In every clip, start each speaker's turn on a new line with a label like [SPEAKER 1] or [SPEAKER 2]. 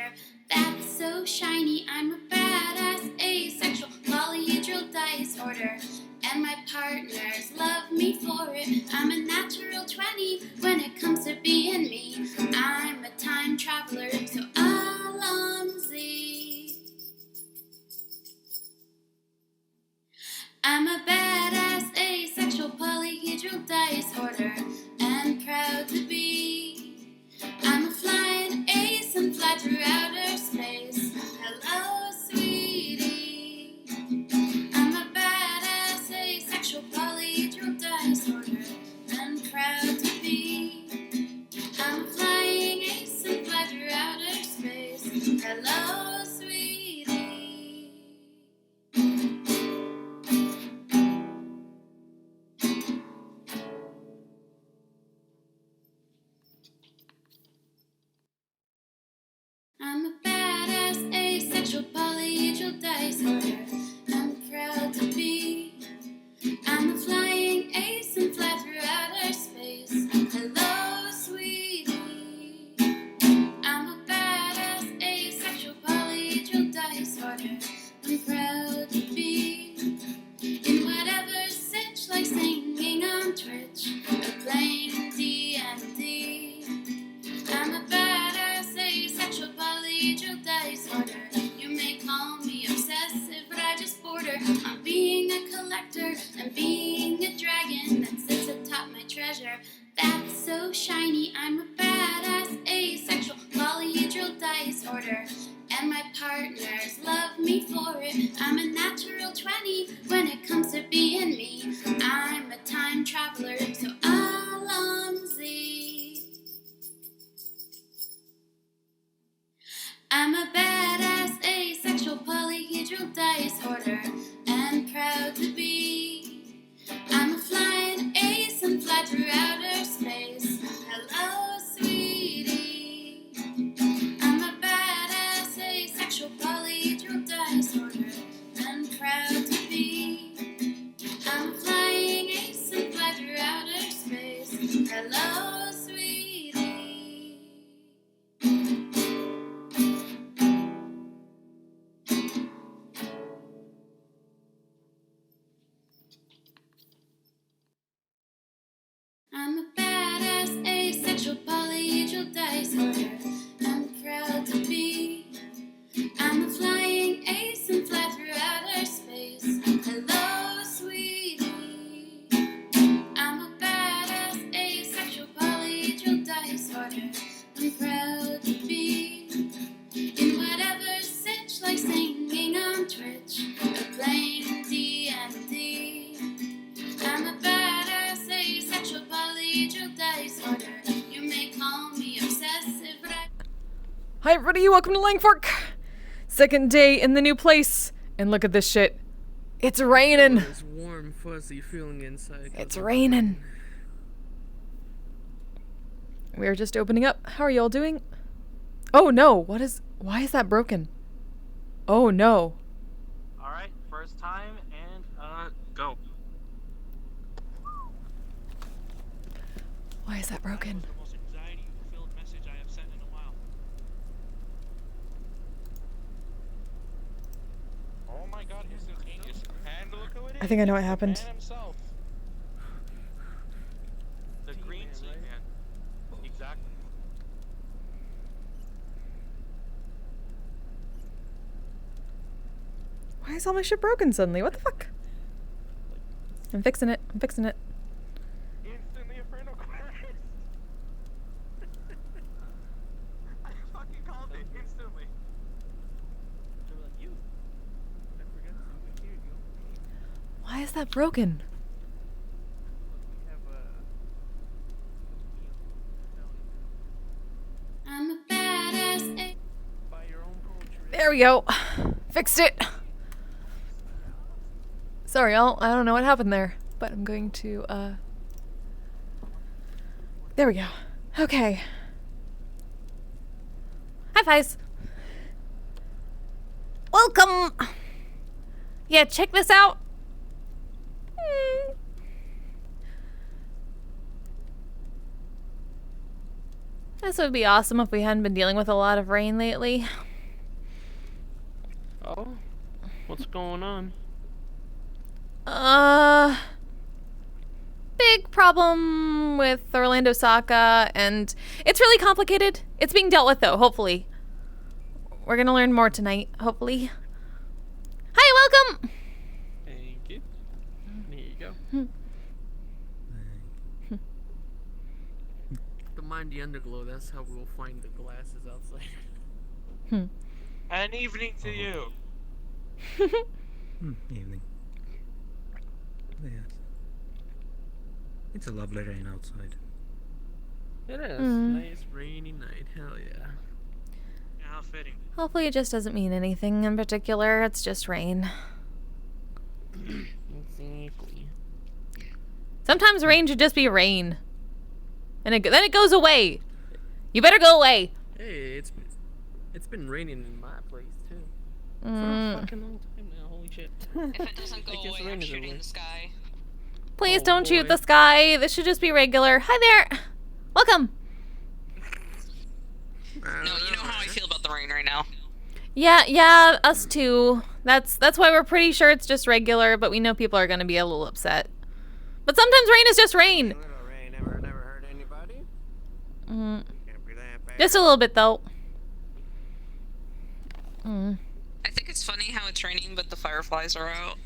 [SPEAKER 1] treasure that's so shiny. I'm a badass asexual polyhedral dice order, and my partners love me for it. I'm a natural 20 when it comes to being me. I'm a time traveler, so Alonzi. I'm a badass asexual polyhedral dice order, and proud to be. I'm a flying ace and fly through outer space. Hello, sweetie. I'm a badass asexual polyhedral dice order, and proud to be. I'm a flying ace and fly through outer space. Hello, sweetie. I'm a badass asexual polyhedral dice order. I'm proud to be. I'm a flying ace and fly through outer space. Hello, sweetie. I'm a badass asexual polyhedral dice order. I'm proud to be. In whatever sitch, like singing on Twitch or playing D&D. I'm a badass asexual polyhedral dice order. You may call me obsessive, but I just border on being a collector and being a dragon that sits atop my treasure that's so shiny. I'm a badass asexual polyhedral dice order, and my partners love me for it. I'm a natural 20 when it comes to being me. I'm a time traveler, so Alonzi. I'm a badass asexual polyhedral dice order, and proud to be. I'm a flying ace and fly through outer space. Hello, sweetie. I'm a badass asexual polyhedral dice order, and proud to be. I'm a flying ace and fly through outer space. Hello, sweetie. I'm a badass asexual polyhedral dice order. I'm proud to be. I'm a flying ace and fly through outer space. Hello, sweetie. I'm a badass asexual polyhedral dice order. I'm proud to be. In whatever sitch, like singing on Twitch or playing D&D. I'm a badass asexual polyhedral dice order. You may call me obsessive, but
[SPEAKER 2] Hi everybody, welcome to Langfork! Second day in the new place, and look at this shit. It's raining!
[SPEAKER 3] This warm, fuzzy feeling inside.
[SPEAKER 2] It's raining! We're just opening up. How are y'all doing? Oh no, why is that broken? Oh no.
[SPEAKER 4] Alright, first time and go.
[SPEAKER 2] Why is that broken?
[SPEAKER 4] That was the most anxiety-filled message I have sent in a while. Oh my god, instantaneous. And look who it is.
[SPEAKER 2] I think I know what
[SPEAKER 4] It's the
[SPEAKER 2] happened.
[SPEAKER 4] man himself. The green tea man. Exactly.
[SPEAKER 2] Why is all my shit broken suddenly? What the fuck? I'm fixing it. I'm fixing it.
[SPEAKER 4] Instantly afraid of Aquarius. I fucking called it instantly.
[SPEAKER 3] They were like, you. I forgot to here you.
[SPEAKER 2] Why is that broken?
[SPEAKER 3] We have
[SPEAKER 1] I'm a badass
[SPEAKER 3] buy your own poetry.
[SPEAKER 2] There we go. Fixed it. Sorry, y'all. I don't know what happened there, but I'm going to, there we go. Okay. High fives. Welcome. Yeah, check this out. This would be awesome if we hadn't been dealing with a lot of rain lately.
[SPEAKER 3] Oh? What's going on?
[SPEAKER 2] Big problem with Orlando Saka, and it's really complicated. It's being dealt with, though, hopefully. We're gonna learn more tonight, hopefully. Hi, welcome!
[SPEAKER 3] Thank you. There you go. Don't mind the underglow, that's how we'll find the glasses outside.
[SPEAKER 4] An evening to you.
[SPEAKER 5] Evening. Yes. It's a lovely rain outside.
[SPEAKER 3] It is. Nice rainy night, hell yeah.
[SPEAKER 4] How fitting.
[SPEAKER 2] Hopefully it just doesn't mean anything in particular. It's just rain.
[SPEAKER 3] Exactly.
[SPEAKER 2] Sometimes rain should just be rain. And then it goes away. You better go away.
[SPEAKER 3] Hey, it's been raining in my place too. For a fucking long time now, holy shit.
[SPEAKER 6] If it doesn't go
[SPEAKER 3] I guess
[SPEAKER 6] away,
[SPEAKER 3] rain
[SPEAKER 6] I'm
[SPEAKER 3] is
[SPEAKER 6] shooting
[SPEAKER 3] over.
[SPEAKER 6] the sky.
[SPEAKER 2] Please
[SPEAKER 3] Oh,
[SPEAKER 2] don't shoot
[SPEAKER 3] boy.
[SPEAKER 2] the sky. This should just be regular. Hi there. Welcome.
[SPEAKER 6] No, you know how I feel about the rain right now.
[SPEAKER 2] Yeah, us too. That's why we're pretty sure it's just regular, but we know people are gonna be a little upset. But sometimes rain is just rain.
[SPEAKER 7] A little rain never hurt anybody. Can't be that bad.
[SPEAKER 2] Just a little bit though.
[SPEAKER 6] I think it's funny how it's raining, but the fireflies are out.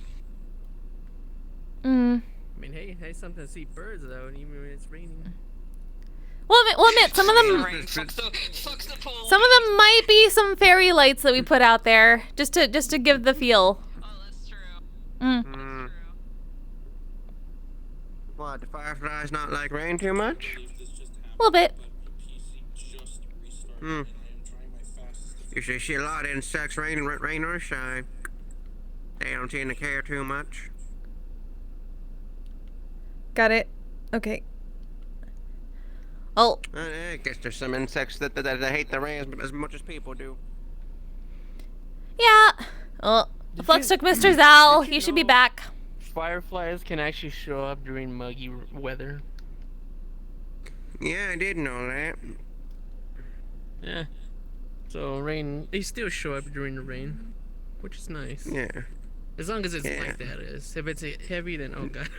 [SPEAKER 3] I mean, hey, something to see birds though, even when it's raining.
[SPEAKER 2] We'll admit some of them.
[SPEAKER 6] Rain. Fuck the pool.
[SPEAKER 2] Some of them might be some fairy lights that we put out there, just to give the feel.
[SPEAKER 6] Oh, that's true.
[SPEAKER 7] Hmm. What, the fireflies not like rain too much?
[SPEAKER 2] A little bit.
[SPEAKER 7] Hmm. You should see a lot of insects rain or shine. They don't seem to care too much.
[SPEAKER 2] Got it. Okay. Oh,
[SPEAKER 7] I guess there's some insects that hate the rain as much as people do.
[SPEAKER 2] yeah. Oh, Flux took Mr. Zal.
[SPEAKER 3] did you
[SPEAKER 2] He should be
[SPEAKER 3] know-
[SPEAKER 2] back.
[SPEAKER 3] Fireflies can actually show up during muggy weather.
[SPEAKER 7] Yeah, I did know that.
[SPEAKER 3] Yeah. So rain, they still show up during the rain, which is nice.
[SPEAKER 7] Yeah.
[SPEAKER 3] As long as it's
[SPEAKER 7] Yeah.
[SPEAKER 3] like that is. If it's heavy, then oh god.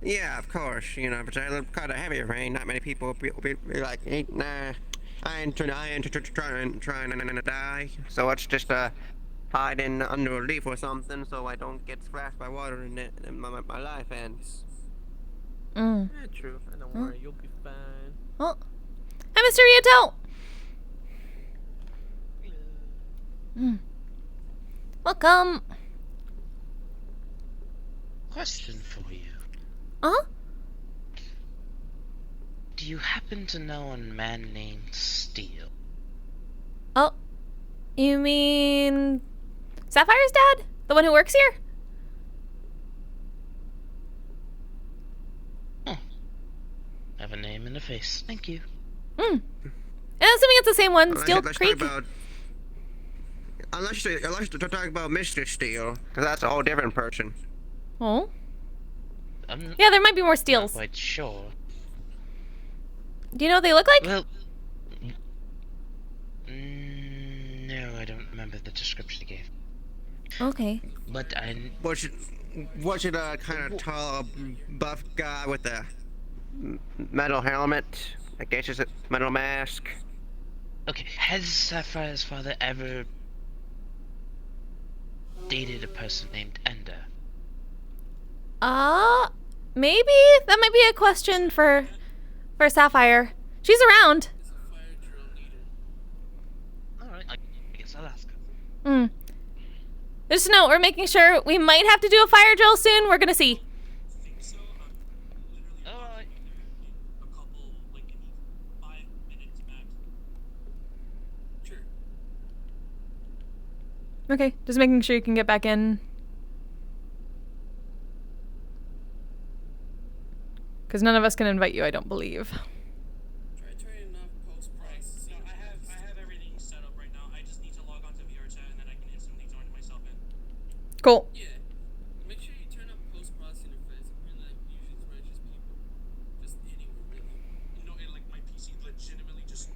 [SPEAKER 7] Yeah, of course. You know, if it's a little kind of heavy rain, not many people will be like, "Hey, nah, I ain't trying to die." So it's just hiding under a leaf or something, so I don't get splashed by water and my life ends.
[SPEAKER 3] Yeah, true. Don't worry, you'll be fine.
[SPEAKER 2] Oh. Hi, Mr. Rioto. Welcome.
[SPEAKER 8] Question for you.
[SPEAKER 2] Uh-huh.
[SPEAKER 8] Do you happen to know a man named Steele?
[SPEAKER 2] Oh. You mean Sapphire's dad? The one who works here?
[SPEAKER 8] Have a name and a face. Thank you.
[SPEAKER 2] And assuming it's the same one,
[SPEAKER 7] Well,
[SPEAKER 2] Steel
[SPEAKER 7] let's
[SPEAKER 2] Creek.
[SPEAKER 7] talk about. Unless you're talking about Mr. Steele, because that's a whole different person.
[SPEAKER 2] Oh.
[SPEAKER 8] I'm
[SPEAKER 2] Yeah, there might be more
[SPEAKER 8] not
[SPEAKER 2] Steels.
[SPEAKER 8] quite sure.
[SPEAKER 2] Do you know what they look like?
[SPEAKER 8] Well, no, I don't remember the description you gave.
[SPEAKER 2] Okay.
[SPEAKER 8] But I
[SPEAKER 7] Was it a kind of tall, buff guy with a metal helmet? I guess it's a metal mask.
[SPEAKER 8] okay. Has Sapphire's father ever dated a person named Ender?
[SPEAKER 2] Maybe that might be a question for Sapphire. She's around.
[SPEAKER 8] All right, I guess I'll ask her.
[SPEAKER 2] Just know we're making sure we might have to do a fire drill soon. We're gonna see.
[SPEAKER 8] All right.
[SPEAKER 9] A couple, like, 5 minutes max. Sure.
[SPEAKER 2] Okay, just making sure you can get back in. Because none of us can invite you, I don't believe.
[SPEAKER 9] Try turning off post price. No, I have everything set up right now. I just need to log on to VRChat and then I can instantly join myself in.
[SPEAKER 2] Cool.
[SPEAKER 9] Yeah. Make sure you turn up post processing effects. Apparently that usually crashes people. Just anywhere really. You know, like my PC legitimately just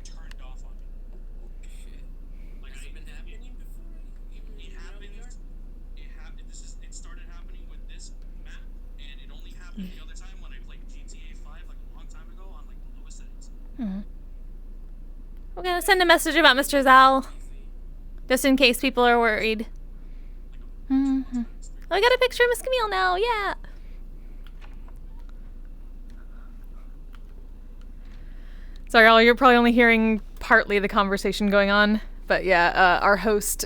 [SPEAKER 2] We're gonna send a message about Mr. Zal, just in case people are worried. Oh, I got a picture of Miss Camille now, yeah! Sorry, all, you're probably only hearing partly the conversation going on, but yeah, our host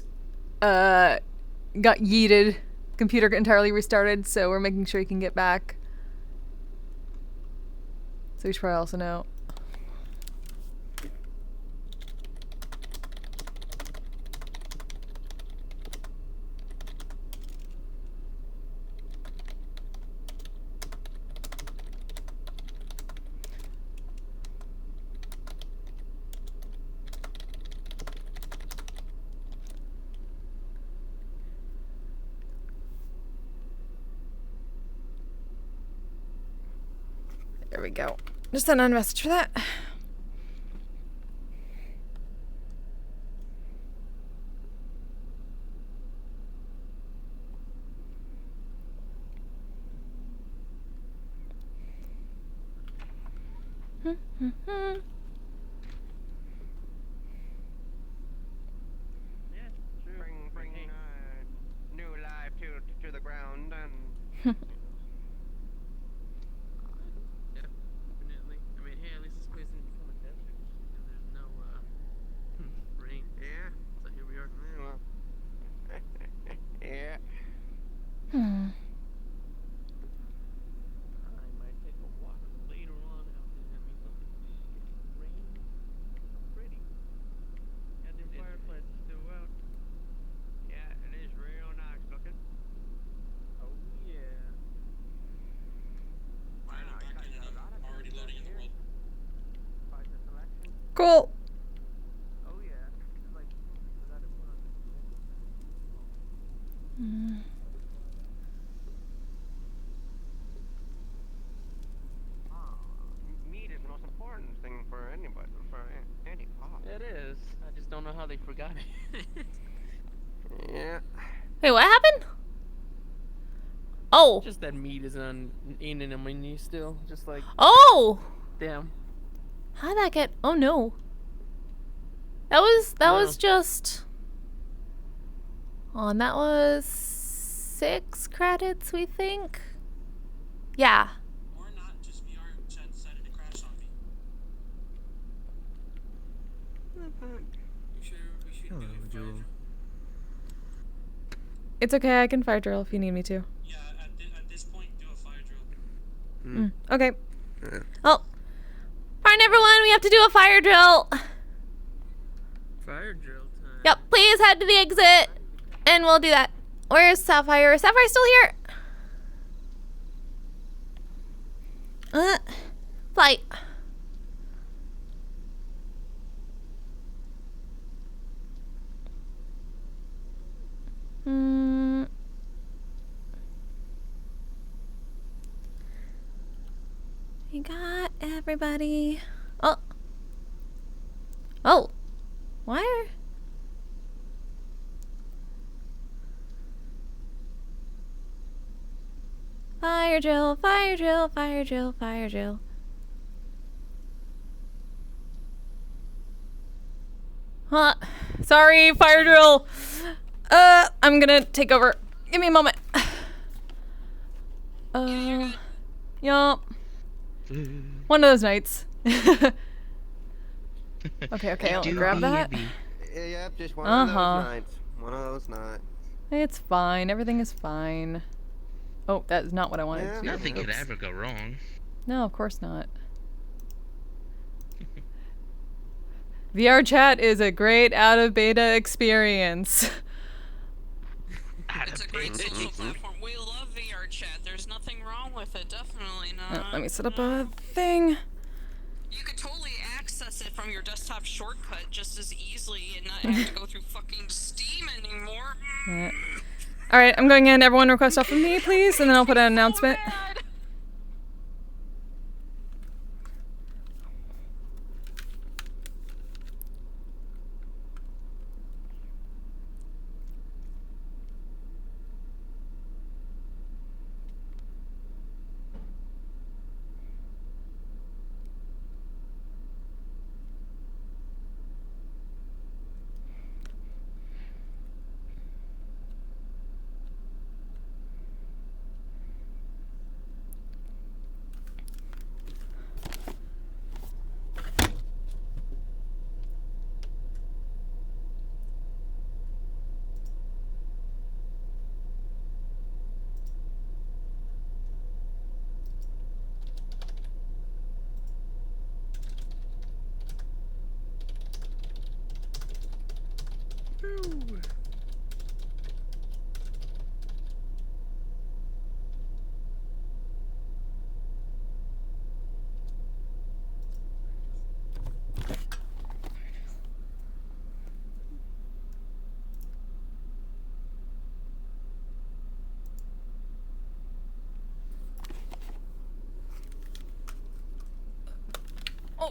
[SPEAKER 2] got yeeted. Computer entirely restarted, so we're making sure he can get back. So we should probably also know. There we go. Just send a message for that.
[SPEAKER 7] Bring new life to the ground and.
[SPEAKER 3] Definitely. I mean, hey, at least this place didn't become a desert because there's no rain.
[SPEAKER 7] Yeah.
[SPEAKER 3] So here we are.
[SPEAKER 7] Well. Yeah.
[SPEAKER 3] I might take a walk later on out there. That means I'll get rain. How pretty. Yeah, the fireplace is still out.
[SPEAKER 7] Yeah, it is real nice looking.
[SPEAKER 3] Oh yeah.
[SPEAKER 7] Wow,
[SPEAKER 9] Back
[SPEAKER 7] you got
[SPEAKER 9] in and
[SPEAKER 7] a lot of
[SPEAKER 9] I'm already loading in the world.
[SPEAKER 7] Quite the selection.
[SPEAKER 2] Cool.
[SPEAKER 3] Oh yeah. It's like I gotta put on this.
[SPEAKER 7] Meat is the most important thing for anybody, for any pot.
[SPEAKER 3] It is. I just don't know how they forgot it.
[SPEAKER 7] Yeah.
[SPEAKER 2] Wait, what happened? Oh.
[SPEAKER 3] Just that meat is on in the menu still. Just like
[SPEAKER 2] Oh!
[SPEAKER 3] damn.
[SPEAKER 2] How'd that get... Oh no. That was just... Oh, and that was 6 credits, we think? Yeah.
[SPEAKER 9] Or not, just VRChat decided to crash on me. We should
[SPEAKER 5] Hello,
[SPEAKER 9] do a fire
[SPEAKER 5] Jewel.
[SPEAKER 9] drill.
[SPEAKER 2] It's okay, I can fire drill if you need me to.
[SPEAKER 9] Yeah, at this point, do a fire drill.
[SPEAKER 2] Okay. Oh. Fine, everyone, we have to do a fire drill.
[SPEAKER 3] Fire drill time.
[SPEAKER 2] Yep, please head to the exit. And we'll do that. Where's Sapphire? Is Sapphire still here? Flight. We got everybody. Oh. Oh. Why are... Fire drill, fire drill, fire drill, fire drill. Huh. Sorry, fire drill. I'm gonna take over. Give me a moment. Yup. One of those nights. Okay, let me grab that.
[SPEAKER 7] Yep, just one of those
[SPEAKER 2] Uh-huh.
[SPEAKER 7] nights. One of those nights.
[SPEAKER 2] It's fine. Everything is fine. Oh, that is not what I wanted
[SPEAKER 7] Yeah.
[SPEAKER 2] to do.
[SPEAKER 8] Nothing could
[SPEAKER 2] Oops.
[SPEAKER 8] ever go wrong.
[SPEAKER 2] No, of course not. VRChat is a great out of beta experience.
[SPEAKER 6] It's a great social platform. We love VRChat. There's nothing wrong with it. Definitely not.
[SPEAKER 2] Let me set up a thing.
[SPEAKER 6] You could totally access it from your desktop shortcut just as easily and not have to go through fucking Steam anymore.
[SPEAKER 2] Yeah. Alright, I'm going in. Everyone request off of me, please, and then I'll put an announcement.
[SPEAKER 6] Bad.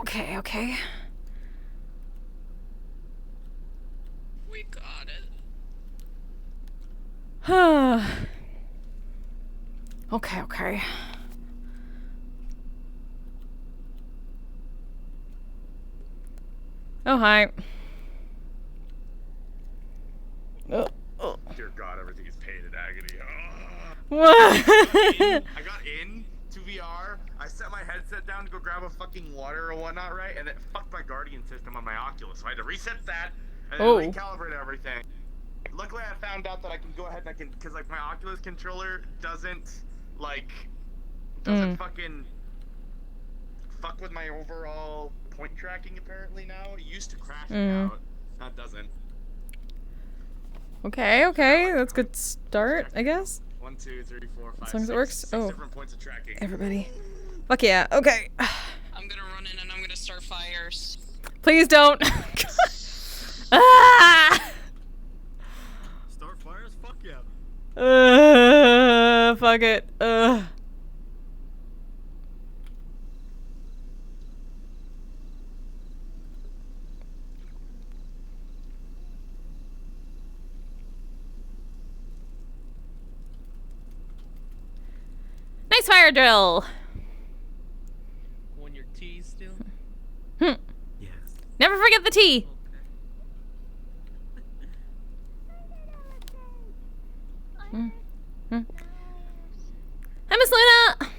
[SPEAKER 2] Okay, okay.
[SPEAKER 6] We got it.
[SPEAKER 2] Okay, okay. Oh, hi.
[SPEAKER 4] Dear God, everything is pain and agony.
[SPEAKER 2] What?
[SPEAKER 4] I got in to VR. I set my headset down to go grab a fucking water or whatnot, right? And it fucked my Guardian system on my Oculus. So I had to reset that and then recalibrate everything. Luckily, I found out that I can go ahead and I can, because like my Oculus controller doesn't fucking fuck with my overall point tracking. Apparently now it used to crash me out. Now it doesn't.
[SPEAKER 2] Okay, okay. That's a good start, I guess.
[SPEAKER 4] 1, 2, 3, 4, 5,
[SPEAKER 2] As long as it
[SPEAKER 4] 6,
[SPEAKER 2] works.
[SPEAKER 4] 6
[SPEAKER 2] Oh.
[SPEAKER 4] different points of tracking.
[SPEAKER 2] Everybody. Fuck yeah, okay.
[SPEAKER 6] I'm gonna run in and I'm gonna start fires.
[SPEAKER 2] Please don't. Ah!
[SPEAKER 5] Start fires? Fuck yeah.
[SPEAKER 2] Fuck it. Nice fire drill.
[SPEAKER 3] Want your tea still?
[SPEAKER 2] Hm.
[SPEAKER 5] Yes.
[SPEAKER 2] Never forget the tea. Hi, Miss Luna.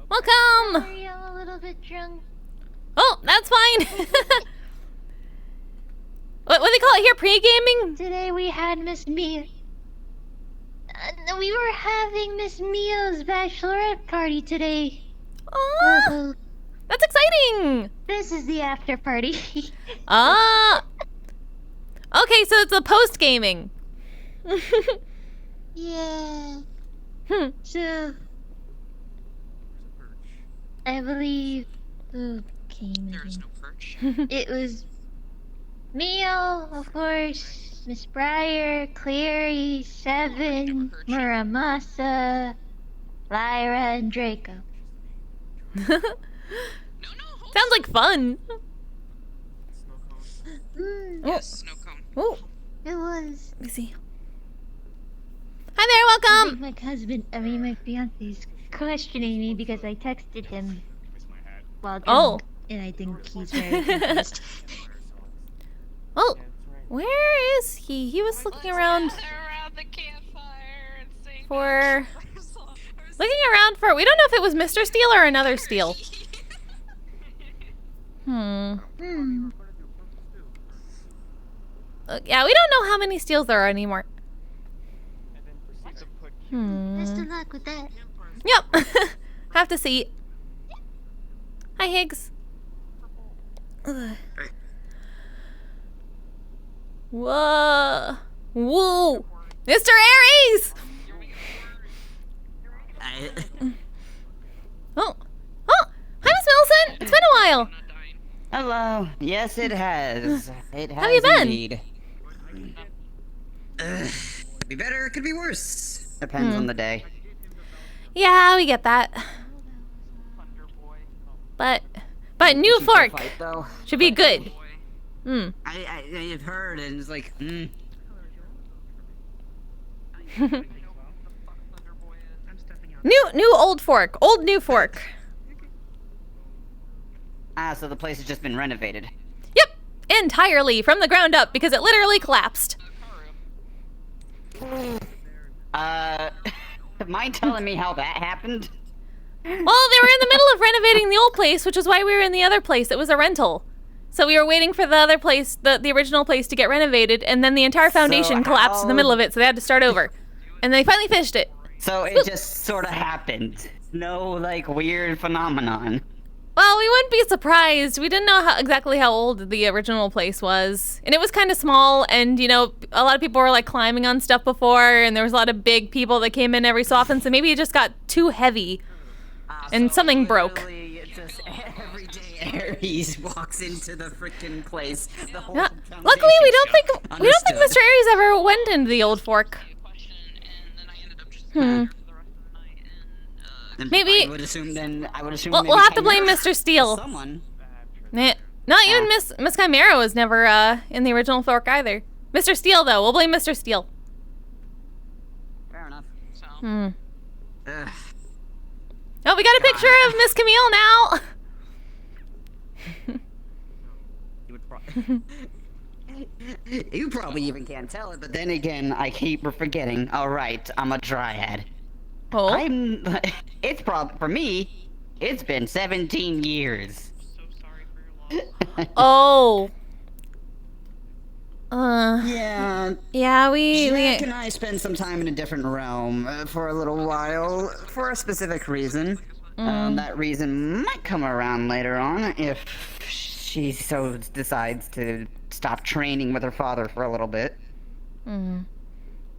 [SPEAKER 2] Welcome.
[SPEAKER 10] Sorry, I'm a little bit drunk.
[SPEAKER 2] Oh, that's fine. What do they call it here? Pre-gaming?
[SPEAKER 10] Today we had Miss Mia. We were having Miss Mia's bachelorette party today.
[SPEAKER 2] Oh, that's exciting.
[SPEAKER 10] This is the after party.
[SPEAKER 2] Ah. Okay, so it's a post-gaming.
[SPEAKER 10] Yeah.
[SPEAKER 2] Hmm.
[SPEAKER 10] So, I believe who came
[SPEAKER 6] There is
[SPEAKER 10] again?
[SPEAKER 6] no perch.
[SPEAKER 10] It was Mio, of course, Miss Breyer, Cleary, Seven, Muramasa, Lyra, and Draco.
[SPEAKER 6] No,
[SPEAKER 2] Sounds like fun.
[SPEAKER 6] Yes, snow cone.
[SPEAKER 2] Oh,
[SPEAKER 10] It was.
[SPEAKER 2] let me see. Hi there,
[SPEAKER 10] I
[SPEAKER 2] welcome.
[SPEAKER 10] think my fiance's questioning me because I texted him while drunk, and I think he's very confused.
[SPEAKER 2] Oh, where is he? He was looking around
[SPEAKER 6] Around the campfire and sing
[SPEAKER 2] for... Looking around for... We don't know if it was Mr. Steel or another Steel. Yeah, we don't know how many Steels there are anymore.
[SPEAKER 10] Best of luck with that.
[SPEAKER 2] Yep. Have to see. Hi, Higgs. Ugh. Whoa. Whoa. Mr. Aries! Oh. Oh. Hi, Miss Millicent. It's been a while.
[SPEAKER 11] Hello. Yes, it has. It has
[SPEAKER 2] How you been?
[SPEAKER 11] indeed. Could be better, could be worse. Depends on the day.
[SPEAKER 2] Yeah, we get that. But new fork
[SPEAKER 11] Fight, though.
[SPEAKER 2] should be good.
[SPEAKER 11] I've heard, and it's like,
[SPEAKER 2] New old fork. Old new fork.
[SPEAKER 11] Ah, so the place has just been renovated.
[SPEAKER 2] Yep. Entirely from the ground up because it literally collapsed.
[SPEAKER 11] Mind telling me how that happened?
[SPEAKER 2] Well, they were in the middle of renovating the old place, which is why we were in the other place. It was a rental. So we were waiting for the other place, the original place, to get renovated, and then the entire foundation collapsed in the middle of it, so they had to start over. And they finally finished it.
[SPEAKER 11] So it just sort of happened. No, like, weird phenomenon.
[SPEAKER 2] Well, we wouldn't be surprised. We didn't know exactly how old the original place was. And it was kind of small, and, you know, a lot of people were, like, climbing on stuff before, and there was a lot of big people that came in every so often, so maybe it just got too heavy, and something broke.
[SPEAKER 11] Just everyday Aries walks into the freaking place. The whole
[SPEAKER 2] Yeah. Luckily, we don't think Mr. Aries ever went into the old fork. Maybe-
[SPEAKER 11] I would assume then. I would assume.
[SPEAKER 2] We'll
[SPEAKER 11] maybe
[SPEAKER 2] have to blame
[SPEAKER 11] Chimera
[SPEAKER 2] Mr. Steele.
[SPEAKER 11] Someone.
[SPEAKER 2] Not even Miss Chimera was never in the original fork either. Mr. Steele, though. We'll blame Mr. Steele.
[SPEAKER 11] Fair enough.
[SPEAKER 6] So.
[SPEAKER 2] Hmm.
[SPEAKER 11] Ugh.
[SPEAKER 2] Oh, we got a picture of Miss Camille now.
[SPEAKER 11] You probably even can't tell it, but then again, I keep forgetting. All right, I'm a dryad.
[SPEAKER 2] Oh.
[SPEAKER 11] It's for me. It's been 17 years.
[SPEAKER 3] So sorry for your loss.
[SPEAKER 2] Oh.
[SPEAKER 11] Yeah.
[SPEAKER 2] we
[SPEAKER 11] Jack and I spent some time in a different realm for a little while for a specific reason. That reason might come around later on if she so decides to stop training with her father for a little bit.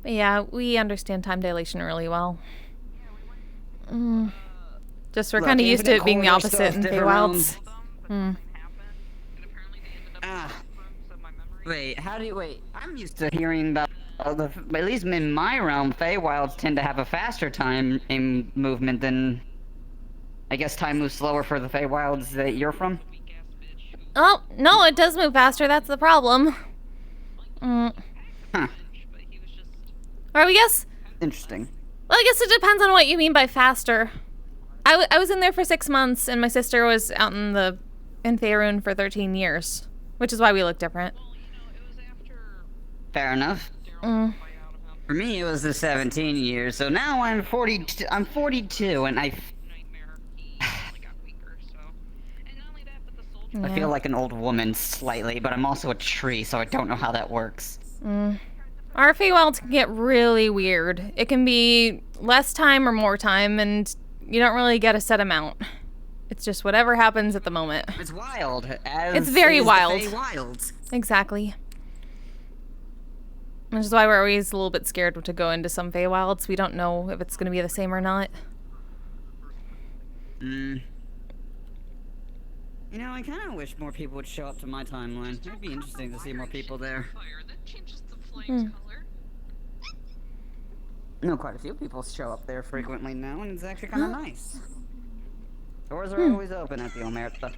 [SPEAKER 2] Yeah, we understand time dilation really well. Just we're kind of used to it being the opposite in Feywilds.
[SPEAKER 11] Wait, I'm used to hearing about, at least in my realm, Feywilds tend to have a faster time in movement than, I guess time moves slower for the Feywilds that you're from?
[SPEAKER 2] Oh, no, it does move faster, that's the problem.
[SPEAKER 11] Huh.
[SPEAKER 2] Or we guess...
[SPEAKER 11] Interesting.
[SPEAKER 2] Well, I guess it depends on what you mean by faster. I was in there for 6 months, and my sister was out in Faerun for 13 years. Which is why we look different.
[SPEAKER 11] Fair enough. For me, it was the 17 years, so now I'm 42, and I feel like an old woman slightly, but I'm also a tree, so I don't know how that works.
[SPEAKER 2] Our Feywilds can get really weird. It can be less time or more time, and you don't really get a set amount. It's just whatever happens at the moment.
[SPEAKER 11] It's wild.
[SPEAKER 2] It's very wild.
[SPEAKER 11] Wilds.
[SPEAKER 2] Exactly. Which is why we're always a little bit scared to go into some Feywilds. We don't know if it's going to be the same or not.
[SPEAKER 11] You know, I kind of wish more people would show up to my timeline. It'd be interesting to see more people there. No, quite a few people show up there frequently now, and it's actually kind of nice. Doors are always open at the Omerta.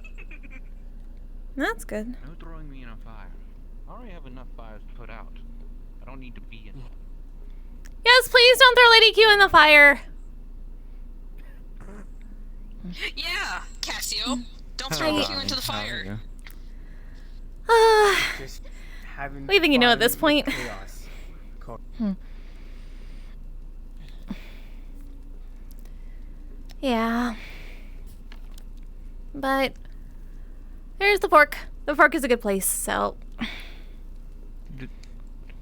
[SPEAKER 2] That's good.
[SPEAKER 3] No throwing me in a fire. I already have enough fires to put out. I don't need to be in one.
[SPEAKER 2] Yes, please don't throw Lady Q in the fire.
[SPEAKER 6] Yeah, Cassio. Don't throw Q into the fire.
[SPEAKER 12] Just
[SPEAKER 2] What do you think you know at this point? Yeah. But there's the fork. The fork is a good place, so...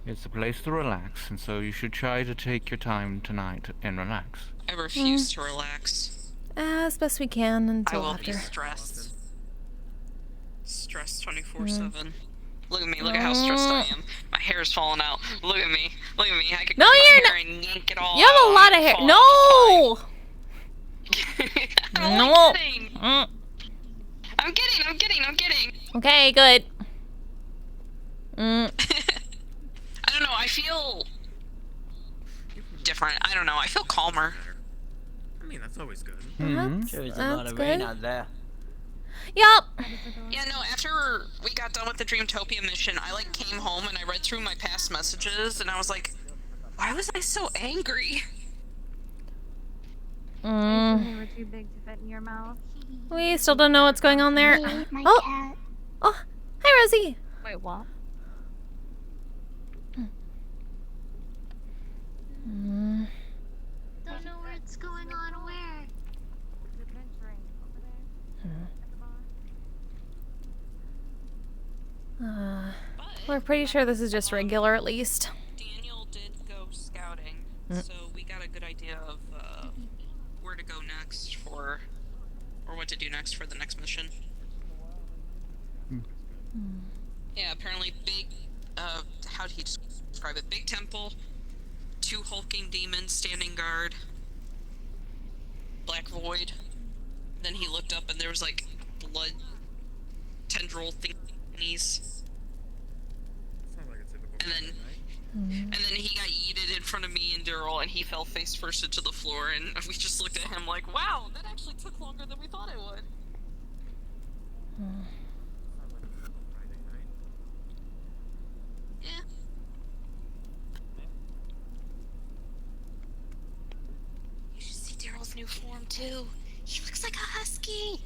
[SPEAKER 3] It's a place to relax, and so you should try to take your time tonight and relax.
[SPEAKER 6] I refuse to relax.
[SPEAKER 2] As best we can until
[SPEAKER 6] I will
[SPEAKER 2] after.
[SPEAKER 6] be stressed. Stressed 24/7. Look at me. Look at how stressed I am. My hair's falling out. Look at me. Look at me. I could
[SPEAKER 2] No,
[SPEAKER 6] cut
[SPEAKER 2] you're
[SPEAKER 6] my hair and yank it all
[SPEAKER 2] You have a
[SPEAKER 6] out
[SPEAKER 2] lot of
[SPEAKER 6] and
[SPEAKER 2] hair.
[SPEAKER 6] fall
[SPEAKER 2] No!
[SPEAKER 6] I'm
[SPEAKER 2] No.
[SPEAKER 6] only kidding. I'm kidding.
[SPEAKER 2] Okay, good.
[SPEAKER 6] I don't know. I feel different. I don't know. I feel calmer.
[SPEAKER 5] I mean, that's always good.
[SPEAKER 2] There's a lot of rain out
[SPEAKER 11] there.
[SPEAKER 2] Yup.
[SPEAKER 6] Yeah, no, after we got done with the Dreamtopia mission, I, like, came home and I read through my past messages, and I was like, why was I so angry?
[SPEAKER 13] They were too big to fit in your mouth.
[SPEAKER 2] We still don't know what's going on there.
[SPEAKER 10] My
[SPEAKER 2] Oh,
[SPEAKER 10] cat.
[SPEAKER 2] oh, hi, Rosie.
[SPEAKER 13] Wait, what?
[SPEAKER 10] Don't know what's going on where.
[SPEAKER 13] Adventuring over there. At the bar.
[SPEAKER 2] We're pretty sure this is just regular, at least.
[SPEAKER 6] Daniel did go scouting, so we got a good idea of where to go next or what to do next for the next mission. Yeah, apparently big, how did he describe it? Big temple, 2 hulking demons standing guard, black void. Then he looked up and there was like blood tendril thingies.
[SPEAKER 5] Sounds like a typical
[SPEAKER 6] And then, And then he got yeeted in front of me and Daryl, and he fell face first into the floor, and we just looked at him like, wow, that actually took longer than we thought it would. Yeah. You should see Daryl's new form, too. He looks like a husky.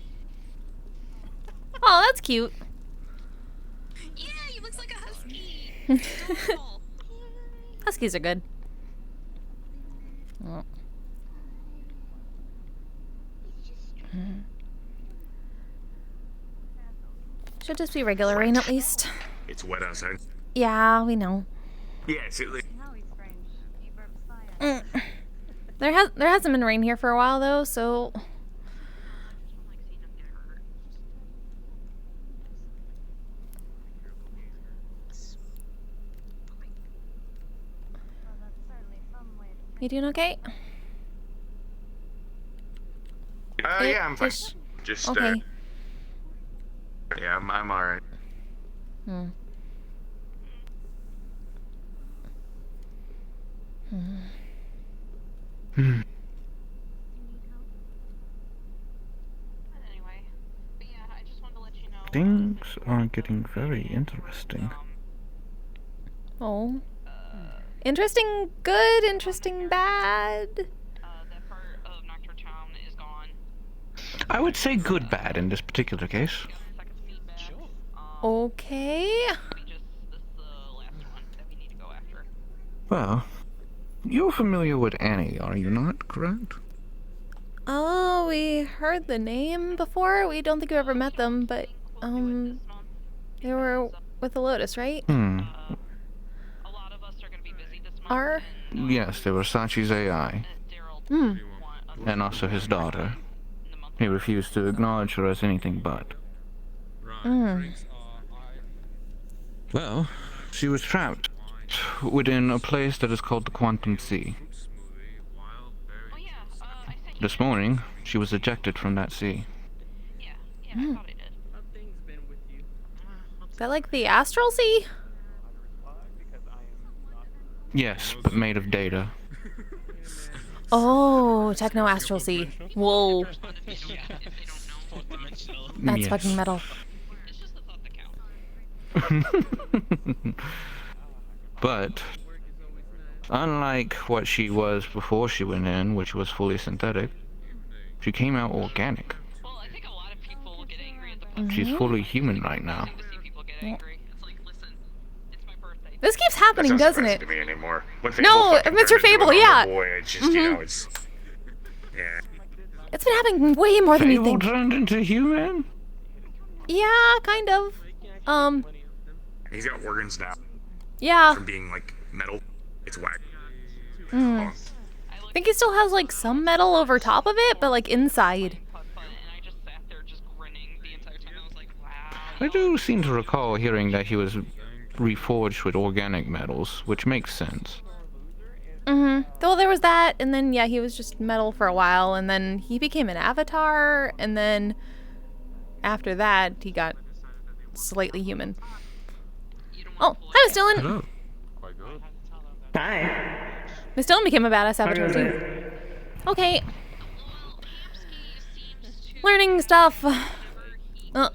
[SPEAKER 2] Oh, that's cute.
[SPEAKER 6] Yeah, he looks like a husky. Adorable.
[SPEAKER 2] Huskies are good. Oh. Should just be regular rain at least.
[SPEAKER 4] It's wet outside.
[SPEAKER 2] Yeah, we know.
[SPEAKER 4] Yes, it.
[SPEAKER 2] There hasn't been rain here for a while though, so you doing okay?
[SPEAKER 4] Yeah, I'm fine. Just
[SPEAKER 2] okay.
[SPEAKER 4] Yeah, I'm alright.
[SPEAKER 2] Hmm.
[SPEAKER 6] Anyway, but yeah, I just wanted to let you know.
[SPEAKER 5] Things are getting very interesting.
[SPEAKER 2] Oh. Interesting good, interesting bad.
[SPEAKER 6] That part of Nocturne Town is gone.
[SPEAKER 5] I would say good bad in this particular case.
[SPEAKER 2] Okay.
[SPEAKER 6] This is the last one that we need to go after.
[SPEAKER 5] Well, you're familiar with Annie, are you not, correct?
[SPEAKER 2] Oh, we heard the name before. We don't think we ever met them, but they were with the Lotus, right?
[SPEAKER 6] A lot of us are going to be busy this month.
[SPEAKER 2] Are?
[SPEAKER 5] Yes, they were Sachi's AI, and also his daughter. He refused to acknowledge her as anything but. Well, she was trapped within a place that is called the Quantum Sea. This morning, she was ejected from that sea.
[SPEAKER 6] I thought I did.
[SPEAKER 2] Is that like the Astral Sea?
[SPEAKER 5] Yes, but made of data.
[SPEAKER 2] Oh, Techno Astral Sea. Whoa. That's
[SPEAKER 5] Yes.
[SPEAKER 2] fucking metal.
[SPEAKER 5] But, unlike what she was before she went in, which was fully synthetic, she came out organic.
[SPEAKER 6] Well, I think a lot of people get angry at the
[SPEAKER 5] She's fully human right now.
[SPEAKER 6] to see people get angry. It's like, listen, it's my birthday.
[SPEAKER 2] This keeps happening, doesn't it?
[SPEAKER 4] To me anymore. When
[SPEAKER 2] No,
[SPEAKER 4] fucking
[SPEAKER 2] Mr.
[SPEAKER 4] turned into
[SPEAKER 2] Fable,
[SPEAKER 4] a normal
[SPEAKER 2] yeah.
[SPEAKER 4] Boy, it's just, you know, it's. Yeah.
[SPEAKER 2] It's been happening way more than you
[SPEAKER 5] Fable
[SPEAKER 2] think.
[SPEAKER 5] turned into human?
[SPEAKER 2] Yeah, kind of.
[SPEAKER 4] He's got organs now.
[SPEAKER 2] Yeah.
[SPEAKER 4] From being, like, metal. It's whack.
[SPEAKER 2] I think he still has like some metal over top of it, but like inside.
[SPEAKER 5] I do seem to recall hearing that he was reforged with organic metals, which makes sense.
[SPEAKER 2] Well, there was that, and then yeah, he was just metal for a while, and then he became an avatar, and then after that, he got slightly human. Oh, hi, Miss Dylan.
[SPEAKER 5] Hello.
[SPEAKER 11] Hi.
[SPEAKER 2] Miss Dylan became a badass avatar
[SPEAKER 11] goes
[SPEAKER 2] too. Okay. Learning stuff. Oh,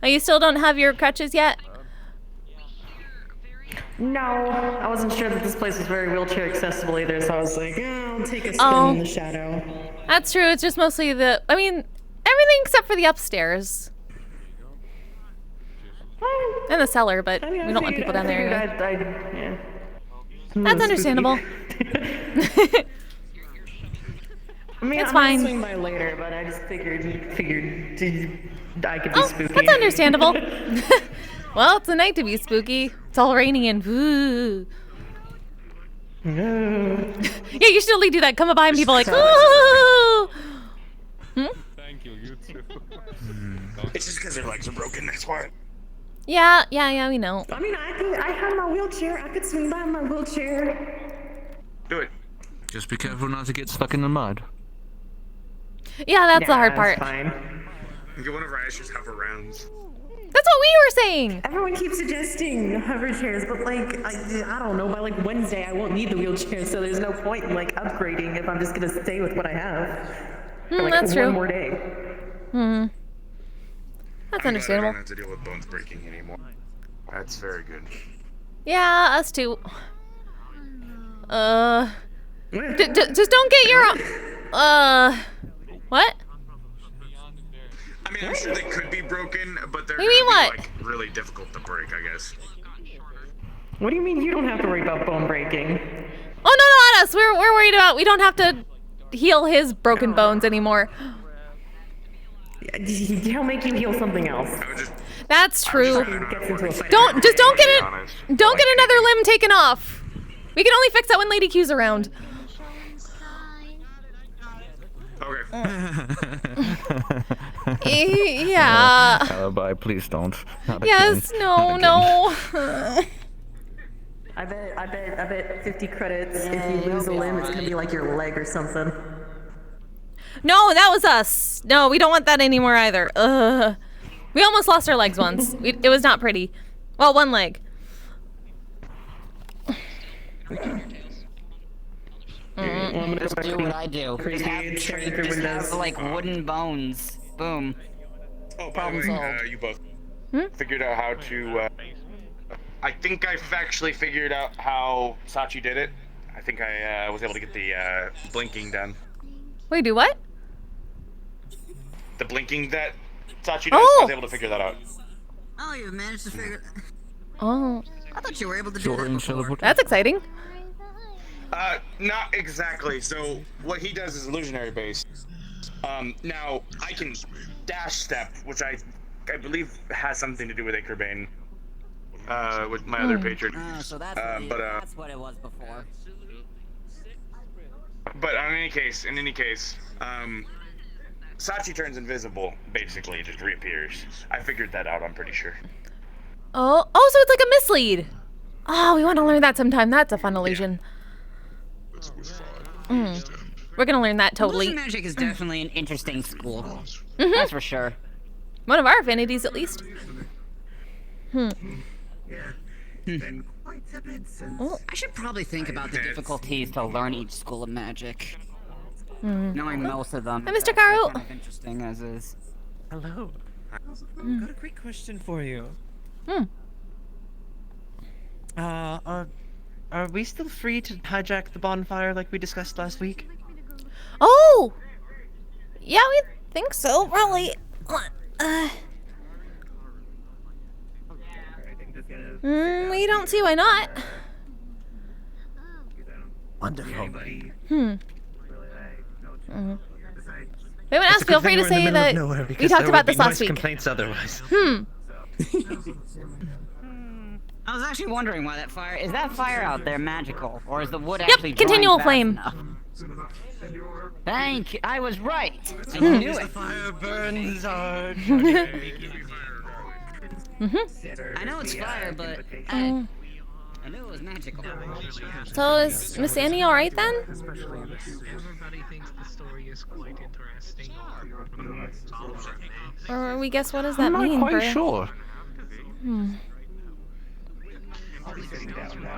[SPEAKER 2] you still don't have your crutches yet?
[SPEAKER 12] No, I wasn't sure that this place was very wheelchair accessible either, so I was like, I'll take a spin in the shadow.
[SPEAKER 2] That's true. It's just mostly the, I mean, everything except for the upstairs. And the cellar, but we don't want people down there anyway. That's understandable.
[SPEAKER 12] I mean,
[SPEAKER 2] It's
[SPEAKER 12] I
[SPEAKER 2] fine.
[SPEAKER 12] might swing by later, but I just figured I could be spooky.
[SPEAKER 2] That's understandable. Well, it's a night to be spooky. It's all raining and ooh. Yeah, you should totally do that. Come by and people like, ooh.
[SPEAKER 4] Thank you, you too. It's just because their legs are broken, that's why.
[SPEAKER 2] Yeah, we know.
[SPEAKER 12] I mean, I have my wheelchair. I could swing by in my wheelchair.
[SPEAKER 4] Do it.
[SPEAKER 5] Just be careful not to get stuck in the mud.
[SPEAKER 2] Yeah, that's the hard part.
[SPEAKER 12] Fine.
[SPEAKER 4] Get one of our Asher's hover rounds.
[SPEAKER 2] That's what we were saying.
[SPEAKER 12] Everyone keeps suggesting hover chairs, but like, I don't know, by like Wednesday I won't need the wheelchair, so there's no point in like upgrading if I'm just gonna stay with what I have. For, like,
[SPEAKER 2] that's true.
[SPEAKER 12] One more day.
[SPEAKER 2] That's
[SPEAKER 4] I
[SPEAKER 2] understandable.
[SPEAKER 4] don't have to deal with bones breaking anymore. That's very good.
[SPEAKER 2] Yeah, us too. Just don't get your. What?
[SPEAKER 4] I mean, I'm sure they could be broken, but they're
[SPEAKER 2] You mean what?
[SPEAKER 4] like really difficult to break, I guess.
[SPEAKER 12] What do you mean you don't have to worry about bone breaking?
[SPEAKER 2] Oh no, not us. We're worried about. We don't have to heal his broken bones anymore.
[SPEAKER 12] He'll make you heal something else.
[SPEAKER 2] That's true.
[SPEAKER 12] Don't
[SPEAKER 2] Don't get it. Don't get another limb taken off. We can only fix that when Lady Q's around. Yeah.
[SPEAKER 5] Alibi, please don't. Not
[SPEAKER 2] Yes.
[SPEAKER 5] again.
[SPEAKER 2] No. No.
[SPEAKER 12] I bet 50 credits. If you lose a limb, it's gonna be like your leg or something.
[SPEAKER 2] No, that was us. No, we don't want that anymore either. Ugh. We almost lost our legs once. It was not pretty. Well, one leg.
[SPEAKER 11] Just do what I do. Just have like wooden bones. Boom.
[SPEAKER 4] Oh, by the way, you both figured out how to. I think I've actually figured out how Sachi did it. I think I was able to get the blinking done.
[SPEAKER 2] Wait, do what?
[SPEAKER 4] The blinking that Sachi does, I was able to figure that out.
[SPEAKER 11] Oh, you managed to figure.
[SPEAKER 2] Oh.
[SPEAKER 11] I thought you were able to do that before.
[SPEAKER 2] That's exciting.
[SPEAKER 4] Not exactly. So what he does is illusionary based. Now I can dash step, which I believe has something to do with Acrebane. With my other patron.
[SPEAKER 11] So that's what it was before.
[SPEAKER 4] But in any case, Sachi turns invisible. Basically, it just reappears. I figured that out. I'm pretty sure.
[SPEAKER 2] Oh, so it's like a mislead. Oh, we want to learn that sometime. That's a fun illusion. We're gonna learn that totally.
[SPEAKER 11] Illusion magic is definitely an interesting school. That's for sure.
[SPEAKER 2] One of our affinities, at least.
[SPEAKER 11] I should probably think about the difficulties to learn each school of magic. Knowing most of them.
[SPEAKER 2] Hi, Mr. Karu.
[SPEAKER 11] Kind of interesting as is.
[SPEAKER 3] Hello. I've got a quick question for you. Are we still free to hijack the bonfire like we discussed last week?
[SPEAKER 2] Oh! Yeah, we think so, probably. We don't see why not.
[SPEAKER 3] Wonderful.
[SPEAKER 2] If anyone asks, feel free to say that we talked about this last week.
[SPEAKER 3] Complaints otherwise.
[SPEAKER 11] I was actually wondering why that fire is that fire out there magical, or is the wood actually
[SPEAKER 2] continual
[SPEAKER 11] drawing
[SPEAKER 2] flame.
[SPEAKER 11] fast enough? Thank you. I was right. I knew it.
[SPEAKER 3] Fire burns hard.
[SPEAKER 11] I know it's fire, but I knew it was magical.
[SPEAKER 2] So is Miss Annie all right then?
[SPEAKER 3] Everybody thinks the story is quite interesting.
[SPEAKER 2] Or we guess what does that
[SPEAKER 5] I'm
[SPEAKER 2] mean?
[SPEAKER 5] not quite
[SPEAKER 2] Bray?
[SPEAKER 5] sure.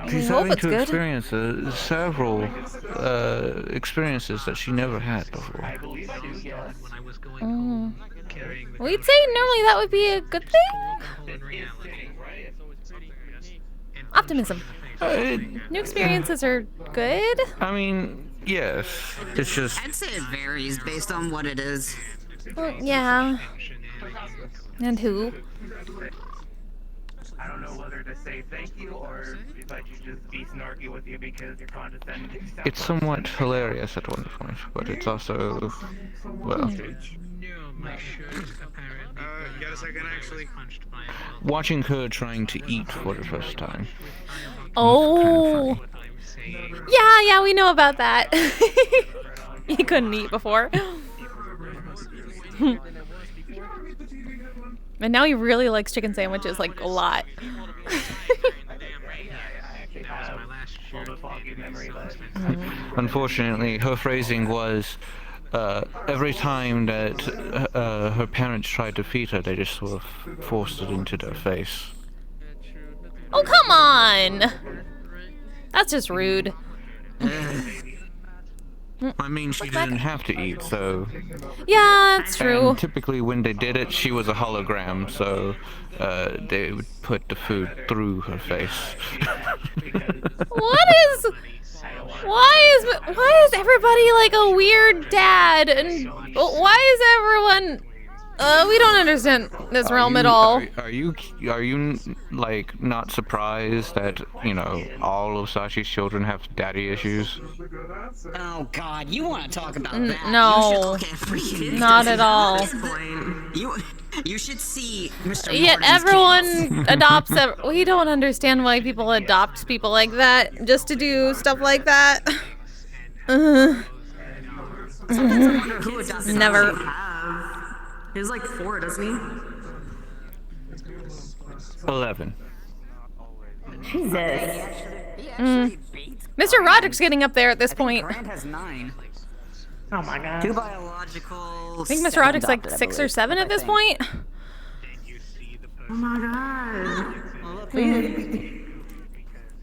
[SPEAKER 5] She's
[SPEAKER 2] hope
[SPEAKER 5] having
[SPEAKER 2] it's
[SPEAKER 5] to
[SPEAKER 2] good.
[SPEAKER 5] experience several experiences that she never had before.
[SPEAKER 2] We'd say normally that would be a good thing. Optimism. New experiences are good.
[SPEAKER 5] I mean, yes. It's just.
[SPEAKER 11] I'd say it varies based on what it is.
[SPEAKER 2] Well, yeah. And who?
[SPEAKER 14] I don't know whether to say thank you or if I should just be snarky with you because you're condescending.
[SPEAKER 5] It's somewhat hilarious at one point, but it's also, well,
[SPEAKER 4] You got a second, actually?
[SPEAKER 5] watching her trying to eat for the first time.
[SPEAKER 2] Oh. Yeah, we know about that. He couldn't eat before. And now he really likes chicken sandwiches, like, a lot.
[SPEAKER 5] Unfortunately, her phrasing was, every time that her parents tried to feed her, they just sort of forced it into their face.
[SPEAKER 2] Oh, come on! That's just rude.
[SPEAKER 5] I mean, she didn't have to eat, so...
[SPEAKER 2] Yeah, that's true.
[SPEAKER 5] And typically when they did it, she was a hologram, so they would put the food through her face.
[SPEAKER 2] Why is everybody like a weird dad? And why is everyone... we don't understand this realm at all.
[SPEAKER 5] Are you like not surprised that, you know, all of Sashi's children have daddy issues?
[SPEAKER 11] Oh God, you want to talk about that?
[SPEAKER 2] No, not at all.
[SPEAKER 11] You should see Mr.
[SPEAKER 2] Yet
[SPEAKER 11] Martin's
[SPEAKER 2] everyone
[SPEAKER 11] kids.
[SPEAKER 2] adopts. We don't understand why people adopt people like that just to do stuff like that. Never.
[SPEAKER 12] He was like 4, doesn't he?
[SPEAKER 5] 11.
[SPEAKER 12] Jesus.
[SPEAKER 2] Mr. Roderick's getting up there at this point.
[SPEAKER 11] Grant has 9.
[SPEAKER 12] Oh my God.
[SPEAKER 11] 2 biological.
[SPEAKER 2] I think Mr. Roderick's like 6 or 7 at this point.
[SPEAKER 12] Oh my God.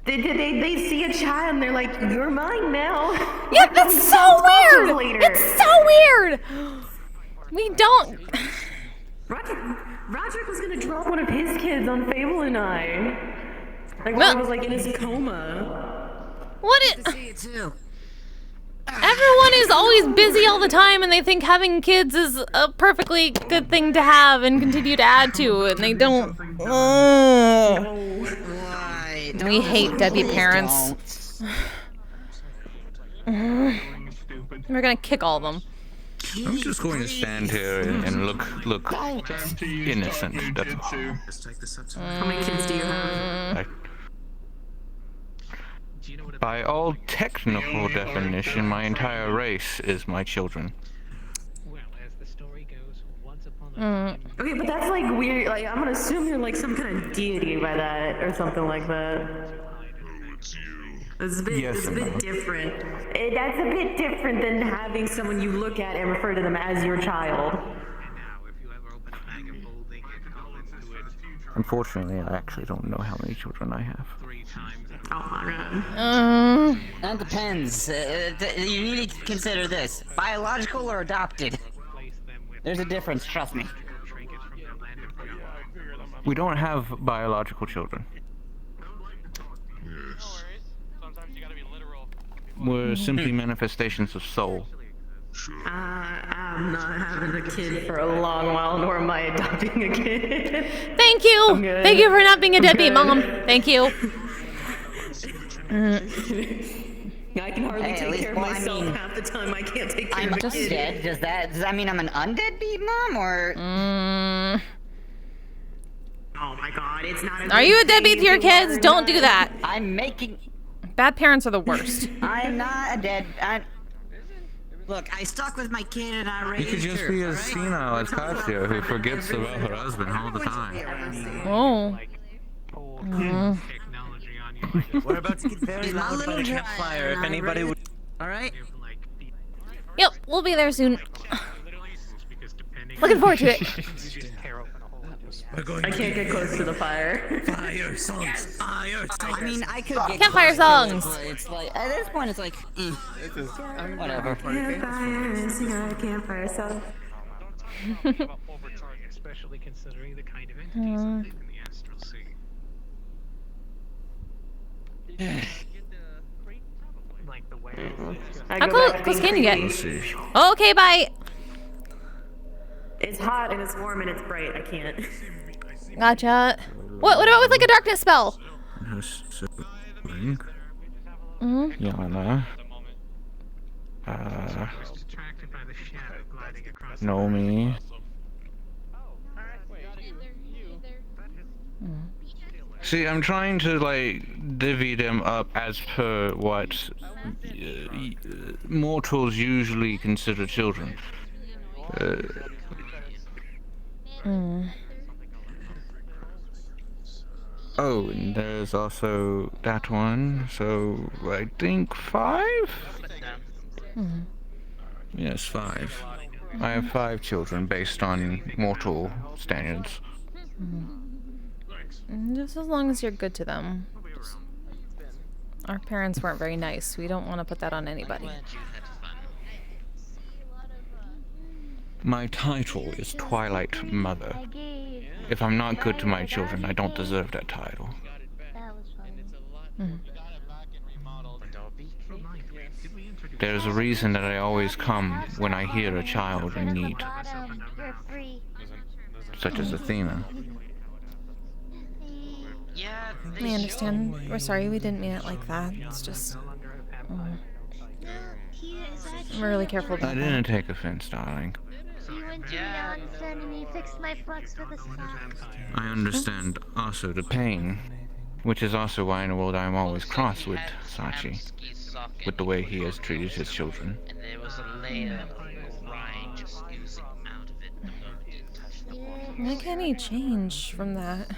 [SPEAKER 12] They see a child and they're like, "You're mine now."
[SPEAKER 2] Yeah, that's so weird. It's so weird. We don't.
[SPEAKER 12] Roderick was gonna drop one of his kids on Fable and I. Like when he was like in his coma.
[SPEAKER 2] What is? Everyone is always busy all the time, and they think having kids is a perfectly good thing to have and continue to add to, and they don't. We hate deadbeat parents. We're gonna kick all of them.
[SPEAKER 5] I'm just going to stand here and look innocent. That's all.
[SPEAKER 12] How many kids do you have?
[SPEAKER 5] By all technical definition, my entire race is my children.
[SPEAKER 12] Okay, but that's like weird. Like I'm gonna assume you're like some kind of deity by that, or something like that. It's a bit,
[SPEAKER 5] Yes,
[SPEAKER 12] it's a bit different. That's a bit different than having someone you look at and refer to them as your child.
[SPEAKER 5] Unfortunately, I actually don't know how many children I have.
[SPEAKER 12] Oh my God.
[SPEAKER 11] That depends. You need to consider this: biological or adopted. There's a difference, trust me.
[SPEAKER 5] We don't have biological children. We're simply manifestations of soul.
[SPEAKER 12] I'm not having a kid for a long while, nor am I adopting a kid.
[SPEAKER 2] Thank you. Thank you for not being a deadbeat mom. Thank you.
[SPEAKER 12] I can hardly take care of myself half the time. I can't take care
[SPEAKER 11] I'm
[SPEAKER 12] of a
[SPEAKER 11] just
[SPEAKER 12] kid.
[SPEAKER 11] dead. Does that mean I'm an undeadbeat mom, or?
[SPEAKER 12] Oh my God, it's not.
[SPEAKER 2] Are you a deadbeat to your kids? Don't do that.
[SPEAKER 11] I'm making.
[SPEAKER 2] Bad parents are the worst.
[SPEAKER 11] I'm not a dead. Look, I stuck with my kid and I raised her.
[SPEAKER 5] You could just be as senile as Katya, who forgets about her husband all the time.
[SPEAKER 2] Oh.
[SPEAKER 15] We're about to get very loud by the campfire. If anybody would.
[SPEAKER 11] Alright?
[SPEAKER 2] Yep, we'll be there soon. Looking forward to it.
[SPEAKER 12] I can't get close to the fire.
[SPEAKER 15] Fire songs. Fire songs.
[SPEAKER 11] I mean, I could get
[SPEAKER 2] Campfire
[SPEAKER 11] close to it,
[SPEAKER 2] songs.
[SPEAKER 11] but it's like, at this point, it's like, whatever.
[SPEAKER 12] Campfire, sing a campfire song.
[SPEAKER 3] Especially considering the kind of entities that live in the astral sea. Like the whales.
[SPEAKER 2] How close can you get? Okay, bye.
[SPEAKER 12] It's hot and it's warm and it's bright. I can't.
[SPEAKER 2] Gotcha. What about with like a darkness spell?
[SPEAKER 5] Yana. Nomi. See, I'm trying to like divvy them up as per what mortals usually consider children. Oh, and there's also that one, so I think 5? Yes, 5. I have 5 children based on mortal standards.
[SPEAKER 2] Just as long as you're good to them. Our parents weren't very nice. We don't want to put that on anybody.
[SPEAKER 5] My title is Twilight Mother. If I'm not good to my children, I don't deserve that title.
[SPEAKER 10] That was fun.
[SPEAKER 5] There's a reason that I always come when I hear a child in need,
[SPEAKER 10] You're free.
[SPEAKER 5] such as Athena.
[SPEAKER 6] Yeah,
[SPEAKER 2] I understand. We're sorry, we didn't mean it like that. It's just... I'm really careful
[SPEAKER 5] I
[SPEAKER 2] about
[SPEAKER 5] didn't
[SPEAKER 2] that.
[SPEAKER 5] take offense, darling.
[SPEAKER 10] He went to the onsen and he fixed my flux with a sock.
[SPEAKER 5] I understand also the pain, which is also why in the world I'm always cross with Sachi, with the way he has treated his children.
[SPEAKER 8] And there was a layer of brine just oozing out of it the moment it touched the water.
[SPEAKER 2] Why can't he change from that?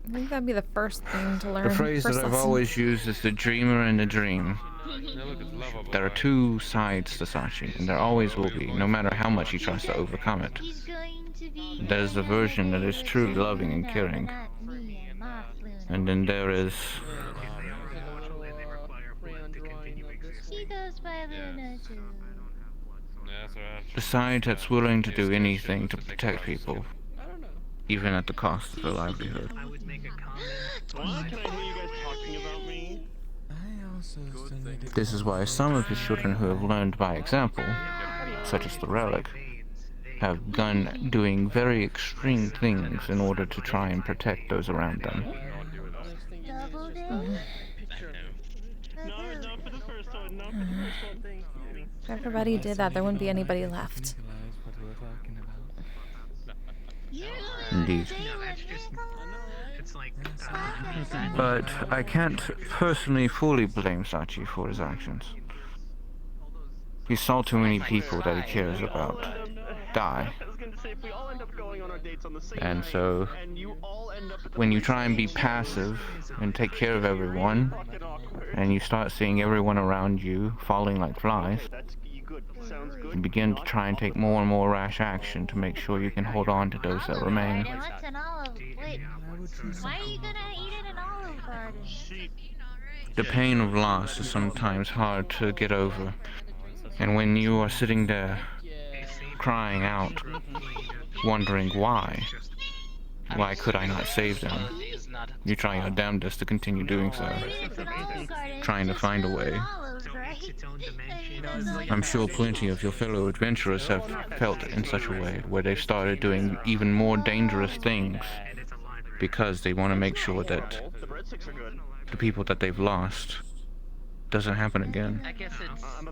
[SPEAKER 2] I think that'd be the first thing to learn.
[SPEAKER 5] The phrase that
[SPEAKER 2] First
[SPEAKER 5] I've
[SPEAKER 2] lesson.
[SPEAKER 5] always used is the dreamer and the dream. There are 2 sides to Sachi, and there always will be, no matter how much he tries to overcome it. There's the version that is truly loving and caring. And then there is
[SPEAKER 10] She goes by Luna too.
[SPEAKER 5] the side that's willing to do anything to protect people, even at the cost of their livelihood.
[SPEAKER 3] What? Can I hear you guys talking about me?
[SPEAKER 5] This is why some of his children who have learned by example, such as the relic, have gone doing very extreme things in order to try and protect those around them.
[SPEAKER 10] Double day?
[SPEAKER 3] No, not for the first one. Not for the first one. Thank you.
[SPEAKER 2] If everybody did that, there wouldn't be anybody left.
[SPEAKER 5] Indeed. But I can't personally fully blame Sachi for his actions. He saw too many people that he cares about die.
[SPEAKER 3] I was gonna say, if we all end up going on our dates on the same
[SPEAKER 5] And
[SPEAKER 3] night,
[SPEAKER 5] so,
[SPEAKER 3] and you all end up at the
[SPEAKER 5] when you
[SPEAKER 3] place
[SPEAKER 5] try and be
[SPEAKER 3] same
[SPEAKER 5] passive and take care of everyone, and you start seeing everyone around you falling like flies,
[SPEAKER 3] that's good. Sounds good.
[SPEAKER 5] you begin to try and take more and more rash action to make sure you can hold on to those that remain.
[SPEAKER 10] What's an olive? Wait, why are you gonna eat it in Olive Garden?
[SPEAKER 5] The pain of loss is sometimes hard to get over, and when you are sitting there crying out, wondering why could I not save them, you try your damnedest to continue doing so, trying to find a way. I'm sure plenty of your fellow adventurers have felt in such a way, where they've started doing even more dangerous things because they want to make sure that the people that they've lost doesn't happen again.
[SPEAKER 8] I guess it's...
[SPEAKER 3] I'm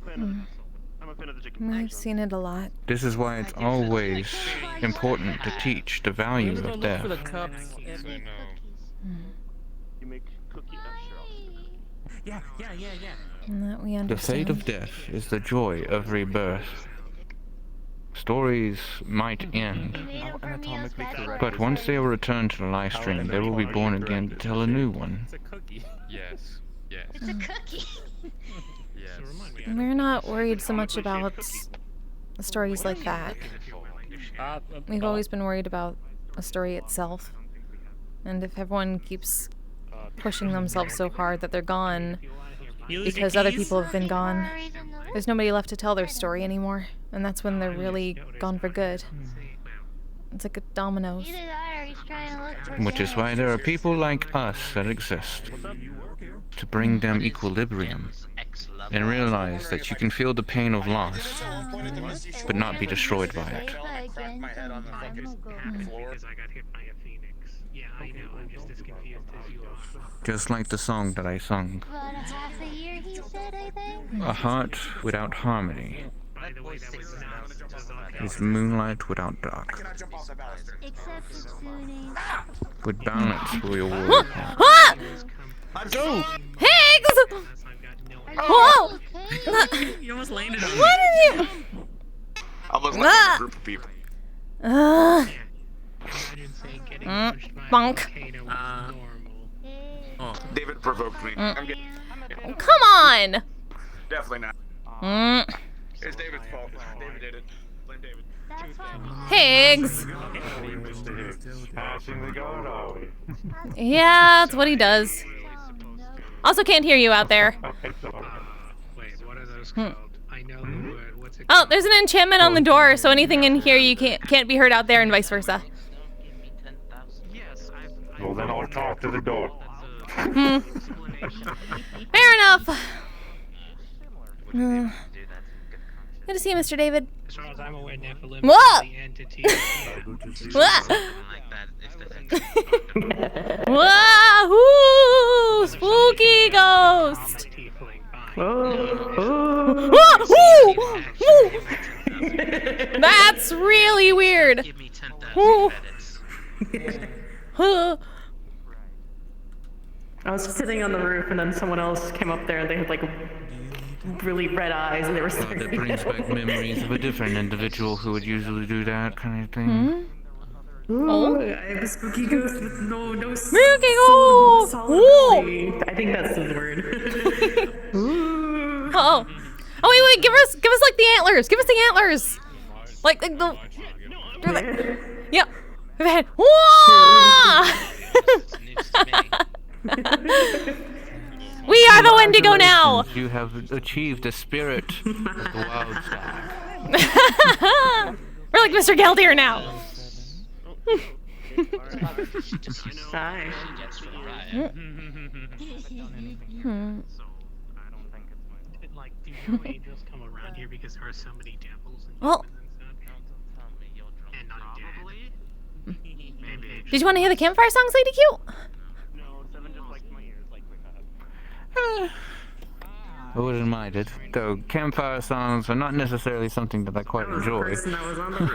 [SPEAKER 3] a fan of the chicken.
[SPEAKER 2] I've seen it a lot.
[SPEAKER 5] This is why it's always important to teach the value of death.
[SPEAKER 3] You make cookies.
[SPEAKER 15] Yeah.
[SPEAKER 2] And that we
[SPEAKER 5] The fate
[SPEAKER 2] understand.
[SPEAKER 5] of death is the joy of rebirth. Stories might end, but once they are returned to the live stream, they will be born again to tell a new one.
[SPEAKER 16] Yes.
[SPEAKER 10] It's a cookie.
[SPEAKER 2] We're not worried so much about stories like that. We've always been worried about a story itself. And if everyone keeps pushing themselves so hard that they're gone because other people have been gone, there's nobody left to tell their story anymore. And that's when they're really gone for good. It's like a dominoes.
[SPEAKER 10] Either that or he's trying to look for
[SPEAKER 5] Which is why there are people like us that exist, to bring them equilibrium, and realize that you can feel the pain of loss, but not be destroyed by it.
[SPEAKER 4] My head on the fucking floor.
[SPEAKER 9] Because I got hit by a phoenix. Yeah, I know. I'm just as confused as you are.
[SPEAKER 5] Just like the song that I sung.
[SPEAKER 10] About a half a year, he said, I think.
[SPEAKER 5] A heart without harmony
[SPEAKER 9] By the way, that was
[SPEAKER 5] is moonlight without dark.
[SPEAKER 10] Except it's tuning.
[SPEAKER 5] With balance for your world.
[SPEAKER 2] Ah! Higgs! Whoa!
[SPEAKER 9] You almost landed on me.
[SPEAKER 2] What did you?
[SPEAKER 4] I was like a group of people.
[SPEAKER 2] Bonk.
[SPEAKER 4] David provoked me. I'm getting.
[SPEAKER 2] Come on!
[SPEAKER 4] Definitely not.
[SPEAKER 2] Mm.
[SPEAKER 4] It's David's fault. David did it. Blame David.
[SPEAKER 2] Higgs.
[SPEAKER 14] Passing the goat, are we?
[SPEAKER 2] Yeah, that's what he does. Also can't hear you out there.
[SPEAKER 16] Wait, what are those called? I know the word. What's it
[SPEAKER 2] Oh,
[SPEAKER 16] called?
[SPEAKER 2] there's an enchantment on the door, so anything in here you can't be heard out there, and vice versa.
[SPEAKER 14] Well, then I'll talk to the door.
[SPEAKER 2] Hmm. Fair enough. Good to see you, Mr. David.
[SPEAKER 16] As far as I'm aware, Nephilim
[SPEAKER 2] Whoa!
[SPEAKER 16] is the entity.
[SPEAKER 2] Wahoo! Spooky ghost. That's really weird.
[SPEAKER 12] I was sitting on the roof, and then someone else came up there, and they had like really red eyes, and they were staring.
[SPEAKER 5] That brings back memories of a different individual who would usually do that kind of thing.
[SPEAKER 12] Ooh, I have a spooky ghost with no
[SPEAKER 2] spooky ghost.
[SPEAKER 12] Solidity. I think that's the word.
[SPEAKER 2] Oh wait, give us like the antlers. Give us the antlers. Like the. Yep. We are the Wendigo now.
[SPEAKER 5] You have achieved the spirit of the wild stag.
[SPEAKER 2] We're like Mr. Geldier now.
[SPEAKER 12] Hi.
[SPEAKER 16] Like, do you know angels come around here because there are so many devils and
[SPEAKER 2] Well.
[SPEAKER 16] and undead? Maybe.
[SPEAKER 2] Did you want to hear the campfire songs, Lady Cute?
[SPEAKER 5] I wouldn't mind it, though campfire songs are not necessarily something that I quite enjoy.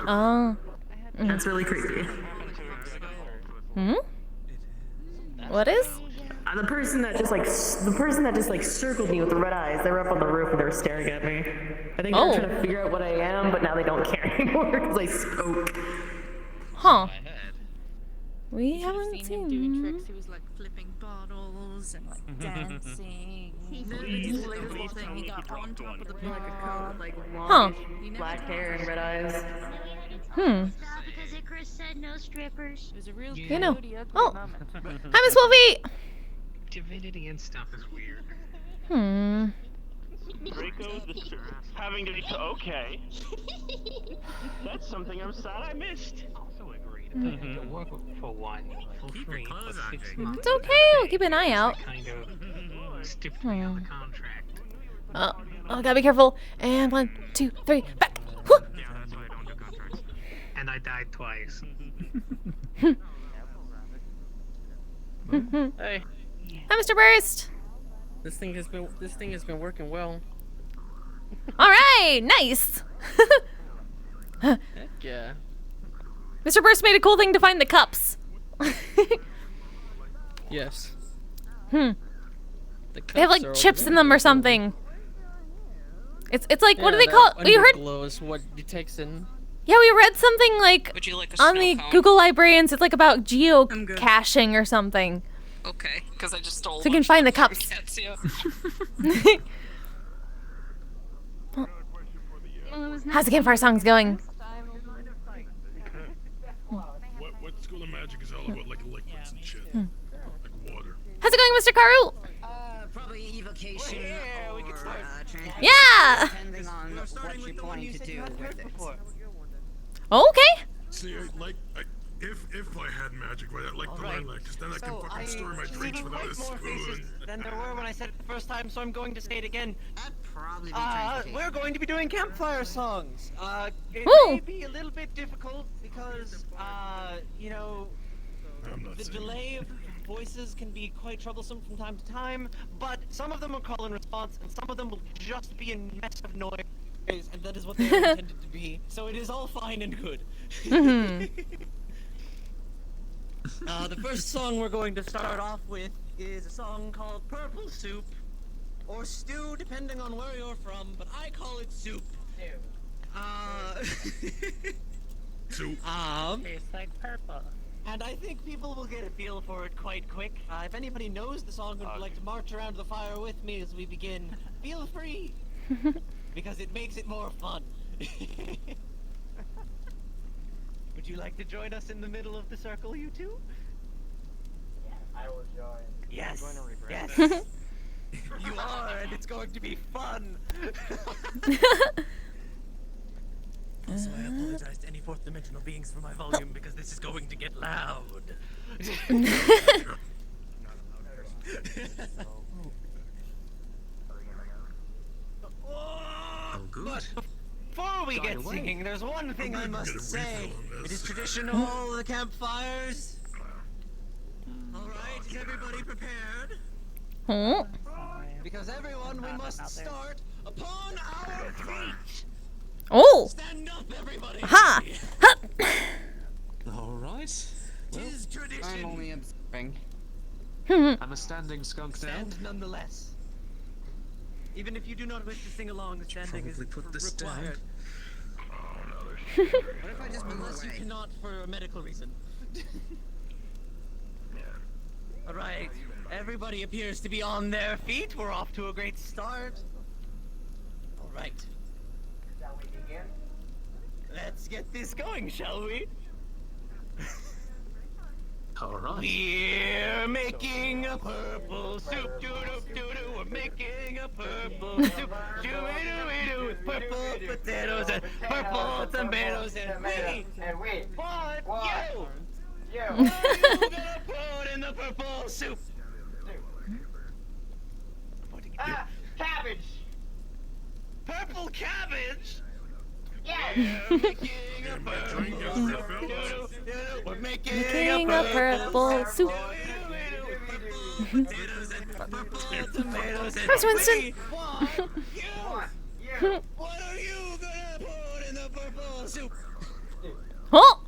[SPEAKER 2] Oh.
[SPEAKER 12] That's really creepy.
[SPEAKER 2] Hmm? What is?
[SPEAKER 12] The person that just like circled me with the red eyes. They were up on the roof and they were staring at me. I think they're trying to figure out what I am, but now they don't care anymore because I spoke.
[SPEAKER 2] Huh. We haven't seen
[SPEAKER 6] him doing tricks. He was like flipping bottles and like dancing. This little thing. He got on top of the
[SPEAKER 12] Like a coat, like
[SPEAKER 2] Huh.
[SPEAKER 12] black hair and red eyes.
[SPEAKER 10] Stop because Icarus said no strippers.
[SPEAKER 6] It was a real
[SPEAKER 2] You know.
[SPEAKER 6] ugly
[SPEAKER 2] Oh.
[SPEAKER 6] moment.
[SPEAKER 2] Hi, Miss Wolfie.
[SPEAKER 16] Divinity and stuff is weird.
[SPEAKER 3] Draco, having to be okay. That's something I'm sad I missed.
[SPEAKER 16] Also agreed to work for one for free for 6 months.
[SPEAKER 2] It's okay. We'll keep an eye out.
[SPEAKER 16] Kind of stipulate on the contract.
[SPEAKER 2] Oh, gotta be careful. And 1, 2, 3, back.
[SPEAKER 16] Yeah, that's why I don't do contracts. And I died twice.
[SPEAKER 3] Hey.
[SPEAKER 2] Hi, Mr. Burst.
[SPEAKER 3] This thing has been working well.
[SPEAKER 2] All right, nice.
[SPEAKER 3] Heck yeah.
[SPEAKER 2] Mr. Burst made a cool thing to find the cups.
[SPEAKER 3] Yes.
[SPEAKER 2] They
[SPEAKER 3] The
[SPEAKER 2] have like chips in them or something. It's like, what do they call it? You heard?
[SPEAKER 3] Glow is what detects in.
[SPEAKER 2] Yeah, we read something like
[SPEAKER 6] Would you like a
[SPEAKER 2] on
[SPEAKER 6] snow
[SPEAKER 2] the
[SPEAKER 6] cone?
[SPEAKER 2] Google Librarians. It's like about geocaching or something.
[SPEAKER 6] Okay, because I just stole.
[SPEAKER 2] So you can find the cups.
[SPEAKER 6] Cats, yeah.
[SPEAKER 2] How's the campfire songs going?
[SPEAKER 17] What School of Magic is all about, like liquids and shit. Like water.
[SPEAKER 2] How's it going, Mr. Karu?
[SPEAKER 11] Probably evocation or transmutation,
[SPEAKER 2] Yeah.
[SPEAKER 11] depending on what you're planning to do with it.
[SPEAKER 2] Okay.
[SPEAKER 17] See, if I had magic, I'd like to learn that, because then I can fucking store my drinks without a spoon.
[SPEAKER 15] Than there were when I said it the first time, so I'm going to say it again.
[SPEAKER 11] Probably
[SPEAKER 15] We're going to be doing campfire songs. It may be a little bit difficult because, you know, the delay of voices can be quite troublesome from time to time, but some of them will call and response, and some of them will just be a mess of noise, and that is what they are intended to be. So it is all fine and good. The first song we're going to start off with is a song called Purple Soup, or Stew, depending on where you're from, but I call it Soup.
[SPEAKER 17] Soup.
[SPEAKER 16] Tastes like purple.
[SPEAKER 15] And I think people will get a feel for it quite quick. If anybody knows the song and would like to march around the fire with me as we begin, feel free. Because it makes it more fun. Would you like to join us in the middle of the circle, you two?
[SPEAKER 18] Yeah, I will join.
[SPEAKER 15] Yes. Yes. You are, and it's going to be fun. Also, I apologize to any fourth dimensional beings for my volume because this is going to get loud.
[SPEAKER 19] Oh, good.
[SPEAKER 15] Before we get singing, there's one thing I must say. It is traditional, the campfires. Alright, is everybody prepared?
[SPEAKER 2] Huh?
[SPEAKER 15] Because everyone, we must start upon our feet.
[SPEAKER 2] Oh!
[SPEAKER 15] Stand up, everybody!
[SPEAKER 2] Ha!
[SPEAKER 19] Alright.
[SPEAKER 15] Tis tradition.
[SPEAKER 11] I'm only observing.
[SPEAKER 19] I'm a standing skunk now.
[SPEAKER 15] Stand nonetheless. Even if you do not wish to sing along, the standing is
[SPEAKER 19] Probably put this
[SPEAKER 15] required.
[SPEAKER 19] down.
[SPEAKER 15] What if I just unless you cannot for a medical reason? Alright, everybody appears to be on their feet. We're off to a great start. Alright.
[SPEAKER 18] Shall we begin?
[SPEAKER 15] Let's get this going, shall we?
[SPEAKER 19] Alright.
[SPEAKER 15] We're making a purple soup, doo-doo-doo-doo. We're making a purple soup, doo-doo-doo-doo. With purple potatoes and purple tomatoes and we want you. What are you gonna put in the purple soup?
[SPEAKER 18] Cabbage!
[SPEAKER 15] Purple cabbage?
[SPEAKER 18] Yes!
[SPEAKER 15] We're making a purple soup. We're
[SPEAKER 2] Making a purple soup. Where's Winston?
[SPEAKER 15] What are you gonna put in the purple soup?
[SPEAKER 2] Oh!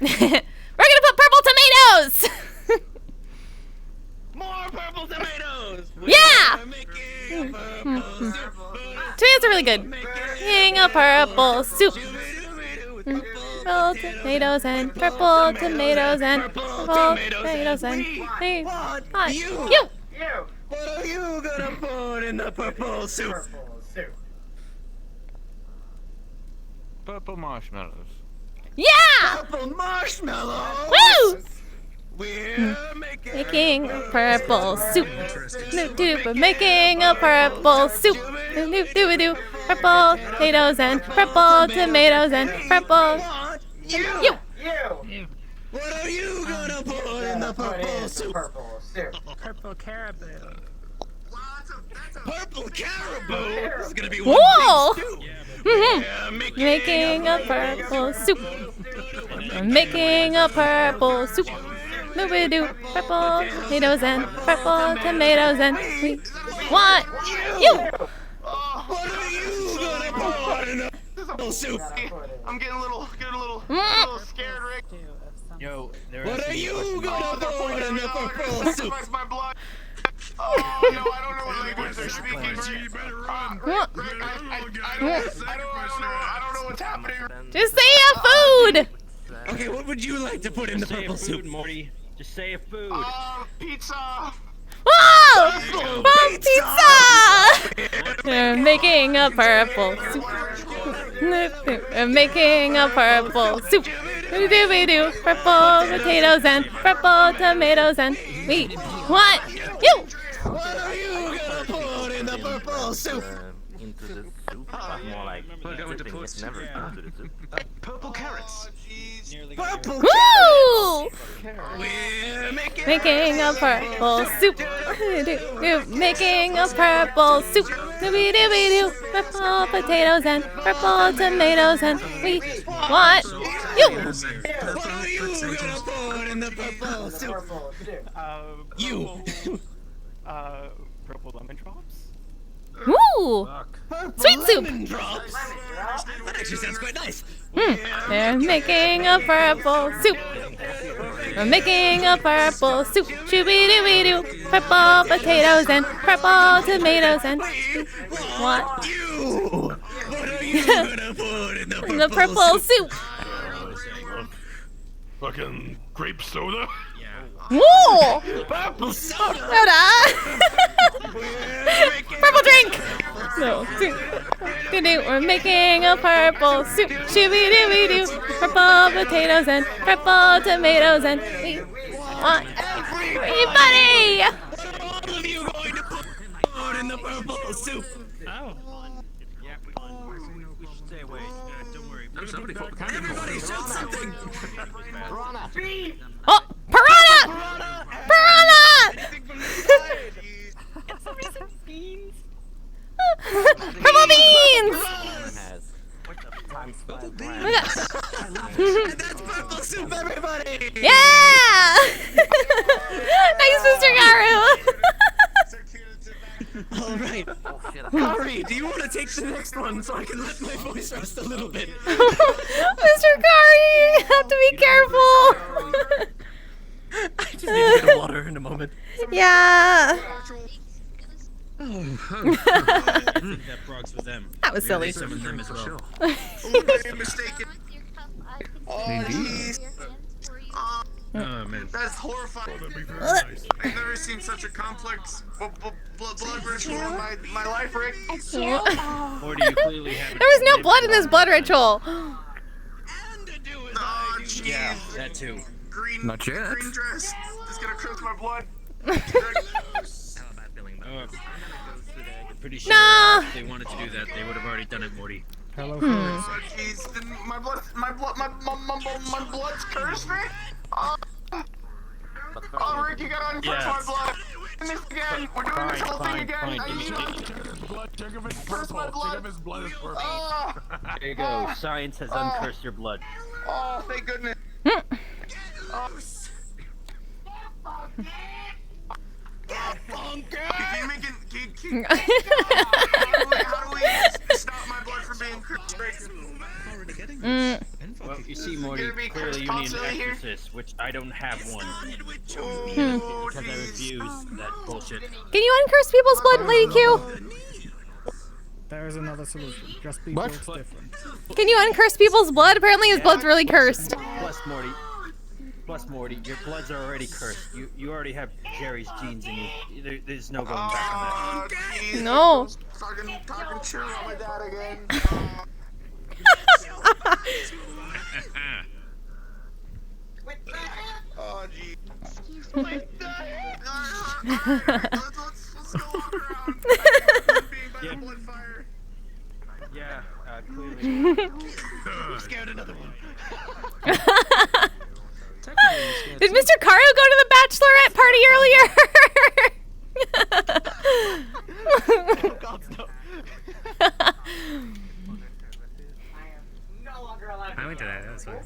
[SPEAKER 2] We're gonna put purple tomatoes!
[SPEAKER 15] More purple tomatoes!
[SPEAKER 2] Yeah!
[SPEAKER 15] We're making a purple soup.
[SPEAKER 2] Tomatoes are really good. Making a purple soup. Purple tomatoes and purple tomatoes and purple tomatoes and hey, hi, you.
[SPEAKER 15] What are you gonna put in the purple soup?
[SPEAKER 5] Purple marshmallows.
[SPEAKER 2] Yeah!
[SPEAKER 15] Purple marshmallows!
[SPEAKER 2] Woo!
[SPEAKER 15] We're
[SPEAKER 2] making a purple soup. We're making a purple soup. Purple potatoes and purple tomatoes and purple. You.
[SPEAKER 15] What are you gonna put in the purple soup?
[SPEAKER 16] Purple caribou.
[SPEAKER 15] Purple caribou? This is gonna be
[SPEAKER 2] Whoa!
[SPEAKER 15] one big stew.
[SPEAKER 2] Making a purple soup. We're making a purple soup. Doo-doo, purple potatoes and purple tomatoes and we want you.
[SPEAKER 15] What are you gonna put in the purple soup?
[SPEAKER 4] I'm getting a little scared, Rick.
[SPEAKER 15] Yo, what are you gonna put in the purple soup?
[SPEAKER 4] My blood. Oh no, I don't know what language they're speaking. You better run. I don't know what's happening.
[SPEAKER 2] Just say a food.
[SPEAKER 15] Okay, what would you like to put in the purple soup,
[SPEAKER 3] Morty? Just say a food.
[SPEAKER 4] Pizza.
[SPEAKER 2] Whoa! Pizza! They're making a purple soup. They're making a purple soup. Doo-doo-doo. Purple potatoes and purple tomatoes and we want you.
[SPEAKER 15] What are you gonna put in the purple soup?
[SPEAKER 3] Into the soup. More like
[SPEAKER 19] We're going to put
[SPEAKER 3] it's never into the soup.
[SPEAKER 19] purple carrots.
[SPEAKER 15] Purple
[SPEAKER 2] Woo!
[SPEAKER 15] We're
[SPEAKER 2] Making a purple soup. Making a purple soup. Doo-doo-doo. Purple potatoes and purple tomatoes and we want you.
[SPEAKER 15] What are you gonna put in the purple soup? You.
[SPEAKER 3] Purple lemon drops.
[SPEAKER 2] Woo! Sweet soup.
[SPEAKER 15] Lemon drops. That actually sounds quite nice.
[SPEAKER 2] They're making a purple soup. We're making a purple soup. Shooby-dooby-doo. Purple potatoes and purple tomatoes and what?
[SPEAKER 15] You. What are you gonna put in the purple,
[SPEAKER 2] The purple soup.
[SPEAKER 17] Fucking grape soda?
[SPEAKER 2] Woo!
[SPEAKER 15] Purple soda.
[SPEAKER 2] Soda. Purple drink! No. We're making a purple soup. Shooby-dooby-doo. Purple potatoes and purple tomatoes and we want everybody!
[SPEAKER 19] All of you going to put in the purple soup.
[SPEAKER 3] Oh. Yeah, we should stay away. Don't worry.
[SPEAKER 19] Somebody everybody shoot something.
[SPEAKER 2] Oh! Piranha! Piranha! Purple beans!
[SPEAKER 19] And that's purple soup, everybody!
[SPEAKER 2] Yeah! Nice, Mr. Garu!
[SPEAKER 19] All right. Kari, do you want to take the next one so I can let my voice rest a little bit?
[SPEAKER 2] Mr. Kari, you have to be careful.
[SPEAKER 19] I just need a bit of water in a moment.
[SPEAKER 2] Yeah.
[SPEAKER 3] That frog's for them.
[SPEAKER 2] That was silly.
[SPEAKER 3] Some of them as well.
[SPEAKER 4] I am mistaken.
[SPEAKER 5] Indeed.
[SPEAKER 3] Oh man.
[SPEAKER 4] That's horrifying. I've never seen such a complex blood ritual in my life, Rick.
[SPEAKER 3] Morty, you clearly haven't.
[SPEAKER 2] There was no blood in this blood ritual.
[SPEAKER 4] Oh, jeez.
[SPEAKER 3] Yeah, that too.
[SPEAKER 5] Not yet.
[SPEAKER 4] Green dress. Just gonna curse my blood.
[SPEAKER 3] I'm pretty sure if they wanted to do that, they would have already done it, Morty.
[SPEAKER 4] Hello. Jeez, then my blood's cursed, Rick. Oh, Rick, you gotta uncurse my blood. Doing this again. We're doing this whole thing again. I need
[SPEAKER 17] Check if it's purple. Check if his blood is purple.
[SPEAKER 3] There you go. Science has uncursed your blood.
[SPEAKER 4] Oh, thank goodness. How do we stop my blood from being cursed?
[SPEAKER 3] Well, you see, Morty, clearly you need an exorcist, which I don't have one. Because I refuse that bullshit.
[SPEAKER 2] Can you uncurse people's blood, Lady Q?
[SPEAKER 20] There is another solution. Just be it's different.
[SPEAKER 2] Can you uncurse people's blood? Apparently his blood's really cursed.
[SPEAKER 3] Plus, Morty, your bloods are already cursed. You already have Jerry's genes in you. There's no going back on that.
[SPEAKER 2] No.
[SPEAKER 4] Talking shit about my dad again. Oh, gee. Excuse me. Let's go walk around. Being by the blood fire.
[SPEAKER 3] Yeah, clearly.
[SPEAKER 19] I'm scared another one.
[SPEAKER 2] Did Mr. Caro go to the bachelorette party earlier?
[SPEAKER 19] Oh, God, no.
[SPEAKER 3] I went to that. That's fine.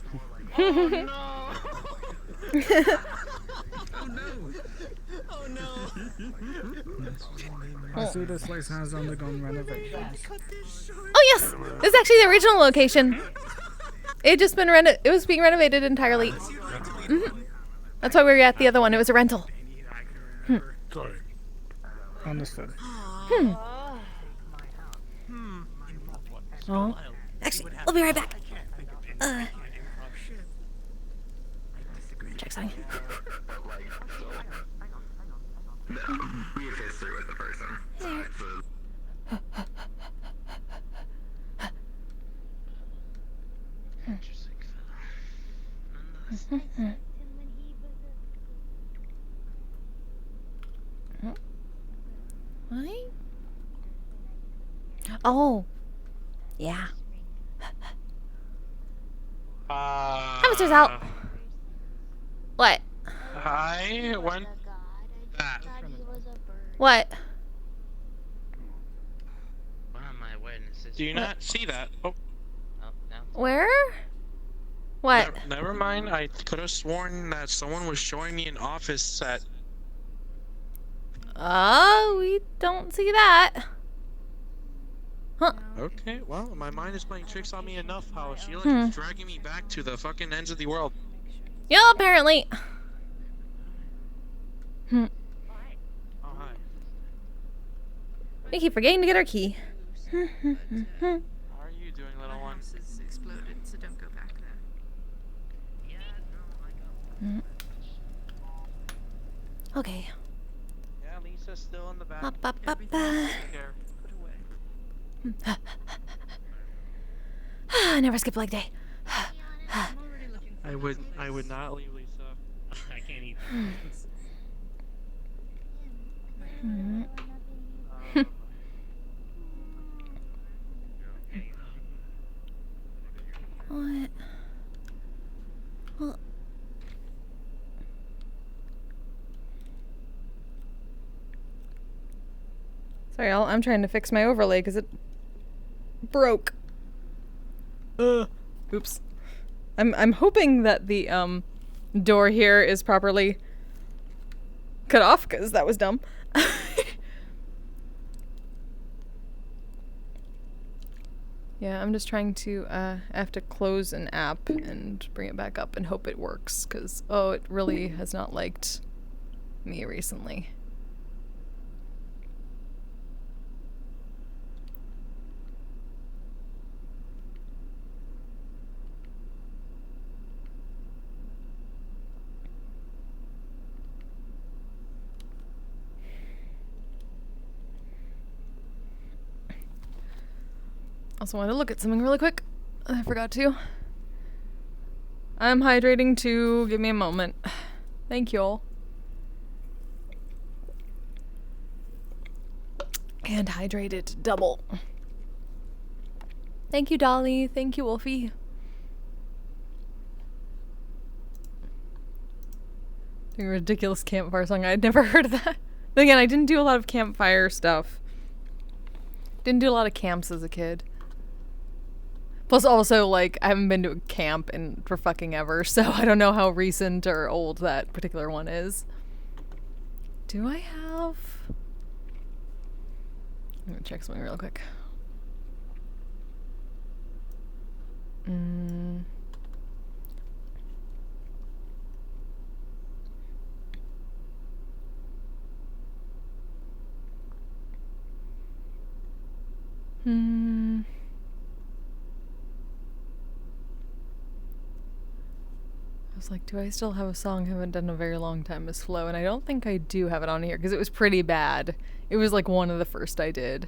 [SPEAKER 19] Oh no! Oh no!
[SPEAKER 20] I see this place has undergone renovations.
[SPEAKER 2] Oh yes, this is actually the original location. It just been it was being renovated entirely. That's why we were at the other one. It was a rental.
[SPEAKER 20] Sorry. Understood.
[SPEAKER 2] Oh, actually, I'll be right back. Check something.
[SPEAKER 4] We have history with the person.
[SPEAKER 2] What? Oh, yeah. Hamster's out. What?
[SPEAKER 3] I went that.
[SPEAKER 2] What?
[SPEAKER 8] One of my witnesses.
[SPEAKER 3] Do you not see that? Oh.
[SPEAKER 2] Where? What?
[SPEAKER 3] Never mind. I could have sworn that someone was showing me an office set.
[SPEAKER 2] Oh, we don't see that. Huh.
[SPEAKER 3] Okay, well, my mind is playing tricks on me enough how she keeps dragging me back to the fucking ends of the world.
[SPEAKER 2] Yeah, apparently.
[SPEAKER 3] Oh, hi.
[SPEAKER 2] We keep forgetting to get our key.
[SPEAKER 3] How are you doing, little one?
[SPEAKER 6] Is exploded, so don't go back there.
[SPEAKER 2] Okay.
[SPEAKER 3] Yeah, Lisa still in the back.
[SPEAKER 2] Up, up, up,
[SPEAKER 3] Everything's taken care of. Put away.
[SPEAKER 2] Never skip leg day.
[SPEAKER 3] I would not leave Lisa.
[SPEAKER 14] I can't eat.
[SPEAKER 2] What? Well. Sorry, I'm trying to fix my overlay because it broke. Oops. I'm hoping that the door here is properly cut off because that was dumb. Yeah, I'm just trying to I have to close an app and bring it back up and hope it works because it really has not liked me recently. Also wanted to look at something really quick. I forgot to. I'm hydrating too. Give me a moment. Thank you all. And hydrated double. Thank you, Dolly. Thank you, Wolfie. A ridiculous campfire song. I'd never heard of that. But again, I didn't do a lot of campfire stuff. Didn't do a lot of camps as a kid. Plus also, like, I haven't been to a camp for fucking ever, so I don't know how recent or old that particular one is. Do I have... I'm gonna check something real quick. I was like, do I still have a song I haven't done in a very long time as Flow? And I don't think I do have it on here because it was pretty bad. It was like one of the first I did.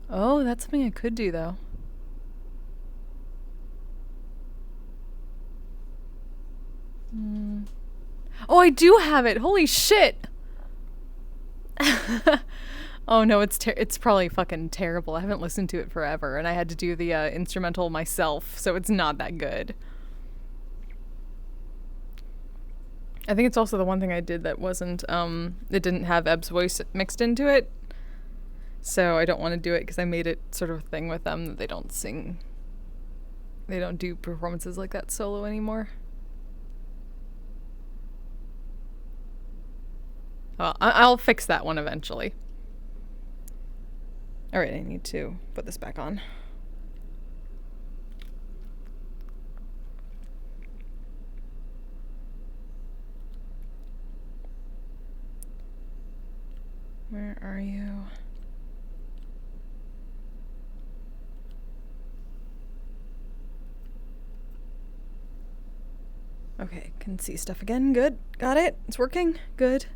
[SPEAKER 2] Oh, that's something I could do though. Oh, I do have it! Holy shit! Oh no, it's probably fucking terrible. I haven't listened to it forever, and I had to do the instrumental myself, so it's not that good. I think it's also the one thing I did that wasn't, it didn't have Eb's voice mixed into it. So I don't want to do it because I made it sort of a thing with them that they don't sing. They don't do performances like that solo anymore. Well, I'll fix that one eventually. Alright, I need to put this back on. Where are you? Okay, can see stuff again. Good. Got it. It's working. Good.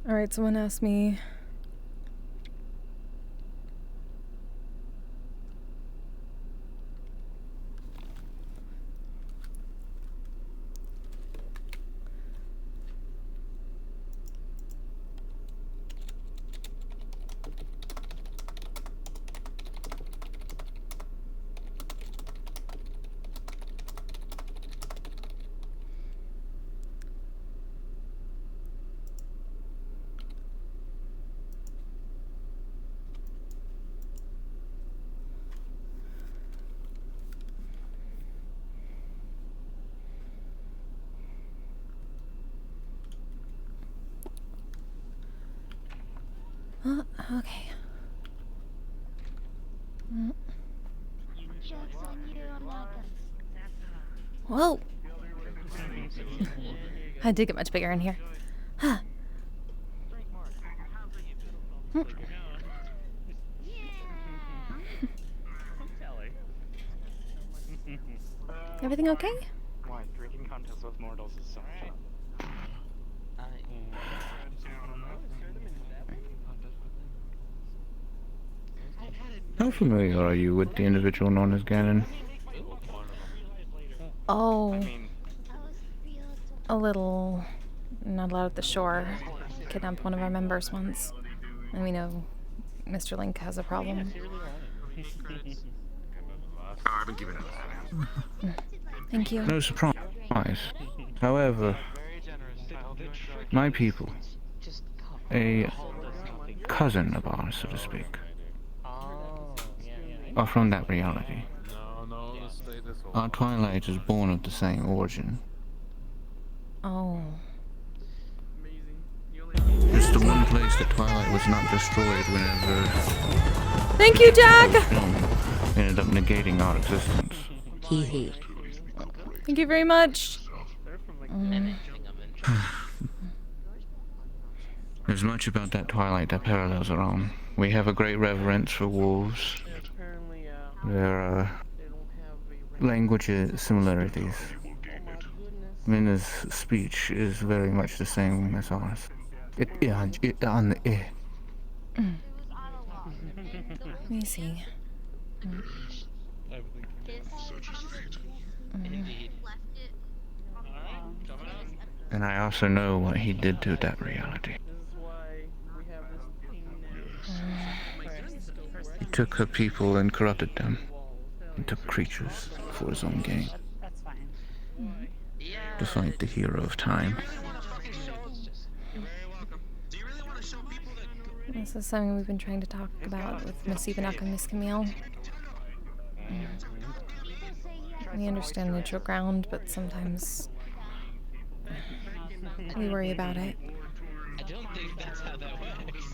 [SPEAKER 2] Alright, someone asked me... Okay. Whoa! I did get much bigger in here. Huh. Everything okay?
[SPEAKER 3] Why, drinking contests with mortals is so fun.
[SPEAKER 5] How familiar are you with the individual known as Ganon?
[SPEAKER 2] Oh. A little. Not allowed at the shore. Kidnapped one of our members once. And we know Mr. Link has a problem.
[SPEAKER 4] I've been giving up.
[SPEAKER 2] Thank you.
[SPEAKER 5] No surprise. However, my people, a cousin of ours, so to speak, are from that reality. Our Twilight is born of the same origin.
[SPEAKER 2] Oh.
[SPEAKER 5] It's the one place that Twilight was not destroyed whenever...
[SPEAKER 2] Thank you, Jack!
[SPEAKER 5] ...ended up negating our existence.
[SPEAKER 2] Hee. Thank you very much.
[SPEAKER 5] There's much about that Twilight that parallels our own. We have a great reverence for wolves. There are language similarities. Mina's speech is very much the same as ours. Let
[SPEAKER 2] me see.
[SPEAKER 5] And I also know what he did to that reality. He took her people and corrupted them into creatures for his own gain. To fight the hero of time.
[SPEAKER 2] This is something we've been trying to talk about with Miss Ivanaka and Miss Camille. We understand neutral ground, but sometimes we worry about it.
[SPEAKER 8] I don't think that's how that works.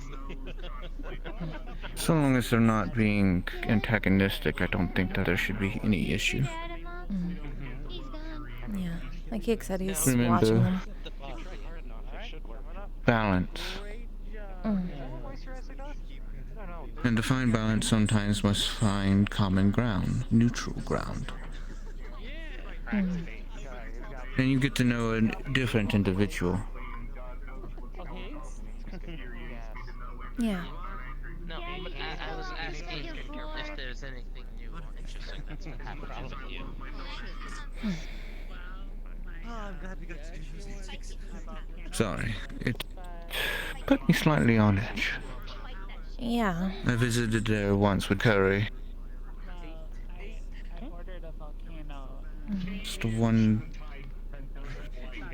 [SPEAKER 5] So long as they're not being antagonistic, I don't think that there should be any issue.
[SPEAKER 2] Yeah, like he said, he's watching them.
[SPEAKER 5] Balance. And to find balance, sometimes must find common ground, neutral ground. And you get to know a different individual.
[SPEAKER 2] Yeah.
[SPEAKER 8] No, but I was asking if there's anything new or interesting that's been happening with you.
[SPEAKER 15] I'm glad we got to do this.
[SPEAKER 5] Sorry, it put me slightly on edge.
[SPEAKER 2] Yeah.
[SPEAKER 5] I visited there once with Curry. It's the one...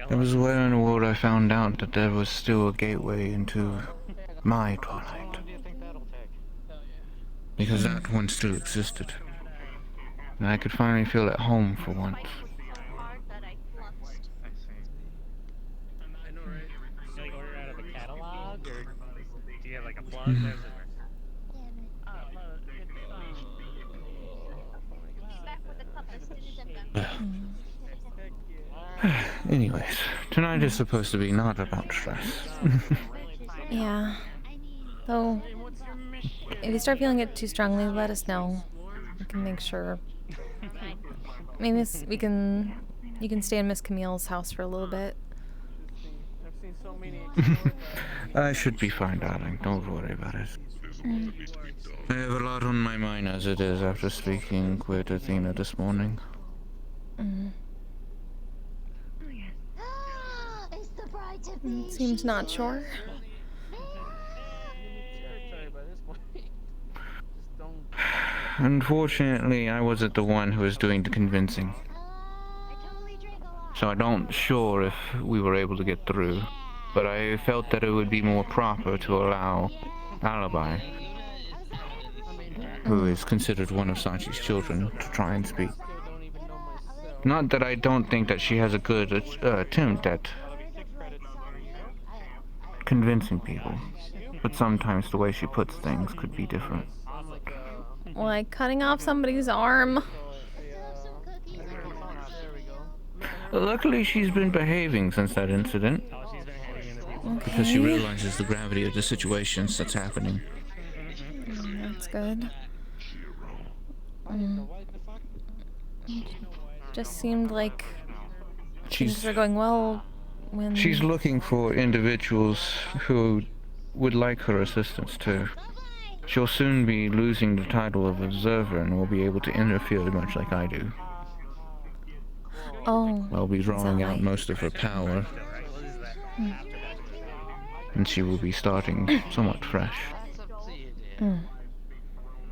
[SPEAKER 5] That was where in the world I found out that there was still a gateway into my Twilight. Because that one still existed. And I could finally feel at home for once.
[SPEAKER 3] Like order out of a catalog, or do you have like a plug there?
[SPEAKER 5] Anyways, tonight is supposed to be not about stress.
[SPEAKER 2] Yeah. Though, if you start feeling it too strongly, let us know. We can make sure. Maybe you can stay in Miss Camille's house for a little bit.
[SPEAKER 5] I should be fine, darling. Don't worry about it. I have a lot on my mind as it is after speaking with Athena this morning.
[SPEAKER 2] Seems not sure.
[SPEAKER 5] Unfortunately, I wasn't the one who was doing the convincing. So I don't sure if we were able to get through. But I felt that it would be more proper to allow Alibi, who is considered one of Sachi's children, to try and speak. Not that I don't think that she has a good attempt at convincing people. but sometimes the way she puts things could be different.
[SPEAKER 2] Like cutting off somebody's arm.
[SPEAKER 5] Luckily, she's been behaving since that incident. Because she realizes the gravity of the situations that's happening.
[SPEAKER 2] That's good. Just seemed like things were going well when...
[SPEAKER 5] She's looking for individuals who would like her assistance too. She'll soon be losing the title of observer and will be able to interfere much like I do.
[SPEAKER 2] Oh.
[SPEAKER 5] I'll be drawing out most of her power. And she will be starting somewhat fresh.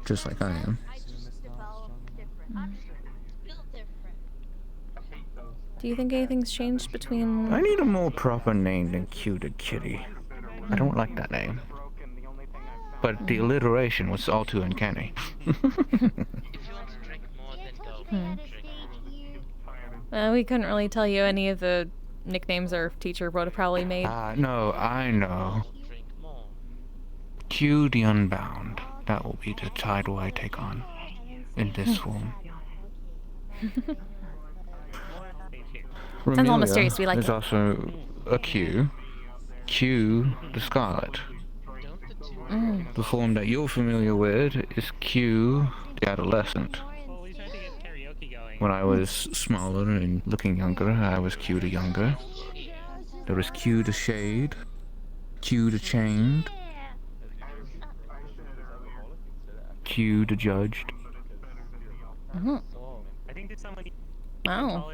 [SPEAKER 5] Just like I am.
[SPEAKER 2] Do you think anything's changed between...
[SPEAKER 5] I need a more proper name than Cuted Kitty. I don't like that name. But the alliteration was all too uncanny.
[SPEAKER 2] We couldn't really tell you any of the nicknames our teacher would have probably made.
[SPEAKER 5] No, I know. Q the Unbound. That will be the title I take on. In this form.
[SPEAKER 2] Sounds all mysterious, we like
[SPEAKER 5] There's
[SPEAKER 2] it.
[SPEAKER 5] also a Q. Q the Scarlet. The form that you're familiar with is Q the Adolescent. When I was smaller and looking younger, I was Q the Younger. There was Q the Shade, Q the Chained, Q the Judged.
[SPEAKER 2] Wow.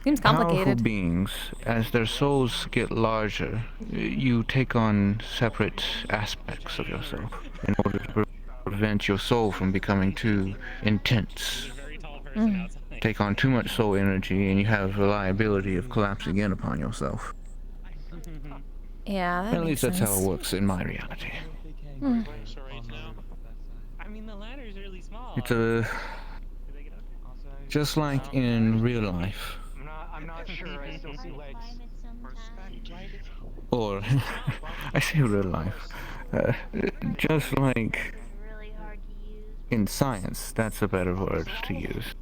[SPEAKER 2] Seems complicated.
[SPEAKER 5] Powerful beings, as their souls get larger, you take on separate aspects of yourself in order to prevent your soul from becoming too intense. Take on too much soul energy and you have the liability of collapsing in upon yourself.
[SPEAKER 2] Yeah, that
[SPEAKER 5] At
[SPEAKER 2] makes
[SPEAKER 5] least that's
[SPEAKER 2] sense.
[SPEAKER 5] how it works in my reality. It's just like in real life.
[SPEAKER 14] I'm not sure. I still see legs.
[SPEAKER 5] Or, I say real life. Just like in science, that's a better word to use.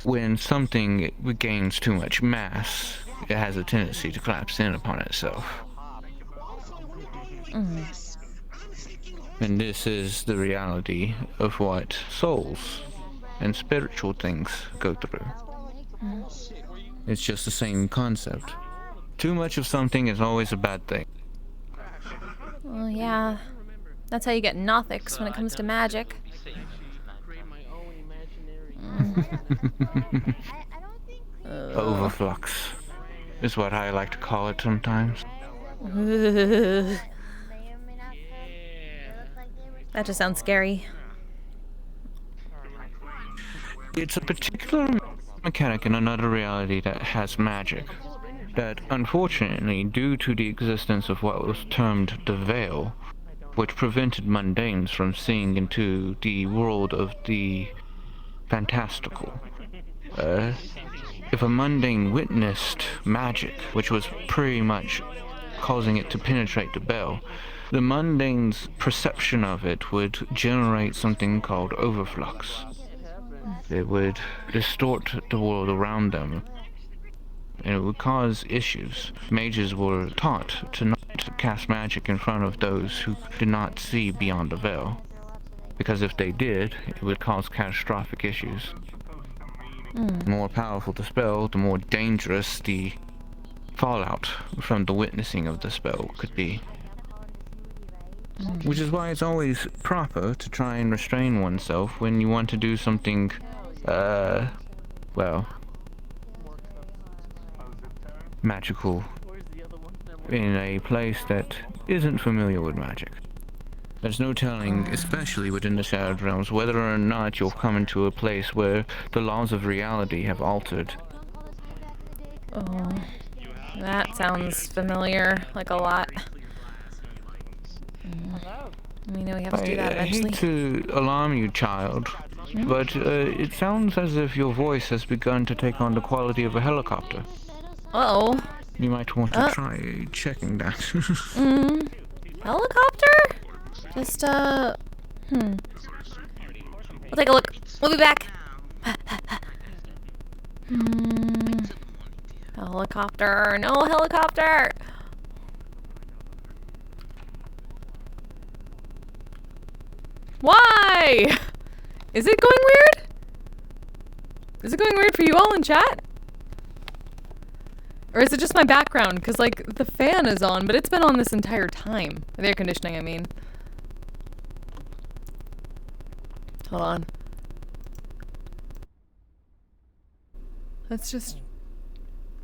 [SPEAKER 5] When something gains too much mass, it has a tendency to collapse in upon itself. And this is the reality of what souls and spiritual things go through. It's just the same concept. Too much of something is always a bad thing.
[SPEAKER 2] Well, yeah. That's how you get nothics when it comes to magic.
[SPEAKER 5] Overflux is what I like to call it sometimes.
[SPEAKER 2] That just sounds scary.
[SPEAKER 5] It's a particular mechanic in another reality that has magic. That, unfortunately, due to the existence of what was termed the veil, which prevented mundanes from seeing into the world of the fantastical. If a mundane witnessed magic, which was pretty much causing it to penetrate the veil, the mundane's perception of it would generate something called overflux. It would distort the world around them, and it would cause issues. Mages were taught to not cast magic in front of those who did not see beyond the veil, because if they did, it would cause catastrophic issues. The more powerful the spell, the more dangerous the fallout from the witnessing of the spell could be. Which is why it's always proper to try and restrain oneself when you want to do something, well, magical in a place that isn't familiar with magic. There's no telling, especially within the Shadowed Realms, whether or not you'll come into a place where the laws of reality have altered.
[SPEAKER 2] Oh, that sounds familiar, like a lot. We know we have to do that
[SPEAKER 5] I
[SPEAKER 2] eventually.
[SPEAKER 5] hate to alarm you, child, but it sounds as if your voice has begun to take on the quality of a helicopter.
[SPEAKER 2] Uh-oh.
[SPEAKER 5] You might want to try checking that.
[SPEAKER 2] Helicopter? Just, We'll take a look. We'll be back. Helicopter. No helicopter. Why? Is it going weird? Is it going weird for you all in chat? Or is it just my background? Because, like, the fan is on, but it's been on this entire time. The air conditioning, I mean. Hold on. Let's just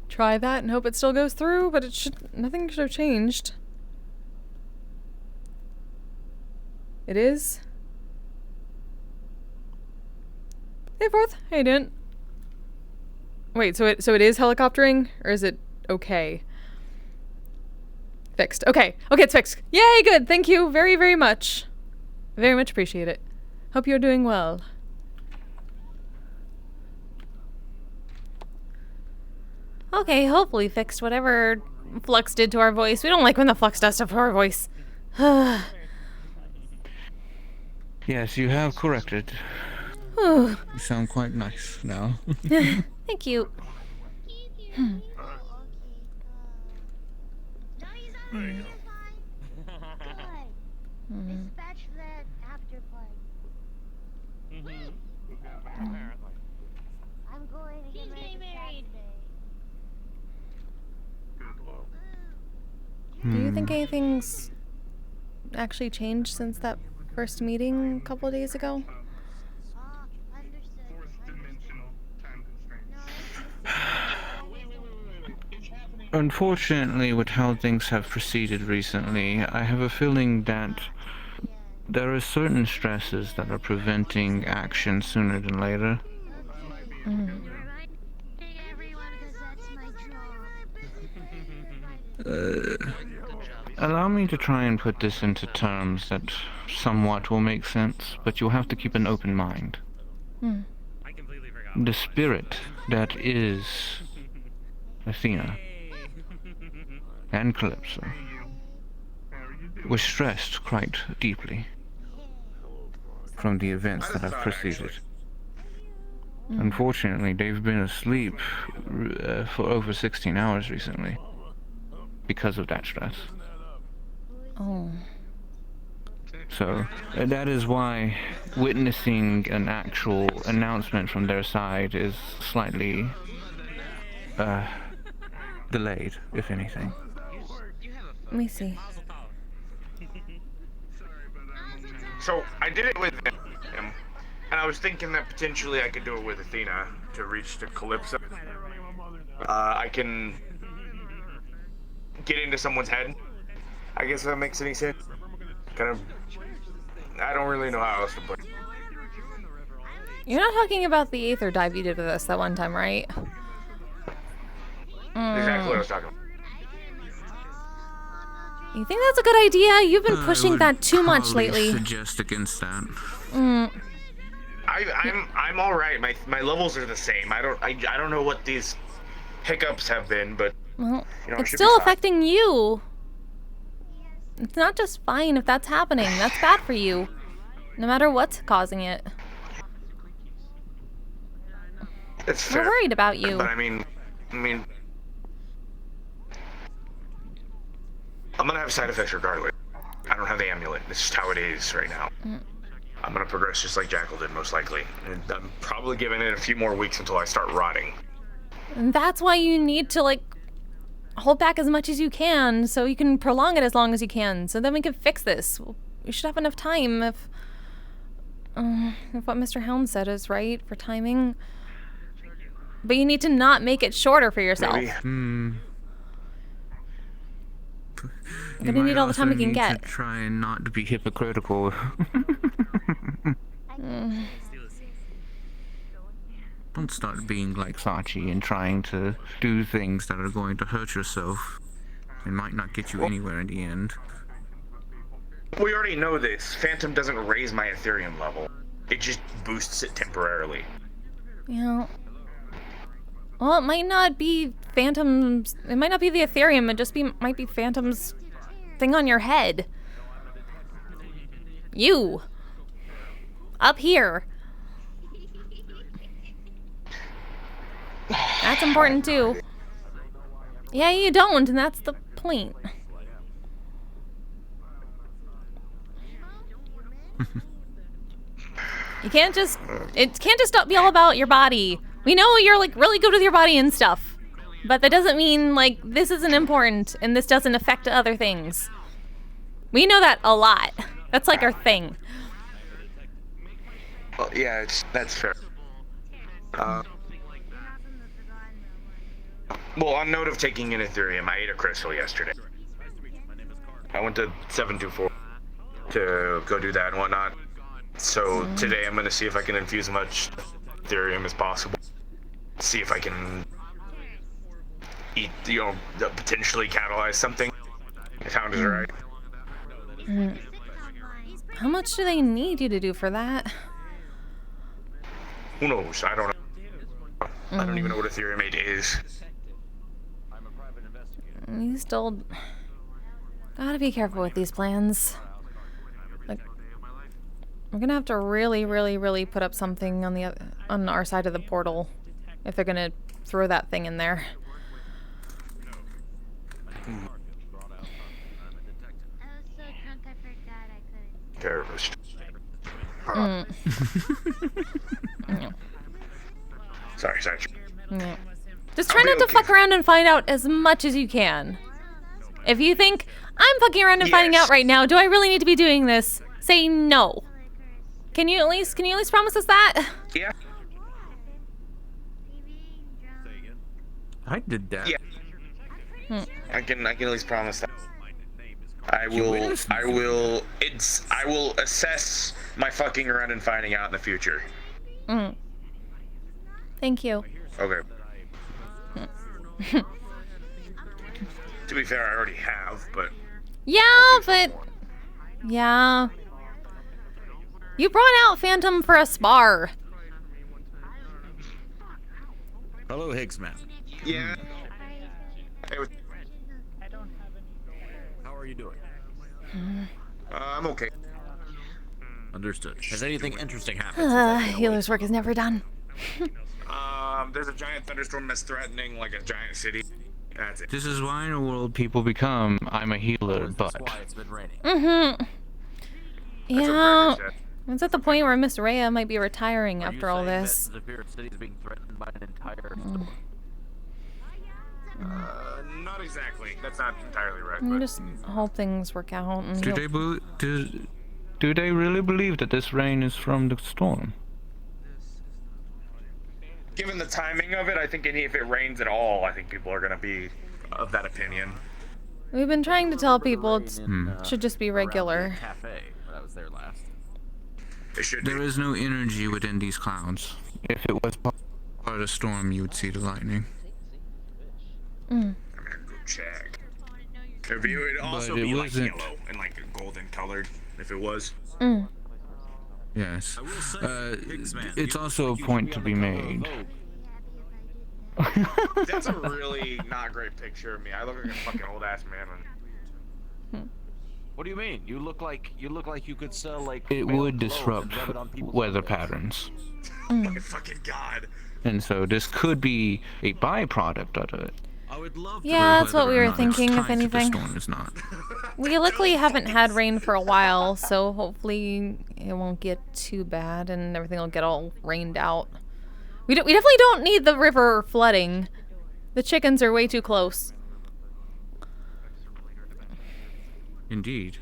[SPEAKER 2] try that and hope it still goes through, but nothing should have changed. It is? Hey, Fourth. Hey, Dent. Wait, so it is helicoptering, or is it okay? Fixed. Okay. Okay, it's fixed. Yay, good. Thank you very, very much. Very much appreciate it. Hope you're doing well. Okay, hopefully fixed whatever Flux did to our voice. We don't like when the Flux does stuff to our voice.
[SPEAKER 5] Yes, you have corrected. You sound quite nice now.
[SPEAKER 2] Thank you.
[SPEAKER 10] I'm going to get married.
[SPEAKER 2] Do you think anything's actually changed since that first meeting a couple of days ago?
[SPEAKER 5] Unfortunately, with how things have proceeded recently, I have a feeling that there are certain stresses that are preventing action sooner than later. Allow me to try and put this into terms that somewhat will make sense, but you'll have to keep an open mind. The spirit that is Athena and Calypso was stressed quite deeply from the events that have preceded. Unfortunately, they've been asleep for over 16 hours recently because of that stress.
[SPEAKER 2] Oh.
[SPEAKER 5] So, that is why witnessing an actual announcement from their side is slightly delayed, if anything.
[SPEAKER 2] Let me see.
[SPEAKER 4] So, I did it with him, and I was thinking that potentially I could do it with Athena to reach to Calypso. I can get into someone's head. I guess if that makes any sense. Kind of, I don't really know how else to put it.
[SPEAKER 2] You're not talking about the Aether dive you did with us that one time, right?
[SPEAKER 4] Exactly what I was talking about.
[SPEAKER 2] You think that's a good idea? You've been pushing that too much lately.
[SPEAKER 5] Suggest against that.
[SPEAKER 4] I'm all right. My levels are the same. I don't know what these hiccups have been, but
[SPEAKER 2] well,
[SPEAKER 4] you know,
[SPEAKER 2] it's still affecting you. It's not just fine if that's happening. That's bad for you, no matter what's causing it.
[SPEAKER 4] It's fair.
[SPEAKER 2] We're worried about you.
[SPEAKER 4] But I mean, I'm gonna have side effects regardless. I don't have the amulet. This is how it is right now. I'm gonna progress just like Jackal did, most likely. And I'm probably giving it a few more weeks until I start rotting.
[SPEAKER 2] And that's why you need to, like, hold back as much as you can so you can prolong it as long as you can. So then we can fix this. We should have enough time if what Mr. Hound said is right for timing. But you need to not make it shorter for yourself.
[SPEAKER 5] Maybe.
[SPEAKER 2] You're gonna need all the time we can get.
[SPEAKER 5] To try and not be hypocritical. Don't start being like Sachi and trying to do things that are going to hurt yourself and might not get you anywhere in the end.
[SPEAKER 4] We already know this. Phantom doesn't raise my Ethereum level. It just boosts it temporarily.
[SPEAKER 2] Yeah. Well, it might not be Phantom's... It might not be the Ethereum, it just might be Phantom's thing on your head. You! Up here. That's important too. Yeah, you don't, and that's the point. You can't just... It can't just be all about your body. We know you're, like, really good with your body and stuff. But that doesn't mean, like, this isn't important and this doesn't affect other things. We know that a lot. That's, like, our thing.
[SPEAKER 4] Well, yeah, that's fair. Well, on note of taking in Ethereum, I ate a crystal yesterday. I went to 724 to go do that and whatnot. So today I'm going to see if I can infuse as much Ethereum as possible. See if I can eat, potentially catalyze something. If sound is right.
[SPEAKER 2] How much do they need you to do for that?
[SPEAKER 4] Who knows? I don't know. I don't even know what Ethereum 8 is.
[SPEAKER 2] You still gotta be careful with these plans. Like, we're gonna have to really, really, really put up something on our side of the portal if they're gonna throw that thing in there.
[SPEAKER 4] Terrorist. Sorry.
[SPEAKER 2] Yeah. Just try not to fuck around and find out as much as you can. If you think, I'm fucking around and finding out right now, do I really need to be doing this? Say no. Can you at least promise us that?
[SPEAKER 4] Yeah.
[SPEAKER 5] I did that.
[SPEAKER 4] Yeah. I can at least promise that. I will assess my fucking around and finding out in the future.
[SPEAKER 2] Thank you.
[SPEAKER 4] Okay. To be fair, I already have, but...
[SPEAKER 2] Yeah. You brought out Phantom for a spar.
[SPEAKER 21] Hello, Higgsman.
[SPEAKER 4] Yeah.
[SPEAKER 21] How are you doing?
[SPEAKER 4] I'm okay.
[SPEAKER 21] Understood. Has anything interesting happened?
[SPEAKER 2] Healer's work is never done.
[SPEAKER 4] There's a giant thunderstorm that's threatening like a giant city. That's it.
[SPEAKER 5] This is why in the world people become, I'm a healer, but...
[SPEAKER 21] That's why it's been raining.
[SPEAKER 2] Yeah. It's at the point where Miss Rhea might be retiring after all this.
[SPEAKER 21] The city is being threatened by an entire storm?
[SPEAKER 4] Not exactly. That's not entirely right.
[SPEAKER 2] I just hope things work out. And
[SPEAKER 5] Do they really believe that this rain is from the storm?
[SPEAKER 4] Given the timing of it, I think if it rains at all, I think people are going to be of that opinion.
[SPEAKER 2] We've been trying to tell people it should just be regular.
[SPEAKER 21] Cafe when I was there last.
[SPEAKER 5] There is no energy within these clouds. If it was part of the storm, you would see the lightning.
[SPEAKER 4] I'm gonna go check. It would also be like yellow and like golden colored if it was.
[SPEAKER 5] Yes. It's also a point to be made.
[SPEAKER 4] That's a really not great picture of me. I look like a fucking old ass man.
[SPEAKER 21] What do you mean? You look like you could sell like.
[SPEAKER 5] It would disrupt weather patterns.
[SPEAKER 4] My fucking god.
[SPEAKER 5] And so this could be a byproduct of it.
[SPEAKER 21] I would love to.
[SPEAKER 2] Yeah, that's what we were thinking, if
[SPEAKER 5] The
[SPEAKER 2] anything.
[SPEAKER 5] storm is not.
[SPEAKER 2] We luckily haven't had rain for a while, so hopefully it won't get too bad and everything will get all rained out. We definitely don't need the river flooding. The chickens are way too close.
[SPEAKER 5] Indeed.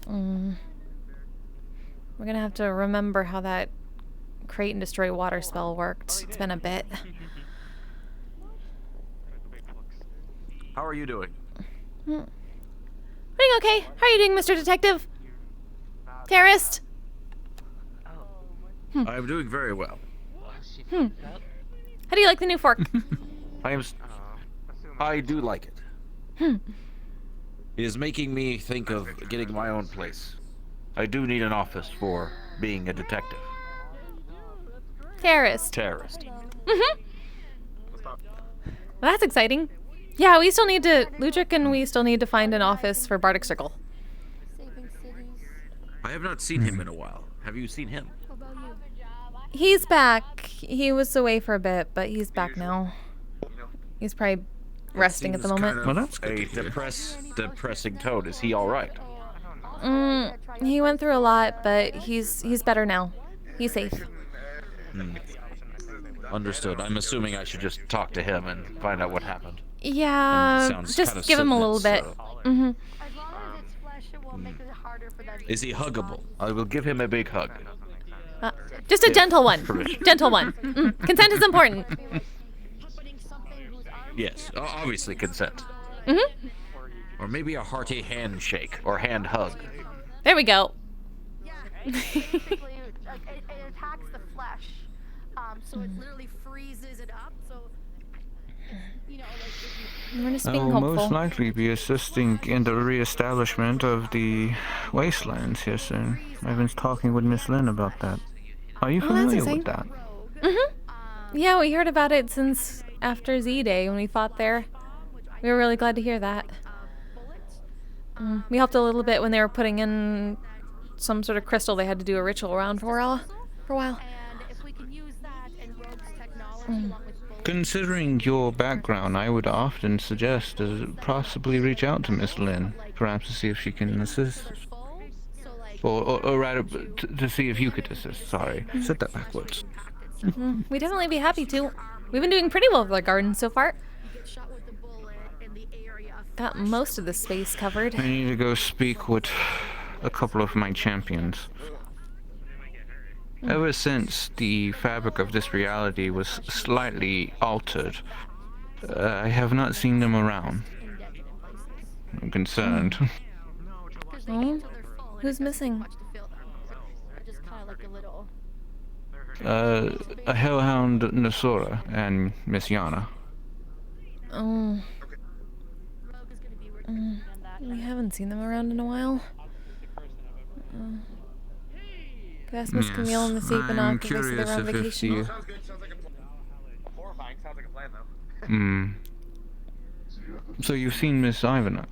[SPEAKER 2] We're gonna have to remember how that create and destroy water spell worked. It's been a bit.
[SPEAKER 21] How are you doing?
[SPEAKER 2] Doing okay. How are you doing, Mr. Detective? Terrorist?
[SPEAKER 21] I'm doing very well.
[SPEAKER 2] How do you like the new fork?
[SPEAKER 21] I do like it. It is making me think of getting my own place. I do need an office for being a detective.
[SPEAKER 2] Terrorist.
[SPEAKER 21] Terrorist.
[SPEAKER 2] Well, that's exciting. Yeah, we still need to... Ludric and we still need to find an office for Bardic Circle.
[SPEAKER 21] I have not seen him in a while. Have you seen him?
[SPEAKER 2] He's back. He was away for a bit, but he's back now. He's probably resting at the moment.
[SPEAKER 21] Well, that's a depressing tone. Is he all right?
[SPEAKER 2] He went through a lot, but he's better now. He's safe.
[SPEAKER 21] Understood. I'm assuming I should just talk to him and find out what happened.
[SPEAKER 2] Yeah, just give him a little bit.
[SPEAKER 21] Is he huggable? I will give him a big hug.
[SPEAKER 2] Just a gentle one. Gentle one. Consent is important.
[SPEAKER 21] Yes, obviously consent. Or maybe a hearty handshake or hand hug.
[SPEAKER 2] There we go.
[SPEAKER 1] Basically, it attacks the flesh. So it literally freezes it up. So, you know, like if you...
[SPEAKER 2] We're just
[SPEAKER 5] I
[SPEAKER 2] being
[SPEAKER 5] will
[SPEAKER 2] hopeful.
[SPEAKER 5] most likely be assisting in the re-establishment of the wastelands here soon. I've been talking with Miss Lynn about that. Are you familiar with that?
[SPEAKER 2] Yeah, we heard about it since after Z-Day when we fought there. We were really glad to hear that. We helped a little bit when they were putting in some sort of crystal they had to do a ritual around for a while.
[SPEAKER 5] Considering your background, I would often suggest to possibly reach out to Miss Lynn, perhaps to see if she can assist. Or rather, to see if you could assist. Sorry, said that backwards.
[SPEAKER 2] We'd definitely be happy to. We've been doing pretty well with our garden so far. Got most of the space covered.
[SPEAKER 5] I need to go speak with a couple of my champions. Ever since the fabric of this reality was slightly altered, I have not seen them around. I'm concerned.
[SPEAKER 2] Oh, who's missing?
[SPEAKER 5] A hellhound Nasora and Miss Yana.
[SPEAKER 2] Oh. We haven't seen them around in a while. Could ask Miss Camille and Miss Equinox if they see they're on vacation.
[SPEAKER 4] Horrifying. Sounds like a plan, though.
[SPEAKER 5] So you've seen Miss Ivana?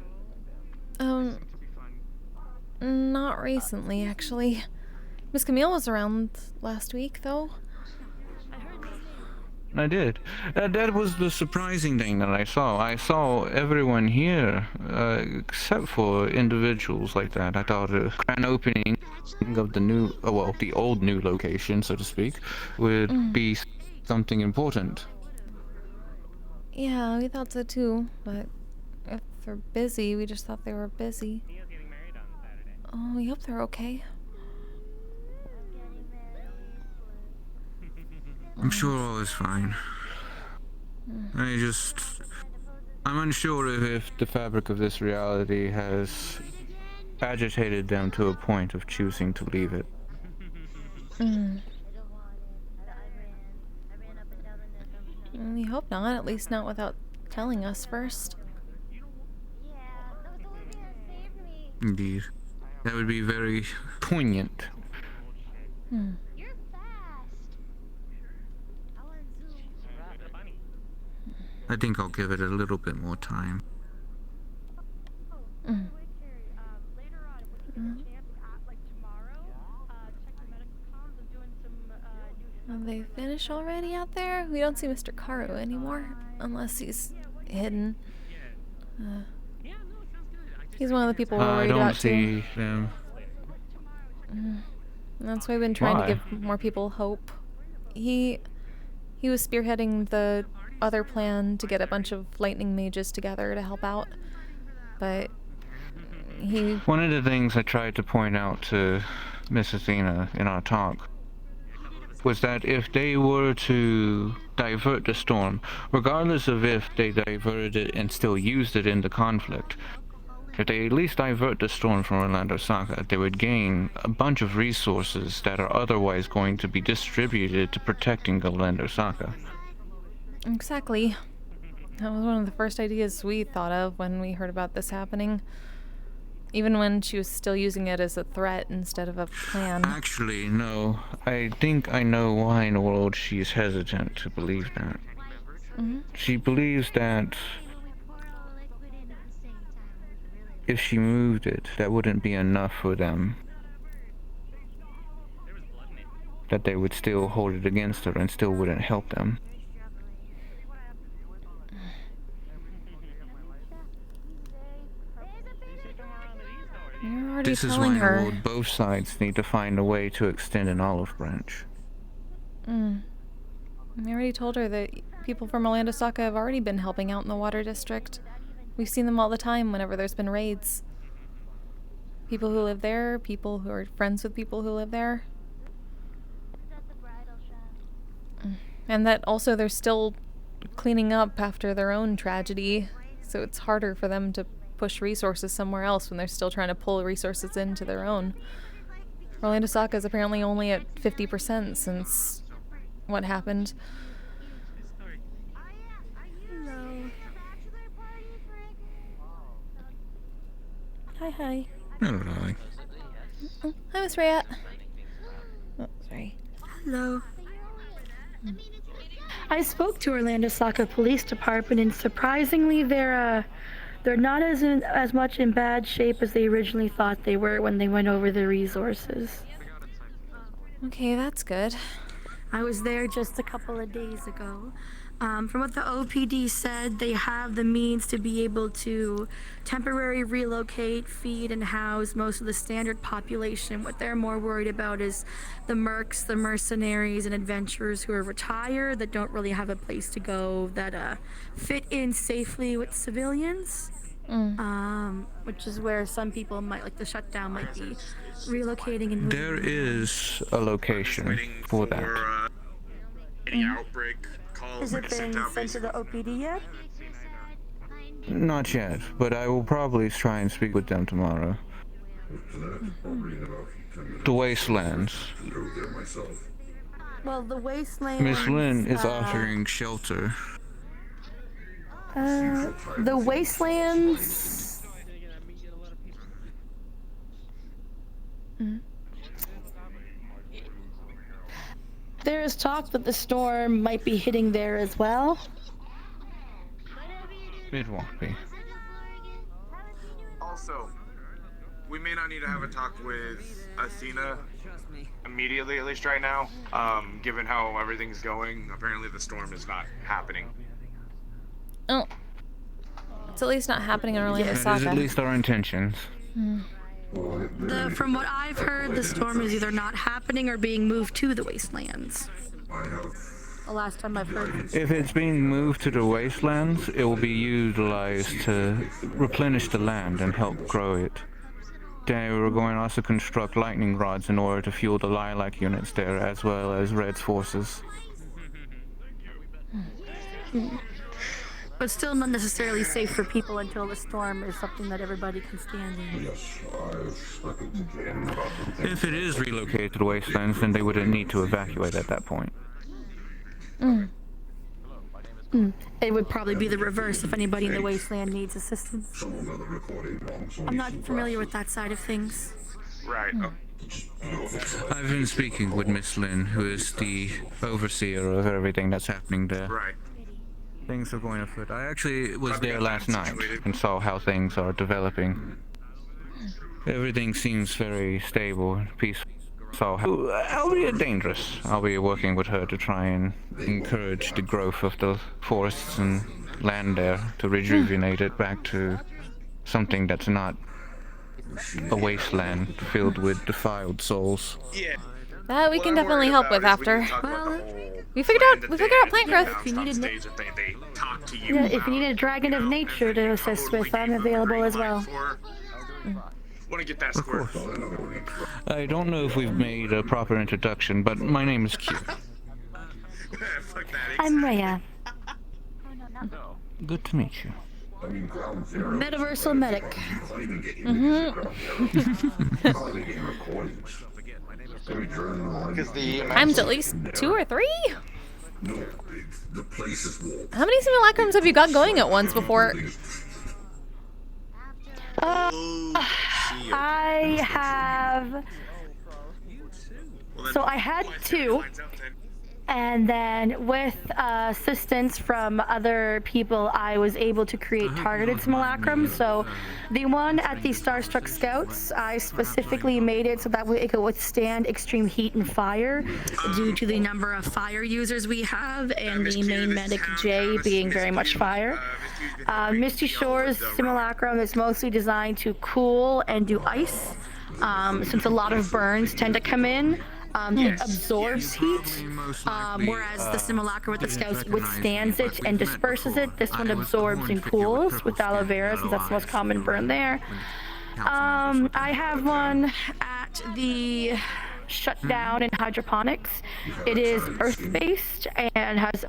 [SPEAKER 2] Not recently, actually. Miss Camille was around last week, though.
[SPEAKER 5] I did. That was the surprising thing that I saw. I saw everyone here, except for individuals like that. I thought a grand opening of the new, the old new location, so to speak, would be something important.
[SPEAKER 2] Yeah, we thought so too, but if they're busy, we just thought they were busy. Oh, we hope they're okay.
[SPEAKER 5] I'm sure all is fine. I'm unsure if the fabric of this reality has agitated them to a point of choosing to leave it.
[SPEAKER 2] We hope not, at least not without telling us first.
[SPEAKER 5] Indeed. That would be very poignant. I think I'll give it a little bit more time.
[SPEAKER 2] Are they finished already out there? We don't see Mr. Karu anymore, unless he's hidden. He's one of the people we're worried about too.
[SPEAKER 5] I don't see them.
[SPEAKER 2] That's why we've been trying to give more people hope. He was spearheading the other plan to get a bunch of lightning mages together to help out, but
[SPEAKER 5] One of the things I tried to point out to Miss Athena in our talk was that if they were to divert the storm, regardless of if they diverted it and still used it in the conflict, if they at least divert the storm from Orlando Saga, they would gain a bunch of resources that are otherwise going to be distributed to protecting Orlando Saga.
[SPEAKER 2] Exactly. That was one of the first ideas we thought of when we heard about this happening. Even when she was still using it as a threat instead of a plan.
[SPEAKER 5] Actually, no. I think I know why in the world she is hesitant to believe that. She believes that if she moved it, that wouldn't be enough for them. That they would still hold it against her and still wouldn't help them.
[SPEAKER 2] You're already
[SPEAKER 5] This is
[SPEAKER 2] telling
[SPEAKER 5] why
[SPEAKER 2] her.
[SPEAKER 5] both sides need to find a way to extend an olive branch.
[SPEAKER 2] I already told her that people from Orlando Saka have already been helping out in the water district. We've seen them all the time whenever there's been raids. People who live there, people who are friends with people who live there. And that also they're still cleaning up after their own tragedy, so it's harder for them to push resources somewhere else when they're still trying to pull resources into their own. Orlando Saka is apparently only at 50% since what happened. Hi.
[SPEAKER 5] Hello, darling.
[SPEAKER 2] Oh, hi, Miss Rhea. Oh, sorry.
[SPEAKER 1] Hello. I spoke to Orlando Saka Police Department, and surprisingly, they're not as much in bad shape as they originally thought they were when they went over the resources.
[SPEAKER 2] Okay, that's good.
[SPEAKER 1] I was there just a couple of days ago. From what the OPD said, they have the means to be able to temporarily relocate, feed, and house most of the standard population. What they're more worried about is the mercs, the mercenaries, and adventurers who are retired that don't really have a place to go that fit in safely with civilians. Which is where some people might, like the shutdown, might be relocating and moving.
[SPEAKER 5] There is a location for that.
[SPEAKER 4] Any outbreak calls.
[SPEAKER 1] Has it been sent to the OPD yet?
[SPEAKER 5] Not yet, but I will probably try and speak with them tomorrow. The Wastelands.
[SPEAKER 1] Well, the Wastelands...
[SPEAKER 5] Miss Lynn is offering shelter.
[SPEAKER 1] The Wastelands... There is talk that the storm might be hitting there as well.
[SPEAKER 5] It won't be.
[SPEAKER 4] Also, we may not need to have a talk with Athena immediately, at least right now. Given how everything's going, apparently the storm is not happening.
[SPEAKER 2] Oh. It's at least not happening in Orlando
[SPEAKER 5] That is
[SPEAKER 2] Saka.
[SPEAKER 5] at least our intentions.
[SPEAKER 1] From what I've heard, the storm is either not happening or being moved to the Wastelands. The last time I've heard.
[SPEAKER 5] If it's being moved to the Wastelands, it will be utilized to replenish the land and help grow it. Then we're going to also construct lightning rods in order to fuel the lilac units there, as well as Red's forces.
[SPEAKER 1] But still not necessarily safe for people until the storm is something that everybody can stand in.
[SPEAKER 5] If it is relocated to the Wastelands, then they wouldn't need to evacuate at that point.
[SPEAKER 1] It would probably be the reverse if anybody in the Wasteland needs assistance. I'm not familiar with that side of things.
[SPEAKER 4] Right.
[SPEAKER 5] I've been speaking with Miss Lynn, who is the overseer of everything that's happening there.
[SPEAKER 4] Right.
[SPEAKER 5] Things are going afoot. I actually was there last night and saw how things are developing. Everything seems very stable and peaceful. So, albeit dangerous, I'll be working with her to try and encourage the growth of the forests and land there to rejuvenate it back to something that's not a wasteland filled with defiled souls.
[SPEAKER 4] Yeah.
[SPEAKER 2] That we can definitely help with after. We figured out plant growth.
[SPEAKER 1] If you needed, if you needed a dragon of nature to assist with, I'm available as well.
[SPEAKER 4] Want to get that square.
[SPEAKER 5] I don't know if we've made a proper introduction, but my name is Q.
[SPEAKER 1] I'm Rhea.
[SPEAKER 5] Good to meet you.
[SPEAKER 1] Metaversal medic.
[SPEAKER 2] Times at least 2 or 3? How many simulacrums have you got going at once before?
[SPEAKER 1] I have... So I had 2, And then with assistance from other people, I was able to create targeted simulacrums. So the one at the Starstruck Scouts, I specifically made it so that it could withstand extreme heat and fire due to the number of fire users we have and the main medic Jay being very much fire. Misty Shore's simulacrum is mostly designed to cool and do ice, since a lot of burns tend to come in. It absorbs heat, whereas the simulacra with the Scouts withstands it and disperses it. This one absorbs and cools with aloe vera, since that's the most common burn there. I have one at the Shutdown in Hydroponics. It is earth-based and has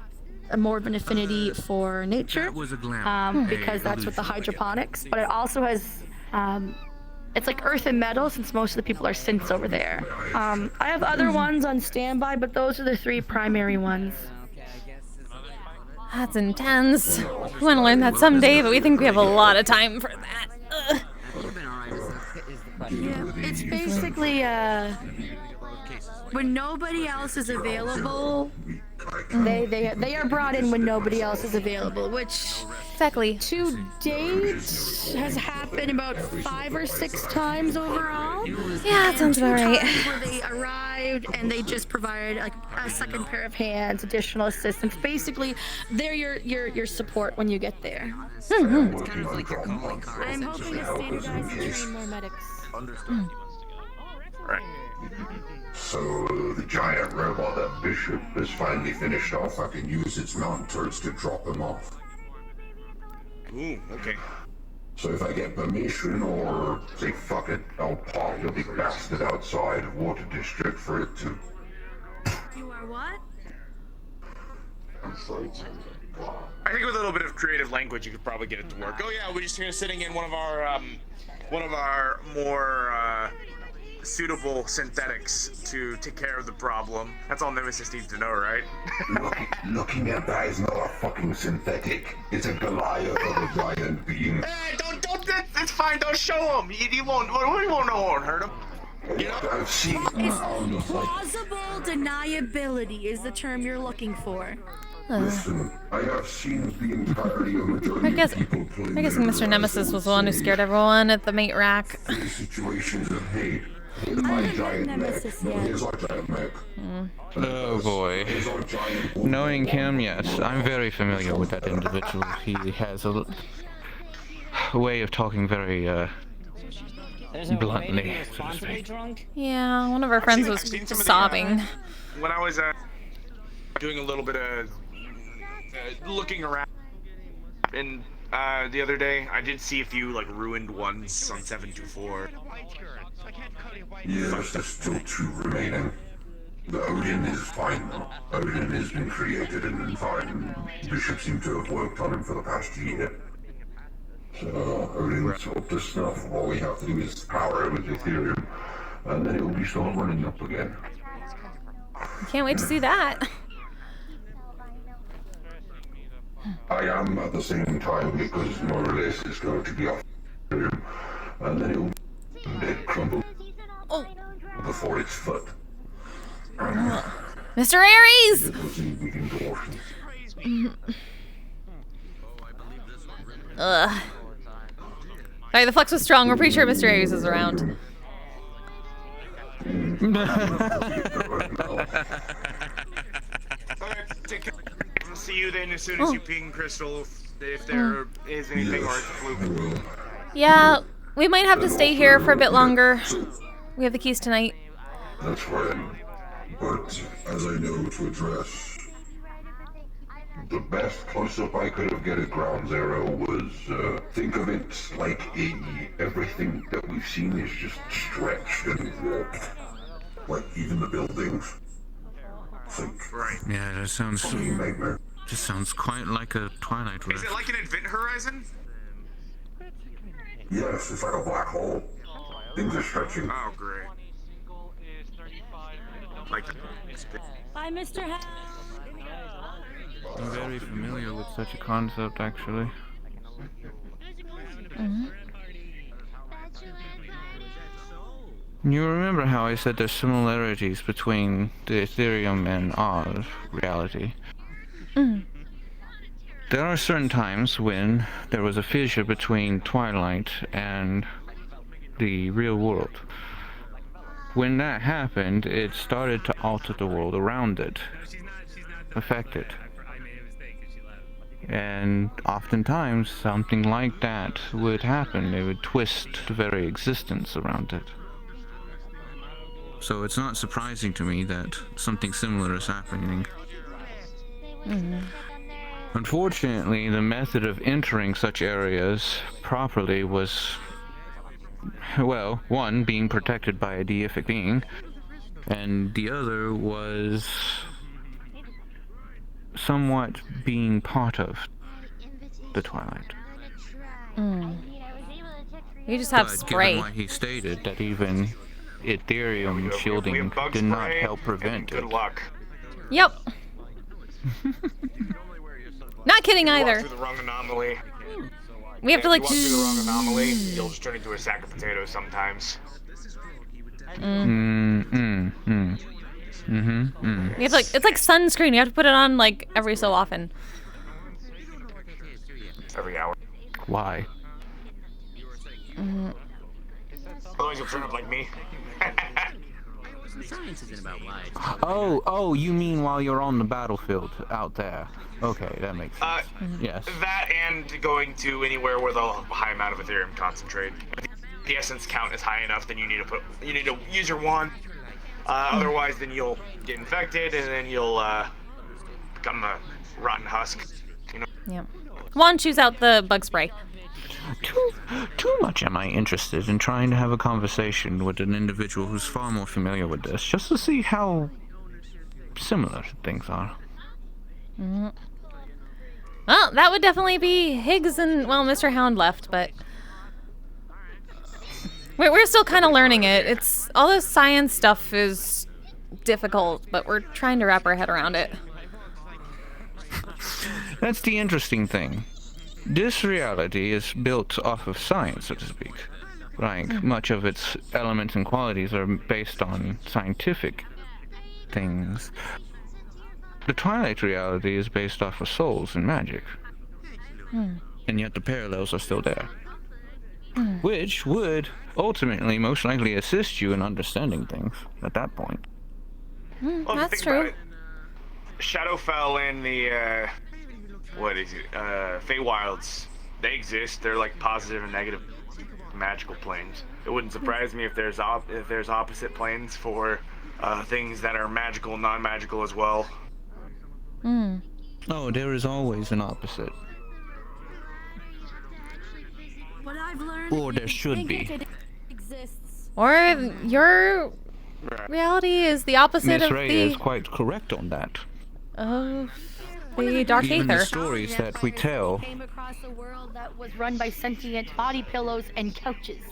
[SPEAKER 1] more of an affinity for nature, because that's with the hydroponics, but it also has it's like earth and metal, since most of the people are synths over there. I have other ones on standby, but those are the 3 primary ones.
[SPEAKER 2] That's intense. We want to learn that someday, but we think we have a lot of time for that. Ugh.
[SPEAKER 1] Yeah, it's basically when nobody else is available, they are brought in when nobody else is available, which
[SPEAKER 2] exactly
[SPEAKER 1] to date has happened about 5 or 6 times overall.
[SPEAKER 2] Yeah, that sounds about right.
[SPEAKER 1] Where they arrived and they just provided like a second pair of hands, additional assistance. Basically, they're your support when you get there.
[SPEAKER 7] It's kind of like your calling card.
[SPEAKER 1] I'm hoping to standardize and train more medics.
[SPEAKER 17] Understood.
[SPEAKER 4] Right.
[SPEAKER 22] So, the giant robot that Bishop has finally finished off, I can use its mount turrets to drop them off.
[SPEAKER 4] Ooh, okay.
[SPEAKER 22] So if I get permission, or say fuck it, I'll park the big bastard outside of Water District for it to...
[SPEAKER 1] You are what?
[SPEAKER 22] I'm sorry.
[SPEAKER 4] I think with a little bit of creative language, you could probably get it to work. Oh yeah, we're just here sitting in one of our more suitable synthetics to take care of the problem. That's all Nemesis needs to know, right?
[SPEAKER 22] Looking at that is not a fucking synthetic. It's a Goliath of a giant being.
[SPEAKER 4] Hey, don't, it's fine, don't show him. You won't know, won't hurt him. You know?
[SPEAKER 22] I've seen
[SPEAKER 1] Plausible deniability is the term you're looking for.
[SPEAKER 22] Listen, I have seen the entirety of majority
[SPEAKER 2] I'm guessing Mr. Nemesis was the one who scared everyone at the mate rack.
[SPEAKER 22] Situations of hate. My giant mech. Here's our giant mech.
[SPEAKER 5] Oh boy. Knowing him, yes, I'm very familiar with that individual. He has a way of talking very bluntly, so to speak.
[SPEAKER 2] Yeah, one of our friends was sobbing.
[SPEAKER 4] When I was doing a little bit of looking around in the other day, I did see a few like ruined ones on 724.
[SPEAKER 22] Yes, there's still 2 remaining. The Odin is fine though. Odin has been created and been fine. Bishop seemed to have worked on him for the past year. So Odin's up to snuff. All we have to do is power it with Ethereum, and then it will be start running up again.
[SPEAKER 2] Can't wait to see that.
[SPEAKER 22] I am at the same time, because more or less is going to be off Ethereum, and then it will dead crumble before its foot.
[SPEAKER 2] Mr. Aries! Ugh. Alright, the flex was strong. We're pretty sure Mr. Aries is around.
[SPEAKER 4] I'll see you then as soon as you ping Crystal if there is anything or it's a fluke.
[SPEAKER 2] Yeah, we might have to stay here for a bit longer. We have the keys tonight.
[SPEAKER 22] That's fine. But as I know to address, the best close-up I could have get at Ground Zero was, think of it like everything that we've seen is just stretched and warped. Like even the buildings.
[SPEAKER 4] Right.
[SPEAKER 5] Yeah, that sounds just sounds quite like a Twilight Rift.
[SPEAKER 4] Is it like an Event Horizon?
[SPEAKER 22] Yes, it's like a black hole. Things are stretching.
[SPEAKER 4] Oh, great. Like
[SPEAKER 1] Bye, Mr. Hell.
[SPEAKER 5] I'm very familiar with such a concept, actually. You remember how I said there's similarities between the Ethereum and our reality? There are certain times when there was a fissure between Twilight and the real world. When that happened, it started to alter the world around it, affect it. And oftentimes, something like that would happen. It would twist the very existence around it. So it's not surprising to me that something similar is happening. Unfortunately, the method of entering such areas properly was, well, one, being protected by a deific being, and the other was somewhat being part of the Twilight.
[SPEAKER 2] You just have
[SPEAKER 5] But
[SPEAKER 2] spray.
[SPEAKER 5] given what he stated, that even Ethereum shielding did not help prevent it.
[SPEAKER 4] Good luck.
[SPEAKER 2] Yep. Not kidding
[SPEAKER 4] If you
[SPEAKER 2] either.
[SPEAKER 4] walk through the wrong anomaly.
[SPEAKER 2] We have to like.
[SPEAKER 4] If you walk through the wrong anomaly, you'll just turn into a sack of potatoes sometimes.
[SPEAKER 2] You have to, like, it's like sunscreen. You have to put it on like every so often.
[SPEAKER 4] Every hour.
[SPEAKER 5] Why?
[SPEAKER 4] Otherwise you'll turn up like me.
[SPEAKER 7] Science isn't about lies.
[SPEAKER 5] Oh, you mean while you're on the battlefield out there? Okay, that makes sense. Yes.
[SPEAKER 4] That and going to anywhere with a high amount of Ethereum concentrate. If the essence count is high enough, then you need to use your wand. Otherwise, then you'll get infected, and then you'll become a rotten husk. You know.
[SPEAKER 2] Yeah. Wand chews out the bug spray.
[SPEAKER 5] Too much am I interested in trying to have a conversation with an individual who's far more familiar with this, just to see how similar things are.
[SPEAKER 2] Well, that would definitely be Higgs and, well, Mr. Hound left, but we're still kind of learning it. It's all this science stuff is difficult, but we're trying to wrap our head around it.
[SPEAKER 5] That's the interesting thing. This reality is built off of science, so to speak. Like, much of its elements and qualities are based on scientific things. The Twilight reality is based off of souls and magic. And yet the parallels are still there. Which would ultimately most likely assist you in understanding things at that point.
[SPEAKER 4] Well,
[SPEAKER 2] That's
[SPEAKER 4] think about
[SPEAKER 2] true.
[SPEAKER 4] it. Shadowfell and the what is it? Feywilds. They exist. They're like positive and negative magical planes. It wouldn't surprise me if there's opposite planes for things that are magical and non-magical as well.
[SPEAKER 5] Oh, there is always an opposite.
[SPEAKER 1] What I've learned
[SPEAKER 5] Or there should be.
[SPEAKER 1] exists.
[SPEAKER 2] Or your reality is the opposite
[SPEAKER 5] Miss
[SPEAKER 2] of
[SPEAKER 5] Ray
[SPEAKER 2] the
[SPEAKER 5] is quite correct on that.
[SPEAKER 2] the Dark
[SPEAKER 5] Even the
[SPEAKER 2] Aether.
[SPEAKER 5] stories that we tell.
[SPEAKER 1] Came across a world that was run by sentient body pillows and couches.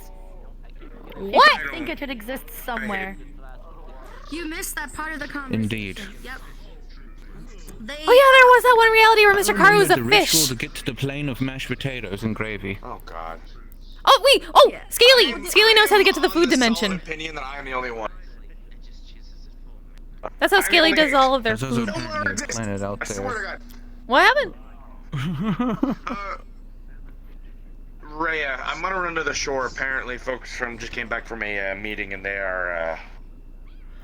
[SPEAKER 2] What?
[SPEAKER 1] I think it could exist somewhere. You missed that part of the conversation.
[SPEAKER 5] Indeed.
[SPEAKER 1] Yep.
[SPEAKER 2] Oh yeah, there was that one reality where Mr. Karu was a
[SPEAKER 5] the
[SPEAKER 2] fish.
[SPEAKER 5] ritual to get to the plane of mashed potatoes and gravy.
[SPEAKER 4] Oh God.
[SPEAKER 2] Oh wait! Oh, Scaly! Scaly knows how to get to the food dimension.
[SPEAKER 4] Opinion that I am the only one.
[SPEAKER 2] That's how Scaly does all of their
[SPEAKER 5] There's also
[SPEAKER 2] food.
[SPEAKER 5] apparently a planet out
[SPEAKER 4] I swear to
[SPEAKER 5] there.
[SPEAKER 4] God.
[SPEAKER 2] What happened?
[SPEAKER 4] Rhea, I'm gonna run to the shore. Apparently, folks just came back from a meeting and they are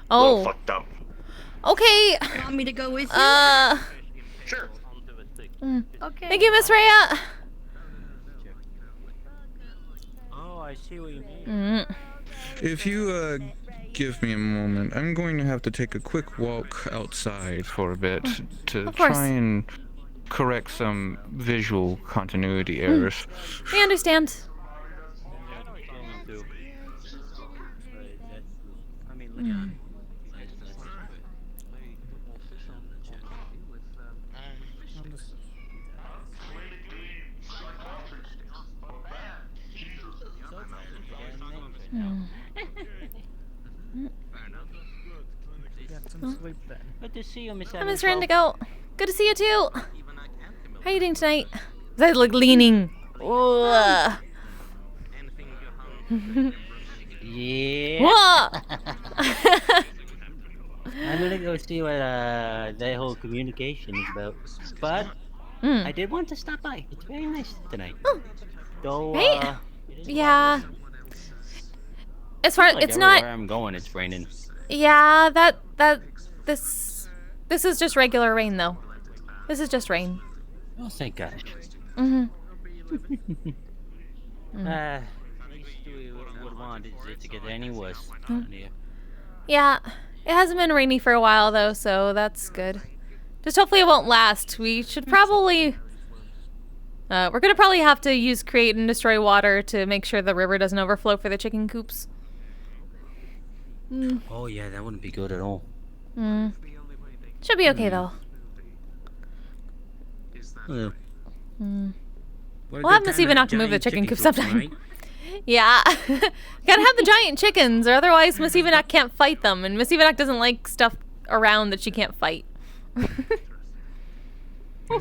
[SPEAKER 4] a little fucked up.
[SPEAKER 2] Okay.
[SPEAKER 1] You want me to go with you?
[SPEAKER 4] Sure.
[SPEAKER 1] Okay.
[SPEAKER 2] Thank you, Miss Rhea.
[SPEAKER 3] Oh, I see what you mean.
[SPEAKER 5] If you give me a moment, I'm going to have to take a quick walk outside for a bit to
[SPEAKER 2] Of course.
[SPEAKER 5] try and correct some visual continuity errors.
[SPEAKER 2] We understand.
[SPEAKER 3] Get some sleep then. Good to see you, Miss
[SPEAKER 2] Hi, Miss Rendigo. Good to see you too. How are you doing tonight? Is that like leaning? Ugh.
[SPEAKER 9] Yeah.
[SPEAKER 2] Whoa!
[SPEAKER 9] I'm gonna go see what that whole communication is about. But I did want to stop by. It's very nice tonight. Though
[SPEAKER 2] Right?
[SPEAKER 9] it is
[SPEAKER 2] Yeah. As far
[SPEAKER 9] like
[SPEAKER 2] it's
[SPEAKER 9] everywhere
[SPEAKER 2] not.
[SPEAKER 9] I'm going, it's raining.
[SPEAKER 2] Yeah, this is just regular rain though. This is just rain.
[SPEAKER 9] Oh, thank God.
[SPEAKER 2] Mhm.
[SPEAKER 9] Least we would want is it to get any worse. Yeah.
[SPEAKER 2] Yeah, it hasn't been rainy for a while though, so that's good. Just hopefully it won't last. We should probably. We're gonna probably have to use create and destroy water to make sure the river doesn't overflow for the chicken coops.
[SPEAKER 9] Oh yeah, that wouldn't be good at all.
[SPEAKER 2] Should be okay though.
[SPEAKER 9] Well,
[SPEAKER 2] We'll have Miss Evanak move the chicken coop sometime. Yeah. Gotta have the giant chickens, or otherwise Miss Evanak can't fight them, and Miss Evanak doesn't like stuff around that she can't fight.
[SPEAKER 20] Is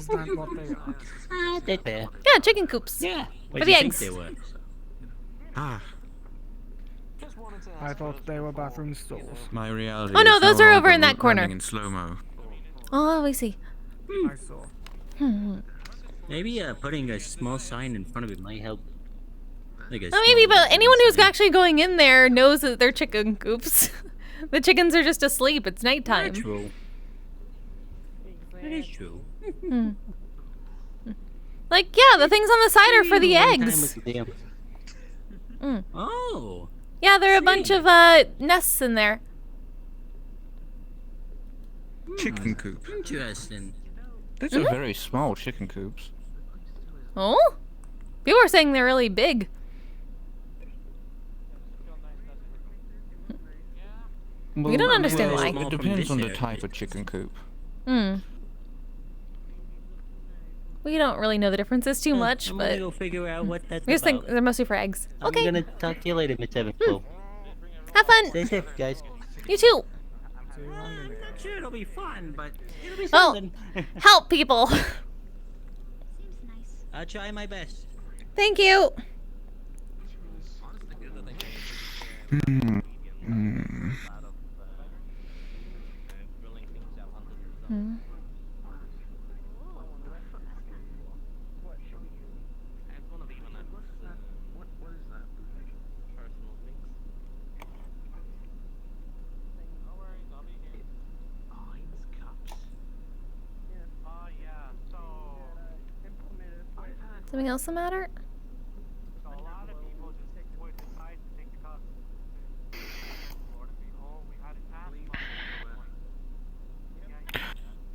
[SPEAKER 20] that what they are?
[SPEAKER 9] They're fair.
[SPEAKER 2] Yeah, chicken coops.
[SPEAKER 9] Yeah.
[SPEAKER 2] For the eggs.
[SPEAKER 9] They were?
[SPEAKER 20] I thought they were bathroom stalls.
[SPEAKER 5] My reality.
[SPEAKER 2] Oh no,
[SPEAKER 5] is
[SPEAKER 2] those
[SPEAKER 5] no
[SPEAKER 2] are over
[SPEAKER 5] longer
[SPEAKER 2] in that corner.
[SPEAKER 5] running in slow-mo.
[SPEAKER 2] Oh, I see.
[SPEAKER 20] I saw.
[SPEAKER 9] Maybe putting a small sign in front of it might help. Like
[SPEAKER 2] Oh, maybe, but anyone who's actually going in there knows that they're chicken coops. The chickens are just asleep. It's nighttime.
[SPEAKER 9] True. That is true.
[SPEAKER 2] Like, yeah, the things on the side are for the eggs.
[SPEAKER 9] Oh.
[SPEAKER 2] Yeah, there are a bunch of nests in there.
[SPEAKER 5] Chicken coop.
[SPEAKER 9] Interesting.
[SPEAKER 5] These are very small chicken coops.
[SPEAKER 2] Oh? People are saying they're really big. We don't understand why.
[SPEAKER 5] It depends on the type of chicken coop.
[SPEAKER 2] We don't really know the differences too much,
[SPEAKER 9] I'm
[SPEAKER 2] but
[SPEAKER 9] gonna go figure out what that's
[SPEAKER 2] we just think
[SPEAKER 9] about.
[SPEAKER 2] they're mostly for eggs. Okay.
[SPEAKER 9] I'm gonna talk to you later, Miss Evans.
[SPEAKER 2] Have fun.
[SPEAKER 9] Stay safe, guys.
[SPEAKER 2] You too.
[SPEAKER 9] I'm not sure it'll be fun, but it'll be
[SPEAKER 2] Well,
[SPEAKER 9] something.
[SPEAKER 2] help people.
[SPEAKER 9] I'll try my best.
[SPEAKER 2] Thank you. Something else the matter?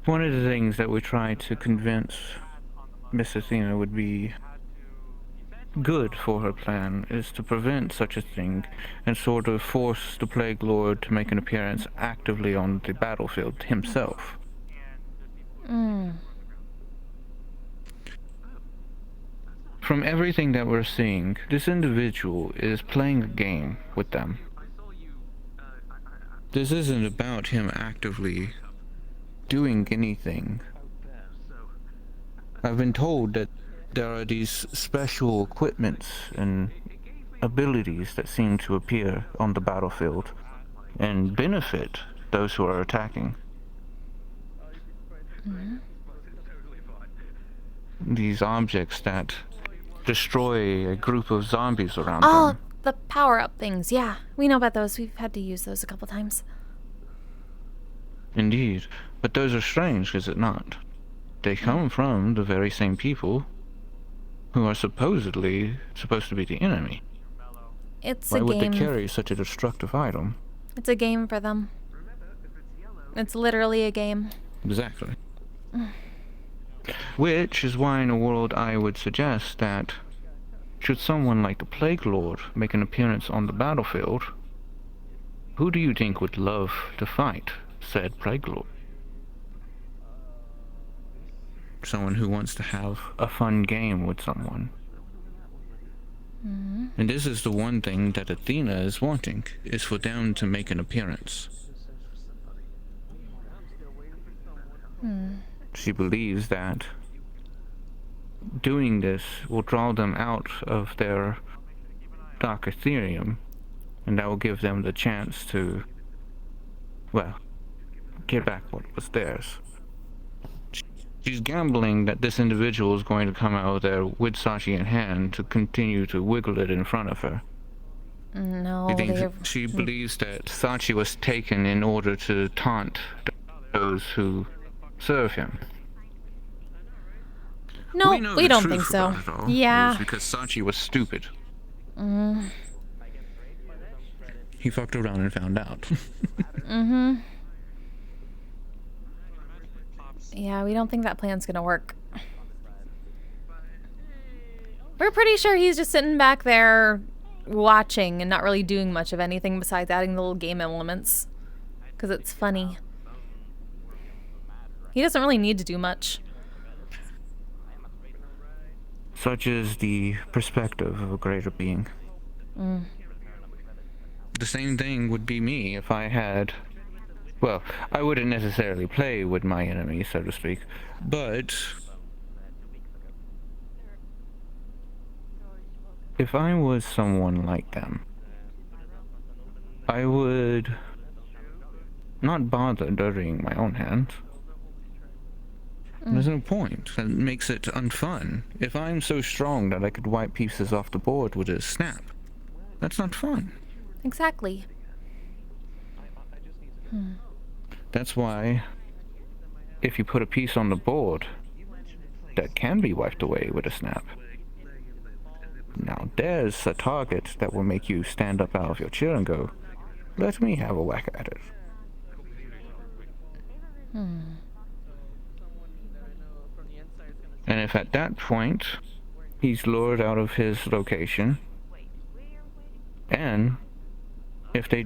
[SPEAKER 5] One of the things that we tried to convince Miss Athena would be good for her plan is to prevent such a thing and sort of force the Plague Lord to make an appearance actively on the battlefield himself. From everything that we're seeing, this individual is playing a game with them. This isn't about him actively doing anything. I've been told that there are these special equipments and abilities that seem to appear on the battlefield and benefit those who are attacking. These objects that destroy a group of zombies around them.
[SPEAKER 2] The power-up things. Yeah, we know about those. We've had to use those a couple times.
[SPEAKER 5] Indeed, but those are strange, is it not? They come from the very same people who are supposedly supposed to be the enemy.
[SPEAKER 2] It's
[SPEAKER 5] Why
[SPEAKER 2] a
[SPEAKER 5] would
[SPEAKER 2] game.
[SPEAKER 5] they carry such a destructive item?
[SPEAKER 2] It's a game for them. It's literally a game.
[SPEAKER 5] Exactly. Which is why in a world I would suggest that should someone like the Plague Lord make an appearance on the battlefield, who do you think would love to fight said Plague Lord? Someone who wants to have a fun game with someone. And this is the one thing that Athena is wanting, is for them to make an appearance. She believes that doing this will draw them out of their dark Ethereum And that will give them the chance to, well, get back what was theirs. She's gambling that this individual is going to come out there with Sachi in hand to continue to wiggle it in front of her.
[SPEAKER 2] No,
[SPEAKER 5] She believes that Sachi was taken in order to taunt those who serve him.
[SPEAKER 2] No, we don't think
[SPEAKER 5] truth
[SPEAKER 2] so.
[SPEAKER 5] about it all.
[SPEAKER 2] Yeah.
[SPEAKER 5] It was because Sachi was stupid. He fucked around and found out.
[SPEAKER 2] Yeah, we don't think that plan's gonna work. We're pretty sure he's just sitting back there watching and not really doing much of anything besides adding the little game elements. Because it's funny. He doesn't really need to do much.
[SPEAKER 5] Such is the perspective of a greater being. The same thing would be me if I had... Well, I wouldn't necessarily play with my enemy, so to speak, but... if I was someone like them, I would not bother dirtying my own hands. There's no point. That makes it unfun. If I'm so strong that I could wipe pieces off the board with a snap, that's not fun.
[SPEAKER 2] Exactly.
[SPEAKER 5] That's why, if you put a piece on the board that can be wiped away with a snap, now there's a target that will make you stand up out of your chair and go, let me have a whack at it. And if at that point he's lured out of his location, and if they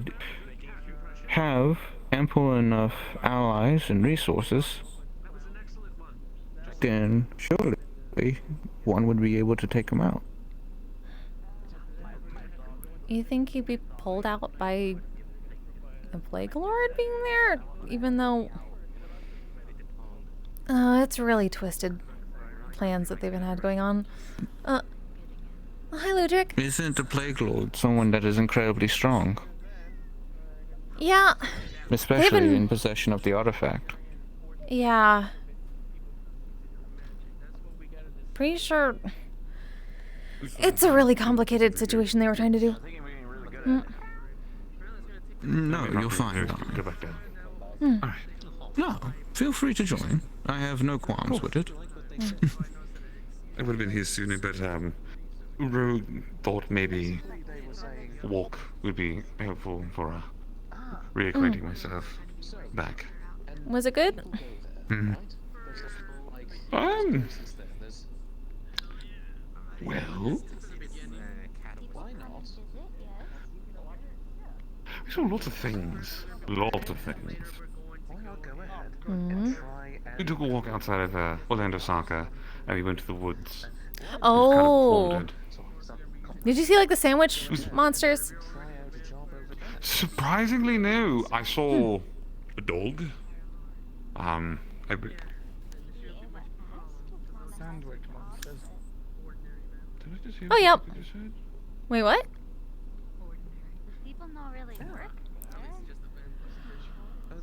[SPEAKER 5] have ample enough allies and resources, then surely one would be able to take him out.
[SPEAKER 2] You think he'd be pulled out by the Plague Lord being there? Even though... it's really twisted plans that they've had going on. Hi, Ludric.
[SPEAKER 5] Isn't the Plague Lord someone that is incredibly strong?
[SPEAKER 2] Yeah.
[SPEAKER 5] Especially in possession of the artifact.
[SPEAKER 2] Yeah. Pretty sure... it's a really complicated situation they were trying to do.
[SPEAKER 5] No, you'll find
[SPEAKER 21] Go back down.
[SPEAKER 5] Alright. No, feel free to join. I have no qualms with it.
[SPEAKER 21] I would have been here sooner, but Rogue thought maybe a walk would be helpful for reacquainting myself back.
[SPEAKER 2] Was it good?
[SPEAKER 21] Well, we saw lots of things. Lots of things. We took a walk outside of Orlando Saka, and we went to the woods.
[SPEAKER 2] Oh.
[SPEAKER 21] Kind of
[SPEAKER 2] Did you see like the sandwich monsters?
[SPEAKER 21] surprisingly, no. I saw a dog.
[SPEAKER 20] Sandwich monsters.
[SPEAKER 2] Oh, yep. Wait, what?
[SPEAKER 10] People not really work.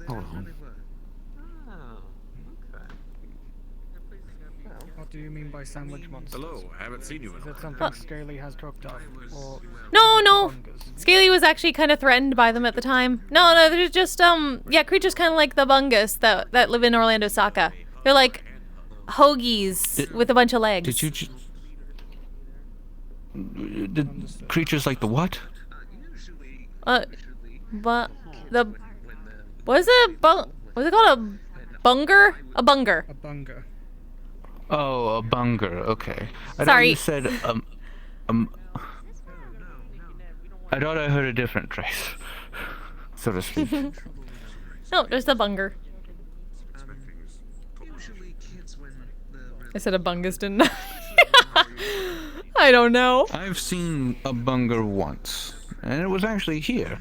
[SPEAKER 21] Hold on.
[SPEAKER 20] What do you mean by sandwich monsters?
[SPEAKER 21] Hello, I haven't seen you in a
[SPEAKER 20] Is
[SPEAKER 21] while.
[SPEAKER 20] it something Scaly has cooked up? Or
[SPEAKER 2] No. Scaly was actually kind of threatened by them at the time. No, they're just, yeah, creatures kind of like the bungus that live in Orlando Saka. They're like hoagies with a bunch of legs.
[SPEAKER 5] Did you did creatures like the what?
[SPEAKER 2] But the... was it called a bunger? A bunger.
[SPEAKER 20] A bunger.
[SPEAKER 5] Oh, a bunger. Okay. I
[SPEAKER 2] Sorry.
[SPEAKER 5] thought you said I thought I heard a different trace, so to speak.
[SPEAKER 2] No, just a bunger. I said a bungus, didn't I? I don't know.
[SPEAKER 5] I've seen a bunger once, and it was actually here.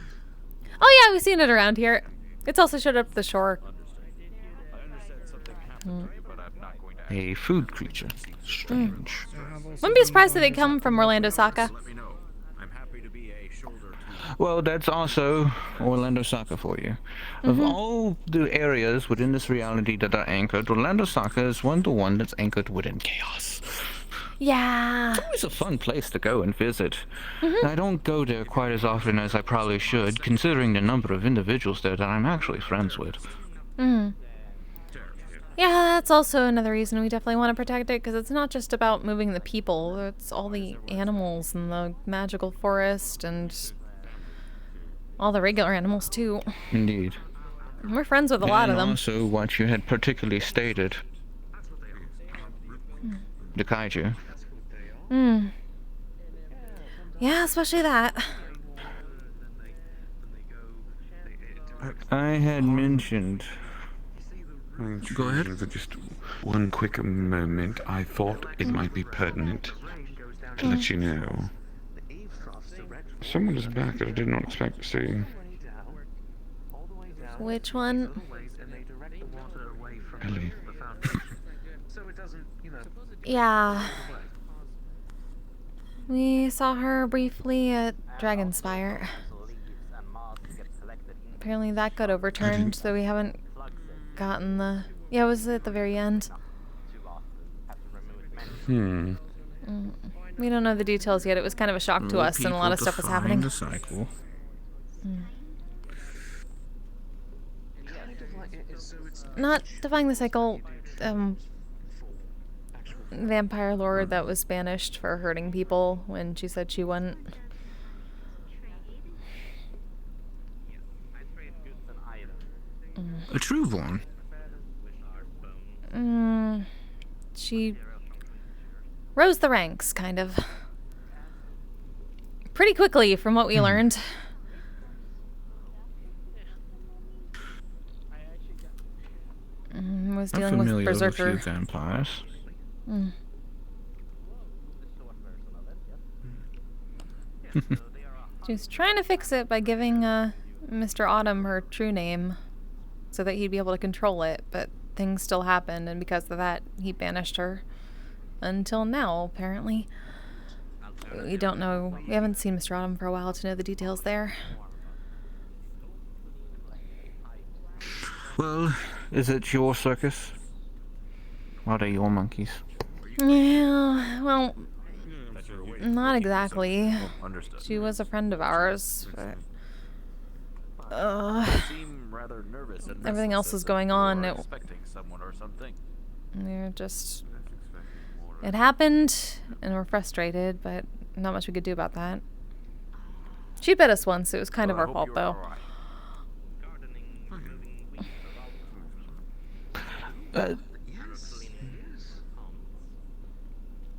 [SPEAKER 2] Oh yeah, we've seen it around here. It's also showed up at the shore.
[SPEAKER 5] A food creature. Strange.
[SPEAKER 2] Wouldn't be surprised if they come from Orlando Saka.
[SPEAKER 5] Well, that's also Orlando Soccer for you. Of all the areas within this reality that are anchored, Orlando Soccer is the one that's anchored within chaos.
[SPEAKER 2] Yeah.
[SPEAKER 5] It's always a fun place to go and visit. I don't go there quite as often as I probably should, considering the number of individuals there that I'm actually friends with.
[SPEAKER 2] Yeah, that's also another reason we definitely want to protect it, because it's not just about moving the people, it's all the animals and the magical forest and all the regular animals too.
[SPEAKER 5] Indeed.
[SPEAKER 2] We're friends with a lot of them.
[SPEAKER 5] And also what you had particularly stated. The kaiju.
[SPEAKER 2] Yeah, especially that.
[SPEAKER 5] I had mentioned...
[SPEAKER 21] Go ahead. For just one quick moment, I thought it might be pertinent to let you know. Someone is back that I did not expect to see.
[SPEAKER 2] Which one?
[SPEAKER 21] Ellie.
[SPEAKER 2] Yeah. We saw her briefly at Dragonspire. Apparently that got overturned, so we haven't gotten the... Yeah, it was at the very end. We don't know the details yet. It was kind of a shock to us, and a lot of stuff was happening.
[SPEAKER 5] The cycle.
[SPEAKER 2] Not defying the cycle. Vampire lord that was banished for hurting people when she said she wouldn't.
[SPEAKER 5] A trueborn.
[SPEAKER 2] She rose the ranks, kind of. Pretty quickly, from what we learned. Was dealing with Berserker.
[SPEAKER 5] With a few vampires.
[SPEAKER 2] She was trying to fix it by giving Mr. Autumn her true name so that he'd be able to control it, but things still happened, and because of that, he banished her. Until now, apparently. We don't know. We haven't seen Mr. Autumn for a while to know the details there.
[SPEAKER 5] Well, is it your circus? Are they your monkeys?
[SPEAKER 2] Yeah, well, not exactly. She was a friend of ours, but... everything else was going on. We're just... It happened, and we're frustrated, but not much we could do about that. She bit us once. It was kind of our fault, though.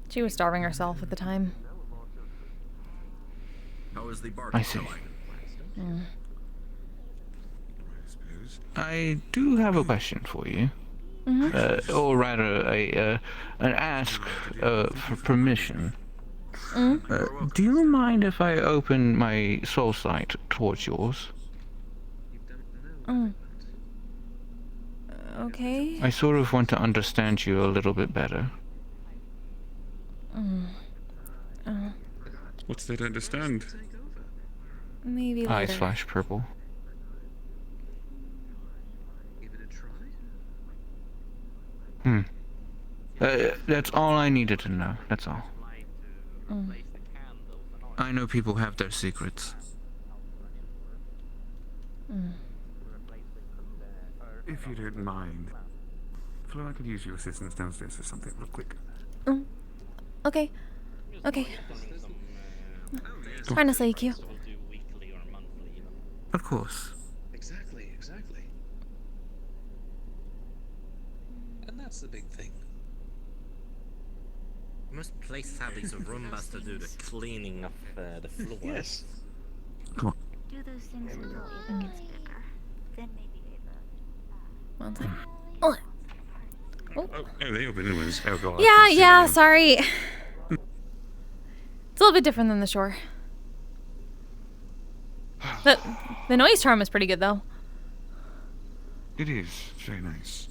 [SPEAKER 2] She was starving herself at the time.
[SPEAKER 5] I see. I do have a question for you. Or rather, an ask for permission. Do you mind if I open my soul sight towards yours?
[SPEAKER 2] Okay.
[SPEAKER 5] I sort of want to understand you a little bit better.
[SPEAKER 21] What's there to understand?
[SPEAKER 2] Maybe later.
[SPEAKER 5] Eyes flash purple. That's all I needed to know. That's all. I know people have their secrets.
[SPEAKER 21] If you don't mind, Flo, I could use your assistance downstairs for something real quick.
[SPEAKER 2] Okay. Okay. Trying to say you.
[SPEAKER 5] Of course.
[SPEAKER 12] Exactly. And that's the big thing.
[SPEAKER 7] Most places have these Roombas to do the cleaning of the floors.
[SPEAKER 12] Yes.
[SPEAKER 5] Come on.
[SPEAKER 10] Do those things until Ava gets bigger. Then maybe Ava.
[SPEAKER 2] One second. Oh.
[SPEAKER 21] Oh, they open new ones. Oh, God.
[SPEAKER 2] Yeah, sorry. It's a little bit different than the shore. The noise charm is pretty good, though.
[SPEAKER 21] It is. It's very nice.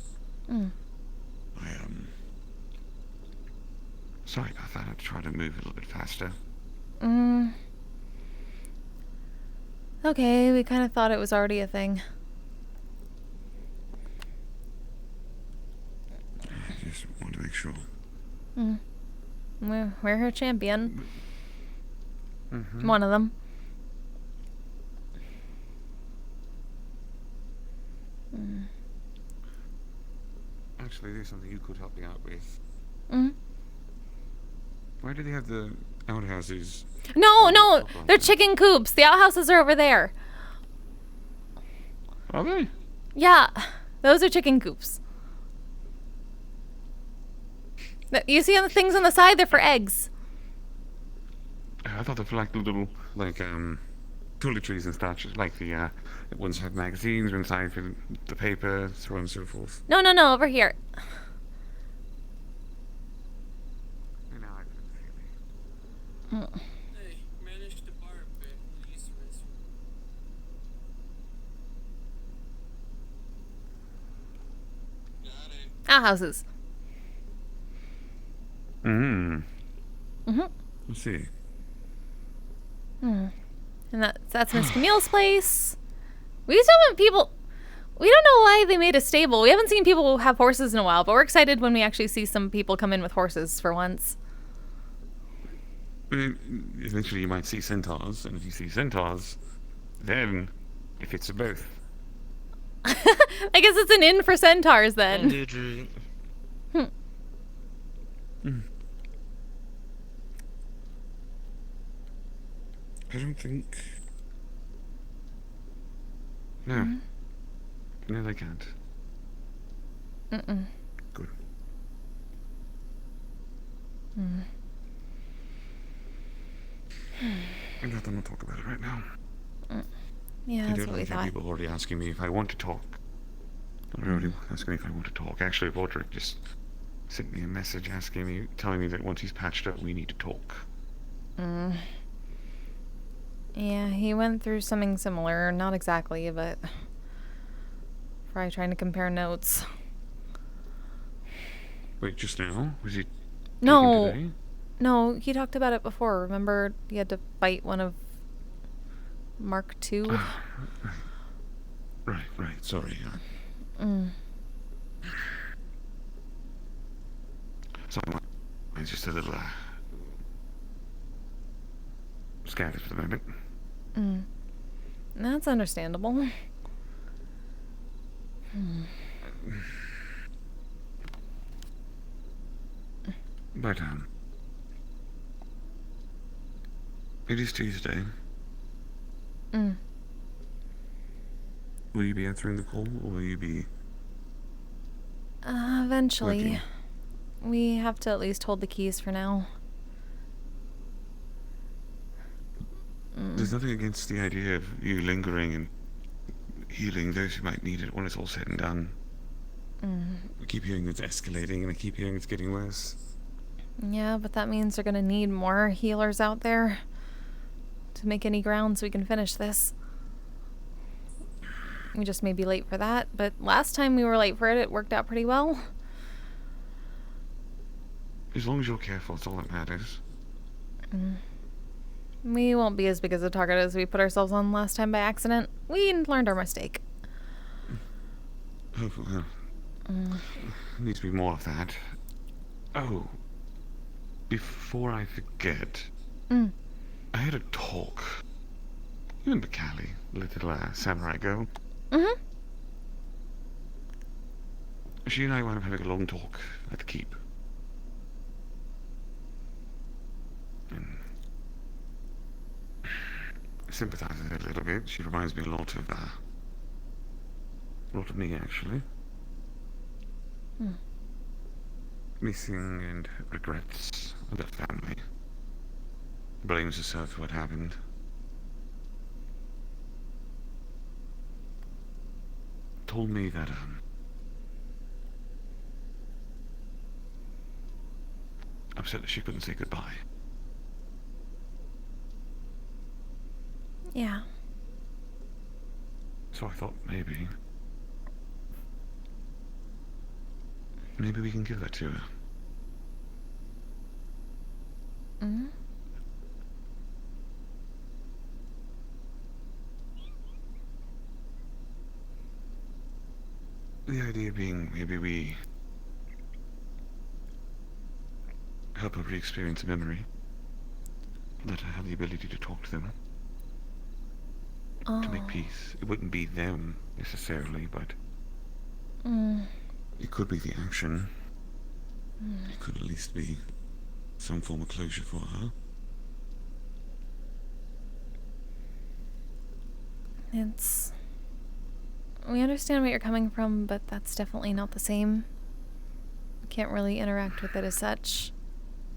[SPEAKER 21] Sorry about that. I tried to move a little bit faster.
[SPEAKER 2] Okay, we kind of thought it was already a thing.
[SPEAKER 21] I just want to make sure.
[SPEAKER 2] We're her champion.
[SPEAKER 21] Mm-hmm.
[SPEAKER 2] One of them.
[SPEAKER 21] Actually, there's something you could help me out with.
[SPEAKER 2] Mm-hmm.
[SPEAKER 21] Why do they have the outhouses?
[SPEAKER 2] No, they're chicken coops. The outhouses are over there.
[SPEAKER 21] Are they?
[SPEAKER 2] Yeah, those are chicken coops. You see the things on the side? They're for eggs.
[SPEAKER 21] I thought they were like the little, like, toiletries and such, like the ones that have magazines inside for the paper, so on and so forth.
[SPEAKER 2] No, over here.
[SPEAKER 11] Hey, managed to borrow a bit. Please,
[SPEAKER 2] Outhouses.
[SPEAKER 21] Let's see.
[SPEAKER 2] And that's Miss Camille's place. We still haven't people. We don't know why they made a stable. We haven't seen people have horses in a while, but we're excited when we actually see some people come in with horses for once.
[SPEAKER 21] Eventually you might see centaurs, and if you see centaurs, then it fits them both.
[SPEAKER 2] I guess it's an inn for centaurs then.
[SPEAKER 21] I don't think... No. No, they can't. Good. I'd rather not talk about it right now.
[SPEAKER 2] Yeah,
[SPEAKER 21] I
[SPEAKER 2] that's
[SPEAKER 21] do
[SPEAKER 2] what we
[SPEAKER 21] like how
[SPEAKER 2] thought.
[SPEAKER 21] people already asking me if I want to talk. They're already asking me if I want to talk. Actually, Roderick just sent me a message asking me, telling me that once he's patched up, we need to talk.
[SPEAKER 2] Yeah, he went through something similar. Not exactly, but probably trying to compare notes.
[SPEAKER 21] Wait, just now? Was he
[SPEAKER 2] No.
[SPEAKER 21] taken today?
[SPEAKER 2] No, he talked about it before. Remember, he had to fight one of Mark II?
[SPEAKER 21] Right, sorry. So I'm just a little scattered for the moment.
[SPEAKER 2] That's understandable.
[SPEAKER 21] But it is Tuesday. Will you be answering the call, or will you be...
[SPEAKER 2] Eventually.
[SPEAKER 21] working?
[SPEAKER 2] We have to at least hold the keys for now.
[SPEAKER 21] There's nothing against the idea of you lingering and healing those who might need it when it's all said and done. I keep hearing it's escalating, and I keep hearing it's getting worse.
[SPEAKER 2] Yeah, but that means they're gonna need more healers out there to make any ground so we can finish this. We just may be late for that, but last time we were late for it, it worked out pretty well.
[SPEAKER 21] As long as you're careful, it's all that matters.
[SPEAKER 2] We won't be as big as a target as we put ourselves on last time by accident. We learned our mistake.
[SPEAKER 21] Oh, well. Needs to be more of that. Oh. Before I forget, I had a talk. You remember Callie, little samurai girl? She and I wound up having a long talk at the keep. And I sympathize with her a little bit. She reminds me a lot of me, actually. Missing and regrets of the family. Blames herself for what happened. Told me that, upset that she couldn't say goodbye.
[SPEAKER 2] Yeah.
[SPEAKER 21] So I thought maybe we can give that to her. The idea being maybe we help her re-experience a memory. Let her have the ability to talk to them. To make peace. It wouldn't be them, necessarily, but... It could be the action. It could at least be some form of closure for her.
[SPEAKER 2] It's... We understand where you're coming from, but that's definitely not the same. We can't really interact with it as such.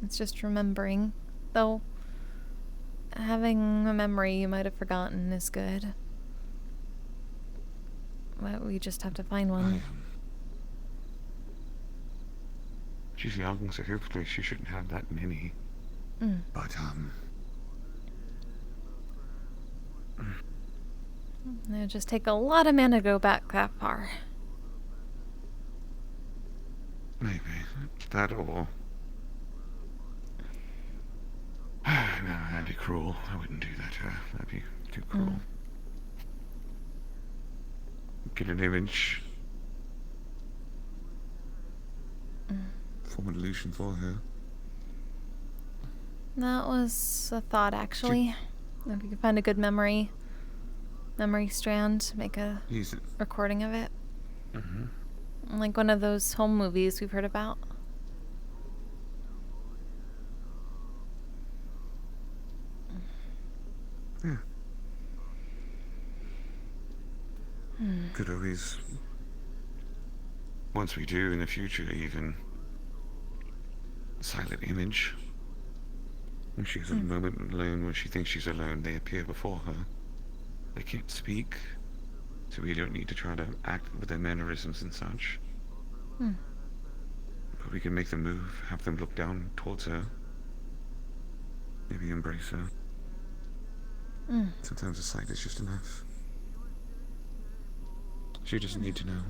[SPEAKER 2] It's just remembering. Though, having a memory you might have forgotten is good. But we just have to find one.
[SPEAKER 21] She's young, so hopefully she shouldn't have that many. But,
[SPEAKER 2] It'd just take a lot of mana to go back that far.
[SPEAKER 21] Maybe. That or... No, that'd be cruel. I wouldn't do that to her. That'd be too cruel. Get an image. Form an illusion for her.
[SPEAKER 2] That was a thought, actually. If you could find a good memory strand, make a recording of it. Like one of those home movies we've heard about.
[SPEAKER 21] Yeah. Could always, once we do in the future, even silent image. When she has a moment alone, when she thinks she's alone, they appear before her. They can't speak, so we don't need to try to act with their mannerisms and such. But we can make them move, have them look down towards her. Maybe embrace her. Sometimes a sight is just enough. She doesn't need to know.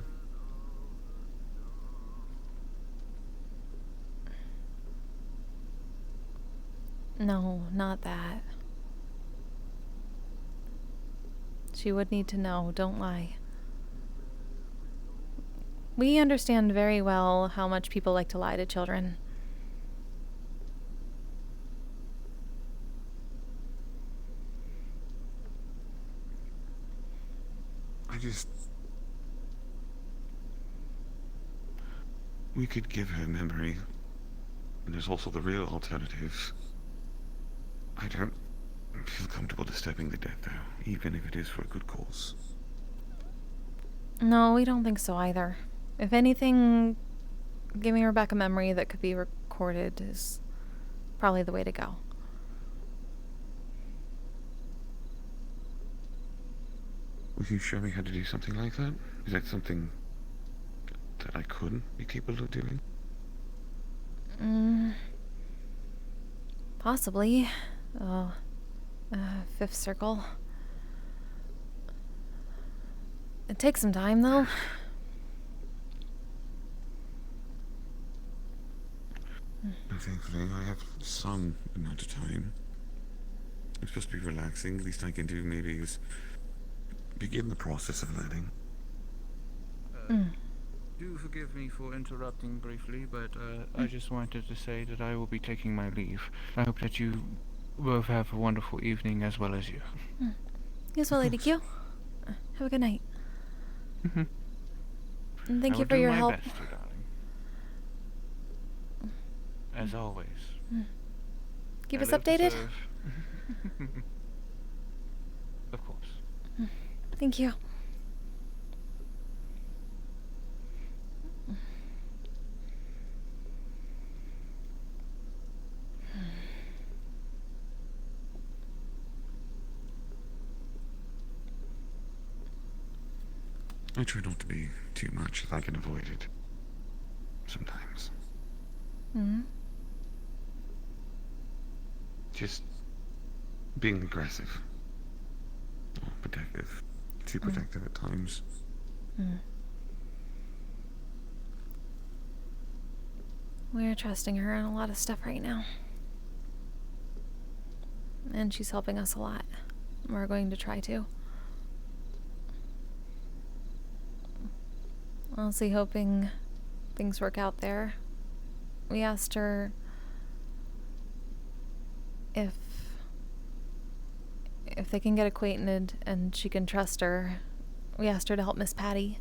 [SPEAKER 2] No, not that. She would need to know, don't lie. We understand very well how much people like to lie to children.
[SPEAKER 21] We could give her memory. And there's also the real alternatives. I don't feel comfortable disturbing the dead, though, even if it is for a good cause.
[SPEAKER 2] No, we don't think so either. If anything, giving her back a memory that could be recorded is probably the way to go.
[SPEAKER 21] Will you show me how to do something like that? Is that something that I couldn't be capable of doing?
[SPEAKER 2] Possibly. Oh, fifth circle. It takes some time, though.
[SPEAKER 21] Thankfully, I have some amount of time. It's supposed to be relaxing. Least I can do maybe is begin the process of letting.
[SPEAKER 5] Do forgive me for interrupting briefly, but I just wanted to say that I will be taking my leave. I hope that you both have a wonderful evening as well as you.
[SPEAKER 2] Yes, well, Lady Q. Have a good night. And thank
[SPEAKER 5] I
[SPEAKER 2] you
[SPEAKER 5] will
[SPEAKER 2] for
[SPEAKER 5] do
[SPEAKER 2] your
[SPEAKER 5] my
[SPEAKER 2] help.
[SPEAKER 5] best, darling. As always.
[SPEAKER 2] Keep
[SPEAKER 5] I
[SPEAKER 2] us
[SPEAKER 5] live to
[SPEAKER 2] updated.
[SPEAKER 5] serve. Of course.
[SPEAKER 2] Thank you.
[SPEAKER 21] I try not to be too much if I can avoid it. Sometimes. Just being aggressive. Or protective. Too protective at times.
[SPEAKER 2] We're trusting her on a lot of stuff right now. And she's helping us a lot. We're going to try to. Honestly hoping things work out there. We asked her if they can get acquainted and she can trust her. We asked her to help Miss Patty.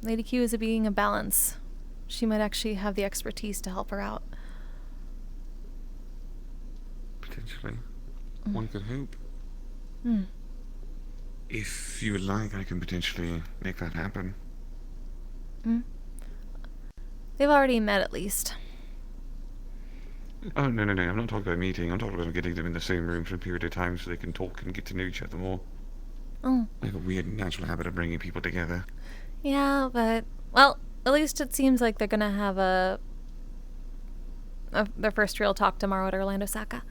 [SPEAKER 2] Lady Q is a being of balance. She might actually have the expertise to help her out.
[SPEAKER 21] Potentially. One could hope.
[SPEAKER 2] Hmm.
[SPEAKER 21] If you would like, I can potentially make that happen.
[SPEAKER 2] Hmm. They've already met at least.
[SPEAKER 21] Oh, no. I'm not talking about meeting. I'm talking about getting them in the same room for a period of time so they can talk and get to know each other more.
[SPEAKER 2] Oh.
[SPEAKER 21] I have a weird natural habit of bringing people together.
[SPEAKER 2] Yeah, but... Well, at least it seems like they're gonna have their first real talk tomorrow at Orlando Saka.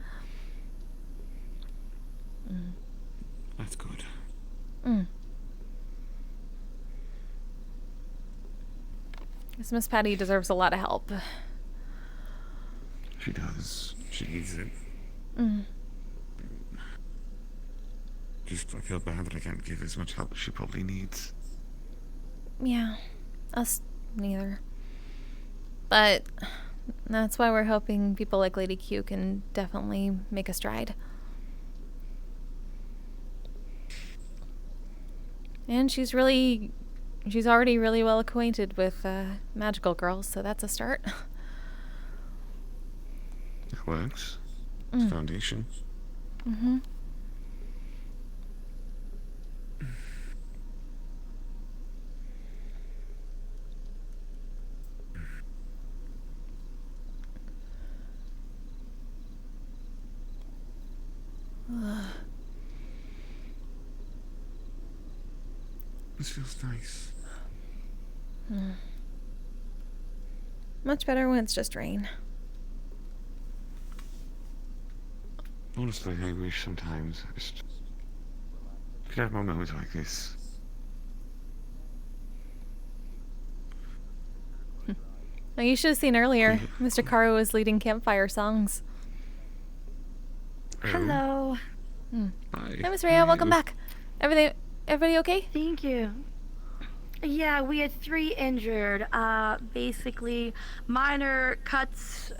[SPEAKER 2] Mm.
[SPEAKER 21] That's good.
[SPEAKER 2] Mm. This Miss Patty deserves a lot of help.
[SPEAKER 21] She does. She needs it.
[SPEAKER 2] Mm.
[SPEAKER 21] Just, I feel bad that I can't give as much help as she probably needs.
[SPEAKER 2] Yeah, us neither. But that's why we're hoping people like Lady Q can definitely make a stride. And she's already really well acquainted with magical girls, so that's a start.
[SPEAKER 21] It works. It's foundation.
[SPEAKER 2] Mm-hmm.
[SPEAKER 21] This feels nice.
[SPEAKER 2] Much better when it's just rain.
[SPEAKER 21] Honestly, I wish sometimes I just could have more moments like this.
[SPEAKER 2] Well, you should have seen earlier. Mr. Karu was leading campfire songs.
[SPEAKER 1] Hello.
[SPEAKER 2] Hi, Miss Rhea. Welcome back. Everybody okay?
[SPEAKER 1] Thank you. Yeah, we had 3 injured. Basically, minor cuts,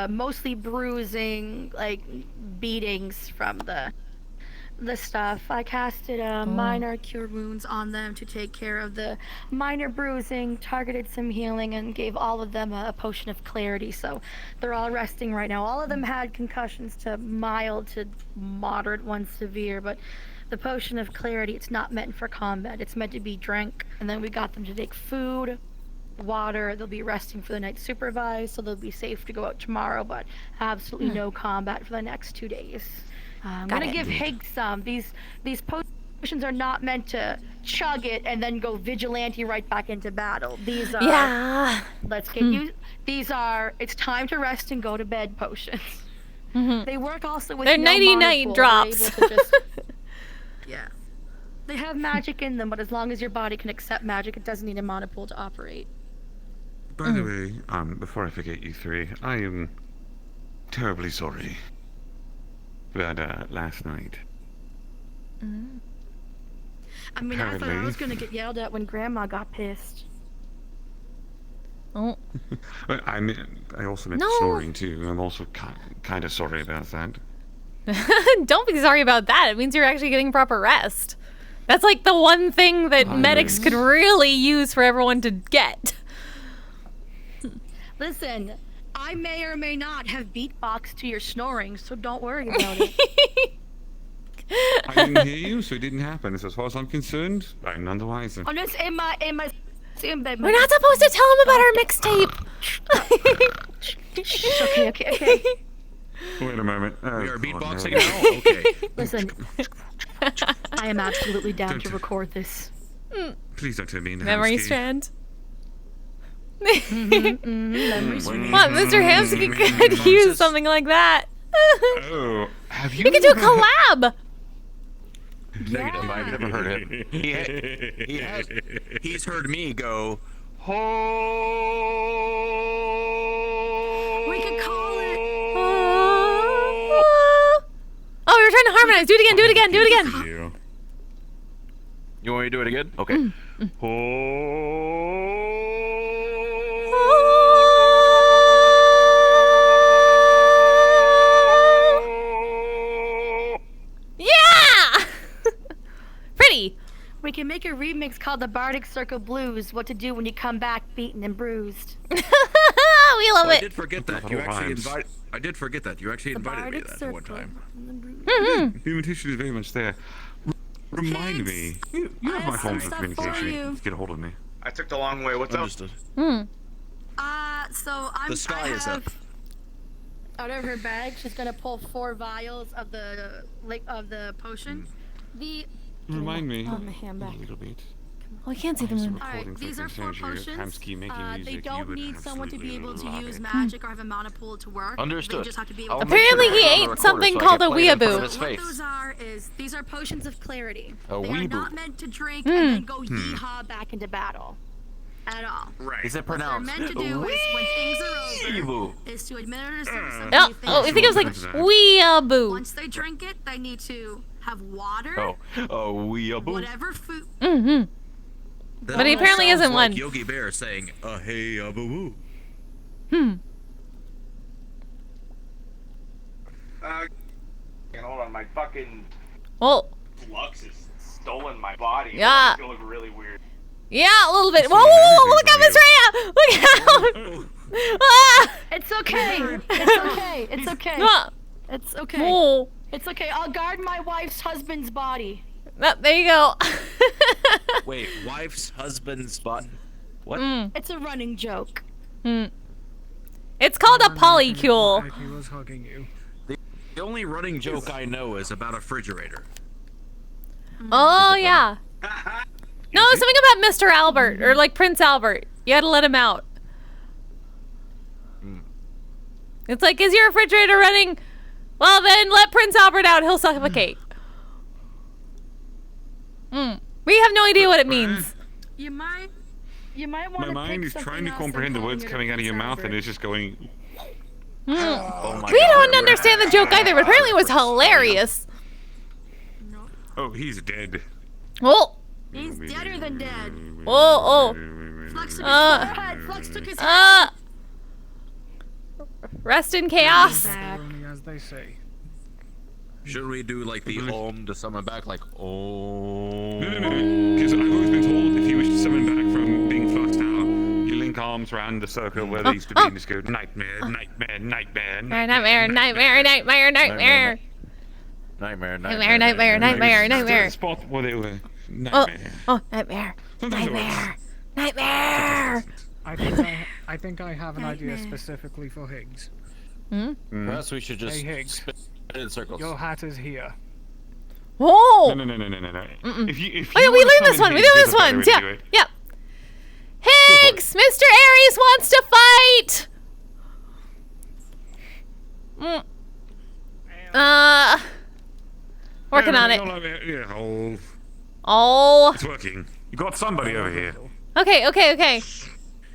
[SPEAKER 1] mostly bruising, like beatings from the stuff. I casted minor cure wounds on them to take care of the minor bruising, targeted some healing, and gave all of them a potion of clarity. So they're all resting right now. All of them had concussions to mild to moderate, one severe, but the potion of clarity, it's not meant for combat. It's meant to be drank. And then we got them to take food, water. They'll be resting for the night supervised, so they'll be safe to go out tomorrow, but absolutely no combat for the next 2 days. I'm gonna give Higgs some. These potions are not meant to chug it and then go vigilante right back into battle. These are let's get you. These are it's time to rest and go to bed potions. They work also with
[SPEAKER 2] They're
[SPEAKER 1] no
[SPEAKER 2] nighty-night
[SPEAKER 1] monopool.
[SPEAKER 2] drops.
[SPEAKER 1] They're able to just, yeah. They have magic in them, but as long as your body can accept magic, it doesn't need a monopool to operate.
[SPEAKER 21] By the way, before I forget you 3, I am terribly sorry about last night.
[SPEAKER 1] I mean, I thought I was gonna get yelled at when Grandma got pissed.
[SPEAKER 2] Oh.
[SPEAKER 21] I also meant snoring too. I'm also kind of sorry about that.
[SPEAKER 2] Don't be sorry about that. It means you're actually getting proper rest. That's like the one thing that medics could really use for everyone to get.
[SPEAKER 1] Listen, I may or may not have beatboxed to your snoring, so don't worry about it.
[SPEAKER 21] I didn't hear you, so it didn't happen. So as far as I'm concerned, I'm none the wiser.
[SPEAKER 1] I'm just in my
[SPEAKER 2] We're not supposed to tell him about our mixtape.
[SPEAKER 1] Okay.
[SPEAKER 21] Wait a moment.
[SPEAKER 13] We are beatboxing now? Okay.
[SPEAKER 1] Listen, I am absolutely down to record this.
[SPEAKER 21] Please don't turn me into
[SPEAKER 2] Memory
[SPEAKER 21] Hamsky.
[SPEAKER 2] strand.
[SPEAKER 1] Memory strand.
[SPEAKER 2] What, Mr. Hamsky could use something like that.
[SPEAKER 21] Oh, have you?
[SPEAKER 2] We could do a collab.
[SPEAKER 13] Negative. I've never heard it. He's heard me go.
[SPEAKER 1] We could call it.
[SPEAKER 2] Oh, we were trying to harmonize. Do it again.
[SPEAKER 13] You want me to do it again? Okay.
[SPEAKER 2] Yeah! Pretty.
[SPEAKER 1] We can make a remix called the Bardic Circle Blues. What to do when you come back beaten and bruised.
[SPEAKER 2] We love
[SPEAKER 13] I
[SPEAKER 2] it.
[SPEAKER 13] did forget that. You actually invited. I did forget that. You actually invited me to that one time.
[SPEAKER 21] The invitation is very much there. Remind me. You have my forms of communication. Get a hold of me.
[SPEAKER 4] I took the long way. What's
[SPEAKER 21] Understood.
[SPEAKER 4] up?
[SPEAKER 1] So I'm.
[SPEAKER 13] The sky
[SPEAKER 1] I
[SPEAKER 13] is
[SPEAKER 1] have,
[SPEAKER 13] up.
[SPEAKER 1] Out of her bag, she's gonna pull 4 vials of the potion.
[SPEAKER 21] Remind me.
[SPEAKER 1] Oh, my hand back.
[SPEAKER 21] A little bit.
[SPEAKER 2] Oh, I can't see the moon.
[SPEAKER 1] Alright, these are 4 potions. They
[SPEAKER 21] music,
[SPEAKER 1] don't need someone to be able to use magic or have a mana pool to work.
[SPEAKER 13] Understood.
[SPEAKER 1] They just have to be able to
[SPEAKER 2] Apparently he ate something called a weeaboo.
[SPEAKER 1] What those are is these are potions of clarity.
[SPEAKER 13] A
[SPEAKER 1] They are
[SPEAKER 13] weeaboo.
[SPEAKER 1] not meant to drink and then go yeehaw back into battle. At all.
[SPEAKER 4] Right.
[SPEAKER 13] Is it
[SPEAKER 1] What they're
[SPEAKER 13] pronounced?
[SPEAKER 1] meant to do is when things are over
[SPEAKER 13] Weeaboo.
[SPEAKER 1] is to administer something.
[SPEAKER 2] Oh, I think it was like weeaboo.
[SPEAKER 1] Once they drink it, they need to have water.
[SPEAKER 21] Weeaboo.
[SPEAKER 1] Whatever food.
[SPEAKER 2] Mm-hmm. But he apparently isn't one.
[SPEAKER 13] Like Yogi Bear saying, hey, boo
[SPEAKER 4] Hold on, my fucking flux is stolen my body.
[SPEAKER 2] Yeah.
[SPEAKER 4] It's gonna look really weird.
[SPEAKER 2] Yeah, a little bit. Whoa, whoa, whoa, look out, Miss Rhea! Look out! Ah!
[SPEAKER 1] It's okay. It's okay. It's okay.
[SPEAKER 2] Ah.
[SPEAKER 1] It's okay.
[SPEAKER 2] Oh.
[SPEAKER 1] It's okay. I'll guard my wife's husband's body.
[SPEAKER 2] There you go.
[SPEAKER 13] Wait, wife's husband's spot. What?
[SPEAKER 1] It's a running joke.
[SPEAKER 2] It's called a polycule.
[SPEAKER 20] He was hugging you.
[SPEAKER 13] The only running joke I know is about a refrigerator.
[SPEAKER 2] Oh, yeah. No, something about Mr. Albert, or like Prince Albert. You had to let him out. It's like, is your refrigerator running? Well, then let Prince Albert out. He'll suffocate. We have no idea what it means.
[SPEAKER 1] You might want
[SPEAKER 21] My
[SPEAKER 1] to
[SPEAKER 21] mind is trying to comprehend the words coming out of your mouth and it's just going... Oh my
[SPEAKER 2] We
[SPEAKER 21] God.
[SPEAKER 2] don't understand the joke either, but apparently it was hilarious.
[SPEAKER 21] Oh, he's dead.
[SPEAKER 2] Oh.
[SPEAKER 1] He's deader than dead.
[SPEAKER 2] Oh,
[SPEAKER 1] Flux took his head. Flux took his head.
[SPEAKER 2] Rest in chaos.
[SPEAKER 20] Only as they say.
[SPEAKER 13] Should we do like the om to summon back, like oh?
[SPEAKER 21] No. Because I've always been told if you wish to summon back from being fluxed out, you link arms around the circle where they used to be and just go nightmare, nightmare, nightmare,
[SPEAKER 2] Nightmare, nightmare, nightmare, nightmare.
[SPEAKER 13] Nightmare,
[SPEAKER 2] Nightmare, nightmare, nightmare, nightmare.
[SPEAKER 21] Spot where they were. Nightmare.
[SPEAKER 2] Oh, nightmare. Nightmare. Nightmare.
[SPEAKER 20] I think I have an idea specifically for Higgs.
[SPEAKER 13] Perhaps we should just
[SPEAKER 20] Hey, Higgs.
[SPEAKER 13] spin it in circles.
[SPEAKER 20] Your hat is here.
[SPEAKER 2] Whoa!
[SPEAKER 21] No. If you
[SPEAKER 2] Wait, we learned this one. We
[SPEAKER 21] Higgs,
[SPEAKER 2] learned this
[SPEAKER 21] there's a better
[SPEAKER 2] one.
[SPEAKER 21] way to
[SPEAKER 2] Yeah.
[SPEAKER 21] do it.
[SPEAKER 2] Yep. Higgs, Mr. Aries wants to fight. Working on it.
[SPEAKER 21] Yeah,
[SPEAKER 2] Oh.
[SPEAKER 21] it's working. You got somebody over here.
[SPEAKER 2] Okay.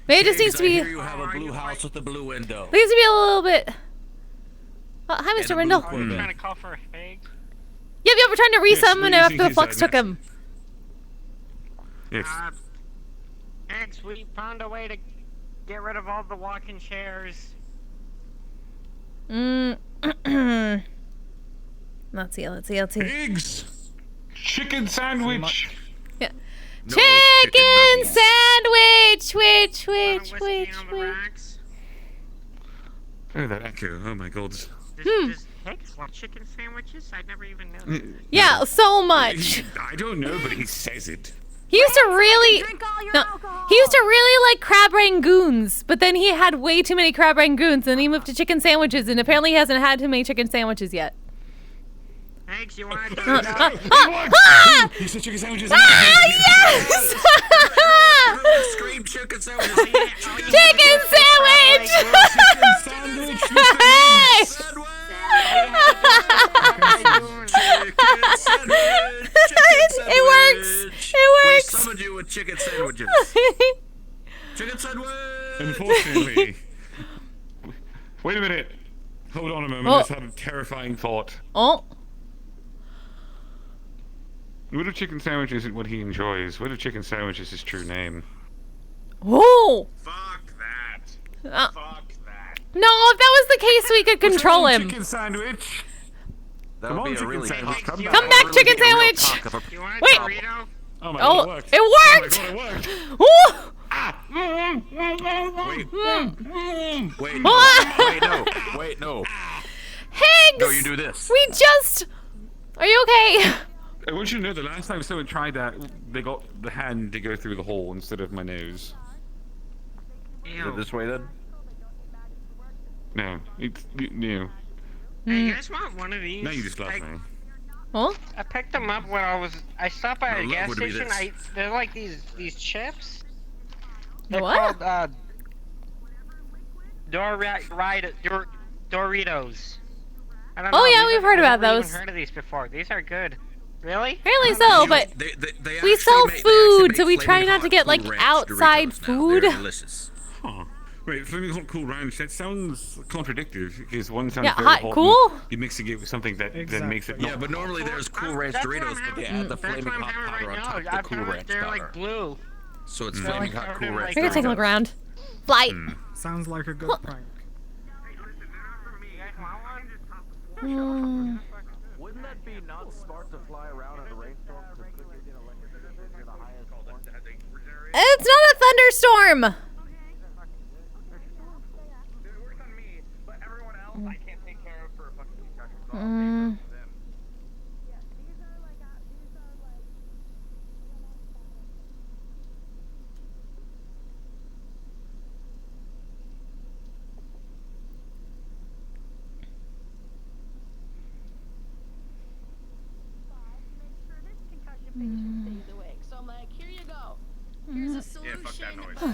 [SPEAKER 2] Maybe it just needs to be.
[SPEAKER 13] I hear you have a blue house with a blue window.
[SPEAKER 2] Needs to be a little bit. Hi, Mr. Rindle.
[SPEAKER 3] Are you trying to call for a fig?
[SPEAKER 2] Yep, we're trying to resummon
[SPEAKER 21] Yes,
[SPEAKER 2] after the flux took him.
[SPEAKER 21] Yes.
[SPEAKER 3] Eggs, we found a way to get rid of all the walking chairs.
[SPEAKER 2] Let's see.
[SPEAKER 21] Eggs! Chicken sandwich!
[SPEAKER 2] Yeah.
[SPEAKER 21] No,
[SPEAKER 2] Chicken sandwich! Which.
[SPEAKER 21] Oh, that echo. Oh my god.
[SPEAKER 3] Does Hicks want chicken sandwiches? I never even knew.
[SPEAKER 2] Yeah, so much.
[SPEAKER 21] I don't know, but he says it.
[SPEAKER 2] He used to really like crab rangoons, but then he had way too many crab rangoons, and he moved to chicken sandwiches, and apparently he hasn't had too many chicken sandwiches yet.
[SPEAKER 3] Eggs, you want
[SPEAKER 21] He said chicken sandwiches.
[SPEAKER 2] Yes!
[SPEAKER 13] Scream chicken sandwiches.
[SPEAKER 2] Chicken sandwich! It works.
[SPEAKER 13] We summoned you with chicken sandwiches. Chicken sandwich.
[SPEAKER 21] Unfortunately. Wait a minute. Hold on a moment. I just had a terrifying thought.
[SPEAKER 2] Oh.
[SPEAKER 21] What if chicken sandwich isn't what he enjoys? What if chicken sandwich is his true name?
[SPEAKER 2] Oh!
[SPEAKER 4] Fuck that. Fuck that.
[SPEAKER 2] No, if that was the case, we could control him.
[SPEAKER 21] Chicken sandwich.
[SPEAKER 13] That
[SPEAKER 21] Come
[SPEAKER 13] would
[SPEAKER 21] on,
[SPEAKER 13] be a
[SPEAKER 21] chicken
[SPEAKER 13] really
[SPEAKER 21] sandwich.
[SPEAKER 13] come
[SPEAKER 2] Come back, chicken sandwich! Wait!
[SPEAKER 21] Oh my
[SPEAKER 2] Oh,
[SPEAKER 21] god, it worked.
[SPEAKER 2] it worked!
[SPEAKER 21] Oh my god, it worked.
[SPEAKER 13] Wait, wait, no.
[SPEAKER 2] Higgs!
[SPEAKER 13] No, you do this.
[SPEAKER 2] We just... Are you okay?
[SPEAKER 21] I want you to know the last time someone tried that, they got the hand to go through the hole instead of my nose.
[SPEAKER 13] Is it this way then?
[SPEAKER 21] No, it's no.
[SPEAKER 3] Hey, you guys want one of these?
[SPEAKER 21] Now you just laugh
[SPEAKER 3] I,
[SPEAKER 21] at me.
[SPEAKER 2] Huh?
[SPEAKER 3] I picked them up when I stopped by a
[SPEAKER 13] No,
[SPEAKER 3] gas
[SPEAKER 13] would be
[SPEAKER 3] station.
[SPEAKER 13] this.
[SPEAKER 3] They're like these chips. They're
[SPEAKER 2] What?
[SPEAKER 3] called Doritos. I don't
[SPEAKER 2] Oh,
[SPEAKER 3] know,
[SPEAKER 2] yeah,
[SPEAKER 3] these
[SPEAKER 2] we've
[SPEAKER 3] are-
[SPEAKER 2] heard about
[SPEAKER 3] I've never
[SPEAKER 2] those.
[SPEAKER 3] even heard of these before. These are good. Really?
[SPEAKER 2] Apparently so, but
[SPEAKER 13] They
[SPEAKER 2] we
[SPEAKER 13] actually
[SPEAKER 2] sell
[SPEAKER 13] make- they
[SPEAKER 2] food,
[SPEAKER 13] actually
[SPEAKER 2] so we
[SPEAKER 13] make
[SPEAKER 2] try
[SPEAKER 13] Flaming
[SPEAKER 2] not to
[SPEAKER 13] Hot
[SPEAKER 2] get,
[SPEAKER 13] Cool
[SPEAKER 2] like,
[SPEAKER 13] Ranch
[SPEAKER 2] outside
[SPEAKER 13] Doritos now.
[SPEAKER 2] food.
[SPEAKER 13] They're delicious.
[SPEAKER 21] Huh. Wait, Flaming Hot Cool Ranch, that sounds contradictory, because one sounds
[SPEAKER 2] Yeah,
[SPEAKER 21] very
[SPEAKER 2] hot
[SPEAKER 21] hot
[SPEAKER 2] cool?
[SPEAKER 21] and you're mixing it with something that then makes it not
[SPEAKER 13] Yeah, but normally there's Cool Ranch
[SPEAKER 3] That's what
[SPEAKER 13] Doritos,
[SPEAKER 3] I'm
[SPEAKER 13] but they
[SPEAKER 3] having-
[SPEAKER 13] add the
[SPEAKER 3] that's
[SPEAKER 13] Flaming
[SPEAKER 3] what I'm
[SPEAKER 13] Hot
[SPEAKER 3] having
[SPEAKER 13] powder
[SPEAKER 3] right
[SPEAKER 13] on
[SPEAKER 3] now.
[SPEAKER 13] top of the
[SPEAKER 3] I've
[SPEAKER 13] Cool
[SPEAKER 3] heard
[SPEAKER 13] Ranch
[SPEAKER 3] they're
[SPEAKER 13] powder.
[SPEAKER 3] like blue.
[SPEAKER 13] So it's
[SPEAKER 3] They're
[SPEAKER 13] Flaming
[SPEAKER 3] like
[SPEAKER 13] Hot
[SPEAKER 3] covered
[SPEAKER 13] Cool
[SPEAKER 3] in,
[SPEAKER 13] Ranch
[SPEAKER 3] like,
[SPEAKER 2] We're gonna take a look
[SPEAKER 13] Doritos.
[SPEAKER 2] around. Flight.
[SPEAKER 20] Sounds like a good prank.
[SPEAKER 2] Hmm.
[SPEAKER 7] Wouldn't that be not smart to fly around in a rainstorm? Because could you get electrocuted near the highest point?
[SPEAKER 2] It's not a thunderstorm! Mm.
[SPEAKER 1] So I'm like, here you go. Here's a solution.
[SPEAKER 4] Yeah, fuck that noise.
[SPEAKER 1] It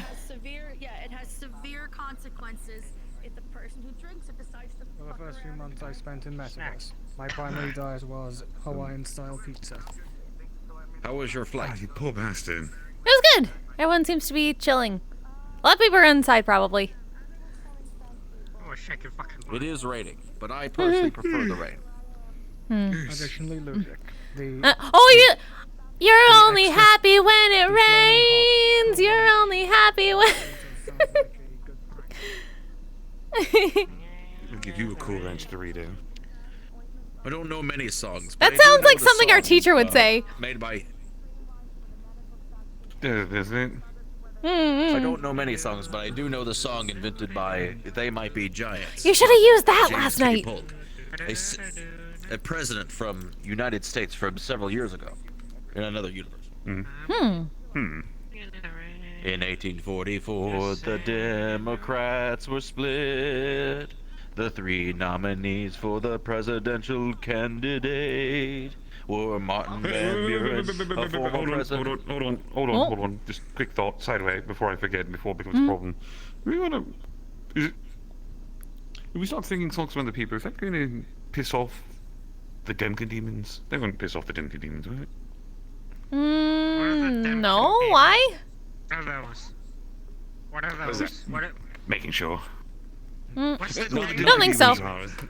[SPEAKER 1] has severe consequences if the person who drinks it decides to.
[SPEAKER 20] For the first few months I spent in Metaverse, my primary diet was Hawaiian-style pizza.
[SPEAKER 13] How was your flight?
[SPEAKER 21] Ah, you poor bastard.
[SPEAKER 2] It was good. Everyone seems to be chilling. A lot of people are inside, probably.
[SPEAKER 3] Oh, shit, you fucking.
[SPEAKER 13] It is raining, but I personally prefer the rain.
[SPEAKER 20] Additionally, Ludic.
[SPEAKER 2] You're only happy when it rains. You're only happy when.
[SPEAKER 21] I'll give you a Cool Ranch Dorito.
[SPEAKER 13] I don't know many songs.
[SPEAKER 2] That
[SPEAKER 13] but I do
[SPEAKER 2] sounds
[SPEAKER 13] know
[SPEAKER 2] like
[SPEAKER 13] the
[SPEAKER 2] something our
[SPEAKER 13] song,
[SPEAKER 2] teacher would say.
[SPEAKER 13] Made by.
[SPEAKER 21] Does it?
[SPEAKER 13] I don't know many songs, but I do know the song invented by They Might Be Giants.
[SPEAKER 2] You should have used that
[SPEAKER 13] James
[SPEAKER 2] last
[SPEAKER 13] T.
[SPEAKER 2] night.
[SPEAKER 13] Polk, a president from United States from several years ago, in another universe.
[SPEAKER 21] Hmm.
[SPEAKER 13] In 1844, the Democrats were split. The three nominees for the presidential candidate were Martin Van Buren, a former president.
[SPEAKER 21] Hold on. Just quick thought, sideway, before I forget, before it becomes a problem. We wanna... If we start singing songs from other people, is that going to piss off the Demka demons? They won't piss off the Demka demons, will it?
[SPEAKER 2] No, why?
[SPEAKER 3] What are those? What are
[SPEAKER 21] What is
[SPEAKER 3] those?
[SPEAKER 21] that?
[SPEAKER 3] What are...
[SPEAKER 21] Making sure.
[SPEAKER 3] What's the
[SPEAKER 2] Don't think so.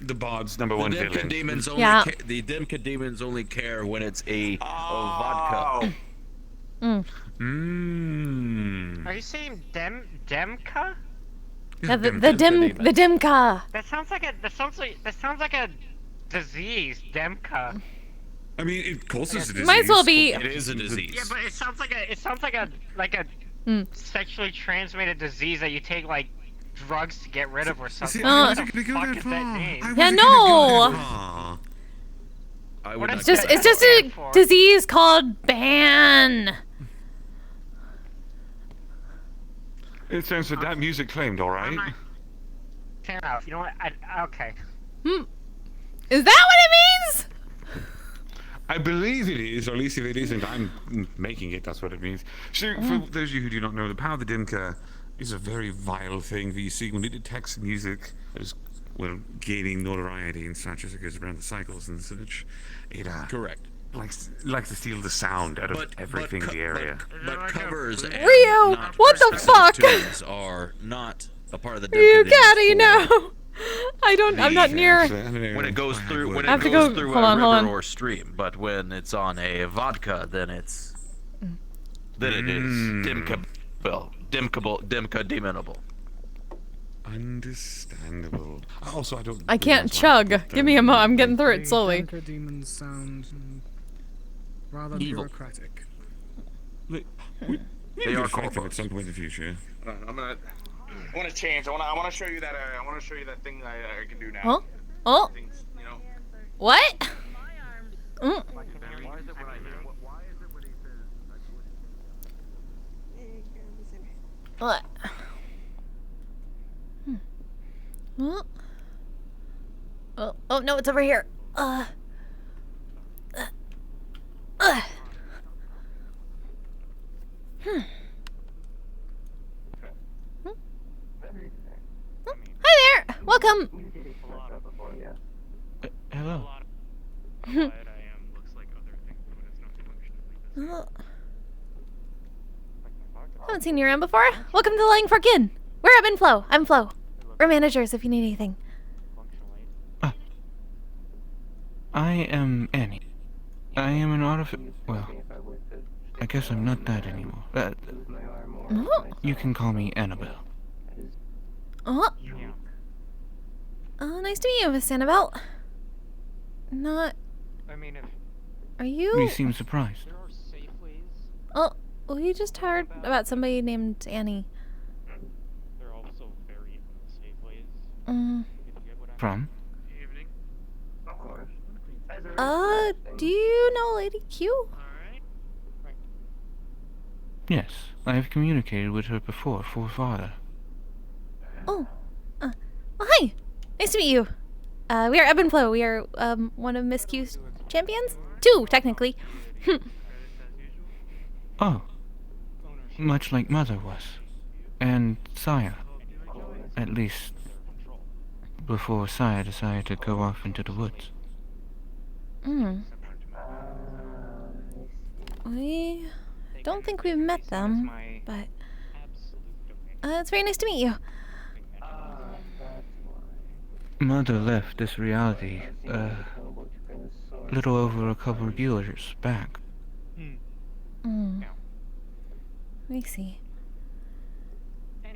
[SPEAKER 21] The Bard's number one
[SPEAKER 13] The Demka
[SPEAKER 21] villain.
[SPEAKER 13] demons only
[SPEAKER 2] Yeah.
[SPEAKER 13] the Demka demons only care when it's a vodka.
[SPEAKER 3] Are you saying Demka?
[SPEAKER 2] Yeah, the Dimka.
[SPEAKER 3] That sounds like a disease, Demka.
[SPEAKER 21] I mean, it causes a disease.
[SPEAKER 2] Might as well be.
[SPEAKER 13] It is a disease.
[SPEAKER 3] Yeah, but it sounds like a sexually transmitted disease that you take like drugs to get rid of or something. What the fuck is that name?
[SPEAKER 2] Yeah, no.
[SPEAKER 13] I would not
[SPEAKER 2] It's just a disease called ban.
[SPEAKER 21] It sounds like that music claimed, alright?
[SPEAKER 3] Fair enough. You know what? Okay.
[SPEAKER 2] Is that what it means?
[SPEAKER 21] I believe it is, or at least if it isn't, I'm making it, that's what it means. So, for those of you who do not know, the power of the Dimka is a very vile thing that you see when it detects music as, well, gaining notoriety and such as it goes around the cycles and such. It,
[SPEAKER 13] correct.
[SPEAKER 21] Likes to steal the sound out of everything in the area.
[SPEAKER 13] But covers and
[SPEAKER 2] Rio,
[SPEAKER 13] not
[SPEAKER 2] what the fuck?
[SPEAKER 13] tunes are not a part of the
[SPEAKER 2] You
[SPEAKER 13] Demka
[SPEAKER 2] gotta
[SPEAKER 13] demons
[SPEAKER 2] know. I'm not near.
[SPEAKER 13] When it goes through,
[SPEAKER 2] I have to go.
[SPEAKER 13] through
[SPEAKER 2] Hold
[SPEAKER 13] a
[SPEAKER 2] on, hold
[SPEAKER 13] river
[SPEAKER 2] on.
[SPEAKER 13] or stream, but when it's on a vodka, then it is dimka demonable.
[SPEAKER 21] Understandable. Also, I don't.
[SPEAKER 2] I can't chug. Give me a mo. I'm getting through it slowly.
[SPEAKER 20] Demka demons sound rather
[SPEAKER 13] Evil.
[SPEAKER 20] bureaucratic.
[SPEAKER 21] They
[SPEAKER 13] are
[SPEAKER 21] are
[SPEAKER 13] corporate.
[SPEAKER 21] at some point in the future.
[SPEAKER 4] I want to change. I want to show you that. I want to show you that thing that I can do now.
[SPEAKER 2] Huh? Oh.
[SPEAKER 4] Things, you know.
[SPEAKER 2] What? Mm. What? Oh. Oh no, it's over here. Hmm. Hi there. Welcome.
[SPEAKER 5] Hello.
[SPEAKER 2] Haven't seen you around before. Welcome to the Lying Fork Inn. We're Ebb and Flo. I'm Flo. We're managers if you need anything.
[SPEAKER 5] I am Annie. I am an well, I guess I'm not that anymore. You can call me Annabelle.
[SPEAKER 2] Oh. Oh, nice to meet you, Miss Annabelle. Not. Are you?
[SPEAKER 5] You seem surprised.
[SPEAKER 2] Oh, we just heard about somebody named Annie.
[SPEAKER 5] From?
[SPEAKER 2] Do you know Lady Q?
[SPEAKER 5] Yes, I have communicated with her before, for father.
[SPEAKER 2] Oh. Well, hi. Nice to meet you. We are Ebb and Flo. We are, one of Miss Q's champions? 2, technically.
[SPEAKER 5] Oh. Much like Mother was. And Saya. At least, before Saya decided to go off into the woods.
[SPEAKER 2] We don't think we've met them, but it's very nice to meet you.
[SPEAKER 5] Mother left this reality, little over a couple of years back.
[SPEAKER 2] I see.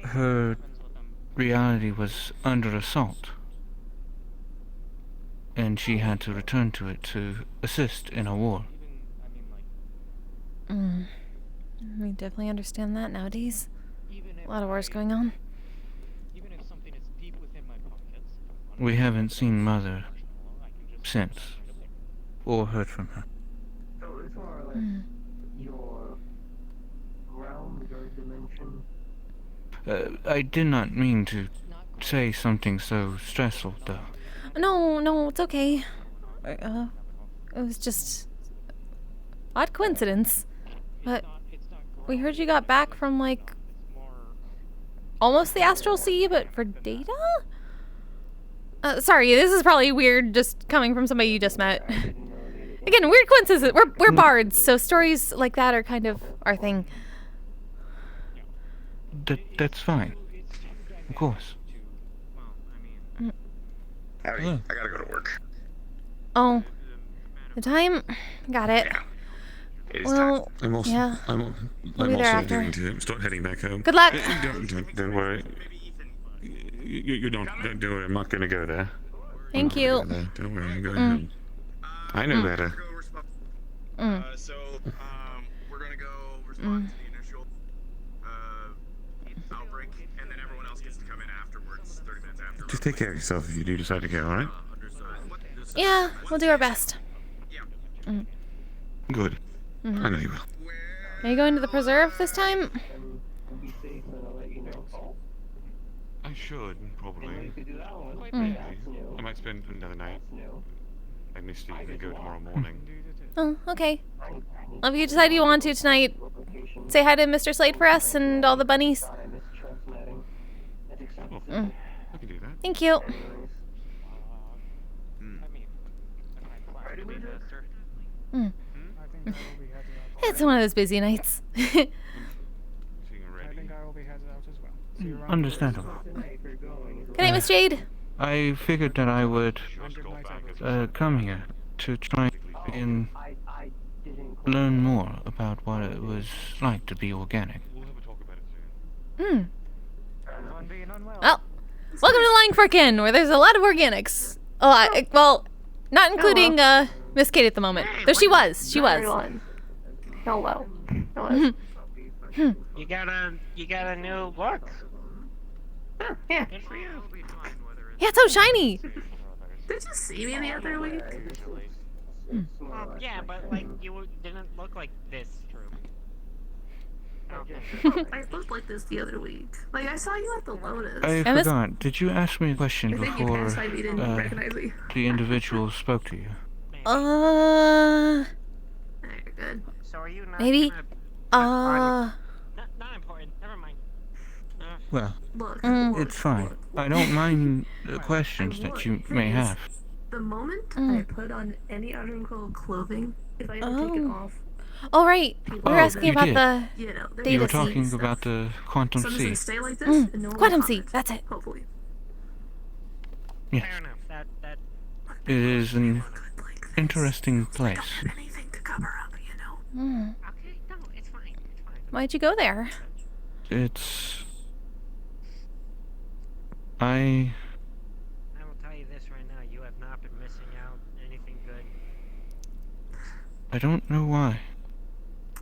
[SPEAKER 5] Her reality was under assault, and she had to return to it to assist in a war.
[SPEAKER 2] We definitely understand that nowadays. A lot of wars going on.
[SPEAKER 5] We haven't seen Mother since, or heard from her. I did not mean to say something so stressful, though.
[SPEAKER 2] No, it's okay. It was just odd coincidence. But we heard you got back from, like, almost the Astral Sea, but for data? Sorry, this is probably weird just coming from somebody you just met. Again, weird coincidences. We're bards, so stories like that are kind of our thing.
[SPEAKER 5] That's fine. Of course.
[SPEAKER 4] Howdy. I gotta go to work.
[SPEAKER 2] Oh. The time? Got it.
[SPEAKER 4] Yeah. It is
[SPEAKER 2] Well,
[SPEAKER 4] time.
[SPEAKER 21] I'm also,
[SPEAKER 2] yeah.
[SPEAKER 21] I'm
[SPEAKER 2] We'll be there
[SPEAKER 21] also
[SPEAKER 2] after.
[SPEAKER 21] going to start heading back home.
[SPEAKER 2] Good luck.
[SPEAKER 21] Don't worry. You don't worry. I'm not gonna go there.
[SPEAKER 2] Thank you.
[SPEAKER 21] Don't worry. I'm going home. I know better.
[SPEAKER 4] So, we're gonna go respond to the initial outbreak, and then everyone else gets to come in afterwards, 30 minutes after.
[SPEAKER 21] Just take care of yourself if you do decide to go. All right?
[SPEAKER 2] Yeah, we'll do our best.
[SPEAKER 21] Good. I know you will.
[SPEAKER 2] Are you going to the preserve this time?
[SPEAKER 21] I should probably. Maybe. I might spend another night. I missed you and go tomorrow morning.
[SPEAKER 2] Oh, okay. Well, if you decide you want to tonight, say hi to Mr. Slade for us and all the bunnies.
[SPEAKER 21] I can do that.
[SPEAKER 2] Thank you. It's one of those busy nights.
[SPEAKER 20] I think I will be headed out as well. See you around.
[SPEAKER 5] Understandable.
[SPEAKER 2] Good night, Miss Jade.
[SPEAKER 5] I figured that I would come here to try and learn more about what it was like to be organic.
[SPEAKER 2] Well, welcome to Lying Fork Inn, where there's a lot of organics. A lot. Well, not including Miss Kate at the moment. Though she was. She was.
[SPEAKER 16] Hello.
[SPEAKER 3] You got a new look.
[SPEAKER 16] Yeah.
[SPEAKER 3] Good for you.
[SPEAKER 2] Yeah, it's so shiny.
[SPEAKER 16] Did you see me the other week?
[SPEAKER 3] Well, yeah, but like you didn't look like this.
[SPEAKER 16] I looked like this the other week. Like I saw you at the Lotus.
[SPEAKER 5] I forgot. Did you ask me a question
[SPEAKER 16] I think you
[SPEAKER 5] before
[SPEAKER 16] passed by me, you didn't recognize me.
[SPEAKER 5] the individual spoke to you?
[SPEAKER 16] You're good.
[SPEAKER 3] So are you not
[SPEAKER 2] Maybe.
[SPEAKER 3] Not important. Never mind.
[SPEAKER 5] Well,
[SPEAKER 16] Look,
[SPEAKER 5] it's fine. I don't mind the questions that you may have.
[SPEAKER 16] The moment I put on any article of clothing, if I ever take it off,
[SPEAKER 2] Oh, right. We were asking
[SPEAKER 5] you
[SPEAKER 2] about
[SPEAKER 5] did.
[SPEAKER 2] the
[SPEAKER 16] they
[SPEAKER 2] data
[SPEAKER 5] You were
[SPEAKER 2] seeds.
[SPEAKER 5] talking about the quantum
[SPEAKER 16] so I'm just gonna
[SPEAKER 5] sea.
[SPEAKER 16] stay like this and no one will
[SPEAKER 2] Quantum sea.
[SPEAKER 16] comment,
[SPEAKER 2] That's it.
[SPEAKER 16] hopefully.
[SPEAKER 5] Yes.
[SPEAKER 3] Fair enough. That.
[SPEAKER 5] It is an interesting place.
[SPEAKER 16] Anything to cover up, you know.
[SPEAKER 3] Okay. No, it's fine. It's fine.
[SPEAKER 2] Why'd you go there?
[SPEAKER 5] It's...
[SPEAKER 3] I will tell you this right now. You have not been missing out anything good.
[SPEAKER 5] I don't know why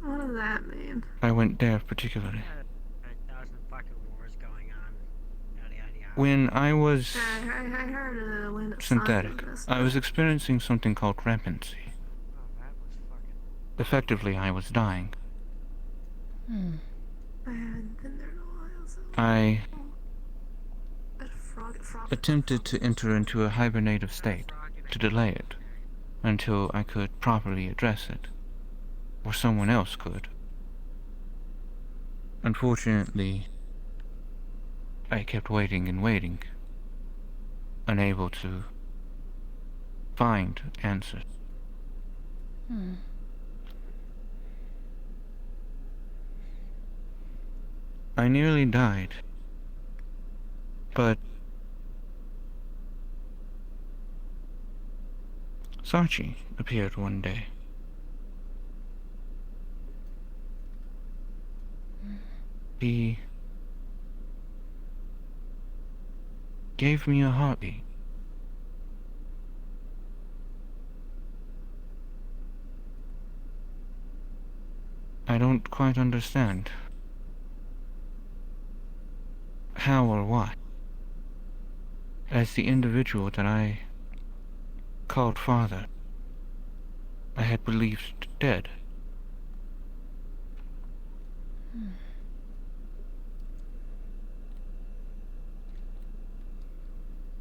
[SPEAKER 16] What does that mean?
[SPEAKER 5] I went there particularly.
[SPEAKER 3] 1,000 fucking wars going on. Yada yada yada.
[SPEAKER 5] When I was
[SPEAKER 16] I heard Land of
[SPEAKER 5] synthetic,
[SPEAKER 16] Sonic
[SPEAKER 5] I was experiencing something called rampancy.
[SPEAKER 3] Oh, that was fucking.
[SPEAKER 5] Effectively, I was dying.
[SPEAKER 16] I haven't been there in a while, so
[SPEAKER 5] I
[SPEAKER 16] that frog.
[SPEAKER 5] attempted to enter into a hibernative state to delay it until I could properly address it, or someone else could. Unfortunately, I kept waiting and waiting, unable to find answers. I nearly died, but Sachi appeared one day. He gave me a heartbeat. I don't quite understand how or why. As the individual that I called father, I had believed dead.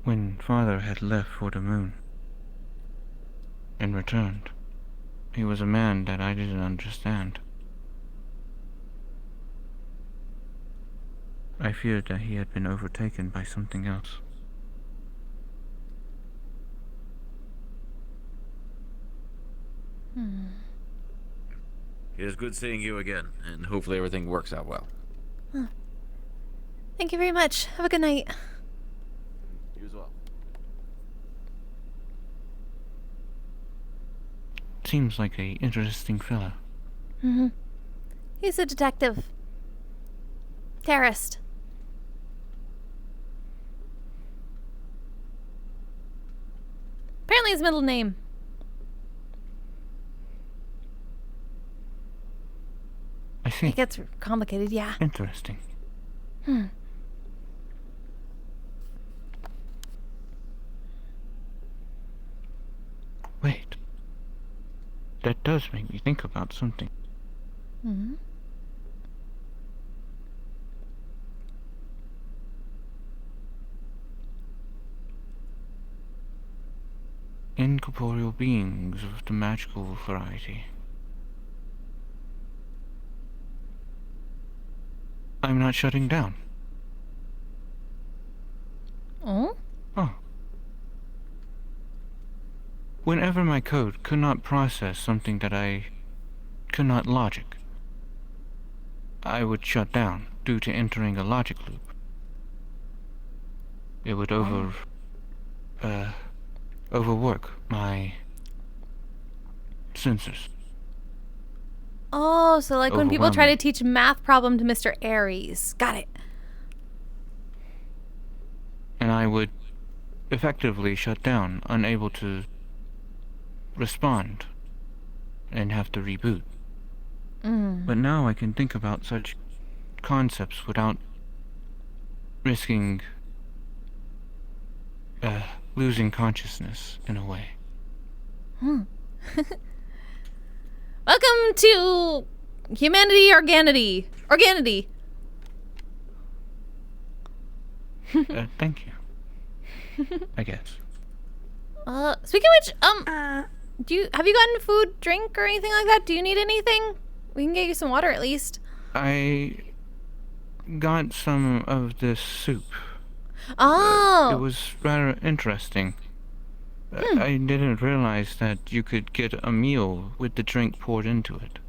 [SPEAKER 5] When father had left for the moon and returned, he was a man that I didn't understand. I feared that he had been overtaken by something else.
[SPEAKER 13] It is good seeing you again, and hopefully everything works out well.
[SPEAKER 2] Thank you very much. Have a good night.
[SPEAKER 13] You as well.
[SPEAKER 5] Seems like a interesting fellow.
[SPEAKER 2] He's a detective. Terrorist. Apparently his middle name.
[SPEAKER 5] I see.
[SPEAKER 2] It gets complicated, yeah.
[SPEAKER 5] Interesting. Wait. That does make me think about something. Incorporeal beings of the magical variety. I'm not shutting down.
[SPEAKER 2] Oh?
[SPEAKER 5] Oh. Whenever my code could not process something that I could not logic, I would shut down due to entering a logic loop. It would overwork my sensors.
[SPEAKER 2] Oh, so like when people try to
[SPEAKER 5] Overwhelming.
[SPEAKER 2] teach math problem to Mr. Aries. Got it.
[SPEAKER 5] And I would effectively shut down, unable to respond, and have to reboot. But now I can think about such concepts without risking losing consciousness in a way.
[SPEAKER 2] Welcome to Humanity Organity. Organity.
[SPEAKER 5] Thank you. I guess.
[SPEAKER 2] Speaking of which, have you gotten food, drink, or anything like that? Do you need anything? We can get you some water at least.
[SPEAKER 5] I got some of this soup.
[SPEAKER 2] Oh.
[SPEAKER 5] It was rather interesting. I didn't realize that you could get a meal with the drink poured into it.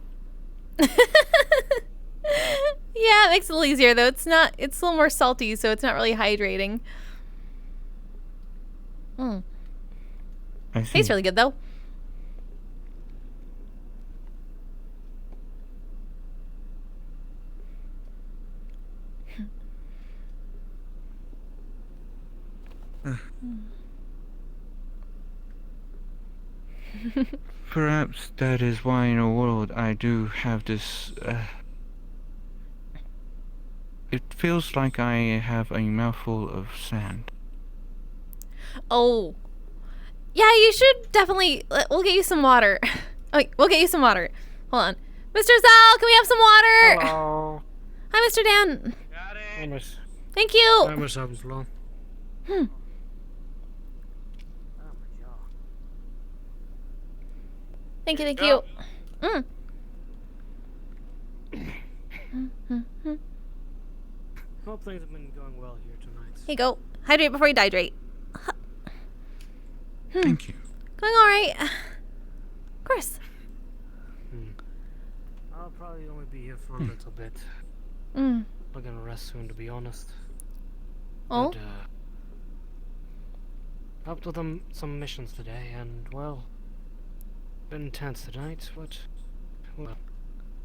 [SPEAKER 2] Yeah, it makes it a little easier though. It's a little more salty, so it's not really hydrating.
[SPEAKER 5] I see.
[SPEAKER 2] Tastes really good though.
[SPEAKER 5] Perhaps that is why in a world I do have this, it feels like I have a mouthful of sand.
[SPEAKER 2] Oh. Yeah, you should definitely, we'll get you some water. We'll get you some water. Hold on. Mr. Zal, can we have some water?
[SPEAKER 20] Hello.
[SPEAKER 2] Hi, Mr. Dan.
[SPEAKER 20] Hi, Miss.
[SPEAKER 2] Thank you.
[SPEAKER 20] Hi, Miss Hubslow.
[SPEAKER 2] Thank you, thank you.
[SPEAKER 20] Hope things have been going well here tonight.
[SPEAKER 2] Here you go. Hydrate before you dehydrate.
[SPEAKER 5] Thank you.
[SPEAKER 2] Going alright. Of course.
[SPEAKER 20] I'll probably only be here for a little bit.
[SPEAKER 2] Mm.
[SPEAKER 20] I'm gonna rest soon, to be honest.
[SPEAKER 2] Oh?
[SPEAKER 20] But, helped with some missions today, and, well, been intense tonight, but, well.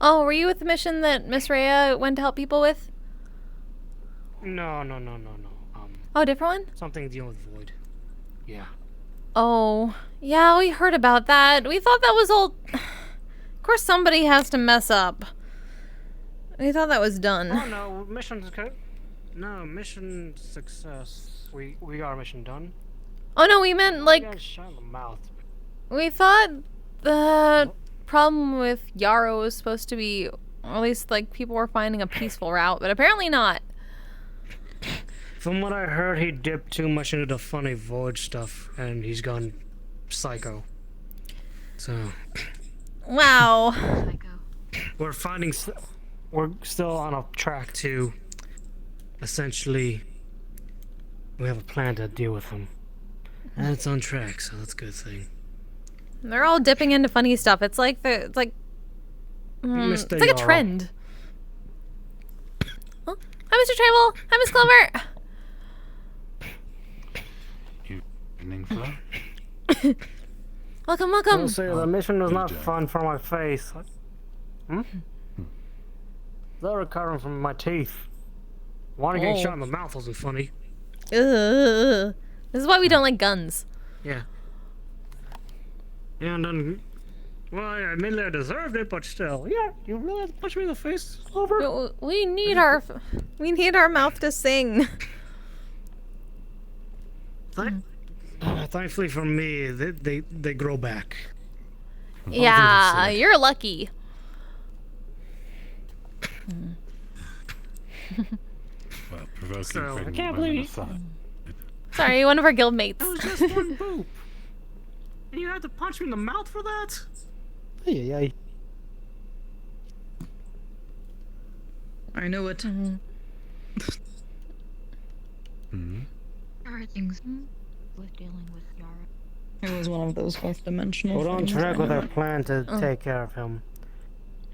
[SPEAKER 2] Oh, were you with the mission that Miss Rhea went to help people with?
[SPEAKER 20] No.
[SPEAKER 2] Oh, different one?
[SPEAKER 20] Something dealing with Void. Yeah.
[SPEAKER 2] Oh, yeah, we heard about that. We thought that was all... Of course somebody has to mess up. We thought that was done.
[SPEAKER 20] Oh, no, mission success. We got our mission done.
[SPEAKER 2] Oh, no, we meant,
[SPEAKER 20] We
[SPEAKER 2] like...
[SPEAKER 20] got shot in the mouth.
[SPEAKER 2] We thought the problem with Yarrow was supposed to be... Or at least, like, people were finding a peaceful route, but apparently not.
[SPEAKER 20] From what I heard, he dipped too much into the funny Void stuff, and he's gone psycho. So...
[SPEAKER 2] Wow.
[SPEAKER 20] We're still on a track to... Essentially... We have a plan to deal with him. And it's on track, so that's a good thing.
[SPEAKER 2] They're all dipping into funny stuff. It's like it's like a trend. Oh, hi, Mr. Travel. Hi, Miss Clover.
[SPEAKER 21] Evening, Flo.
[SPEAKER 2] Welcome, welcome.
[SPEAKER 20] I'll say the mission was not fun for my face. They're recovering from my teeth. Wanting to get shot in the mouth wasn't funny.
[SPEAKER 2] Ugh. This is why we don't like guns.
[SPEAKER 20] Yeah. Yeah, and then... Well, I admit I deserved it, but still. Yeah, you really have to punch me in the face. Over.
[SPEAKER 2] We need our mouth to sing.
[SPEAKER 20] Thankfully for me, they grow back.
[SPEAKER 2] Yeah, you're lucky.
[SPEAKER 21] Well, provoking
[SPEAKER 20] So, I can't believe
[SPEAKER 2] Sorry, one of our guild mates.
[SPEAKER 20] That was just one boop. And you had to punch me in the mouth for that? Ay.
[SPEAKER 6] I know it.
[SPEAKER 10] How are things with dealing with Yara?
[SPEAKER 6] It was one of those fourth dimensional
[SPEAKER 20] We're on
[SPEAKER 6] things,
[SPEAKER 20] track
[SPEAKER 6] I
[SPEAKER 20] with
[SPEAKER 6] know
[SPEAKER 20] our
[SPEAKER 6] it.
[SPEAKER 20] plan to take care of him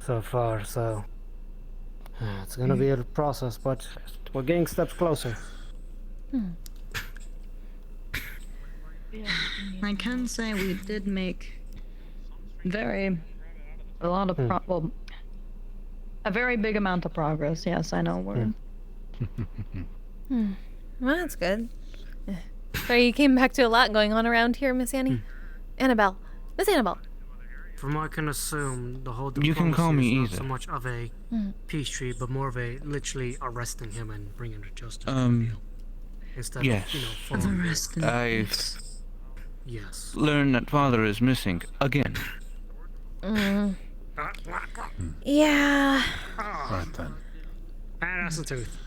[SPEAKER 20] so far, so it's gonna be a process, but we're getting steps closer.
[SPEAKER 18] I can say we did make a very big amount of progress. Yes, I know. We're
[SPEAKER 2] Well, that's good. So you came back to a lot going on around here, Miss Annie? Annabelle. Miss Annabelle.
[SPEAKER 20] From what I can assume, the whole
[SPEAKER 5] You can call
[SPEAKER 20] diplomacy
[SPEAKER 5] me
[SPEAKER 20] is not so
[SPEAKER 5] either.
[SPEAKER 20] much of a peace treaty, but more of a literally arresting him and bringing him to justice. Instead
[SPEAKER 5] Yes.
[SPEAKER 20] of, following
[SPEAKER 18] arresting.
[SPEAKER 5] I've
[SPEAKER 20] Yes.
[SPEAKER 5] learned that father is missing again.
[SPEAKER 2] Yeah.
[SPEAKER 20] Right then. That's the truth.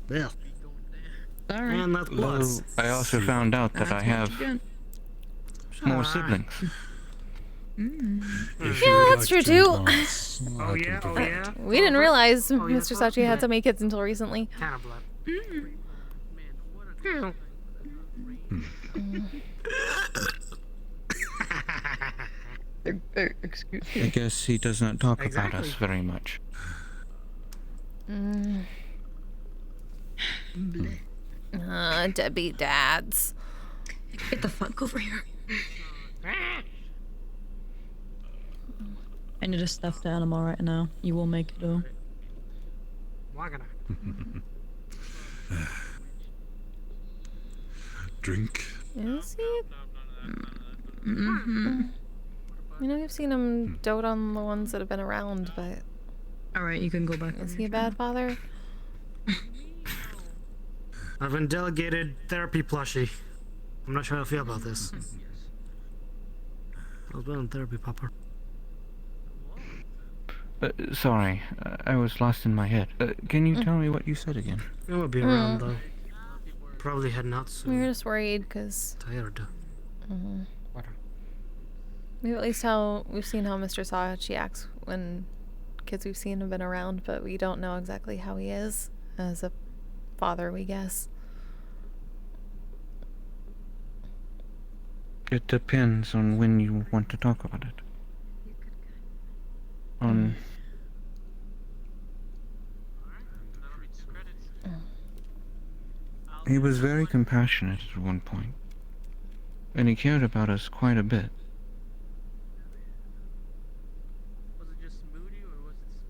[SPEAKER 20] Well.
[SPEAKER 18] Sorry.
[SPEAKER 20] And that
[SPEAKER 5] Though
[SPEAKER 20] was.
[SPEAKER 5] I also found out that I have more siblings.
[SPEAKER 2] Yeah, that's true too.
[SPEAKER 20] Oh yeah, oh yeah.
[SPEAKER 2] We didn't realize Mr. Sachi had so many kids until recently.
[SPEAKER 18] Excuse
[SPEAKER 5] I
[SPEAKER 18] me.
[SPEAKER 5] guess he does not talk about us very much.
[SPEAKER 2] Debbie dads.
[SPEAKER 18] Get the fuck over here. I need a stuffed animal right now. You will make it though.
[SPEAKER 17] Drink.
[SPEAKER 2] Is he? You know, we've seen him dote on the ones that have been around, but...
[SPEAKER 18] Alright, you can go back.
[SPEAKER 2] Is he a bad father?
[SPEAKER 20] I've been delegated therapy plushie. I'm not sure how I feel about this. I was well in therapy, Papa.
[SPEAKER 5] Sorry, I was lost in my head. Can you tell me what you said again?
[SPEAKER 20] It will be around though. Probably head not soon.
[SPEAKER 2] We were just worried because
[SPEAKER 20] Tired.
[SPEAKER 2] we've seen how Mr. Sachi acts when kids we've seen have been around, but we don't know exactly how he is as a father, we guess.
[SPEAKER 5] It depends on when you want to talk about it. He was very compassionate at one point, and he cared about us quite a bit.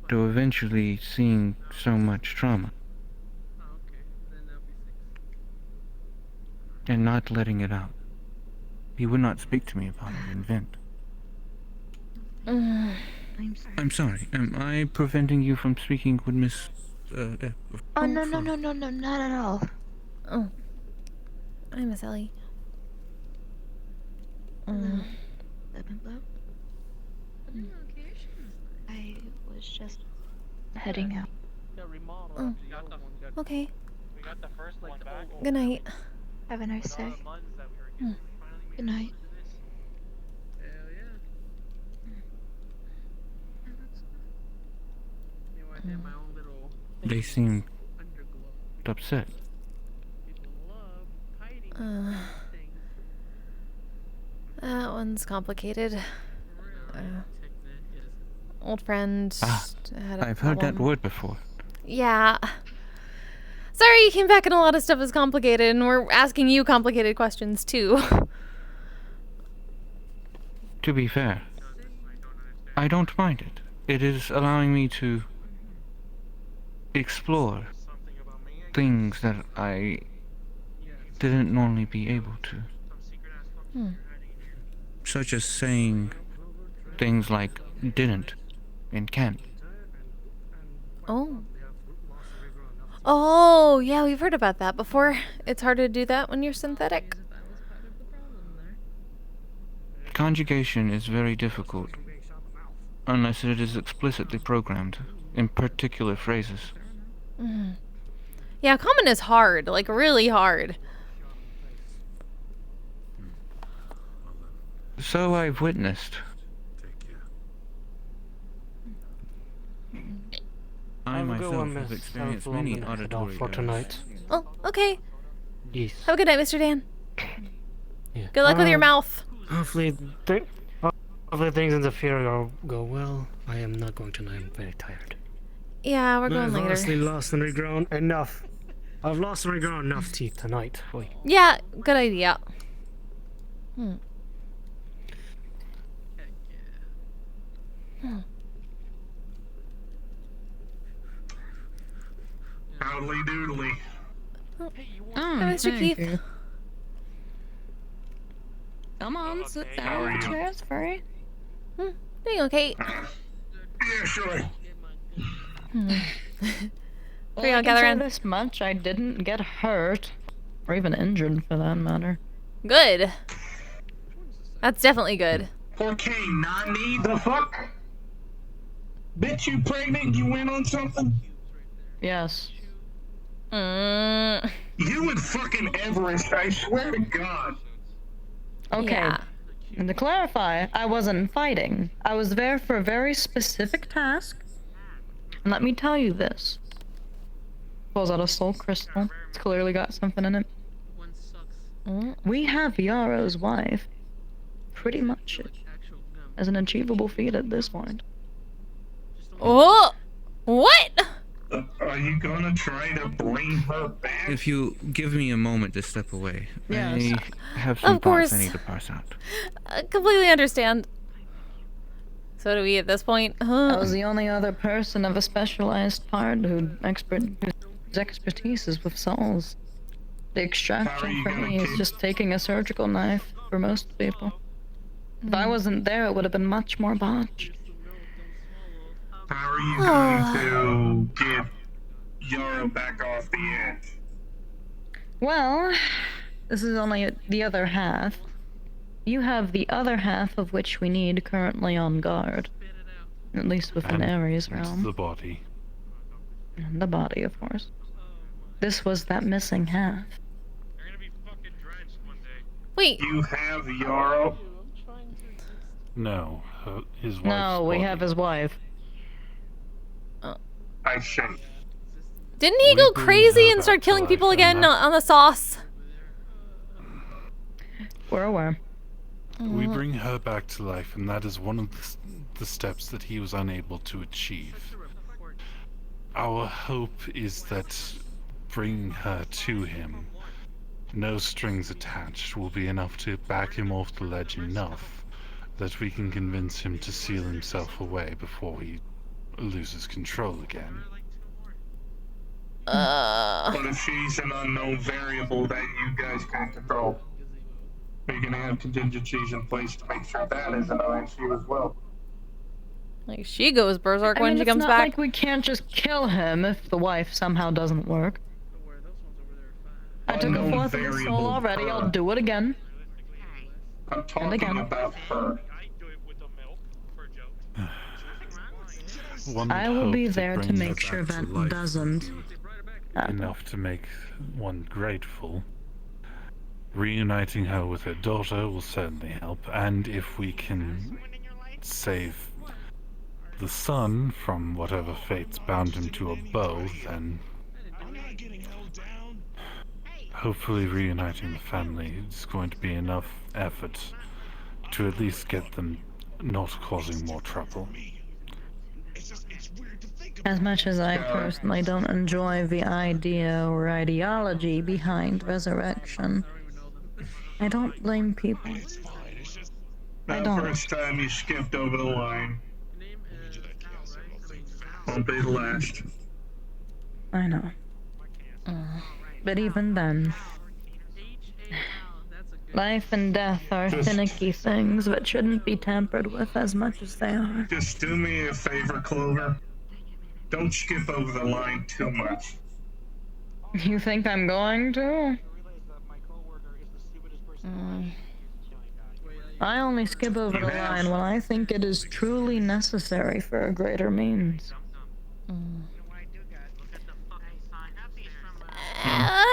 [SPEAKER 5] To eventually seeing so much trauma and not letting it out. He would not speak to me about it and vent. I'm sorry. Am I preventing you from speaking with Miss?
[SPEAKER 10] Oh no, not at all.
[SPEAKER 2] Oh, hi, Miss Ellie.
[SPEAKER 10] I was just heading out.
[SPEAKER 2] Oh, okay. Good night.
[SPEAKER 10] Have a nice day. Good night.
[SPEAKER 5] They seemed upset.
[SPEAKER 2] That one's complicated. Old friend had a
[SPEAKER 5] I've heard that
[SPEAKER 2] problem.
[SPEAKER 5] word before.
[SPEAKER 2] Yeah. Sorry you came back and a lot of stuff is complicated, and we're asking you complicated questions too.
[SPEAKER 5] To be fair, I don't mind it. It is allowing me to explore things that I didn't normally be able to. Such as saying things like didn't and can't.
[SPEAKER 2] Oh. Oh, yeah, we've heard about that before. It's hard to do that when you're synthetic.
[SPEAKER 5] Conjugation is very difficult unless it is explicitly programmed in particular phrases.
[SPEAKER 2] Yeah, common is hard, like really hard.
[SPEAKER 5] So I've witnessed. I
[SPEAKER 20] Have a good one,
[SPEAKER 5] myself have
[SPEAKER 20] Miss
[SPEAKER 5] experienced
[SPEAKER 20] Elflon,
[SPEAKER 5] many
[SPEAKER 20] and head
[SPEAKER 5] auditory
[SPEAKER 20] off for tonight.
[SPEAKER 2] Oh, okay.
[SPEAKER 20] Yes.
[SPEAKER 2] Have a good night, Mr. Dan.
[SPEAKER 20] Yeah.
[SPEAKER 2] Good luck with your mouth.
[SPEAKER 20] Hopefully things in the future go well. I am not going tonight. I'm very tired.
[SPEAKER 2] Yeah, we're going
[SPEAKER 20] I've
[SPEAKER 2] later.
[SPEAKER 20] honestly lost and regrown enough. I've lost and regrown enough teeth tonight. Wait.
[SPEAKER 2] Yeah, good idea.
[SPEAKER 22] Howdly doodly.
[SPEAKER 18] Oh,
[SPEAKER 2] Mr.
[SPEAKER 18] thank
[SPEAKER 2] Keith.
[SPEAKER 18] you. Come on, sit
[SPEAKER 22] How are
[SPEAKER 18] down. The
[SPEAKER 22] you?
[SPEAKER 18] chair's free.
[SPEAKER 2] Doing okay.
[SPEAKER 22] Yeah, sure.
[SPEAKER 18] Well,
[SPEAKER 2] Hurry
[SPEAKER 18] I
[SPEAKER 2] on,
[SPEAKER 18] can
[SPEAKER 2] gather
[SPEAKER 18] say
[SPEAKER 2] in.
[SPEAKER 18] this much: I didn't get hurt, or even injured, for that matter.
[SPEAKER 2] Good. That's definitely good.
[SPEAKER 22] Okay, Nani, the fuck? Bitch, you pregnant? You went on something?
[SPEAKER 18] Yes.
[SPEAKER 22] You and fucking Everest, I swear to God.
[SPEAKER 18] Okay.
[SPEAKER 2] Yeah.
[SPEAKER 18] And to clarify, I wasn't fighting. I was there for a very specific task. And let me tell you this. Pulls out a soul crystal. It's clearly got something in it. We have Yaro's wife. Pretty much as an achievable feat at this point.
[SPEAKER 2] Oh! What?
[SPEAKER 22] Are you gonna try to bring her back?
[SPEAKER 5] If you give me a moment to step away,
[SPEAKER 18] Yes.
[SPEAKER 5] I have some
[SPEAKER 2] Of
[SPEAKER 5] thoughts
[SPEAKER 2] course.
[SPEAKER 5] I need to parse out.
[SPEAKER 2] Completely understand. So do we at this point?
[SPEAKER 18] I was the only other person of a specialized part whose expertise is with souls. The extraction for me is just taking a surgical knife for most people. If I wasn't there, it would have been much more botched.
[SPEAKER 22] How are you going to get Yara back off the edge?
[SPEAKER 18] Well, this is only the other half. You have the other half of which we need currently on guard. At least within Ares' realm.
[SPEAKER 21] The body.
[SPEAKER 18] And the body, of course. This was that missing half.
[SPEAKER 2] Wait.
[SPEAKER 22] You have Yara?
[SPEAKER 21] No, his wife's
[SPEAKER 18] No, we
[SPEAKER 21] body.
[SPEAKER 18] have his wife.
[SPEAKER 22] I see.
[SPEAKER 2] Didn't he go crazy and start killing people again on the sauce?
[SPEAKER 18] We're aware.
[SPEAKER 21] We bring her back to life, and that is one of the steps that he was unable to achieve. Our hope is that bringing her to him, no strings attached, will be enough to back him off the ledge enough that we can convince him to seal himself away before he loses control again.
[SPEAKER 22] But if she's an unknown variable that you guys can't control, you're gonna have contingencies in place to make sure that isn't an issue as well.
[SPEAKER 2] Like, she goes berserk when she
[SPEAKER 18] it's
[SPEAKER 2] comes
[SPEAKER 18] not
[SPEAKER 2] back.
[SPEAKER 18] like we can't just kill him if the wife somehow doesn't work. I took a fourth of his soul already, I'll do it again.
[SPEAKER 22] I'm talking about her.
[SPEAKER 21] One
[SPEAKER 18] I
[SPEAKER 21] would
[SPEAKER 18] will
[SPEAKER 21] hope
[SPEAKER 18] be there to
[SPEAKER 21] bring her
[SPEAKER 18] make sure
[SPEAKER 21] back to
[SPEAKER 18] that
[SPEAKER 21] life
[SPEAKER 18] doesn't happen.
[SPEAKER 21] enough to make one grateful. Reuniting her with her daughter will certainly help, and if we can save the son from whatever fates bound him to a bow, then hopefully reuniting the family is going to be enough effort to at least get them not causing more trouble.
[SPEAKER 18] As much as I personally don't enjoy the idea or ideology behind resurrection, I don't blame people. I
[SPEAKER 22] That
[SPEAKER 18] don't.
[SPEAKER 22] first time you skipped over the line won't be the last.
[SPEAKER 18] I know. But even then, life and death are finicky things that shouldn't be tampered with as much as they are.
[SPEAKER 22] Just do me a favor, Clover. Don't skip over the line too much.
[SPEAKER 18] You think I'm going to? I only skip over the line when I think it is truly necessary for a greater means.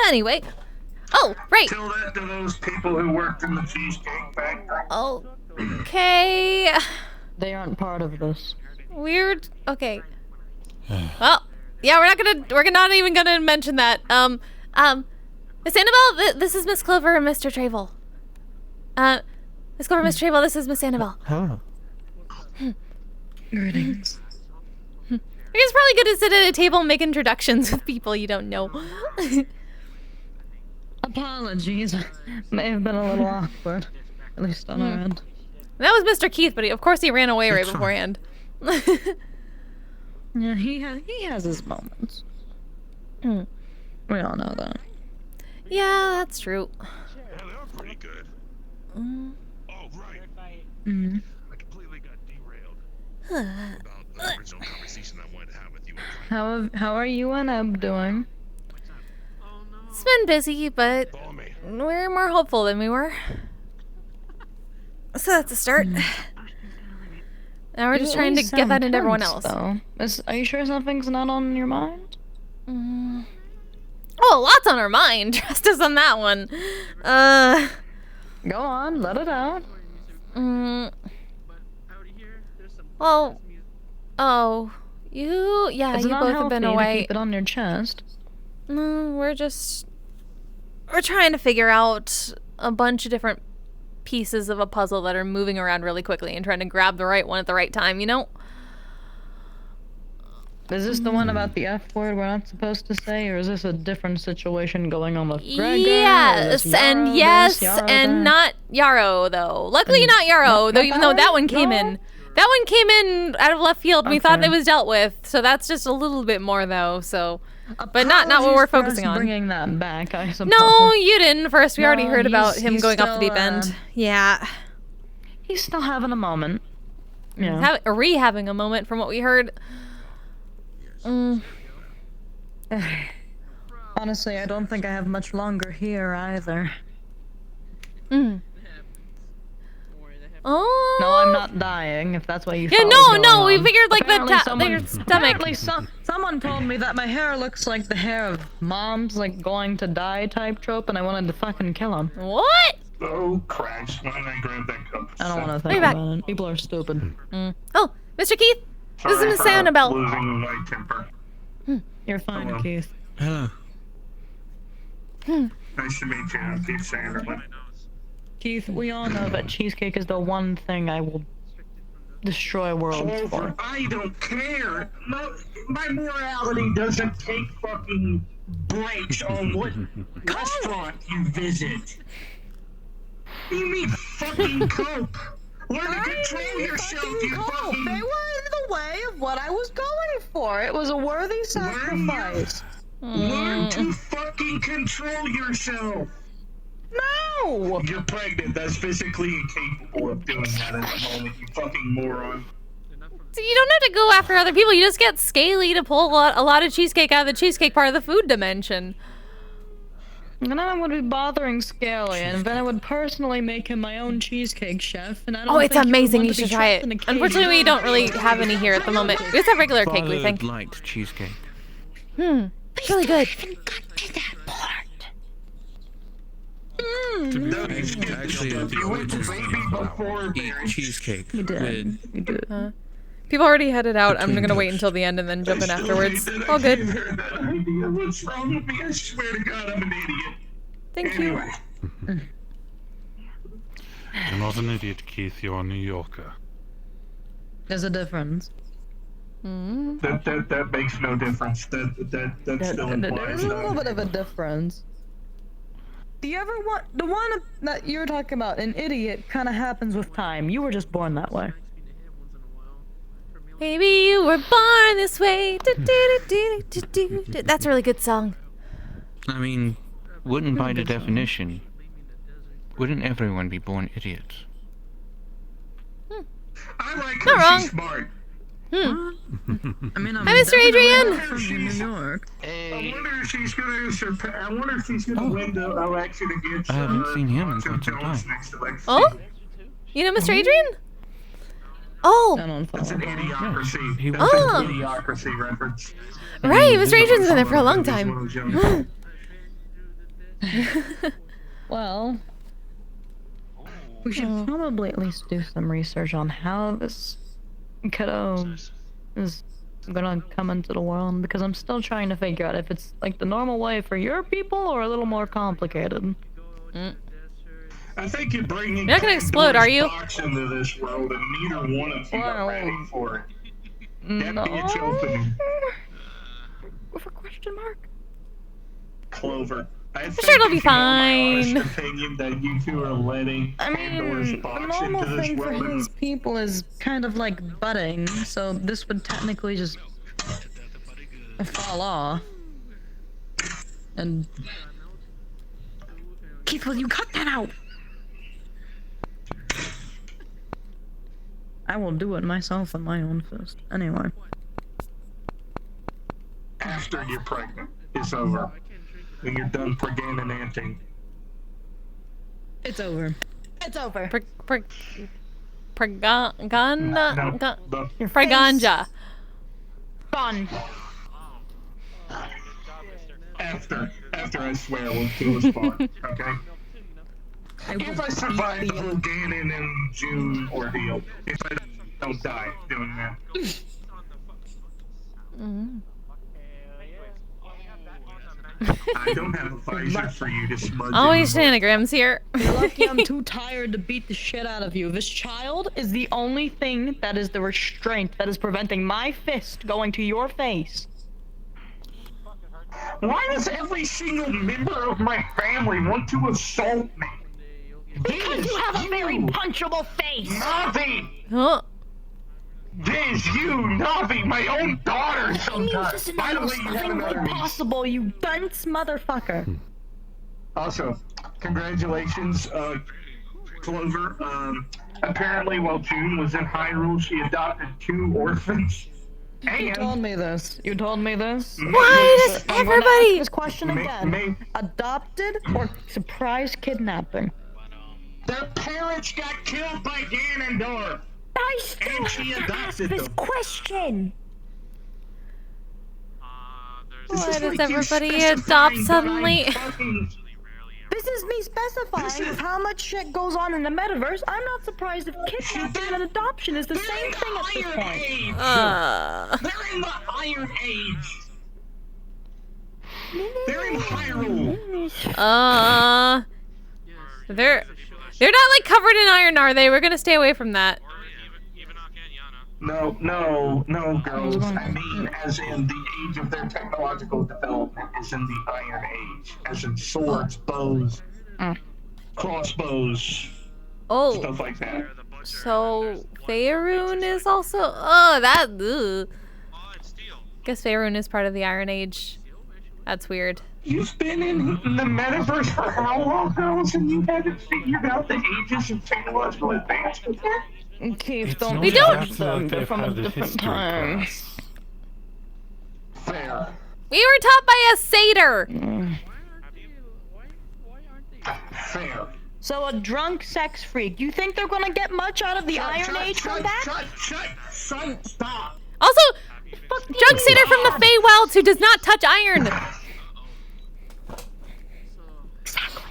[SPEAKER 2] Anyway. Oh, right.
[SPEAKER 22] Tell that to those people who worked in the Cheesecake Factory.
[SPEAKER 2] Okay.
[SPEAKER 18] They aren't part of this.
[SPEAKER 2] Weird. Okay. Well, yeah, we're not even gonna mention that. Miss Annabelle, this is Miss Clover and Mr. Travel. Miss Clover, Miss Travel, this is Miss Annabelle.
[SPEAKER 21] Huh.
[SPEAKER 18] Greetings.
[SPEAKER 2] I guess it's probably good to sit at a table and make introductions with people you don't know.
[SPEAKER 18] Apologies. May have been a little awkward. At least on our end.
[SPEAKER 2] That was Mr. Keith, but of course he ran away right beforehand.
[SPEAKER 18] Yeah, he has his moments. We all know that.
[SPEAKER 2] Yeah, that's true.
[SPEAKER 17] Yeah, they are pretty good.
[SPEAKER 2] Mm.
[SPEAKER 17] Oh, right.
[SPEAKER 18] Mm.
[SPEAKER 17] I completely got derailed about the original conversation I wanted to have with you.
[SPEAKER 18] How are you and Eb doing?
[SPEAKER 2] It's been busy, but we're more hopeful than we were. So that's a start. Now we're just trying to get that into everyone else.
[SPEAKER 18] Though. Are you sure something's not on your mind?
[SPEAKER 2] Oh, lots on our mind. Trust us on that one.
[SPEAKER 18] Go on, let it out.
[SPEAKER 2] Well, yeah,
[SPEAKER 18] It's
[SPEAKER 2] you
[SPEAKER 18] not
[SPEAKER 2] both have been
[SPEAKER 18] healthy
[SPEAKER 2] away.
[SPEAKER 18] to keep it on your chest.
[SPEAKER 2] No, we're trying to figure out a bunch of different pieces of a puzzle that are moving around really quickly and trying to grab the right one at the right time, you know?
[SPEAKER 18] Is this the one about the F word we're not supposed to say, or is this a different situation going on with Gregor?
[SPEAKER 2] Yes, and yes,
[SPEAKER 18] Yarrow
[SPEAKER 2] and
[SPEAKER 18] there?
[SPEAKER 2] not Yarrow, though. Luckily not Yarrow, though, even though that one came in. That one came in out of left field, and we thought it was dealt with, so that's just a little bit more, though, so... But not what we're focusing on.
[SPEAKER 18] Bringing that back, I suppose.
[SPEAKER 2] No, you didn't first. We already
[SPEAKER 18] No,
[SPEAKER 2] heard about him
[SPEAKER 18] he's
[SPEAKER 2] going off the
[SPEAKER 18] still,
[SPEAKER 2] deep end. Yeah.
[SPEAKER 18] He's still having a moment. Yeah.
[SPEAKER 2] Rehabbing a moment from what we heard.
[SPEAKER 18] Honestly, I don't think I have much longer here either.
[SPEAKER 2] Oh.
[SPEAKER 18] No, I'm not dying, if that's what you
[SPEAKER 2] Yeah,
[SPEAKER 18] thought.
[SPEAKER 2] no, we figured like
[SPEAKER 18] Apparently
[SPEAKER 2] your stomach.
[SPEAKER 18] Apparently someone told me that my hair looks like the hair of mom's, like, going to die type trope, and I wanted to fucking kill him.
[SPEAKER 2] What?
[SPEAKER 22] Oh, Christ, why did I grab that cup?
[SPEAKER 18] I don't want to think about it. People are stupid.
[SPEAKER 2] Oh, Mr. Keith, this is Miss Annabelle.
[SPEAKER 22] Losing my temper.
[SPEAKER 18] You're fine,
[SPEAKER 22] Hello.
[SPEAKER 18] Keith.
[SPEAKER 21] Hello.
[SPEAKER 22] Nice to meet you. I'm Keith Sanderman.
[SPEAKER 18] Keith, we all know that cheesecake is the one thing I will destroy worlds for.
[SPEAKER 22] I don't care. No, my morality doesn't take fucking breaks on what restaurant you visit. You need fucking cope. Learn to control yourself, you fucking...
[SPEAKER 18] They were in the way of what I was going for. It was a worthy sacrifice.
[SPEAKER 22] Learn to fucking control yourself.
[SPEAKER 18] No!
[SPEAKER 22] You're pregnant. That's physically incapable of doing that at the moment, you fucking moron.
[SPEAKER 2] So you don't have to go after other people. You just get Scaly to pull a lot of cheesecake out of the cheesecake part of the food dimension.
[SPEAKER 18] And then I would be bothering Scaly, and then I would personally make him my own cheesecake chef. And I don't
[SPEAKER 2] It's
[SPEAKER 18] think
[SPEAKER 2] amazing.
[SPEAKER 18] You
[SPEAKER 2] You should try it. Unfortunately, we don't really have any here at the moment. We just have regular cake, we think.
[SPEAKER 5] Liked cheesecake.
[SPEAKER 2] It's really good.
[SPEAKER 21] Actually, the original eat cheesecake with...
[SPEAKER 2] People already had it out. I'm gonna wait until the end and then jump in afterwards. All good.
[SPEAKER 22] What's wrong with me? I swear to God, I'm an idiot.
[SPEAKER 2] Thank you.
[SPEAKER 21] You're not an idiot, Keith. You're a New Yorker.
[SPEAKER 18] There's a difference.
[SPEAKER 22] That makes no difference. That still implies
[SPEAKER 18] There's a little bit of a difference. Do you ever want the one that you're talking about? An idiot kind of happens with time. You were just born that way.
[SPEAKER 2] Maybe you were born this way. That's a really good song.
[SPEAKER 5] I mean, wouldn't by the definition, wouldn't everyone be born idiots?
[SPEAKER 22] I like
[SPEAKER 2] Not
[SPEAKER 22] her.
[SPEAKER 2] wrong.
[SPEAKER 22] She's smart.
[SPEAKER 18] I mean,
[SPEAKER 2] Hi, Mr. Adrian.
[SPEAKER 18] From New York.
[SPEAKER 22] I wonder if she's gonna surpass. I wonder if she's gonna win the election against.
[SPEAKER 5] I haven't seen him in quite some
[SPEAKER 22] Jones
[SPEAKER 5] time.
[SPEAKER 22] next election.
[SPEAKER 2] Oh? You know Mr. Adrian? Oh.
[SPEAKER 22] That's an idiocracy.
[SPEAKER 5] He
[SPEAKER 22] That's
[SPEAKER 2] was-
[SPEAKER 22] an idiocracy reference.
[SPEAKER 2] Right, Mr. Adrian's been there for a long time.
[SPEAKER 18] Well, we should probably at least do some research on how this kiddo is gonna come into the world, because I'm still trying to figure out if it's like the normal way for your people or a little more complicated.
[SPEAKER 22] I think you're bringing.
[SPEAKER 2] You're not gonna explode, are you?
[SPEAKER 22] Box into this world, and neither one of you are ready for it. That bitch opening.
[SPEAKER 18] With a question mark?
[SPEAKER 22] Clover.
[SPEAKER 14] I
[SPEAKER 2] I'm sure it'll be
[SPEAKER 14] think, you know, my
[SPEAKER 2] fine.
[SPEAKER 14] honest opinion that you two are letting
[SPEAKER 18] I
[SPEAKER 14] Pandora's
[SPEAKER 18] mean, the
[SPEAKER 14] box
[SPEAKER 18] normal
[SPEAKER 14] into this
[SPEAKER 18] thing for
[SPEAKER 14] world.
[SPEAKER 18] his people is kind of like budding, so this would technically just fall off. And Keith, will you cut that out? I will do it myself on my own fist. Anyway.
[SPEAKER 14] After you're pregnant, it's over. When you're done pregnanting.
[SPEAKER 18] It's over. It's over.
[SPEAKER 2] Preganja.
[SPEAKER 18] Fun.
[SPEAKER 14] After I swear we'll do a spot, okay? If I survive the Ganon and June ordeal, if I don't die doing that. I don't have a visor for you to smudge.
[SPEAKER 2] Always shenanigans here.
[SPEAKER 18] You're lucky I'm too tired to beat the shit out of you. This child is the only thing that is the restraint that is preventing my fist going to your face.
[SPEAKER 14] Why does every single member of my family want to assault me?
[SPEAKER 18] Because you have a very punchable face!
[SPEAKER 14] Navi!
[SPEAKER 2] Huh?
[SPEAKER 14] This you, Navi, my own daughter sometimes.
[SPEAKER 18] By the way, you have another niece. Possible, you dunce motherfucker.
[SPEAKER 14] Also, congratulations, Clover. Apparently while June was in Hyrule, she adopted 2 orphans.
[SPEAKER 18] You told me this. You told me this.
[SPEAKER 2] Why does everybody...
[SPEAKER 18] This question again. Adopted or surprise kidnapping?
[SPEAKER 14] Their parents got killed by Ganondorf.
[SPEAKER 18] I still
[SPEAKER 14] have
[SPEAKER 18] this question.
[SPEAKER 2] Why does everybody adopt suddenly?
[SPEAKER 18] This is me specifying with how much shit goes on in the metaverse. I'm not surprised if kidnapping and adoption is the same thing at this point.
[SPEAKER 14] They're in the Iron Age. They're in Hyrule.
[SPEAKER 2] They're not like covered in iron, are they? We're gonna stay away from that.
[SPEAKER 14] No, girls. I mean, as in the age of their technological development is in the Iron Age. As in swords, bows, crossbows, stuff like that.
[SPEAKER 2] So, Faerun is also... Guess Faerun is part of the Iron Age. That's weird.
[SPEAKER 14] You've been in the metaverse for how long, Alice, and you haven't figured out the ages of technological advancement yet?
[SPEAKER 18] Keith,
[SPEAKER 2] We don't.
[SPEAKER 18] They're from a different time.
[SPEAKER 14] Fair.
[SPEAKER 2] We were taught by a satyr.
[SPEAKER 14] Fair.
[SPEAKER 18] So a drunk sex freak. You think they're gonna get much out of the Iron Age from that?
[SPEAKER 14] Shut, stop.
[SPEAKER 2] Also, drunk satyr from the Feywilds who does not touch iron.
[SPEAKER 18] Exactly.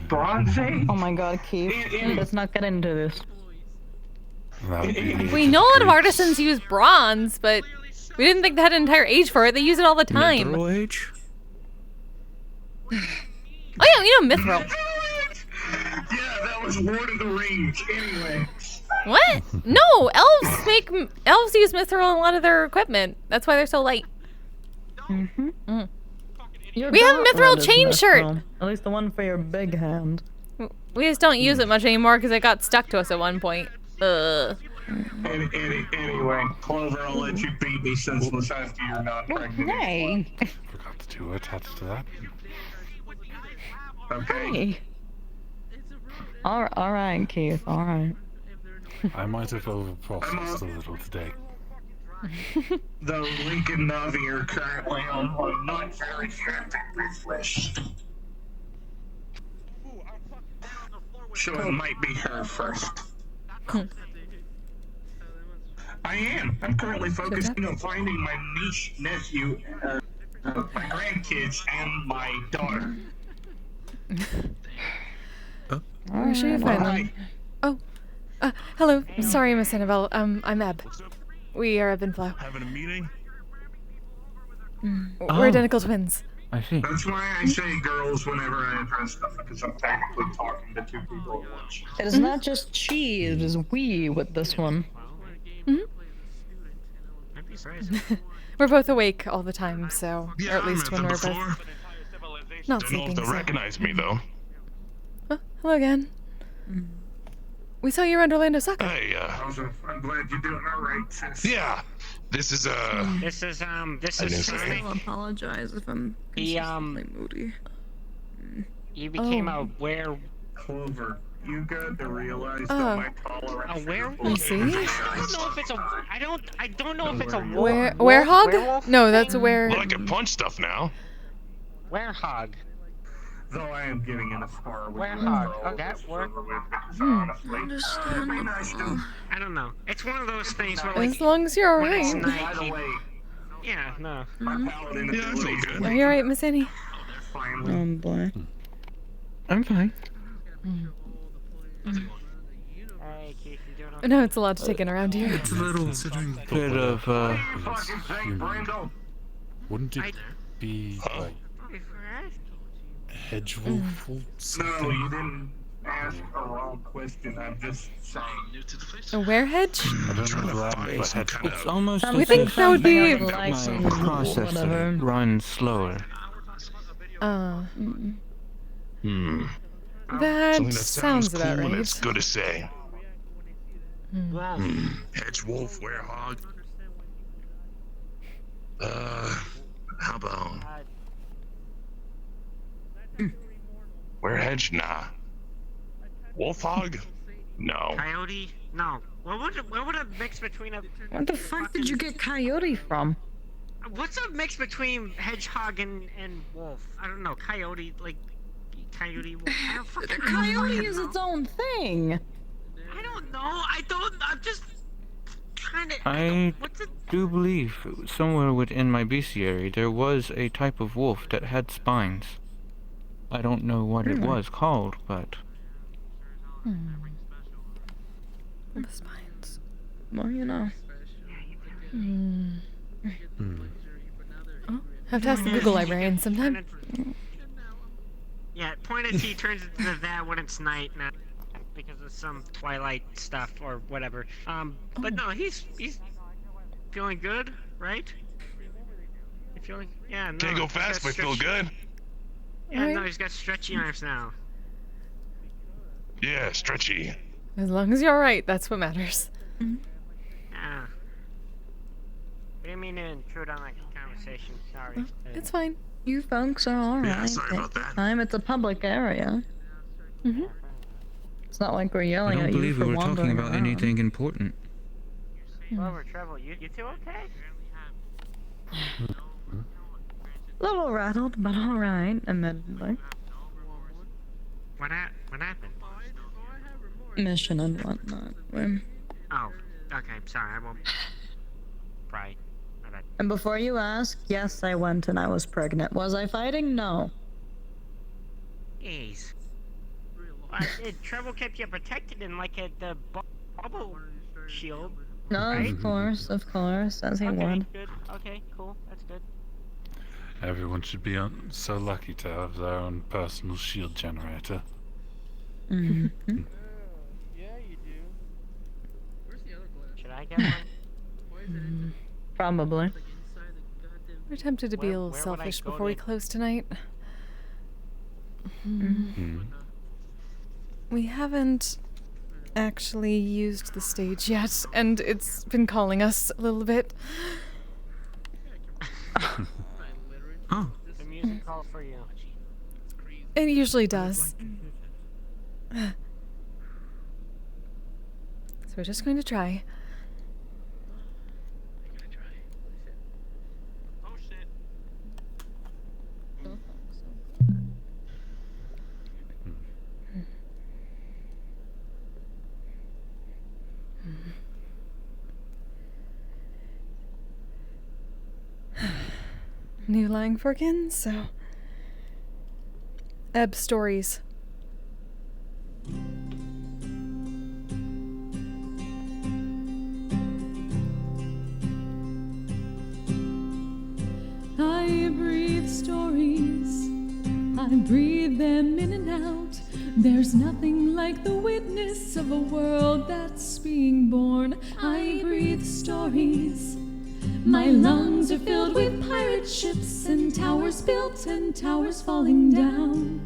[SPEAKER 14] Bronze Age?
[SPEAKER 18] Oh my god, Keith. Let's not get into this.
[SPEAKER 2] We know a lot of artisans use bronze, but we didn't think they had an entire age for it. They use it all the time.
[SPEAKER 21] Mithril age?
[SPEAKER 2] Oh yeah, you know Mithril.
[SPEAKER 14] Yeah, that was Lord of the Rings. Anyway.
[SPEAKER 2] What? No, elves use Mithril in a lot of their equipment. That's why they're so light. We have Mithril chain shirt.
[SPEAKER 18] At least the one for your big hand.
[SPEAKER 2] We just don't use it much anymore because it got stuck to us at one point.
[SPEAKER 14] Anyway, Clover, I'll let you beat me senseless after you're not pregnant.
[SPEAKER 18] Hey.
[SPEAKER 21] Forgot to do attached to that.
[SPEAKER 14] Okay.
[SPEAKER 18] Alright, Keith, alright.
[SPEAKER 21] I might have overprocessed a little today.
[SPEAKER 14] Though Link and Navi are currently on one not very happy wish. So it might be her first. I am. I'm currently focusing on finding my niece, nephew, my grandkids, and my daughter.
[SPEAKER 2] Where should you find them? Oh, hello. Sorry, Miss Annabelle. I'm Eb. We are Eb and Flo.
[SPEAKER 17] Having a meeting?
[SPEAKER 2] We're identical twins.
[SPEAKER 5] I see.
[SPEAKER 14] That's why I say girls whenever I address them, because I'm technically talking to 2 people at once.
[SPEAKER 18] It is not just she, it is we with this one.
[SPEAKER 2] We're both awake all the time, so
[SPEAKER 17] Yeah,
[SPEAKER 2] or at least
[SPEAKER 17] I
[SPEAKER 2] when
[SPEAKER 17] met
[SPEAKER 2] we're
[SPEAKER 17] them
[SPEAKER 2] both
[SPEAKER 17] before.
[SPEAKER 2] not
[SPEAKER 17] Don't know if
[SPEAKER 2] sleeping.
[SPEAKER 17] they'll
[SPEAKER 2] So.
[SPEAKER 17] recognize me though.
[SPEAKER 2] Oh, hello again. We saw you around Orlando Soccer.
[SPEAKER 17] Hey,
[SPEAKER 14] I'm glad you're doing all right, sis.
[SPEAKER 17] yeah, this is
[SPEAKER 15] This is
[SPEAKER 17] I didn't say.
[SPEAKER 1] I'll apologize if I'm
[SPEAKER 15] He,
[SPEAKER 1] consistently moody.
[SPEAKER 15] You became
[SPEAKER 1] Oh.
[SPEAKER 15] a
[SPEAKER 14] Clover, you got to realize that my tolerance.
[SPEAKER 15] A werewolf?
[SPEAKER 2] You see?
[SPEAKER 15] I don't know if it's a. I don't know if it's a
[SPEAKER 2] Werehog? No, that's a were.
[SPEAKER 17] Well, I can punch stuff now.
[SPEAKER 15] Werehog.
[SPEAKER 14] Though I am getting in a spar with
[SPEAKER 15] Werehog. Oh, that worked.
[SPEAKER 14] Honestly, it'd be nice to.
[SPEAKER 15] I don't know. It's one of those things where, like,
[SPEAKER 2] As long as you're
[SPEAKER 15] when it's
[SPEAKER 2] alright.
[SPEAKER 15] night,
[SPEAKER 14] By the way,
[SPEAKER 15] yeah, no.
[SPEAKER 14] my paladin abilities.
[SPEAKER 2] Are you alright, Miss Annie?
[SPEAKER 18] Oh boy.
[SPEAKER 5] I'm fine.
[SPEAKER 15] Hey, Keith, you doing okay?
[SPEAKER 2] No, it's a lot to take in around here.
[SPEAKER 5] It's a little bit of
[SPEAKER 8] Wouldn't it be like hedge wolf or something?
[SPEAKER 14] No, you didn't ask a wrong question. I'm just saying.
[SPEAKER 2] A werehedge?
[SPEAKER 8] I don't know that.
[SPEAKER 5] It's almost
[SPEAKER 2] We
[SPEAKER 5] as
[SPEAKER 2] think
[SPEAKER 5] if
[SPEAKER 2] that would be.
[SPEAKER 5] my processor runs slower.
[SPEAKER 2] That
[SPEAKER 17] Something that
[SPEAKER 2] sounds
[SPEAKER 17] cool
[SPEAKER 2] about
[SPEAKER 17] and
[SPEAKER 2] right.
[SPEAKER 17] it's good to say. Hedge wolf, werehog. How about werehedge? Nah. Wolfhog? No.
[SPEAKER 15] Coyote? No. What would a mix between a...
[SPEAKER 18] What the fuck did you get coyote from?
[SPEAKER 15] What's a mix between hedgehog and wolf? I don't know. Coyote, like... Coyote, wolf. I don't fucking know.
[SPEAKER 18] Coyote is its own thing.
[SPEAKER 15] I don't know. I'm just... trying to...
[SPEAKER 5] I do believe somewhere within my bestiary there was a type of wolf that had spines. I don't know what it was called, but...
[SPEAKER 2] The spines.
[SPEAKER 18] Well, you know.
[SPEAKER 2] Oh, have to ask the Google librarian sometime.
[SPEAKER 15] Yeah, pointed T turns into that when it's night now. Because of some Twilight stuff or whatever. But no, he's feeling good, right? You feeling? Yeah, no.
[SPEAKER 17] Can't go
[SPEAKER 15] he's got
[SPEAKER 17] fast, but I feel
[SPEAKER 15] stretchy-
[SPEAKER 17] good.
[SPEAKER 15] Yeah, no, he's got stretchy arms now.
[SPEAKER 17] Yeah, stretchy.
[SPEAKER 2] As long as you're alright, that's what matters.
[SPEAKER 15] Yeah. I didn't mean to intrude on that conversation. Sorry.
[SPEAKER 2] It's fine.
[SPEAKER 18] You folks are alright.
[SPEAKER 17] Yeah, sorry about
[SPEAKER 18] Take your
[SPEAKER 17] that.
[SPEAKER 18] time. It's a public area. It's not like we're
[SPEAKER 5] I
[SPEAKER 18] yelling
[SPEAKER 5] don't
[SPEAKER 18] at you
[SPEAKER 5] believe
[SPEAKER 18] for
[SPEAKER 5] we were talking
[SPEAKER 18] wandering
[SPEAKER 5] about
[SPEAKER 18] around.
[SPEAKER 5] anything important.
[SPEAKER 15] Clover, Trevor, you two okay?
[SPEAKER 18] A little rattled, but alright, admittedly.
[SPEAKER 15] What happened?
[SPEAKER 18] Mission and whatnot.
[SPEAKER 15] Oh, okay, sorry, I won't... Right. My bad.
[SPEAKER 18] And before you ask, yes, I went and I was pregnant. Was I fighting? No.
[SPEAKER 15] Jeez. Trevor kept you protected in like the bubble shield.
[SPEAKER 18] No,
[SPEAKER 15] right?
[SPEAKER 18] of course, as he
[SPEAKER 15] Okay,
[SPEAKER 18] would.
[SPEAKER 15] good. Okay, cool. That's good.
[SPEAKER 8] Everyone should be so lucky to have their own personal shield generator.
[SPEAKER 15] Yeah, you do. Should I get one?
[SPEAKER 18] Probably.
[SPEAKER 2] We're tempted to be a little
[SPEAKER 15] where would I
[SPEAKER 2] selfish
[SPEAKER 15] go
[SPEAKER 2] before we
[SPEAKER 15] to-
[SPEAKER 2] close tonight. We haven't actually used the stage yet, and it's been calling us a little bit.
[SPEAKER 5] Oh.
[SPEAKER 15] The music call for you.
[SPEAKER 2] It usually does. So we're just going to try.
[SPEAKER 15] Oh shit.
[SPEAKER 2] New lying forkin, so... Ebb stories.
[SPEAKER 19] I breathe stories, I breathe them in and out. There's nothing like the witness of a world that's being born. I breathe stories, My lungs are filled with pirate ships and towers built and towers falling down.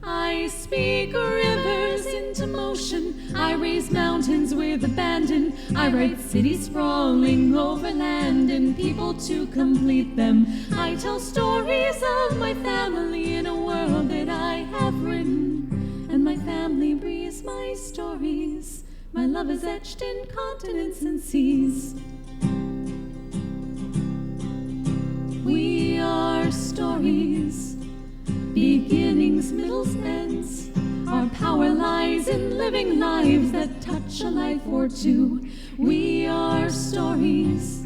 [SPEAKER 19] I speak rivers into motion. I raise mountains with abandon. I write cities sprawling over land and people to complete them. I tell stories of my family in a world that I have written. And my family breathes my stories. My love is etched in continents and seas. We are stories, beginnings, middles, ends. Our power lies in living lives that touch a life or two. We are stories.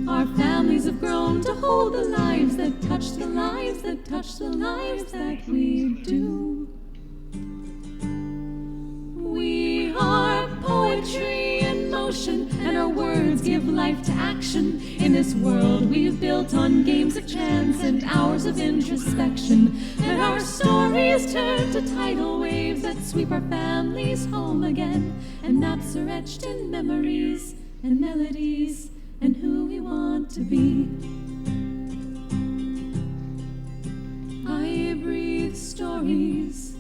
[SPEAKER 19] Our families have grown to hold the lives that touch the lives that touch the lives that we do. We are poetry in motion, and our words give life to action. In this world we've built on games of chance and hours of introspection. And our stories turn to tidal waves that sweep our families home again. And maps are etched in memories and melodies and who we want to be. I breathe stories.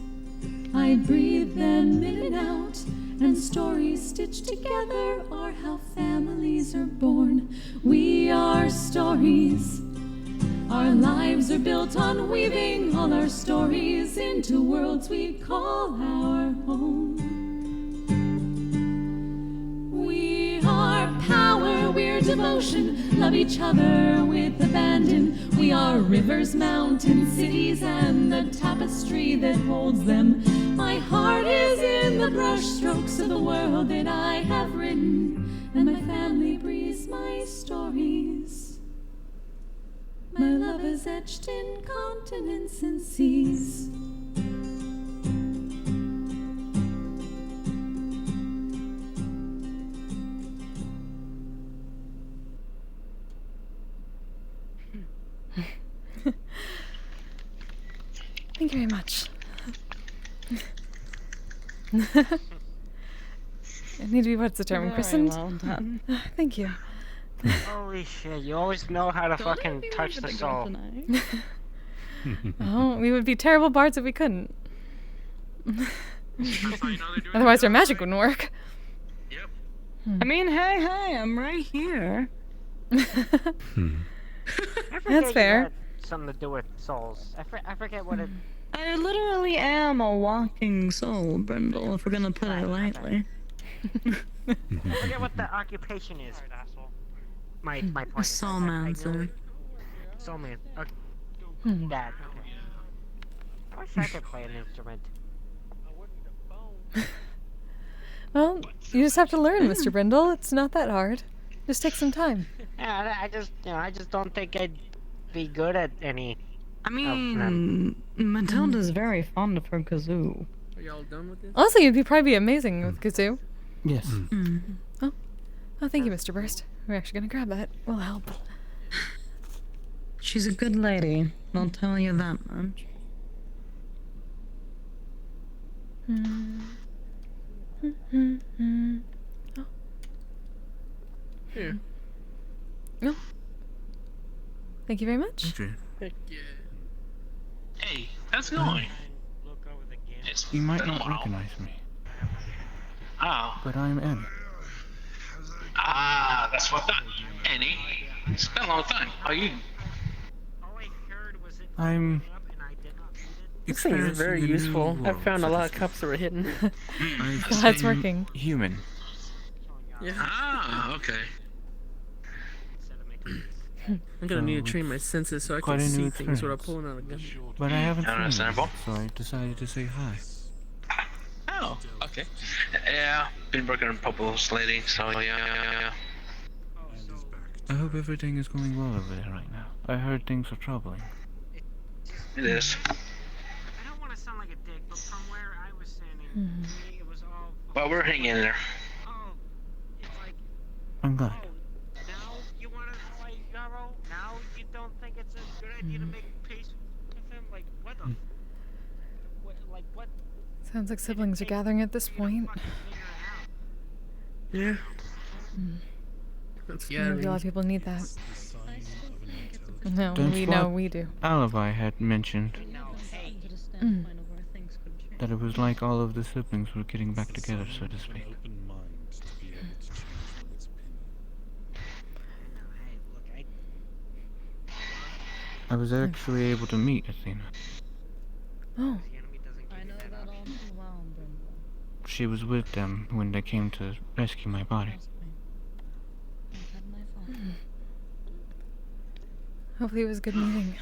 [SPEAKER 19] I breathe them in and out, and stories stitched together are how families are born. We are stories. Our lives are built on weaving all our stories into worlds we call our home. We are power, we're devotion, love each other with abandon. We are rivers, mountains, cities, and the tapestry that holds them. My heart is in the brushstrokes of the world that I have written, and my family breathes my stories. My love is etched in continents and seas.
[SPEAKER 2] Thank you very much. I need to be what's the term?
[SPEAKER 18] Very
[SPEAKER 2] Christened?
[SPEAKER 18] well done.
[SPEAKER 2] Thank you.
[SPEAKER 9] Holy shit, you always know how to fucking touch the soul.
[SPEAKER 2] Oh, we would be terrible bards if we couldn't. Otherwise our magic wouldn't work.
[SPEAKER 18] I mean, hey, I'm right here.
[SPEAKER 9] I forget
[SPEAKER 2] That's
[SPEAKER 9] you
[SPEAKER 2] fair.
[SPEAKER 9] had something to do with souls. I forget what it...
[SPEAKER 18] I literally am a walking soul, Brindle, if we're gonna put it lightly.
[SPEAKER 9] I forget what the occupation is. My point
[SPEAKER 18] A
[SPEAKER 9] is,
[SPEAKER 18] soulmancer.
[SPEAKER 9] Soulman. Okay.
[SPEAKER 2] Hmm.
[SPEAKER 9] That. Okay. I wish I could play an instrument.
[SPEAKER 2] Well, you just have to learn, Mr. Brindle. It's not that hard. Just take some time.
[SPEAKER 9] Yeah, I just don't think I'd be good at any.
[SPEAKER 18] I mean, Matilda's very fond of her kazoo.
[SPEAKER 3] Are y'all done with this?
[SPEAKER 2] Also, you'd probably be amazing with kazoo.
[SPEAKER 20] Yes.
[SPEAKER 2] Oh, thank you, Mr. Burst. We're actually gonna grab that. We'll help.
[SPEAKER 18] She's a good lady, I'll tell you that much.
[SPEAKER 2] Oh.
[SPEAKER 3] Here.
[SPEAKER 2] No. Thank you very much.
[SPEAKER 3] Heck yeah.
[SPEAKER 12] Hey, how's it going?
[SPEAKER 5] You might not recognize me,
[SPEAKER 12] Oh.
[SPEAKER 5] but I'm Annie.
[SPEAKER 12] Ah, that's what Annie. It's been a long time. How are you?
[SPEAKER 5] I'm
[SPEAKER 3] This thing is very useful. I found a lot of cups that were hidden.
[SPEAKER 2] That's working.
[SPEAKER 5] Human.
[SPEAKER 3] Yeah.
[SPEAKER 12] Ah, okay.
[SPEAKER 3] I'm gonna need to train my senses so I
[SPEAKER 5] Quite
[SPEAKER 3] can
[SPEAKER 5] a
[SPEAKER 3] see
[SPEAKER 5] new
[SPEAKER 3] things without
[SPEAKER 5] experience.
[SPEAKER 3] pulling out a gun.
[SPEAKER 5] But I haven't seen you,
[SPEAKER 12] Understandable.
[SPEAKER 5] so I decided to say hi.
[SPEAKER 12] Oh, okay. Yeah, been working on Popo's lady, so yeah.
[SPEAKER 5] I hope everything is going well over there right now. I heard things are troubling.
[SPEAKER 12] It is.
[SPEAKER 9] I don't want to sound like a dick, but from where I was standing, to me it was all.
[SPEAKER 12] But we're hanging in there.
[SPEAKER 9] Oh, it's like.
[SPEAKER 5] I'm glad.
[SPEAKER 9] Now you want to fight Yarrow? Now you don't think it's a good idea to make peace with him? Like what the? Like what?
[SPEAKER 2] Sounds like siblings are gathering at this point.
[SPEAKER 3] Yeah.
[SPEAKER 2] Maybe a lot of people need that. No,
[SPEAKER 5] That's
[SPEAKER 2] we know
[SPEAKER 5] what
[SPEAKER 2] we do.
[SPEAKER 5] Alibi had mentioned.
[SPEAKER 2] Mm.
[SPEAKER 5] That it was like all of the siblings were getting back together, so to speak. I was actually able to meet Athena.
[SPEAKER 2] Oh.
[SPEAKER 5] She was with them when they came to rescue my body.
[SPEAKER 2] Hopefully it was a good meeting.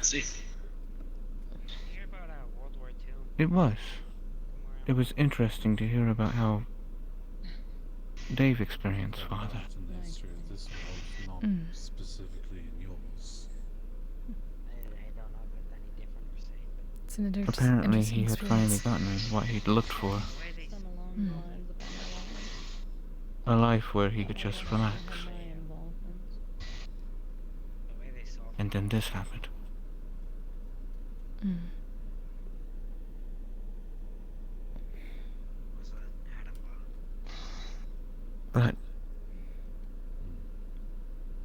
[SPEAKER 5] It was. It was interesting to hear about how Dave experienced father.
[SPEAKER 8] Specifically in yours.
[SPEAKER 2] It's an
[SPEAKER 5] Apparently he
[SPEAKER 2] interesting
[SPEAKER 5] had finally
[SPEAKER 2] experience.
[SPEAKER 5] gotten what he'd looked for.
[SPEAKER 2] Mm.
[SPEAKER 5] A life where he could just relax. And then this happened.
[SPEAKER 2] Mm.
[SPEAKER 5] But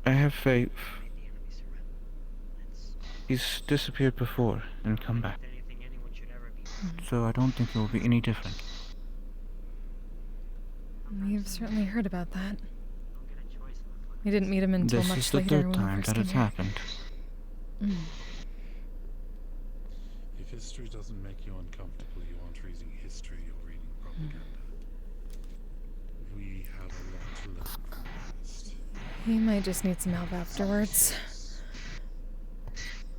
[SPEAKER 5] I have faith. He's disappeared before and come back. So I don't think it will be any different.
[SPEAKER 2] We've certainly heard about that. We didn't meet him until
[SPEAKER 5] This
[SPEAKER 2] much
[SPEAKER 5] is the
[SPEAKER 2] later
[SPEAKER 5] third
[SPEAKER 2] when we
[SPEAKER 5] time
[SPEAKER 2] first
[SPEAKER 5] that
[SPEAKER 2] came
[SPEAKER 5] it's
[SPEAKER 2] here.
[SPEAKER 5] happened.
[SPEAKER 2] Mm.
[SPEAKER 8] If history doesn't make you uncomfortable, you aren't reading history, you're reading propaganda. We have a lot to learn from the past.
[SPEAKER 2] He might just need some help afterwards.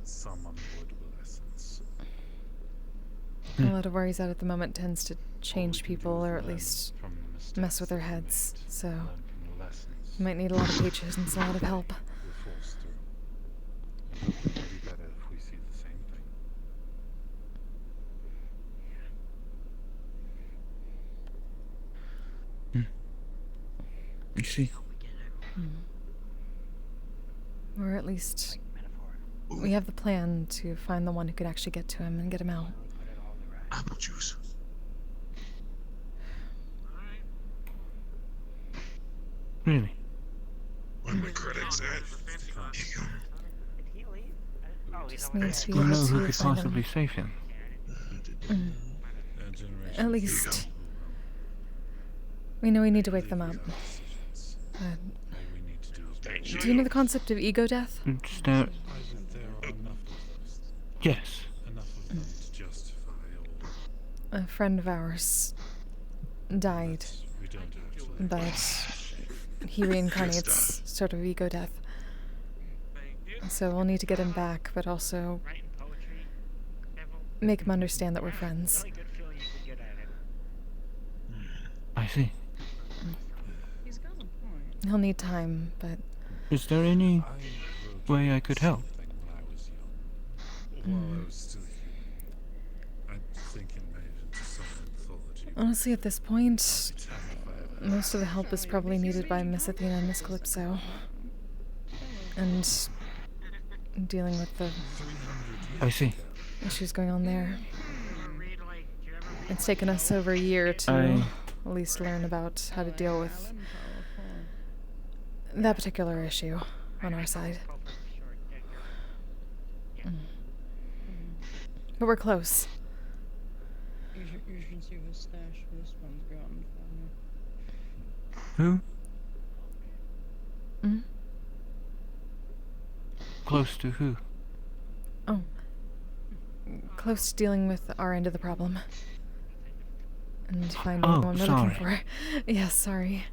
[SPEAKER 8] Some unavoidable lessons.
[SPEAKER 2] A lot of where he's at the moment tends to change people, or at least mess with their heads, so he might need a lot of patience and a lot of help.
[SPEAKER 8] We're forced through. It would be better if we see the same thing.
[SPEAKER 5] You see?
[SPEAKER 2] Or at least we have the plan to find the one who could actually get to him and get him out.
[SPEAKER 17] Apple juice.
[SPEAKER 5] Really?
[SPEAKER 17] Where my credits at?
[SPEAKER 2] Just needs to
[SPEAKER 5] Do
[SPEAKER 2] be
[SPEAKER 5] you know
[SPEAKER 2] able
[SPEAKER 5] who
[SPEAKER 2] to
[SPEAKER 5] could
[SPEAKER 2] find
[SPEAKER 5] possibly
[SPEAKER 2] him.
[SPEAKER 5] save him?
[SPEAKER 2] Mm. At least we know we need to wake them up. Do you know the concept of ego death?
[SPEAKER 5] It's that... Yes.
[SPEAKER 2] A friend of ours died, but he reincarnates, sort of ego death. So we'll need to get him back, but also make him understand that we're friends.
[SPEAKER 5] I see.
[SPEAKER 2] He'll need time, but...
[SPEAKER 5] Is there any way I could help?
[SPEAKER 2] Honestly, at this point, most of the help is probably needed by Miss Athena and Miss Calypso. And dealing with the
[SPEAKER 5] I see.
[SPEAKER 2] issues going on there. It's taken us over a year to at least learn about how to deal with that particular issue on our side. But we're close.
[SPEAKER 18] You should see the stash this one's gotten
[SPEAKER 5] Who?
[SPEAKER 2] Mm?
[SPEAKER 5] Close to who?
[SPEAKER 2] Oh. Close to dealing with our end of the problem. And finding the one we're looking for. Yes, sorry.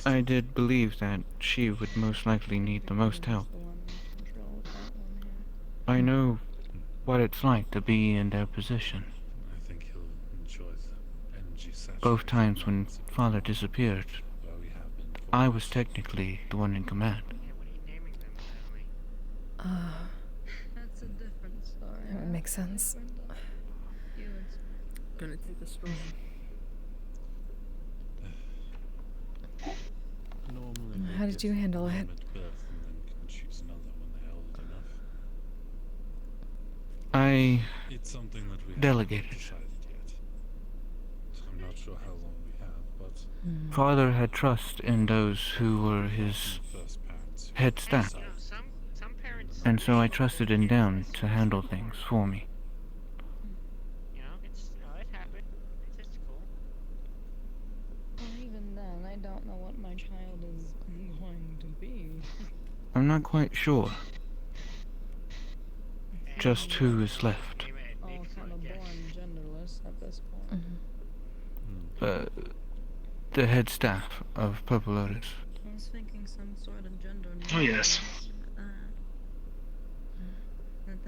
[SPEAKER 5] I did believe that she would most likely need the most help. I know what it's like to be in their position.
[SPEAKER 8] I think he'll enjoy the energy session.
[SPEAKER 5] Both times when Father disappeared, I was technically the one in command.
[SPEAKER 18] That's a different story.
[SPEAKER 2] That would make sense.
[SPEAKER 16] Gonna take a stroll.
[SPEAKER 2] How did you handle it?
[SPEAKER 5] I I
[SPEAKER 8] It's something that we
[SPEAKER 5] delegated.
[SPEAKER 8] haven't decided yet. I'm not sure how long we have, but
[SPEAKER 5] Father had trust in those who were his head staff, and so I trusted in them to handle things for me.
[SPEAKER 9] You know, it happened. It's cool.
[SPEAKER 18] Even then, I don't know what my child is going to be.
[SPEAKER 5] I'm not quite sure just who is left.
[SPEAKER 18] All kind of born genderless at this point.
[SPEAKER 5] The head staff of Purple Lotus.
[SPEAKER 18] I was thinking some sort of gender.
[SPEAKER 12] Oh, yes.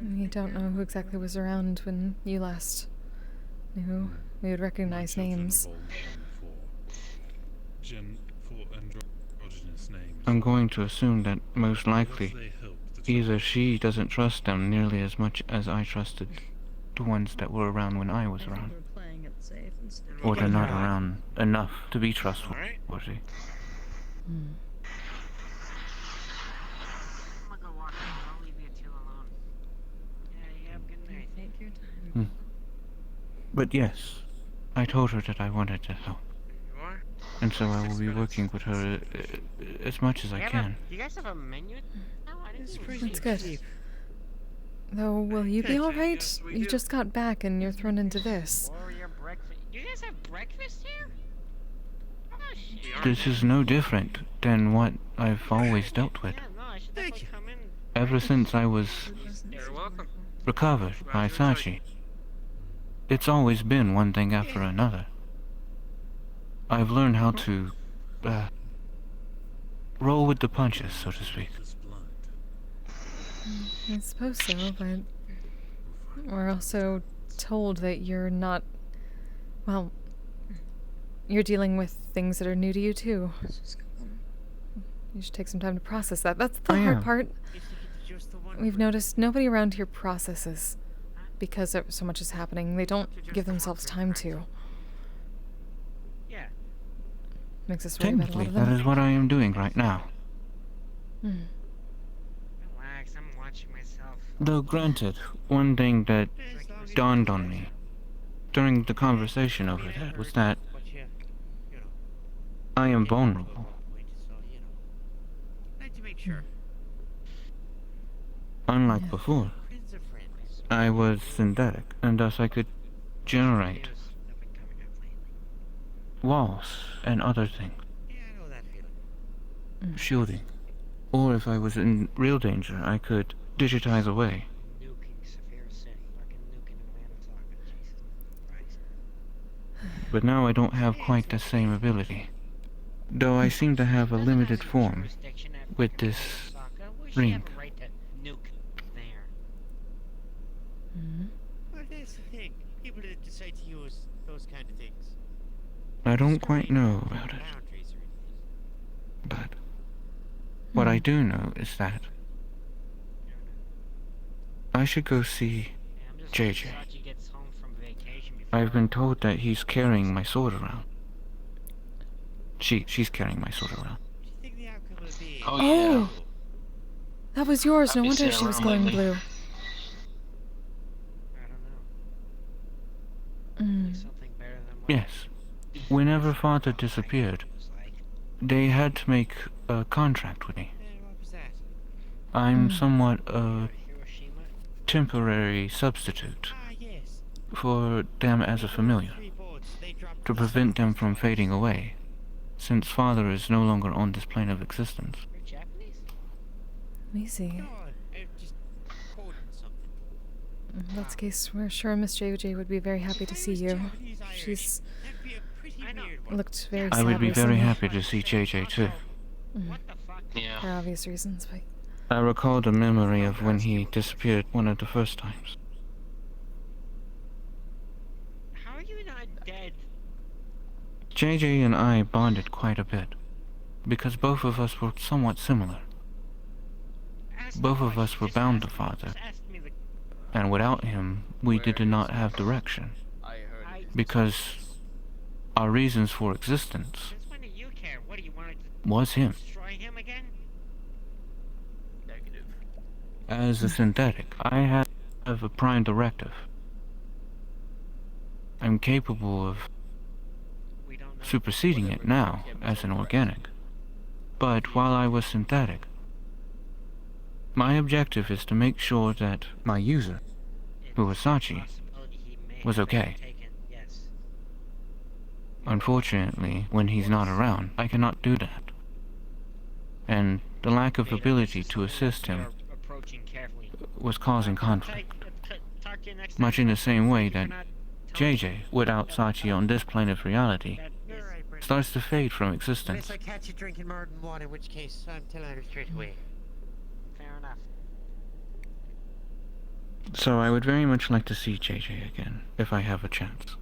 [SPEAKER 2] You don't know who exactly was around when you last knew. We would recognize names.
[SPEAKER 8] For androgynous names.
[SPEAKER 5] I'm going to assume that most likely either she doesn't trust them nearly as much as I trusted the ones that were around when I was around, or they're not around enough to be trustworthy.
[SPEAKER 9] I'm gonna go walk in. I'll leave you two alone. Yeah, you have a good night.
[SPEAKER 18] Take your time.
[SPEAKER 5] But yes, I told her that I wanted to help, and so I will be working with her as much as I can.
[SPEAKER 9] You guys have a menu? No, I didn't.
[SPEAKER 2] That's good. Though, will you be alright? You just got back and you're thrown into this.
[SPEAKER 9] Warrior breakfast. You guys have breakfast here? Oh, shit.
[SPEAKER 5] This is no different than what I've always dealt with.
[SPEAKER 9] Thank you.
[SPEAKER 5] Ever since I was
[SPEAKER 9] You're welcome.
[SPEAKER 5] recovered by Sachi. It's always been one thing after another. I've learned how to, roll with the punches, so to speak.
[SPEAKER 2] I suppose so, but we're also told that you're not, well, you're dealing with things that are new to you too. You should take some time to process that. That's the hard part. We've noticed nobody around here processes because so much is happening. They don't give themselves time to.
[SPEAKER 9] Yeah.
[SPEAKER 2] Makes us worry about a lot
[SPEAKER 5] Technically,
[SPEAKER 2] of
[SPEAKER 5] that
[SPEAKER 2] them.
[SPEAKER 5] is what I am doing right now.
[SPEAKER 9] Relax, I'm watching myself.
[SPEAKER 5] Though granted, one thing that dawned on me during the conversation over that was that I am vulnerable.
[SPEAKER 9] Like to make sure.
[SPEAKER 5] Unlike before, I was synthetic, and thus I could generate walls and other things.
[SPEAKER 9] Yeah, I know that feeling.
[SPEAKER 5] Shielding. Or if I was in real danger, I could digitize away.
[SPEAKER 9] Nuking Saphira City. Fucking nuking Atlanta. Jesus Christ.
[SPEAKER 5] But now I don't have quite the same ability. Though I seem to have a limited form with this ring.
[SPEAKER 9] Right to nuke there. Well, that's the thing. People that decide to use those kind of things.
[SPEAKER 5] I don't quite know about it. But what I do know is that I should go see JJ. I've been told that he's carrying my sword around. She's carrying my sword around.
[SPEAKER 2] Oh! That was yours. No wonder she was glowing blue.
[SPEAKER 5] Yes. Whenever Father disappeared, they had to make a contract with me. I'm somewhat a temporary substitute for them as a familiar, to prevent them from fading away, since Father is no longer on this plane of existence.
[SPEAKER 2] Let me see. In that case, we're sure Miss JJ would be very happy to see you. She's looked very sad
[SPEAKER 5] I would be very
[SPEAKER 2] recently.
[SPEAKER 5] happy to see JJ too.
[SPEAKER 12] Yeah.
[SPEAKER 2] For obvious reasons, but
[SPEAKER 5] I recall the memory of when he disappeared one of the first times.
[SPEAKER 9] How are you not dead?
[SPEAKER 5] JJ and I bonded quite a bit, because both of us were somewhat similar. Both of us were bound to Father, and without him, we did not have direction, because our reasons for existence was him. As a synthetic, I had of a prime directive. I'm capable of superseding it now as an organic. But while I was synthetic, my objective is to make sure that my user, Uesachi, was okay. Unfortunately, when he's not around, I cannot do that. And the lack of ability to assist him was causing conflict. Much in the same way that JJ, without Sachi on this plane of reality, starts to fade from existence.
[SPEAKER 9] Unless I catch you drinking more than one, in which case I'm telling her straight away. Fair enough.
[SPEAKER 5] So I would very much like to see JJ again, if I have a chance.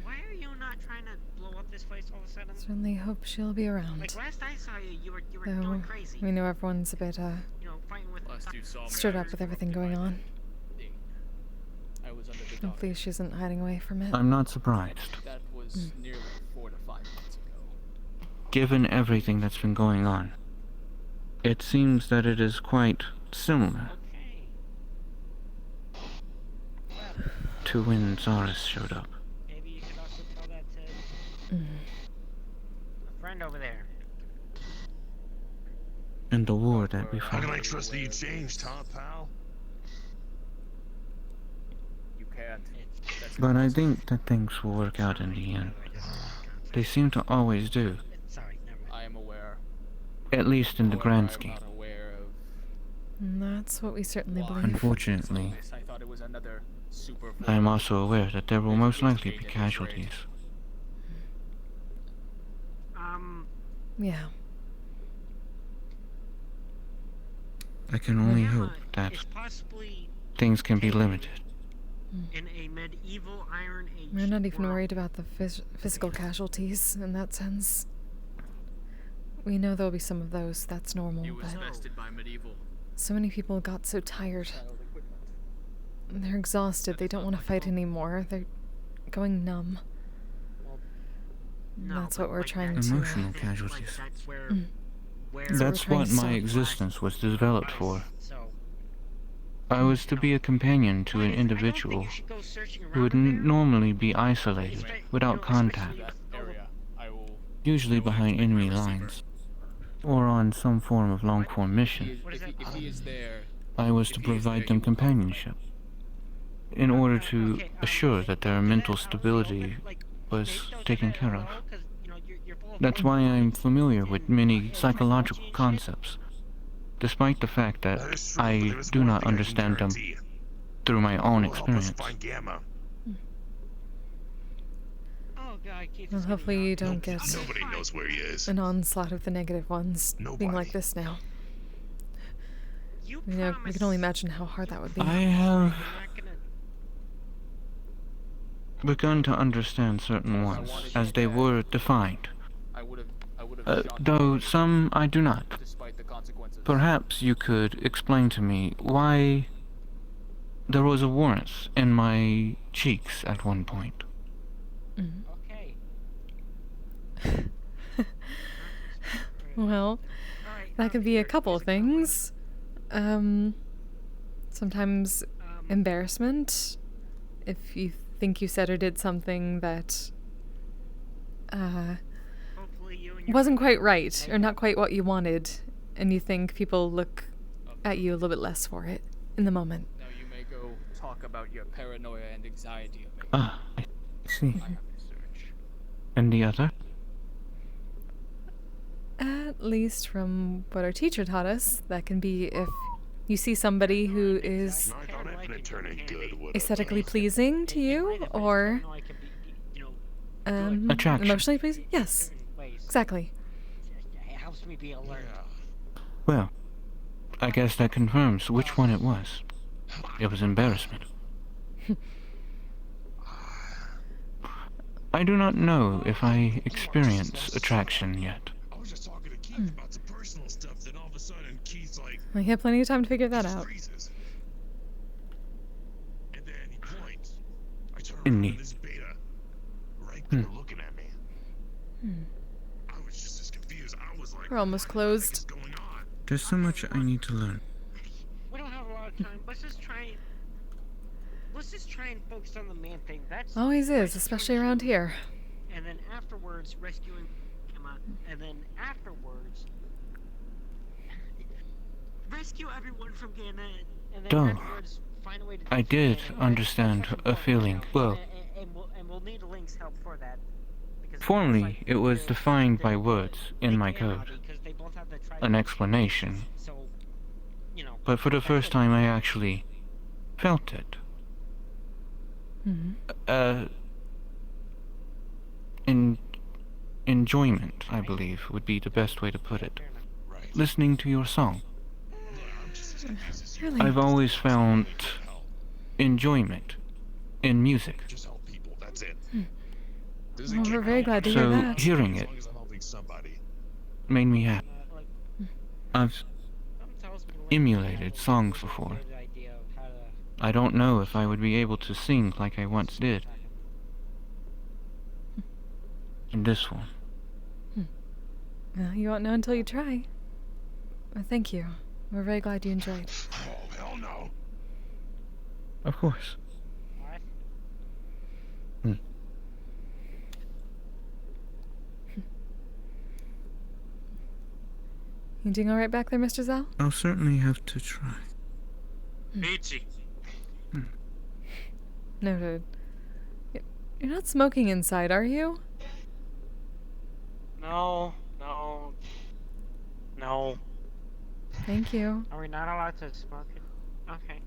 [SPEAKER 9] Why are you not trying to blow up this place all of a sudden?
[SPEAKER 2] Certainly hope she'll be around.
[SPEAKER 9] Like last I saw you, you were
[SPEAKER 2] Though,
[SPEAKER 9] going crazy.
[SPEAKER 2] we know everyone's a bit,
[SPEAKER 9] You know, fighting with
[SPEAKER 2] stirred up with everything going on. Hopefully she isn't hiding away from it.
[SPEAKER 5] I'm not surprised.
[SPEAKER 7] That was nearly 4 to 5 months ago.
[SPEAKER 5] Given everything that's been going on, it seems that it is quite similar to when Zaris showed up.
[SPEAKER 9] Maybe you could also tell that to a friend over there.
[SPEAKER 5] And the war that we
[SPEAKER 17] How can I
[SPEAKER 5] fought.
[SPEAKER 17] trust that you changed, huh, pal?
[SPEAKER 7] You can't.
[SPEAKER 5] But I think that things will work out in the end. They seem to always do.
[SPEAKER 7] I am aware.
[SPEAKER 5] At least in the grand scheme.
[SPEAKER 7] I'm not aware of
[SPEAKER 2] And that's what we certainly believe.
[SPEAKER 5] Unfortunately,
[SPEAKER 7] I thought it was another super.
[SPEAKER 5] I am also aware that there will most likely be casualties.
[SPEAKER 2] Yeah.
[SPEAKER 5] I can only hope that things can be limited.
[SPEAKER 9] In a medieval Iron Age.
[SPEAKER 2] We're not even worried about the physical casualties in that sense. We know there'll be some of those, that's normal,
[SPEAKER 7] It was
[SPEAKER 2] but
[SPEAKER 7] vested by medieval.
[SPEAKER 2] so many people got so tired. They're exhausted, they don't want to fight anymore, they're going numb. And that's what we're trying to...
[SPEAKER 5] Emotional casualties.
[SPEAKER 2] That's
[SPEAKER 5] That's what my existence was developed for. I was to be a companion to an individual who would normally be isolated, without contact, usually behind enemy lines, or on some form of long-form mission.
[SPEAKER 7] If he is there,
[SPEAKER 5] I was to provide them companionship, in order to assure that their mental stability was taken care of. That's why I'm familiar with many psychological concepts, despite the fact that I do not understand them through my own experience.
[SPEAKER 2] Well, hopefully you don't get
[SPEAKER 17] Nobody knows where he is.
[SPEAKER 2] an onslaught of the negative ones being like this now. We can only imagine how hard that would be.
[SPEAKER 5] I have begun to understand certain ones as they were defined, though some I do not. Perhaps you could explain to me why there was a warrant in my cheeks at one point.
[SPEAKER 2] Well, that could be a couple of things. Sometimes embarrassment, if you think you said or did something that wasn't quite right, or not quite what you wanted, and you think people look at you a little bit less for it in the moment.
[SPEAKER 7] now you may go talk about your paranoia and anxiety.
[SPEAKER 5] Ah, I see. And the other?
[SPEAKER 2] At least from what our teacher taught us, that can be if you see somebody who is aesthetically pleasing to you, or
[SPEAKER 5] Attraction.
[SPEAKER 2] emotionally pleasing. Yes, exactly.
[SPEAKER 9] It helps me be alert.
[SPEAKER 5] Well, I guess that confirms which one it was. It was embarrassment. I do not know if I experience attraction yet.
[SPEAKER 17] I was just talking to Keith about some personal stuff, then all of a sudden Keith's like,
[SPEAKER 2] I have plenty of time to figure that out.
[SPEAKER 17] freezes. And then he points. I turn around
[SPEAKER 5] Indeed.
[SPEAKER 17] and there's Beta right there looking at me. I was just as confused. I was like,
[SPEAKER 2] We're almost closed.
[SPEAKER 5] There's so much I need to learn.
[SPEAKER 9] We don't have a lot of time. Let's just try let's just try and focus on the main thing. That's
[SPEAKER 2] Always is, especially around here.
[SPEAKER 9] And then afterwards, rescuing Emma, and then afterwards, rescue everyone from Ghana, and then
[SPEAKER 5] Duh.
[SPEAKER 9] afterwards, find a way to.
[SPEAKER 5] I did understand a feeling. Well,
[SPEAKER 9] And we'll need Link's help for that.
[SPEAKER 5] formerly it was defined by words in my code. An explanation. But for the first time I actually felt it. Enjoyment, I believe, would be the best way to put it. Listening to your song.
[SPEAKER 2] Really?
[SPEAKER 5] I've always found enjoyment in music.
[SPEAKER 2] Well, we're very glad to hear
[SPEAKER 5] So
[SPEAKER 2] that.
[SPEAKER 5] hearing it made me happy. I've emulated songs before. I don't know if I would be able to sing like I once did. In this one.
[SPEAKER 2] Well, you won't know until you try. Well, thank you. We're very glad you enjoyed.
[SPEAKER 17] Oh, hell no.
[SPEAKER 5] Of course.
[SPEAKER 2] You doing alright back there, Mr. Zhao?
[SPEAKER 5] I'll certainly have to try.
[SPEAKER 9] Peachy.
[SPEAKER 2] Noted. You're not smoking inside, are you?
[SPEAKER 9] No.
[SPEAKER 2] Thank you.
[SPEAKER 9] Are we not allowed to smoke it? Okay.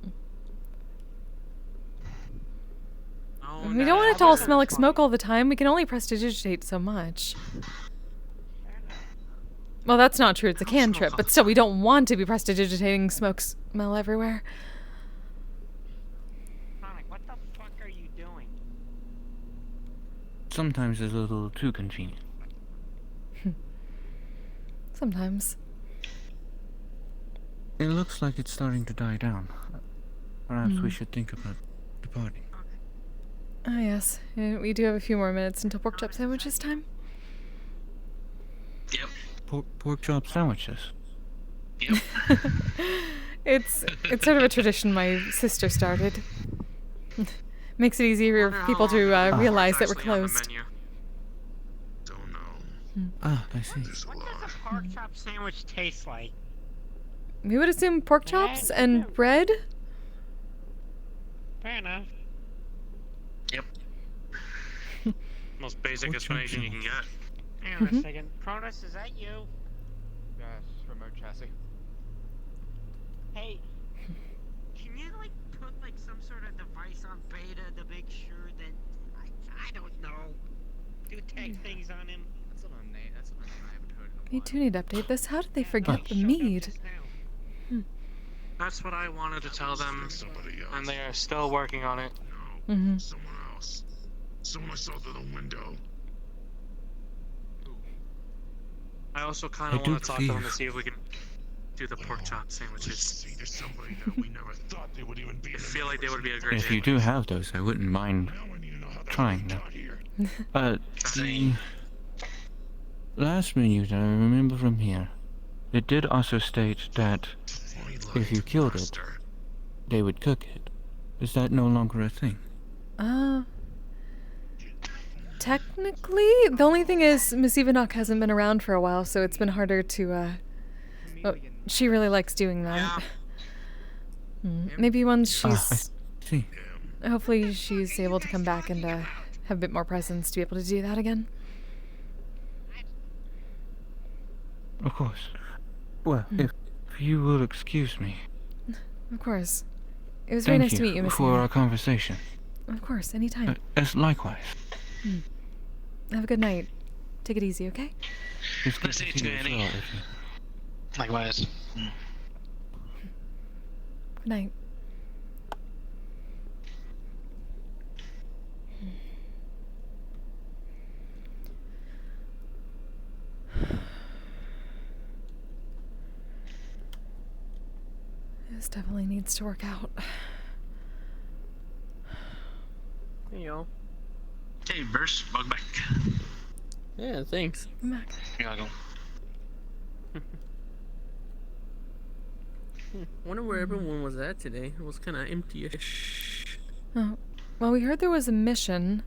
[SPEAKER 2] We don't want it to all smell like smoke all the time. We can only prestidigitate so much. Well, that's not true. It's a cantrip, but still, we don't want to be prestidigitating smoke smell everywhere.
[SPEAKER 9] Sonic, what the fuck are you doing?
[SPEAKER 5] Sometimes it's a little too convenient.
[SPEAKER 2] Sometimes.
[SPEAKER 5] It looks like it's starting to die down. Perhaps we
[SPEAKER 2] Mhm.
[SPEAKER 5] should think about departing.
[SPEAKER 2] Ah, yes. We do have a few more minutes until pork chop sandwiches time.
[SPEAKER 5] Pork chop sandwiches.
[SPEAKER 2] It's sort of a tradition my sister started. Makes it easier for people to realize that we're closed.
[SPEAKER 5] Ah, I see.
[SPEAKER 9] What does a pork chop sandwich taste like?
[SPEAKER 2] We would assume pork chops and bread.
[SPEAKER 9] Fair enough.
[SPEAKER 3] Yep. Most basic explanation you can get.
[SPEAKER 9] Hang on a second. Cronus, is that you?
[SPEAKER 7] Yes, remote chassis.
[SPEAKER 9] Hey, can you like put like some sort of device on Beta to make sure that I don't know, do tag things on him?
[SPEAKER 7] That's not a name. That's not a name I haven't heard in a
[SPEAKER 2] We do need to update this. How did they forget the mead?
[SPEAKER 3] That's what I wanted to tell them, and they are still working on it.
[SPEAKER 2] Mm-hmm.
[SPEAKER 17] Someone else. Someone I saw through the window.
[SPEAKER 3] I also kind
[SPEAKER 5] I
[SPEAKER 3] of
[SPEAKER 5] do
[SPEAKER 3] want to talk to them
[SPEAKER 5] believe-
[SPEAKER 3] to see if we can do the pork chop sandwiches.
[SPEAKER 17] See, there's somebody that we never thought they would even be.
[SPEAKER 3] I feel like they would be a great
[SPEAKER 5] If you do have those, I wouldn't mind trying them. The last menu that I remember from here, it did also state that if you killed it, they would cook it. Is that no longer a thing?
[SPEAKER 2] Technically, the only thing is Miss Ivanok hasn't been around for a while, so it's been harder to, well, she really likes doing that. Maybe once she's...
[SPEAKER 5] see.
[SPEAKER 2] Hopefully she's able to come back and, have a bit more presence to be able to do that again.
[SPEAKER 5] Of course. Well, if you will excuse me.
[SPEAKER 2] Of course. It was very
[SPEAKER 5] Thank
[SPEAKER 2] nice to meet you, Miss
[SPEAKER 5] for
[SPEAKER 2] Ivanok.
[SPEAKER 5] our conversation.
[SPEAKER 2] Of course, anytime.
[SPEAKER 5] As likewise.
[SPEAKER 2] Have a good night. Take it easy, okay?
[SPEAKER 5] It's good
[SPEAKER 3] Nice
[SPEAKER 5] to
[SPEAKER 3] to
[SPEAKER 5] see
[SPEAKER 3] meet
[SPEAKER 5] you
[SPEAKER 3] you,
[SPEAKER 5] as
[SPEAKER 3] Annie.
[SPEAKER 5] well, if you-
[SPEAKER 3] Likewise.
[SPEAKER 2] Good night. This definitely needs to work out.
[SPEAKER 3] Hey, y'all. Hey, Verse, welcome back.
[SPEAKER 4] Yeah, thanks.
[SPEAKER 2] I'm back.
[SPEAKER 3] You're welcome.
[SPEAKER 4] Wonder where everyone was at today. It was kind of empty-ish.
[SPEAKER 2] Oh, well, we heard there was a mission.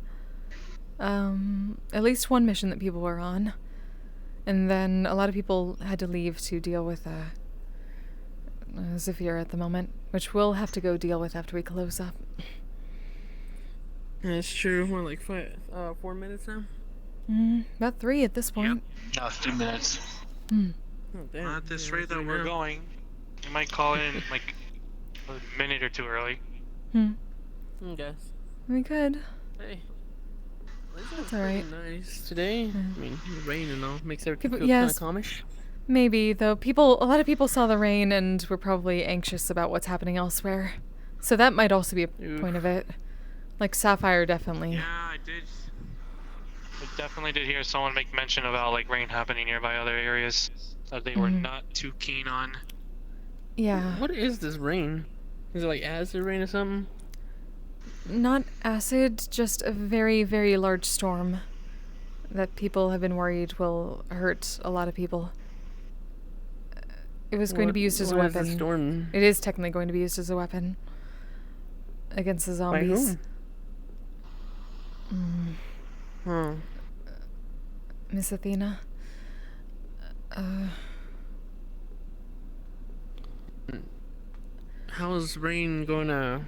[SPEAKER 2] At least one mission that people were on. And then a lot of people had to leave to deal with Zephyr at the moment, which we'll have to go deal with after we close up.
[SPEAKER 3] That's true. We're like 4 minutes now.
[SPEAKER 2] About 3 at this point.
[SPEAKER 12] No, it's 2 minutes.
[SPEAKER 2] Hmm.
[SPEAKER 3] Oh, damn.
[SPEAKER 9] At this rate that we're going, you might call in like a minute or two early.
[SPEAKER 3] I guess.
[SPEAKER 2] We could.
[SPEAKER 3] Hey.
[SPEAKER 2] That's alright.
[SPEAKER 3] Nice today. I mean, the rain and all makes everything
[SPEAKER 2] People,
[SPEAKER 3] feel
[SPEAKER 2] yes,
[SPEAKER 3] kind of calmish.
[SPEAKER 2] maybe, though. A lot of people saw the rain and were probably anxious about what's happening elsewhere. So that might also be a point of it. Like Sapphire, definitely.
[SPEAKER 9] Yeah, I definitely did hear someone make mention about like rain happening nearby other areas that they were not too keen on.
[SPEAKER 2] Yeah.
[SPEAKER 3] What is this rain? Is it like acid rain or something?
[SPEAKER 2] Not acid, just a very, very large storm that people have been worried will hurt a lot of people. It was going to be used as a weapon.
[SPEAKER 3] What is the storm?
[SPEAKER 2] It is technically going to be used as a weapon against the zombies.
[SPEAKER 3] By whom?
[SPEAKER 2] Miss Athena.
[SPEAKER 3] How is rain gonna...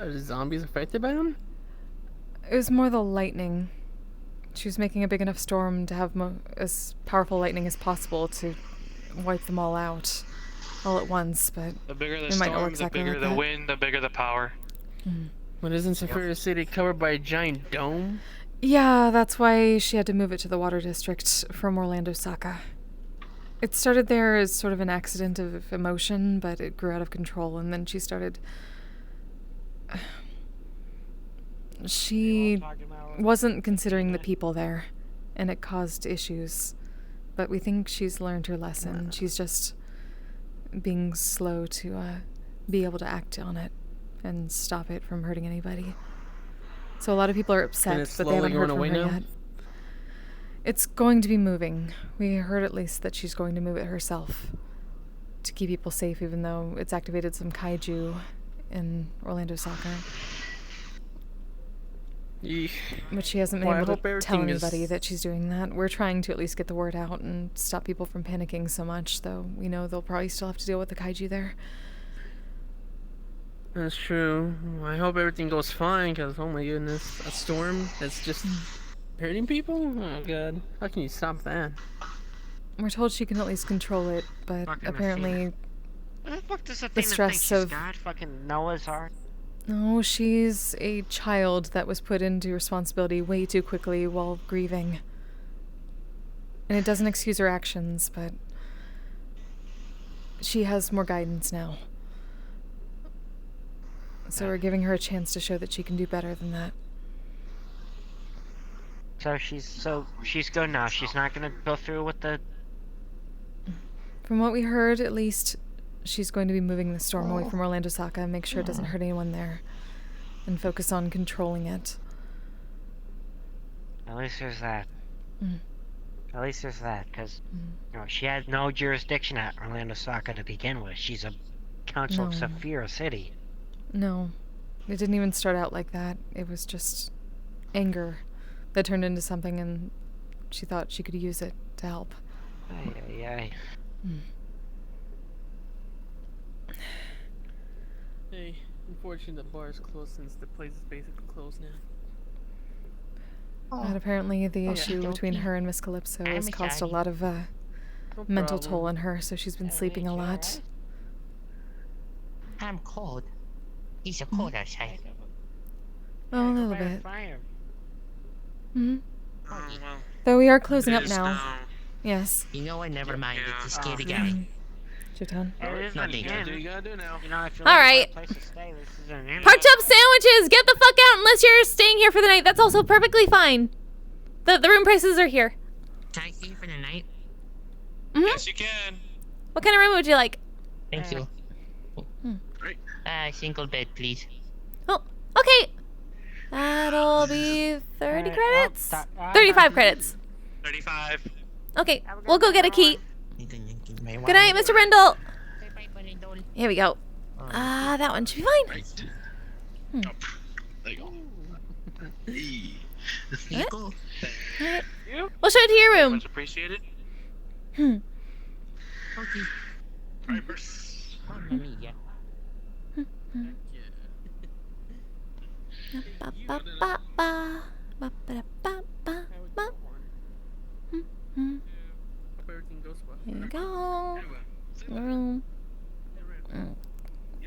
[SPEAKER 3] Are the zombies affected by them?
[SPEAKER 2] It was more the lightning. She was making a big enough storm to have as powerful lightning as possible to wipe them all out all at once, but
[SPEAKER 9] The bigger the
[SPEAKER 2] it might not
[SPEAKER 9] storm,
[SPEAKER 2] work exactly
[SPEAKER 9] the bigger
[SPEAKER 2] like
[SPEAKER 9] the
[SPEAKER 2] that.
[SPEAKER 9] wind, the bigger the power.
[SPEAKER 3] But isn't Zephyr City covered by a giant dome?
[SPEAKER 2] Yeah, that's why she had to move it to the water district from Orlando Saka. It started there as sort of an accident of emotion, but it grew out of control, and then she started... She wasn't considering the people there, and it caused issues. But we think she's learned her lesson. She's just being slow to be able to act on it and stop it from hurting anybody. So a lot of people are upset, but they haven't heard from her yet. It's going to be moving. We heard at least that she's going to move it herself to keep people safe, even though it's activated some kaiju in Orlando Soccer. But she hasn't been able to tell anybody that she's doing that. We're trying to at least get the word out and stop people from panicking so much, though we know they'll probably still have to deal with the kaiju there.
[SPEAKER 3] That's true. I hope everything goes fine, because, oh my goodness, a storm that's just hurting people? Oh god. How can you stop that?
[SPEAKER 2] We're told she can at least control it, but apparently
[SPEAKER 9] What the fuck does
[SPEAKER 2] the stress of...
[SPEAKER 9] got? Fucking Noah's Ark?
[SPEAKER 2] No, she's a child that was put into responsibility way too quickly while grieving. And it doesn't excuse her actions, but she has more guidance now. So we're giving her a chance to show that she can do better than that.
[SPEAKER 9] So she's good now. She's not gonna go through with the...
[SPEAKER 2] From what we heard, at least, she's going to be moving the storm away from Orlando Saka and make sure it doesn't hurt anyone there. And focus on controlling it.
[SPEAKER 9] At least there's that. At least there's that, because you know, she had no jurisdiction at Orlando Saka to begin with. She's a council of
[SPEAKER 2] No.
[SPEAKER 9] Saphira City.
[SPEAKER 2] No, it didn't even start out like that. It was just anger that turned into something, and she thought she could use it to help.
[SPEAKER 9] Ay.
[SPEAKER 3] Hey, unfortunately the bar is closed since the place is basically closed now.
[SPEAKER 2] But apparently the
[SPEAKER 3] Oh,
[SPEAKER 2] issue
[SPEAKER 3] yeah.
[SPEAKER 2] between her and Miss Calypso has caused a lot of mental toll on her, so she's been sleeping a lot.
[SPEAKER 11] I'm cold. It's so cold outside.
[SPEAKER 2] Oh, a little bit. Hmm.
[SPEAKER 9] Oh, well.
[SPEAKER 2] Though we are closing up
[SPEAKER 9] It is
[SPEAKER 2] now.
[SPEAKER 9] now.
[SPEAKER 2] Yes.
[SPEAKER 11] You know I never mind. It's a scary guy.
[SPEAKER 2] Chiton.
[SPEAKER 11] Nothing.
[SPEAKER 2] Alright. Parked up sandwiches! Get the fuck out unless you're staying here for the night. That's also perfectly fine. The room prices are here.
[SPEAKER 11] Can I see you for the night?
[SPEAKER 9] Yes, you can.
[SPEAKER 2] What kind of room would you like?
[SPEAKER 11] Thank you. Single bed, please.
[SPEAKER 2] Oh, okay. That'll be 30 credits? 35 credits.
[SPEAKER 9] 35.
[SPEAKER 2] Okay, we'll go get a key. Good night, Mr. Brindle. Here we go. That one should be fine.
[SPEAKER 12] There you go. Hey. There you go.
[SPEAKER 2] Alright. We'll show it to your room.
[SPEAKER 12] Much appreciated.
[SPEAKER 2] Hmm.
[SPEAKER 12] Okay. Alright, Bruce.
[SPEAKER 3] Everything goes well.
[SPEAKER 2] Here we go. Room.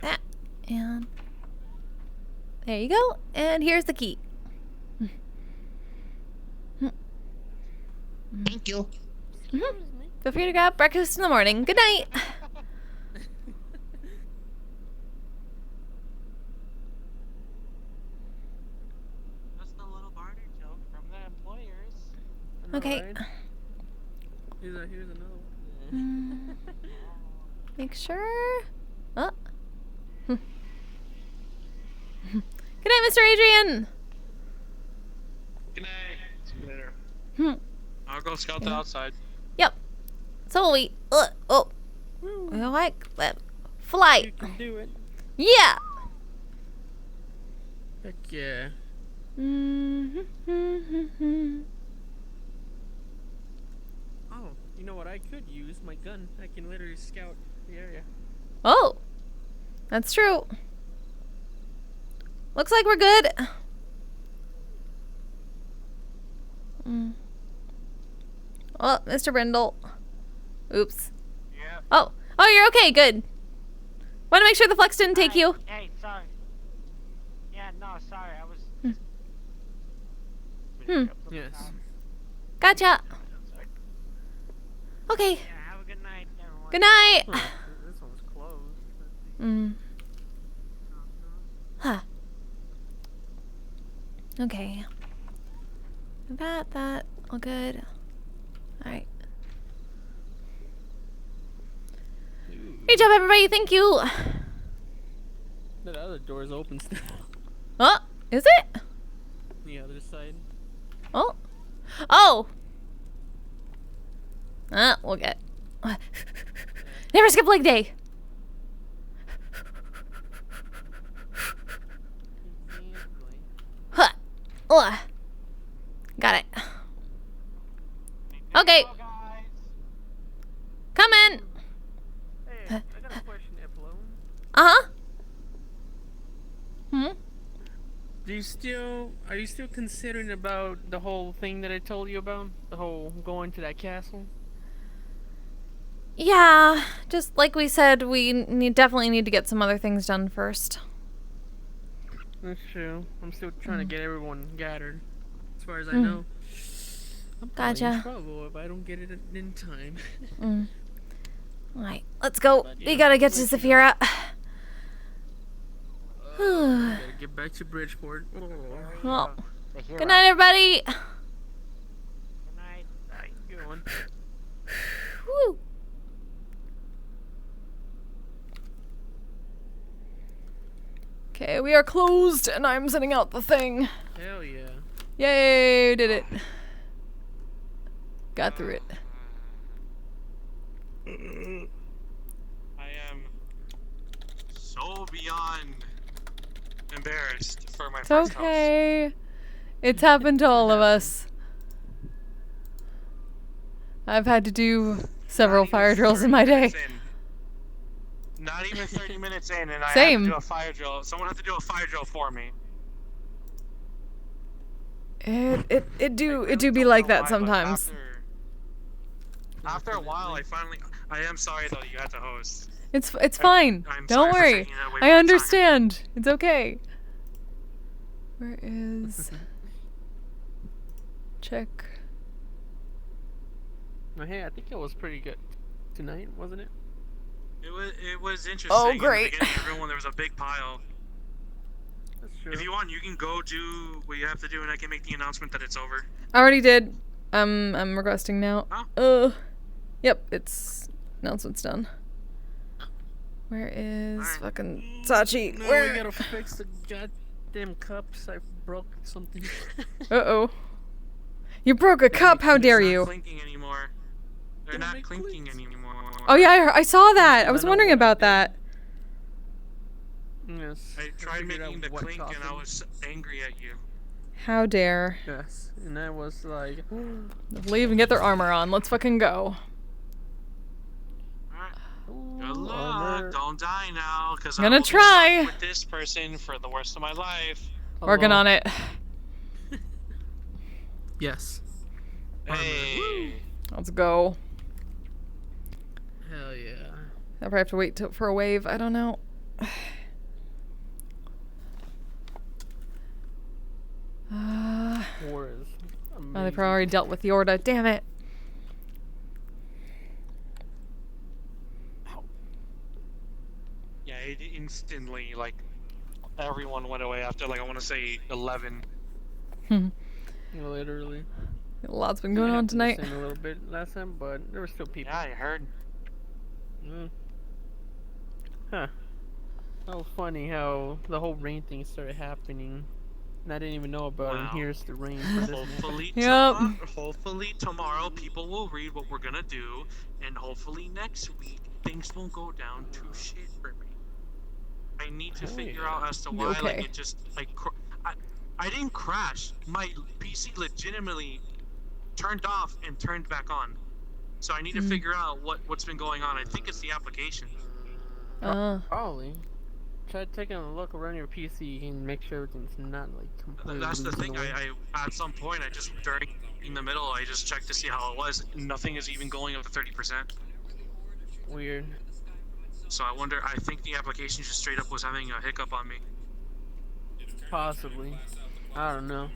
[SPEAKER 2] That. And there you go. And here's the key.
[SPEAKER 11] Thank you.
[SPEAKER 2] Feel free to grab breakfast in the morning. Good night.
[SPEAKER 9] Just a little barter joke from the employers.
[SPEAKER 2] Okay.
[SPEAKER 3] Here's another one.
[SPEAKER 2] Make sure. Oh. Good night, Mr. Adrian.
[SPEAKER 12] Good night. See you later.
[SPEAKER 2] Hmm.
[SPEAKER 12] I'll go scout the outside.
[SPEAKER 2] Yep. So will we. Oh. We like flight.
[SPEAKER 3] You can do it.
[SPEAKER 2] Yeah.
[SPEAKER 3] Heck yeah. Oh, you know what I could use? My gun. I can literally scout the area.
[SPEAKER 2] Oh. That's true. Looks like we're good. Oh, Mr. Brindle. Oops.
[SPEAKER 9] Yeah.
[SPEAKER 2] Oh, you're okay. Good. Want to make sure the flex didn't take you.
[SPEAKER 9] Hey, sorry. Yeah, no, sorry. I was.
[SPEAKER 3] Yes.
[SPEAKER 2] Gotcha. Okay.
[SPEAKER 9] Yeah, have a good night, everyone.
[SPEAKER 2] Good night.
[SPEAKER 3] This one's closed.
[SPEAKER 2] Huh. Okay. That, all good. Alright. Great job, everybody. Thank you.
[SPEAKER 3] That other door's open still.
[SPEAKER 2] Oh, is it?
[SPEAKER 3] The other side.
[SPEAKER 2] Oh. We'll get. Never skip leg day. Huh. Got it. Okay. Come in.
[SPEAKER 3] Hey, I got a question, Epilone.
[SPEAKER 2] Uh-huh.
[SPEAKER 3] Are you still considering about the whole thing that I told you about? The whole going to that castle?
[SPEAKER 2] Yeah, just like we said, we definitely need to get some other things done first.
[SPEAKER 3] That's true. I'm still trying to get everyone gathered. As far as I know. I'm probably in trouble if I don't get it in time.
[SPEAKER 2] Alright, let's go. We gotta get to Saphira.
[SPEAKER 3] Gotta get back to Bridgeport.
[SPEAKER 2] Well, good night, everybody.
[SPEAKER 9] Good night.
[SPEAKER 3] How you going?
[SPEAKER 2] Woo. Okay, we are closed, and I'm sending out the thing.
[SPEAKER 3] Hell yeah.
[SPEAKER 2] Yay, did it. Got through it.
[SPEAKER 12] I am so beyond embarrassed for my
[SPEAKER 2] It's
[SPEAKER 12] first house.
[SPEAKER 2] okay. It's happened to all of us. I've had to do several fire drills in my day.
[SPEAKER 12] Not even 30 minutes in, and I
[SPEAKER 2] Same.
[SPEAKER 12] have to do a fire drill. Someone has to do a fire drill for me.
[SPEAKER 2] It do be like that sometimes.
[SPEAKER 12] After a while, I am sorry though you had to host.
[SPEAKER 2] It's fine.
[SPEAKER 12] I'm
[SPEAKER 2] Don't
[SPEAKER 12] sorry for
[SPEAKER 2] worry.
[SPEAKER 12] taking away
[SPEAKER 2] I
[SPEAKER 12] my
[SPEAKER 2] understand. It's okay. Where is check?
[SPEAKER 3] Well, hey, I think it was pretty good tonight, wasn't it?
[SPEAKER 12] It was interesting.
[SPEAKER 2] Oh, great.
[SPEAKER 12] In the beginning, everyone, there was a big pile.
[SPEAKER 3] That's true.
[SPEAKER 12] If you want, you can go do what you have to do, and I can make the announcement that it's over.
[SPEAKER 2] I already did. I'm requesting now. Yep, it's announcement's done. Where is fucking Sachi?
[SPEAKER 3] No,
[SPEAKER 2] Where?
[SPEAKER 3] we gotta fix the goddamn cups. I broke something.
[SPEAKER 2] Uh-oh. You broke a cup, how dare you?
[SPEAKER 12] Clinking anymore. They're not clinking anymore.
[SPEAKER 2] Oh yeah, I saw that. I was wondering about that.
[SPEAKER 3] Yes.
[SPEAKER 12] I tried
[SPEAKER 3] figured
[SPEAKER 12] making
[SPEAKER 3] out
[SPEAKER 12] the
[SPEAKER 3] what
[SPEAKER 12] clink and I
[SPEAKER 3] coffin.
[SPEAKER 12] was angry at you.
[SPEAKER 2] How dare.
[SPEAKER 3] Yes, and I was like,
[SPEAKER 2] Leave and get their armor on. Let's fucking go.
[SPEAKER 12] Good luck. Don't die now, because
[SPEAKER 2] Gonna
[SPEAKER 12] I will
[SPEAKER 2] try.
[SPEAKER 12] be stuck with this person for the rest of my life.
[SPEAKER 2] Working on it.
[SPEAKER 3] yes.
[SPEAKER 12] Hey.
[SPEAKER 2] Let's go.
[SPEAKER 3] Hell yeah.
[SPEAKER 2] I'll probably have to wait for a wave. I don't know.
[SPEAKER 3] War is amazing.
[SPEAKER 2] Oh, they probably already dealt with the Orda. Damn it.
[SPEAKER 12] Yeah, it instantly, like, everyone went away after, like, I want to say 11.
[SPEAKER 3] Literally.
[SPEAKER 2] A lot's been going on tonight.
[SPEAKER 3] A little bit last time, but there were still people.
[SPEAKER 12] Yeah, I heard.
[SPEAKER 3] Huh. Oh, funny how the whole rain thing started happening, and I didn't even know about it. And here's the rain.
[SPEAKER 12] Hopefully tomorrow people will read what we're gonna do, and hopefully next week things won't go down to shit for me. I need to figure out as to why, like, it just, like, I didn't crash. My PC legitimately turned off and turned back on. So I need to figure out what's been going on. I think it's the application.
[SPEAKER 3] Probably. Try taking a look around your PC and make sure everything's not, like, completely.
[SPEAKER 12] That's the thing. I at some point, I just in the middle, I just checked to see how it was. Nothing is even going up to 30%.
[SPEAKER 3] Weird.
[SPEAKER 12] So I wonder. I think the application just straight up was having a hiccup on me.
[SPEAKER 3] Possibly. I don't know.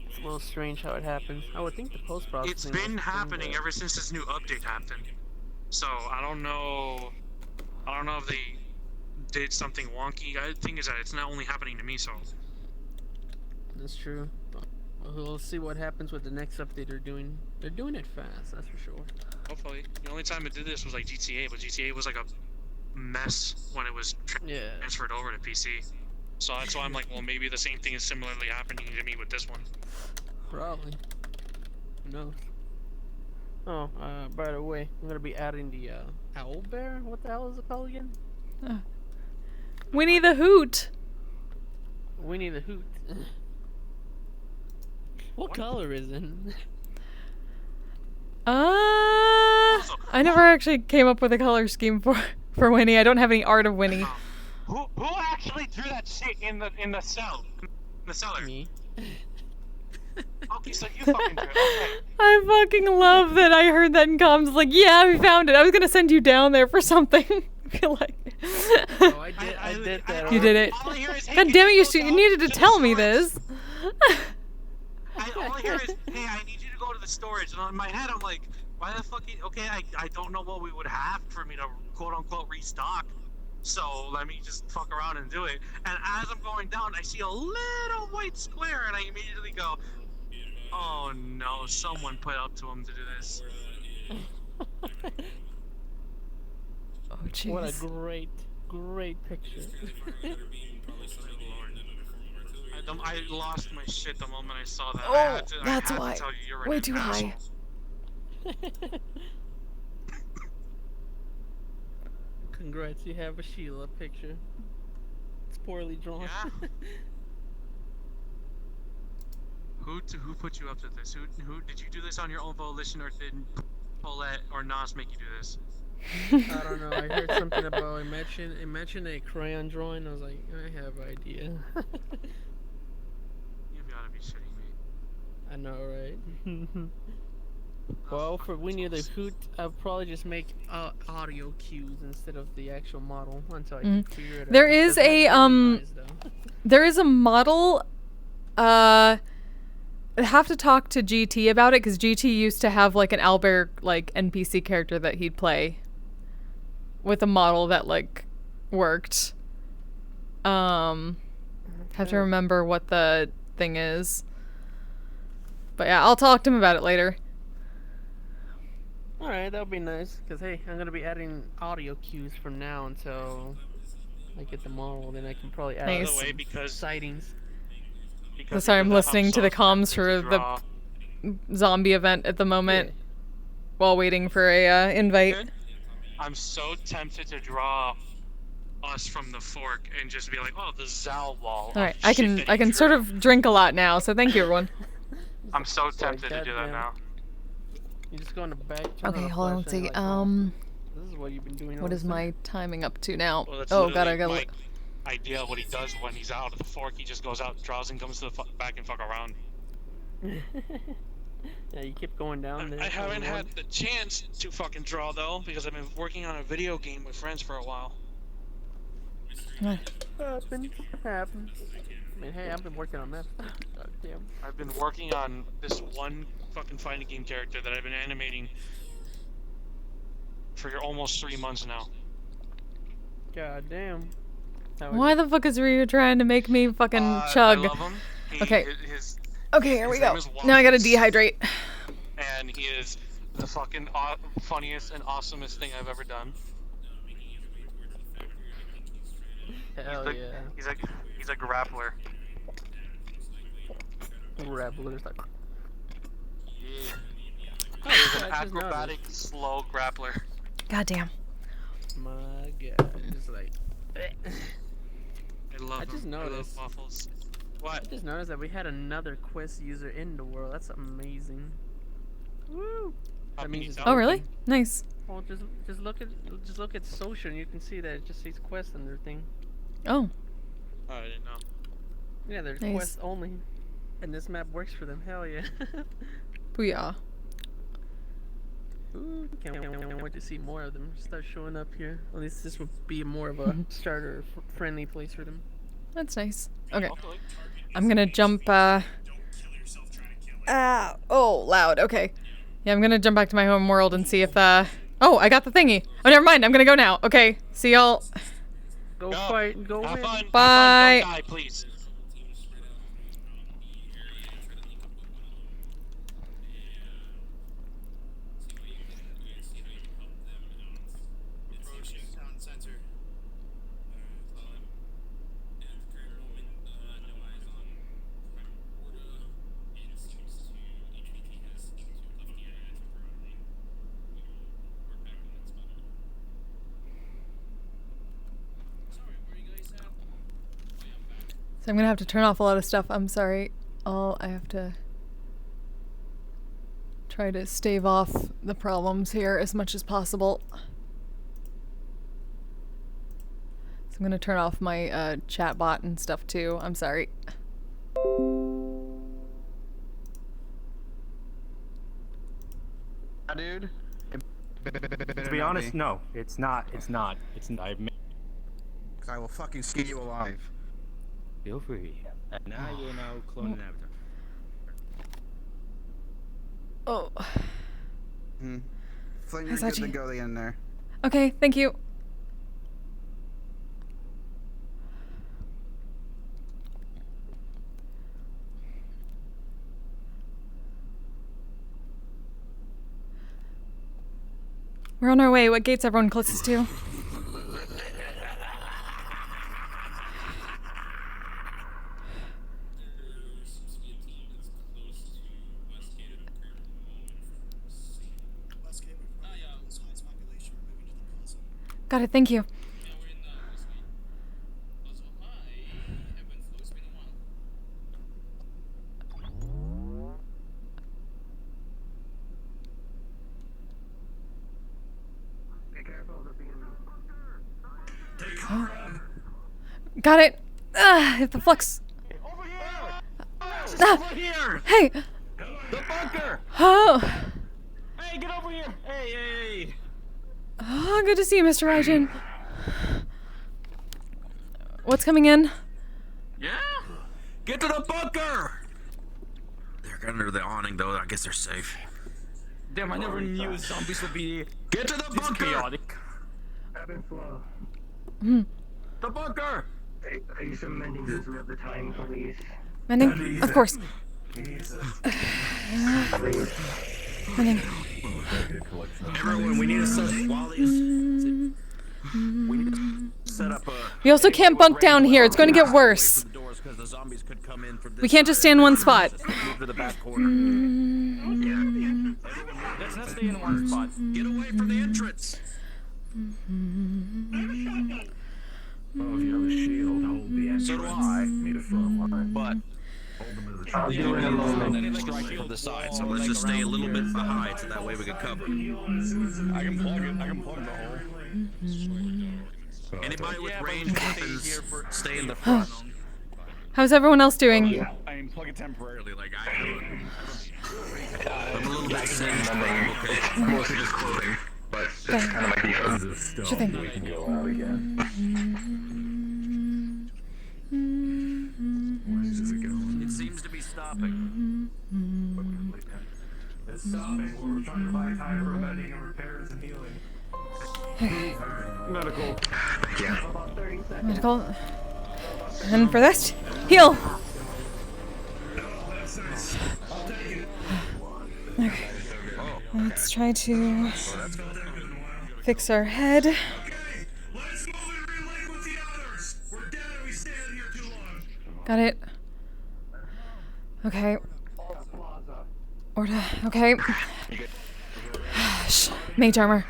[SPEAKER 3] It's a little strange how it happens. I would think the post-processing.
[SPEAKER 12] It's been happening ever since this new update happened. So I don't know. I don't know if they did something wonky. The thing is that it's not only happening to me, so.
[SPEAKER 3] That's true. We'll see what happens with the next update they're doing. They're doing it fast, that's for sure.
[SPEAKER 12] Hopefully. The only time it did this was like GTA, but GTA was like a mess when it was transferred over to PC. So that's why I'm like, well, maybe the same thing is similarly happening to me with this one.
[SPEAKER 3] Probably. Who knows? Oh, by the way, I'm gonna be adding the owl bear. What the hell is it called again?
[SPEAKER 2] Winnie the Hoot.
[SPEAKER 3] Winnie the Hoot. What color is it?
[SPEAKER 2] I never actually came up with a color scheme for Winnie. I don't have any art of Winnie.
[SPEAKER 12] Who actually drew that shit in the cell? In the cellar?
[SPEAKER 3] Me.
[SPEAKER 12] Okay, so you fucking drew it. Okay.
[SPEAKER 2] I fucking love that I heard that in comms. Like, yeah, we found it. I was gonna send you down there for something. I feel like.
[SPEAKER 3] Oh, I did that.
[SPEAKER 2] You did it. God damn it! You needed to tell me this.
[SPEAKER 12] All I hear is, hey, I need you to go to the storage. And in my head, I'm like, why the fuck? Okay, I don't know what we would have for me to quote unquote restock. So let me just fuck around and do it. And as I'm going down, I see a little white square, and I immediately go, oh no, someone put up to him to do this.
[SPEAKER 2] Oh jeez.
[SPEAKER 3] What a great picture.
[SPEAKER 12] I lost my shit the moment I saw that.
[SPEAKER 2] Oh,
[SPEAKER 12] I
[SPEAKER 2] that's
[SPEAKER 12] had
[SPEAKER 2] why.
[SPEAKER 12] to tell you, you're
[SPEAKER 2] Way
[SPEAKER 12] an
[SPEAKER 2] too
[SPEAKER 12] asshole.
[SPEAKER 2] high.
[SPEAKER 3] Congrats, you have a Sheila picture. It's poorly drawn.
[SPEAKER 12] Yeah. Who put you up to this? Who did you do this on your own volition, or did Paulette or Nas make you do this?
[SPEAKER 3] I don't know. I heard something about imagine a crayon drawing. I was like, I have an idea.
[SPEAKER 12] You've got to be shitting me.
[SPEAKER 3] I know, right? Well, for Winnie the Hoot, I'll probably just make audio cues instead of the actual model until I can figure it out.
[SPEAKER 2] There is there is a model. I have to talk to GT about it because GT used to have like an Owlbear like NPC character that he'd play with a model that like worked. Have to remember what the thing is. But yeah, I'll talk to him about it later.
[SPEAKER 3] Alright, that would be nice, because hey, I'm going to be adding audio cues from now until I get the model, then I can probably add
[SPEAKER 2] Nice.
[SPEAKER 12] By the way, because
[SPEAKER 3] sightings.
[SPEAKER 2] Sorry, I'm listening to the comms for the zombie event at the moment while waiting for a invite.
[SPEAKER 12] I'm so tempted to draw us from the fork and just be like, oh, the Zal wall.
[SPEAKER 2] All right, I can sort of drink a lot now, so thank you, everyone.
[SPEAKER 12] I'm so tempted to do that now.
[SPEAKER 3] You just go in the back.
[SPEAKER 2] Okay, hold on. Let's see.
[SPEAKER 3] This is what you've been doing.
[SPEAKER 2] What is my timing up to now?
[SPEAKER 12] Well, that's
[SPEAKER 2] Oh god, I
[SPEAKER 12] literally
[SPEAKER 2] gotta.
[SPEAKER 12] my idea of what he does when he's out of the fork. He just goes out, draws, and comes to the back and fuck around.
[SPEAKER 3] Yeah, you keep going down there.
[SPEAKER 12] I haven't had the chance to fucking draw though, because I've been working on a video game with friends for a while.
[SPEAKER 3] Happens. I mean, hey, I've been working on that. God damn.
[SPEAKER 12] I've been working on this one fucking fighting game character that I've been animating for almost 3 months now.
[SPEAKER 3] God damn.
[SPEAKER 2] Why the fuck is Ryu trying to make me fucking chug?
[SPEAKER 12] I love him.
[SPEAKER 2] Okay. Okay, here we go. Now I gotta dehydrate.
[SPEAKER 12] And he is the fucking funniest and awesomest thing I've ever done.
[SPEAKER 3] Hell yeah.
[SPEAKER 12] He's a grappler.
[SPEAKER 3] Grappler's like.
[SPEAKER 12] Yeah. He's an acrobatic, slow grappler.
[SPEAKER 2] God damn.
[SPEAKER 3] My god. Just like.
[SPEAKER 12] I love
[SPEAKER 3] I just
[SPEAKER 12] him. I love
[SPEAKER 3] noticed.
[SPEAKER 12] waffles. What?
[SPEAKER 3] I just noticed that we had another Quest user in the world. That's amazing. Woo! That means it's
[SPEAKER 2] Oh really?
[SPEAKER 3] working.
[SPEAKER 2] Nice.
[SPEAKER 3] Well, just look at social, and you can see that it just says Quest on their thing.
[SPEAKER 2] Oh.
[SPEAKER 12] Oh, I didn't know.
[SPEAKER 3] Yeah, there's
[SPEAKER 2] Nice.
[SPEAKER 3] Quest only, and this map works for them. Hell yeah!
[SPEAKER 2] Booyah.
[SPEAKER 3] Ooh, can't wait to see more of them start showing up here. At least this will be more of a starter friendly place for them.
[SPEAKER 2] That's nice. Okay. I'm gonna jump. Oh, loud. Okay. Yeah, I'm gonna jump back to my home world and see if. Oh, I got the thingy. Oh, never mind. I'm gonna go now. Okay. See y'all.
[SPEAKER 3] Go fight and go
[SPEAKER 12] Have
[SPEAKER 3] win.
[SPEAKER 12] fun.
[SPEAKER 2] Bye.
[SPEAKER 12] Have fun. Don't die, please.
[SPEAKER 2] So I'm gonna have to turn off a lot of stuff. I'm sorry. I have to try to stave off the problems here as much as possible. So I'm gonna turn off my chat bot and stuff too. I'm sorry.
[SPEAKER 6] Dude.
[SPEAKER 13] To be honest, no, it's not. It's not. It's not.
[SPEAKER 6] I will fucking skin you alive.
[SPEAKER 13] Feel free. And now you're now cloning avatar.
[SPEAKER 2] Oh.
[SPEAKER 6] Flynn,
[SPEAKER 2] Hi,
[SPEAKER 6] you're good to
[SPEAKER 2] Sachi.
[SPEAKER 6] go in there.
[SPEAKER 2] Okay, thank you. We're on our way. What gate's everyone closest to? Got it, thank you. Got it. Hit the flux.
[SPEAKER 3] Over here!
[SPEAKER 2] Hey.
[SPEAKER 3] The bunker!
[SPEAKER 2] Oh.
[SPEAKER 3] Hey, get over here! Hey!
[SPEAKER 2] Oh, good to see you, Mr. Raijin. What's coming in?
[SPEAKER 23] Yeah? Get to the bunker! They're under the awning, though. I guess they're safe.
[SPEAKER 13] Damn, I never knew zombies would be
[SPEAKER 23] Get to the
[SPEAKER 13] this
[SPEAKER 23] bunker!
[SPEAKER 13] chaotic.
[SPEAKER 23] The bunker!
[SPEAKER 13] Are you some mending this at the time, please?
[SPEAKER 2] Mending? Of course. Mending.
[SPEAKER 23] Everyone, we need to set while these. We need to set up a.
[SPEAKER 2] We also can't bunk down here. It's going to get worse. We can't just stay in one spot.
[SPEAKER 23] Move to the back corner.
[SPEAKER 13] Let's not stay in one spot.
[SPEAKER 23] Get away from the entrance. So do I. But they do and then strike from the side. So let's just stay a little bit behind, so that way we can cover.
[SPEAKER 17] I can plug it. I can plug the hole.
[SPEAKER 23] Anybody with ranged weapons, stay in the front.
[SPEAKER 2] How's everyone else doing?
[SPEAKER 17] I mean, plug it temporarily. Like
[SPEAKER 23] I'm a little bit singed, but I'm okay.
[SPEAKER 14] Mostly just clothing, but that's kind of my deal.
[SPEAKER 2] Sure thing.
[SPEAKER 14] We can go out again.
[SPEAKER 23] It seems to be stopping.
[SPEAKER 14] It's stopping. We're trying to buy time for bedding and repairs and healing. Medical. Yeah.
[SPEAKER 2] Medical. And for this, heal. Okay. Let's try to fix our head. Got it. Okay. Orta. Okay. Shh. Mage armor.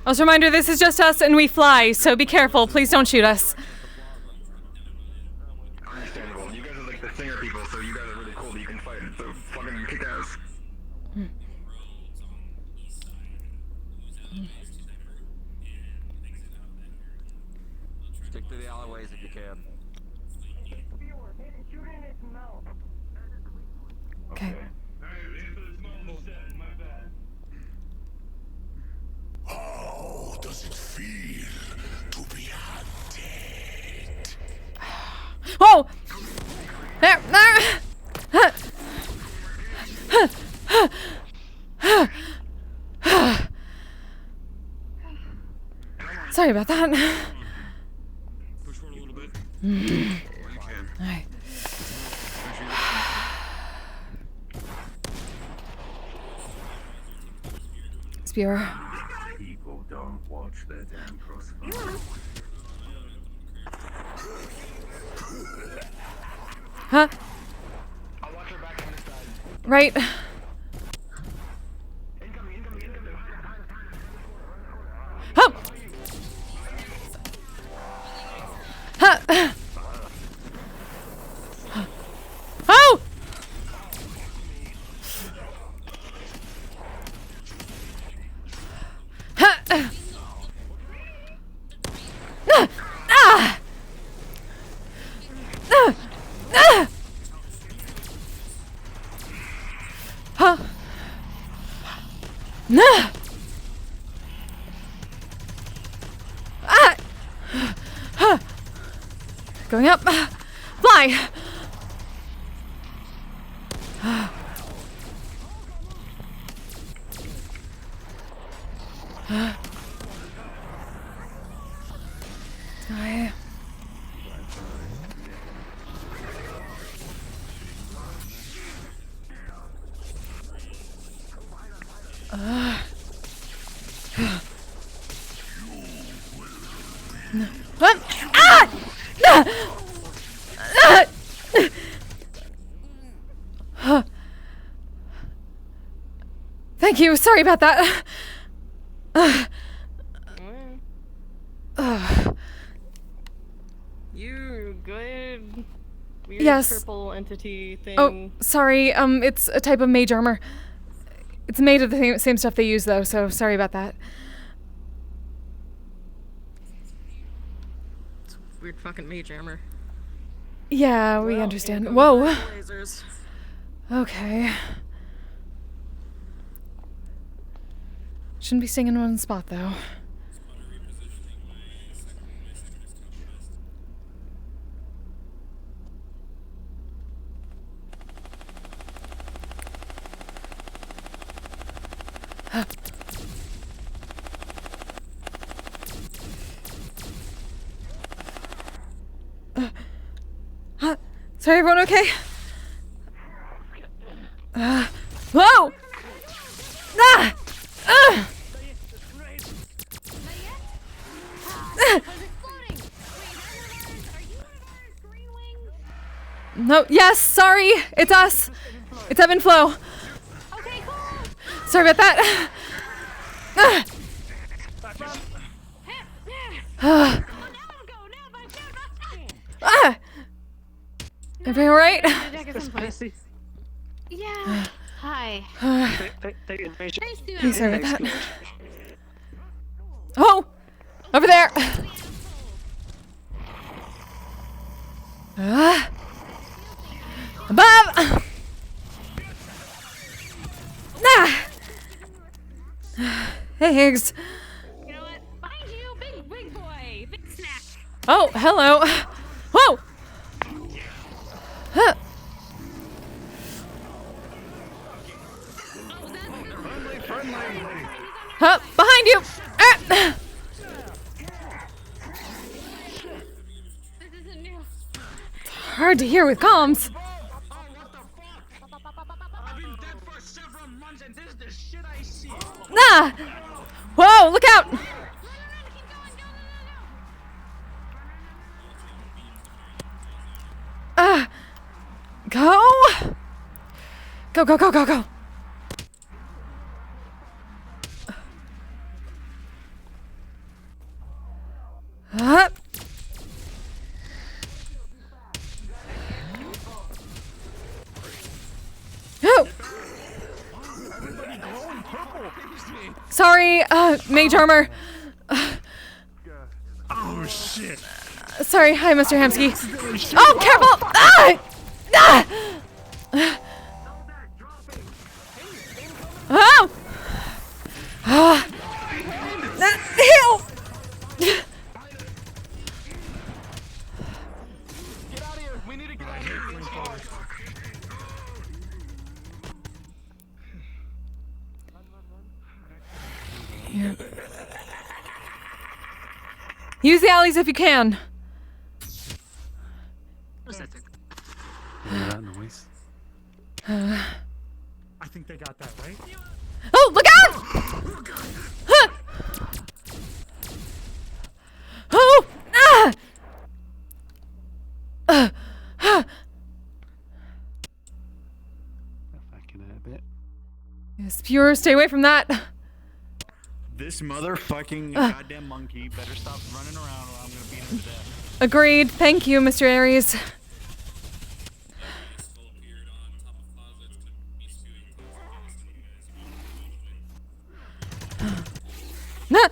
[SPEAKER 2] As a reminder, this is just us and we fly, so be careful. Please don't shoot us.
[SPEAKER 14] Understandable. You guys are like the singer people, so you guys are really cool that you can fight. So fucking kick ass.
[SPEAKER 23] Stick to the alleyways if you can.
[SPEAKER 2] Okay.
[SPEAKER 17] How does it feel to be hunted?
[SPEAKER 2] Oh! There! Sorry about that.
[SPEAKER 12] Push forward a little bit.
[SPEAKER 2] Alright. Spear.
[SPEAKER 14] People don't watch their damn crossfire.
[SPEAKER 2] Huh? Right. Oh! Huh. Oh! Going up. Fly. Die. What? Ah! Thank you. Sorry about that.
[SPEAKER 10] You good? Weird
[SPEAKER 2] Yes.
[SPEAKER 10] purple entity thing.
[SPEAKER 2] Oh, sorry. It's a type of mage armor. It's made of the same stuff they use, though, so sorry about that.
[SPEAKER 10] It's weird fucking mage armor.
[SPEAKER 2] Yeah, we
[SPEAKER 10] Well,
[SPEAKER 2] understand.
[SPEAKER 10] here
[SPEAKER 2] Whoa.
[SPEAKER 10] come the lasers.
[SPEAKER 2] Okay. Shouldn't be staying in one spot, though. Sorry, everyone okay? Whoa! Ah! No, yes, sorry, it's us. It's Ebb and Flow.
[SPEAKER 19] Okay, cool.
[SPEAKER 2] Sorry about that. Everything all right?
[SPEAKER 1] Yeah. Hi.
[SPEAKER 2] Hey, sorry about that. Oh! Over there! Above! Hey, Higgs.
[SPEAKER 1] You know what? Behind you, big boy, big snack.
[SPEAKER 2] Oh, hello. Whoa! Huh. Huh, behind you! Ah. It's hard to hear with comms. Ah! Whoa, look out! Go! Go, go, go, go, go! Up! Oh! Sorry, mage armor.
[SPEAKER 17] Oh shit!
[SPEAKER 2] Sorry, hi, Mr. Hamsky. Oh, careful! Ah! Ah! Oh! Ah! Heal! Here. Use the alleys if you can.
[SPEAKER 8] That noise.
[SPEAKER 13] I think they got that right.
[SPEAKER 2] Oh, look out! Huh. Oh! Ah!
[SPEAKER 8] Back in a bit.
[SPEAKER 2] Yes, pure, stay away from that.
[SPEAKER 6] This motherfucking goddamn monkey better stop running around or I'm gonna beat him to death.
[SPEAKER 2] Agreed. Thank you, Mr. Aries. Nah.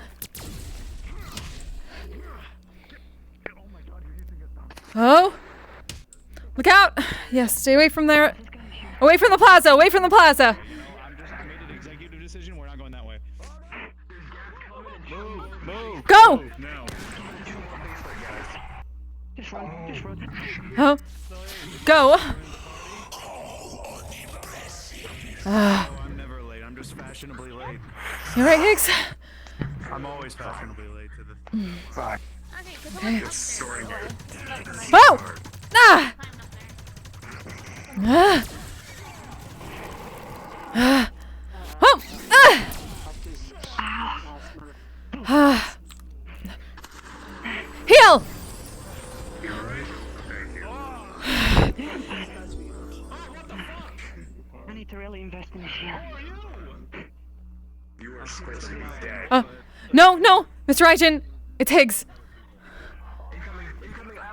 [SPEAKER 2] Oh. Look out. Yes, stay away from there. Away from the plaza. Away from the plaza.
[SPEAKER 6] I made an executive decision. We're not going that way. Move.
[SPEAKER 2] Go.
[SPEAKER 6] Now.
[SPEAKER 9] Just run.
[SPEAKER 2] Oh. Go.
[SPEAKER 6] I'm never late. I'm just fashionably late.
[SPEAKER 2] You alright, Higgs?
[SPEAKER 6] I'm always fashionably late to the. Fuck.
[SPEAKER 2] Okay.
[SPEAKER 6] Sorry.
[SPEAKER 2] Oh! Ah! Ah! Ah! Oh! Ah! Ah! Heal!
[SPEAKER 9] I need to really invest in this here.
[SPEAKER 6] You are supposed to be dead.
[SPEAKER 2] No, Mr. Raijin, it's Higgs.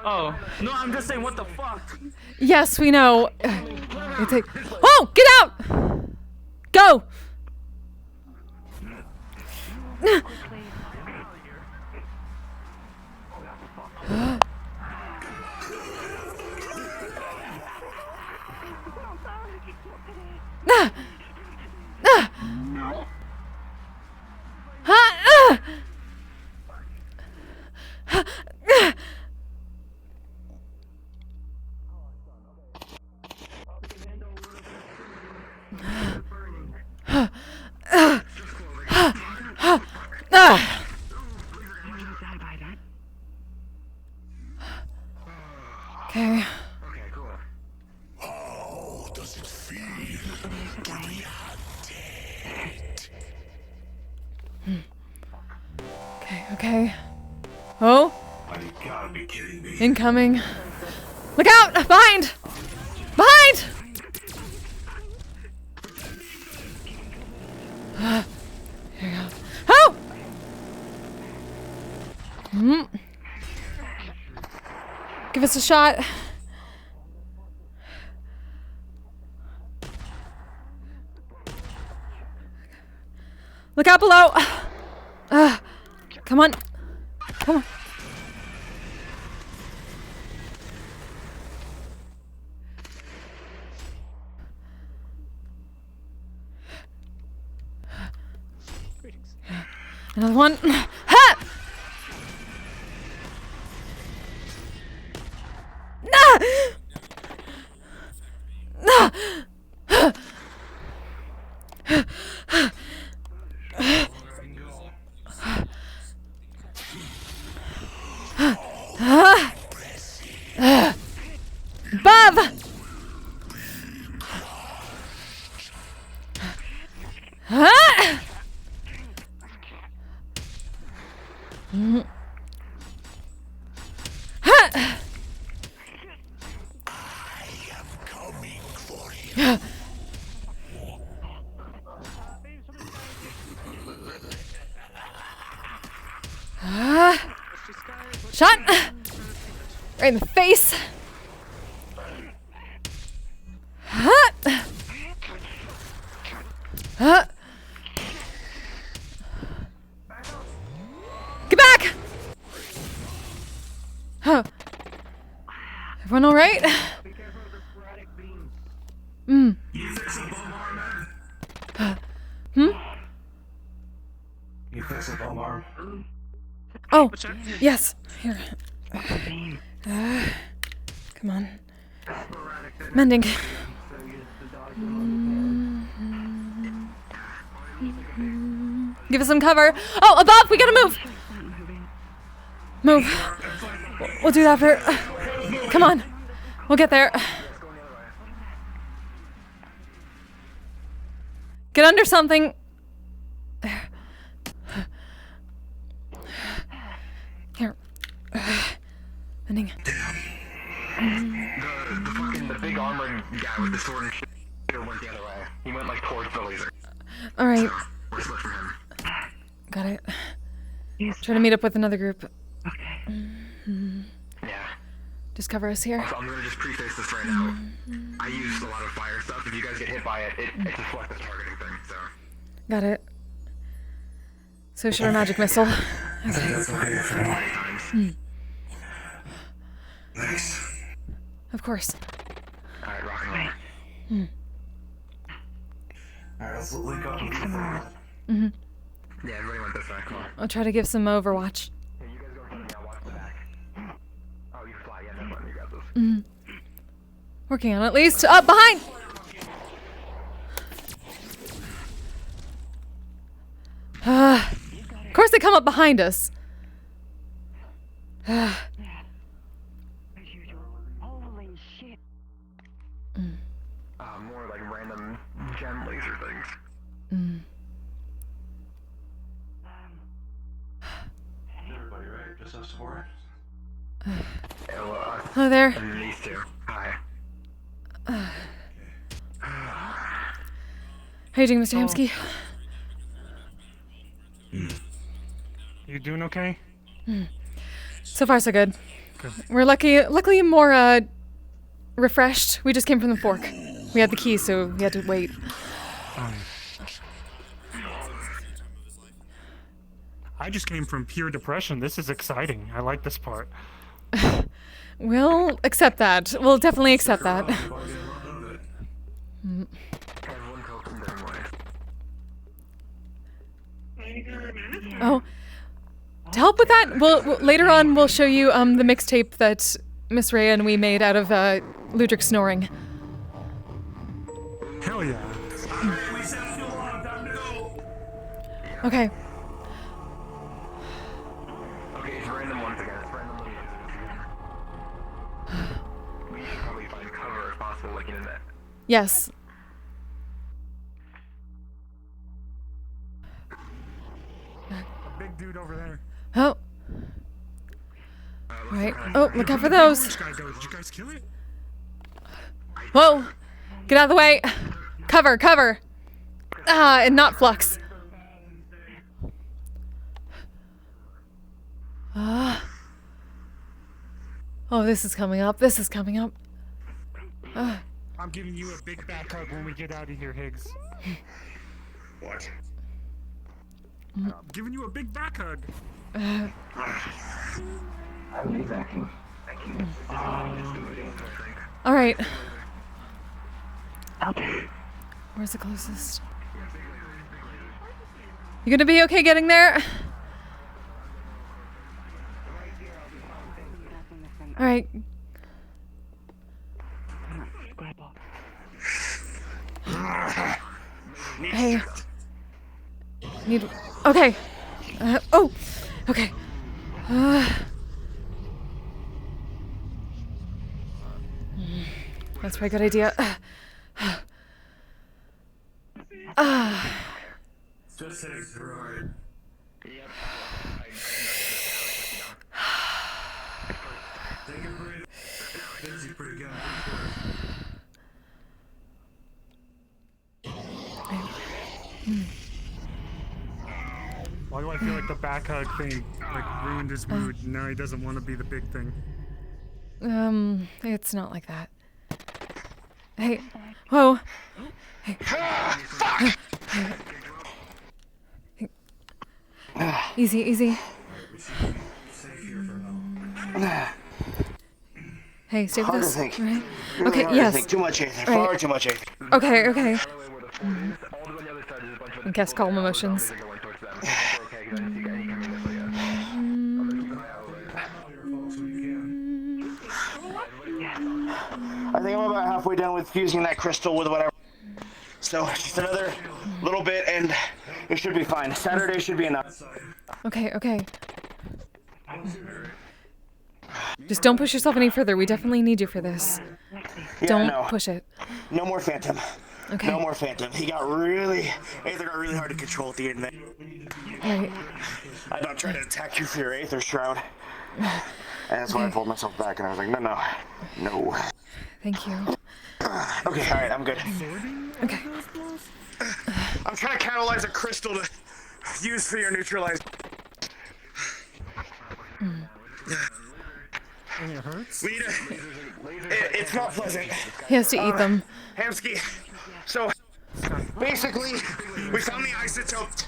[SPEAKER 3] Oh, no, I'm just saying, what the fuck?
[SPEAKER 2] Yes, we know. It's Higgs. Oh, get out! Go! Okay.
[SPEAKER 17] How does it feel to be
[SPEAKER 2] Okay. Oh.
[SPEAKER 17] You gotta be kidding me.
[SPEAKER 2] Incoming. Look out! Behind! Behind! us a shot. Look out below. Come on. Come on. Another one. Ha! Nah! Bob! Shot! Right in the face! Get back! Everyone alright?
[SPEAKER 14] You fix a bum arm.
[SPEAKER 2] Oh, yes. Here. Come on. Mending. Give us some cover. Oh, above! We gotta move! Move. We'll do that for... Come on. We'll get there. Get under something. There. Here. Mending.
[SPEAKER 14] The big armored guy with the sword and shit went the other way. He went like towards the laser.
[SPEAKER 2] Alright.
[SPEAKER 14] So, we're split from him.
[SPEAKER 2] Got it. Try to meet up with another group.
[SPEAKER 14] Yeah.
[SPEAKER 2] Just cover us here.
[SPEAKER 14] Also, I'm gonna just preface this right now. I used a lot of fire stuff. If you guys get hit by it, it's a selective targeting thing, so.
[SPEAKER 2] Got it. So should our magic missile.
[SPEAKER 14] Nice.
[SPEAKER 2] Of course.
[SPEAKER 14] Alright, rock and roll. Alright, let's link up.
[SPEAKER 2] Mm-hmm.
[SPEAKER 14] Yeah, everybody went this way. Come on.
[SPEAKER 2] I'll try to give some Overwatch.
[SPEAKER 14] Yeah, you guys go in front of me. I'll watch the back. Oh, you fly. Yeah, no fun. You got this.
[SPEAKER 2] Working on it, at least. Up behind! Of course they come up behind us.
[SPEAKER 14] Holy shit. More like random gem laser things. Everybody, right? Just us four.
[SPEAKER 2] Hello there.
[SPEAKER 14] And these two. Hi.
[SPEAKER 2] How you doing, Mr. Hamsky?
[SPEAKER 13] You doing okay?
[SPEAKER 2] So far, so good. We're luckily more refreshed. We just came from the fork. We had the key, so we had to wait.
[SPEAKER 13] I just came from pure depression. This is exciting. I like this part.
[SPEAKER 2] We'll accept that. We'll definitely accept that. Oh, to help with that, later on we'll show you the mixtape that Miss Rhea and we made out of Ludric snoring.
[SPEAKER 13] Hell yeah.
[SPEAKER 2] Okay.
[SPEAKER 14] Okay, it's random ones again. It's random ones again. We should probably find cover if possible, like in that.
[SPEAKER 2] Yes.
[SPEAKER 13] A big dude over there.
[SPEAKER 2] Oh. Right. Oh, look out for those.
[SPEAKER 13] Did you guys kill it?
[SPEAKER 2] Whoa. Get out of the way. Cover, cover. And not Flux. Oh, this is coming up. This is coming up.
[SPEAKER 13] I'm giving you a big back hug when we get out of here, Higgs.
[SPEAKER 17] What? I'm giving you a big back hug.
[SPEAKER 14] I'll be back. Thank you.
[SPEAKER 2] All right.
[SPEAKER 14] Okay.
[SPEAKER 2] Where's the closest? You gonna be okay getting there? All right. Hey. Need. Okay. Oh. Okay. That's probably a good idea.
[SPEAKER 17] Just say it's right. Yep. Take a breath. This is pretty good.
[SPEAKER 13] Why do I feel like the back hug thing ruined his mood? Now he doesn't want to be the big thing.
[SPEAKER 2] It's not like that. Hey. Whoa. Hey. Easy, easy. Hey, stay with
[SPEAKER 14] Hard to
[SPEAKER 2] us.
[SPEAKER 14] think.
[SPEAKER 2] Right?
[SPEAKER 14] Really
[SPEAKER 2] Okay,
[SPEAKER 14] hard to
[SPEAKER 2] yes.
[SPEAKER 14] think. Too much Aether.
[SPEAKER 2] Right.
[SPEAKER 14] Far too much Aether.
[SPEAKER 2] Okay, okay. I guess calm emotions.
[SPEAKER 14] I think I'm about halfway done with fusing that crystal with whatever. So just another little bit and it should be fine. Saturday should be enough.
[SPEAKER 2] Okay, okay. Just don't push yourself any further. We definitely need you for this.
[SPEAKER 14] Yeah,
[SPEAKER 2] Don't
[SPEAKER 14] no.
[SPEAKER 2] push it.
[SPEAKER 14] No more Phantom.
[SPEAKER 2] Okay.
[SPEAKER 14] No more Phantom. Aether got really hard to control at the end there.
[SPEAKER 2] Right.
[SPEAKER 14] I don't try to attack you for your Aether Shroud. And that's why I pulled myself back and I was like, no.
[SPEAKER 2] Thank you.
[SPEAKER 14] Okay, alright, I'm good.
[SPEAKER 2] Okay.
[SPEAKER 14] I'm trying to catalyze a crystal to use for your neutralize.
[SPEAKER 13] And it hurts?
[SPEAKER 14] It's not pleasant.
[SPEAKER 2] He has to eat them.
[SPEAKER 14] Hamsky. So, basically, we found the isotope.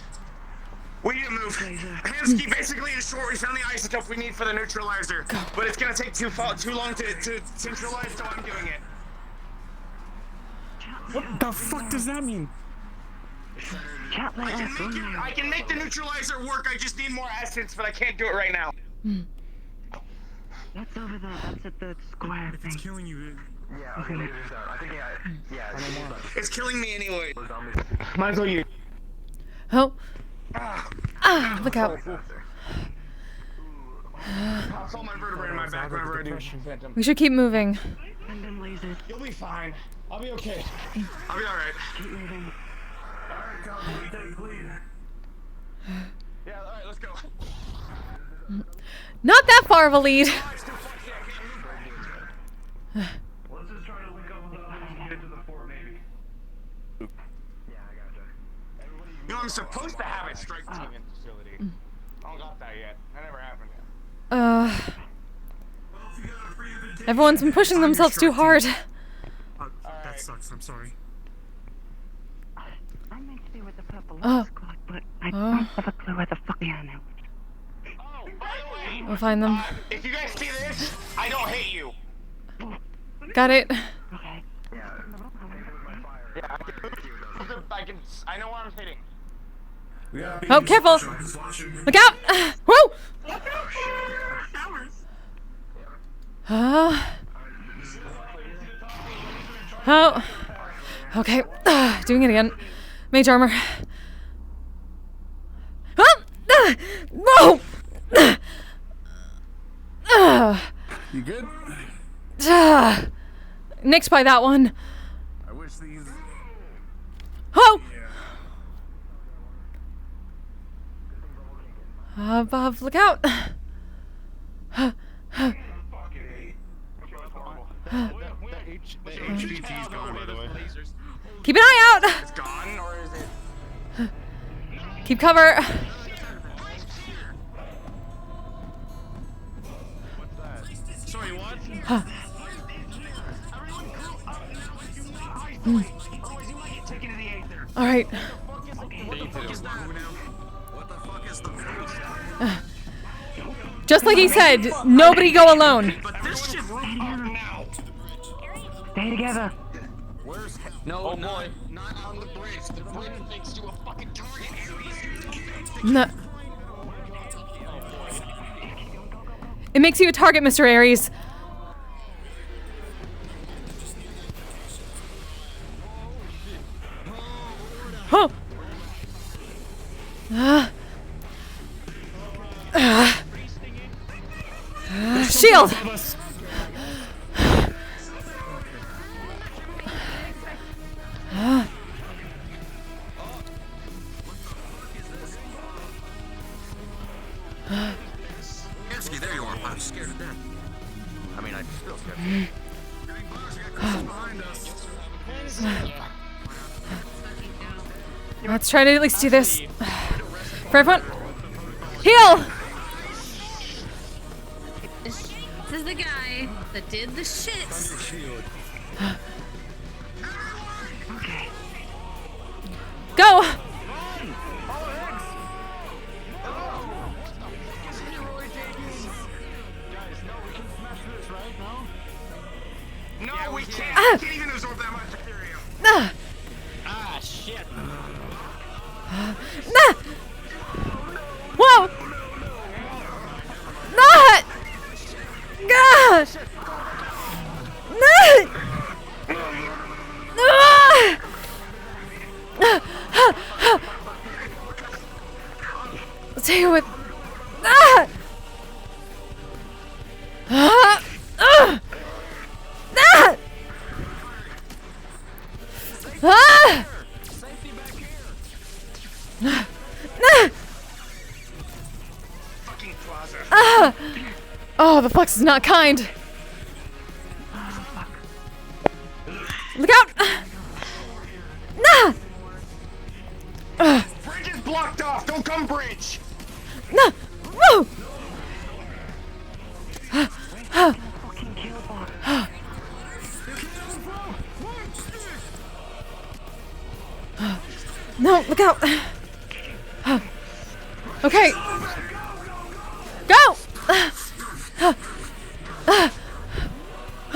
[SPEAKER 14] We need to move. Hamsky, basically, in short, we found the isotope we need for the neutralizer. But it's gonna take too long to centralize, so I'm doing it.
[SPEAKER 13] What the fuck does that mean?
[SPEAKER 14] I can make the neutralizer work, I just need more essence, but I can't do it right now.
[SPEAKER 15] That's over there. That's at the square
[SPEAKER 17] If
[SPEAKER 15] thing.
[SPEAKER 17] it's killing you,
[SPEAKER 14] Yeah, okay. I think it's killing me anyway. Might as well use.
[SPEAKER 2] Oh. Look out.
[SPEAKER 14] I saw my vertebrae in my back whenever I do Phantom.
[SPEAKER 2] We should keep moving.
[SPEAKER 14] You'll be fine. I'll be okay. I'll be alright.
[SPEAKER 15] Keep moving.
[SPEAKER 17] alright, Calvin, take lead.
[SPEAKER 14] Yeah, alright, let's go.
[SPEAKER 2] Not that far of a lead.
[SPEAKER 17] Let's just try to link up with the others and get to the fort, maybe.
[SPEAKER 14] Yeah, I gotcha. You know, I'm supposed to have a strike team in the facility. I don't got that yet. That never happened yet.
[SPEAKER 2] Everyone's been pushing themselves too hard.
[SPEAKER 13] That sucks, I'm sorry.
[SPEAKER 15] I meant to be with the purple
[SPEAKER 2] Oh.
[SPEAKER 15] squad, but I don't have a clue where the fuck they are now.
[SPEAKER 14] Oh, by the way,
[SPEAKER 2] We'll find them.
[SPEAKER 14] if you guys see this, I don't hate you.
[SPEAKER 2] Got it.
[SPEAKER 15] Okay.
[SPEAKER 14] Yeah, I know where I'm hitting.
[SPEAKER 2] Oh, careful! Look out! Woo! Oh. Okay. Doing it again. Mage armor. Whoa!
[SPEAKER 6] You good?
[SPEAKER 2] Nicked by that one.
[SPEAKER 6] I wish these.
[SPEAKER 2] Oh! Bob, look out!
[SPEAKER 6] HVT's gone, by the way.
[SPEAKER 2] Keep an eye out!
[SPEAKER 14] It's gone, or is it?
[SPEAKER 2] Keep cover.
[SPEAKER 3] Sorry, what?
[SPEAKER 2] All right. Just like he said, nobody go alone.
[SPEAKER 15] Stay together.
[SPEAKER 7] No, boy. Not on the bridge. The bridge makes you a fucking target.
[SPEAKER 2] No. It makes you a target, Mr. Aries. Oh. Shield.
[SPEAKER 23] Ansky, there you are. I'm scared to death. I mean, I'm still scared.
[SPEAKER 2] Let's try to at least do this. For everyone. Heal!
[SPEAKER 1] This is the guy that did the shit.
[SPEAKER 15] Okay.
[SPEAKER 2] Go!
[SPEAKER 14] No, we can't. We can't even absorb that much bacteria.
[SPEAKER 7] Ah, shit.
[SPEAKER 2] Whoa! Not! Gosh! Not! Let's take it with. Oh, the flex is not kind. Look out!
[SPEAKER 14] Bridge is blocked off. Don't come, bridge.
[SPEAKER 2] No! Woo! No, look out! Okay. Go!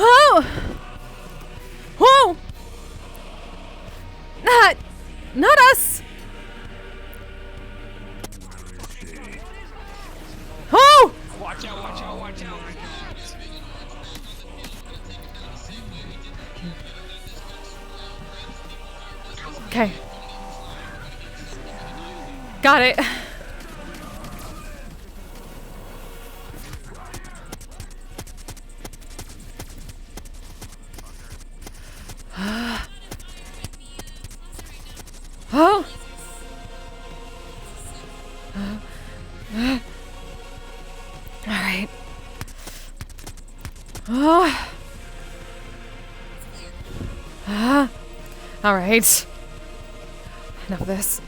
[SPEAKER 2] Oh! Whoa! Not us! Oh!
[SPEAKER 7] Watch out, watch out, watch out.
[SPEAKER 2] Okay. Got it. Oh. All right. Oh. All right. Enough of this.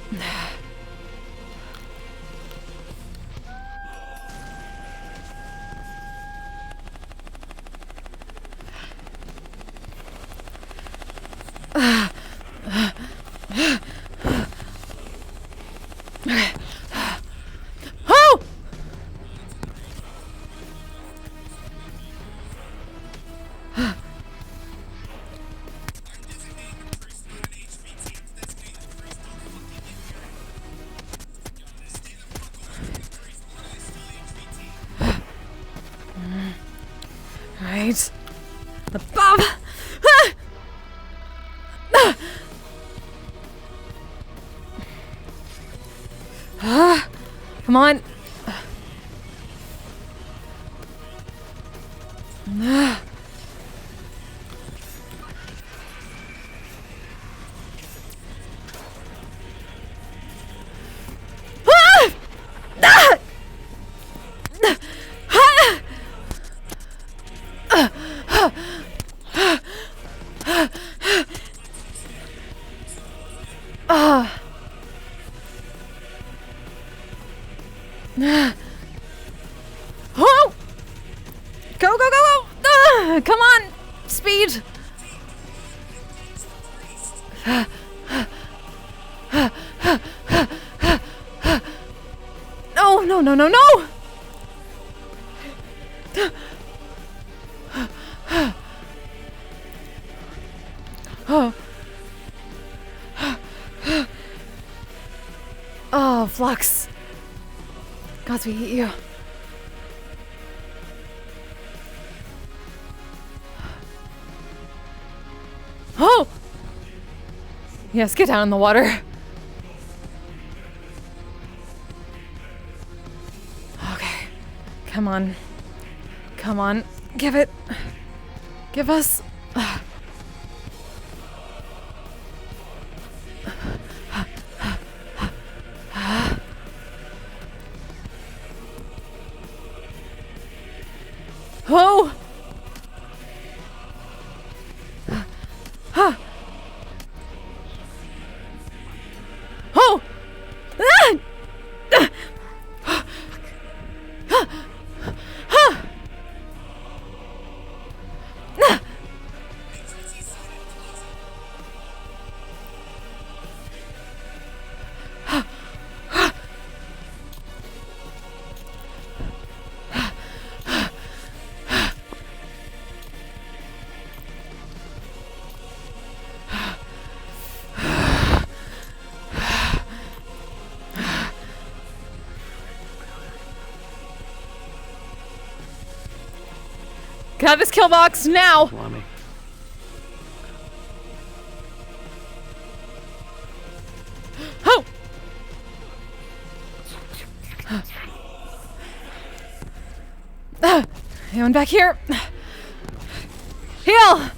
[SPEAKER 2] Oh! Right. Above. Come on. Oh! Go, go, go, go! Come on! Speed! No, no, no, no, no! Oh. Oh, Flux. Gods, we hate you. Oh! Yes, get down in the water. Okay. Come on. Come on. Give it. Give us. Oh! Oh! Get out of this kill box now! Oh! Anyone back here? Heal!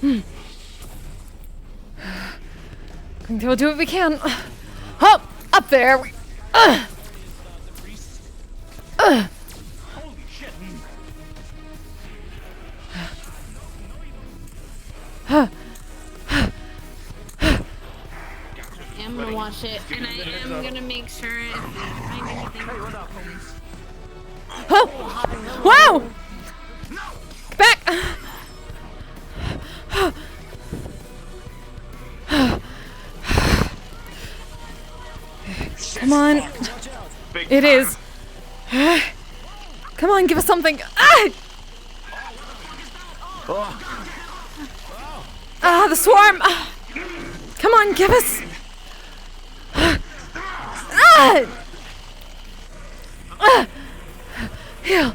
[SPEAKER 2] I think we'll do what we can. Up! Up there!
[SPEAKER 7] Holy shit.
[SPEAKER 1] I'm gonna watch it, and I am gonna make sure if I find anything.
[SPEAKER 2] Oh! Wow! Back! Come on. It is. Come on, give us something. Ah, the swarm. Come on, give us. Heal.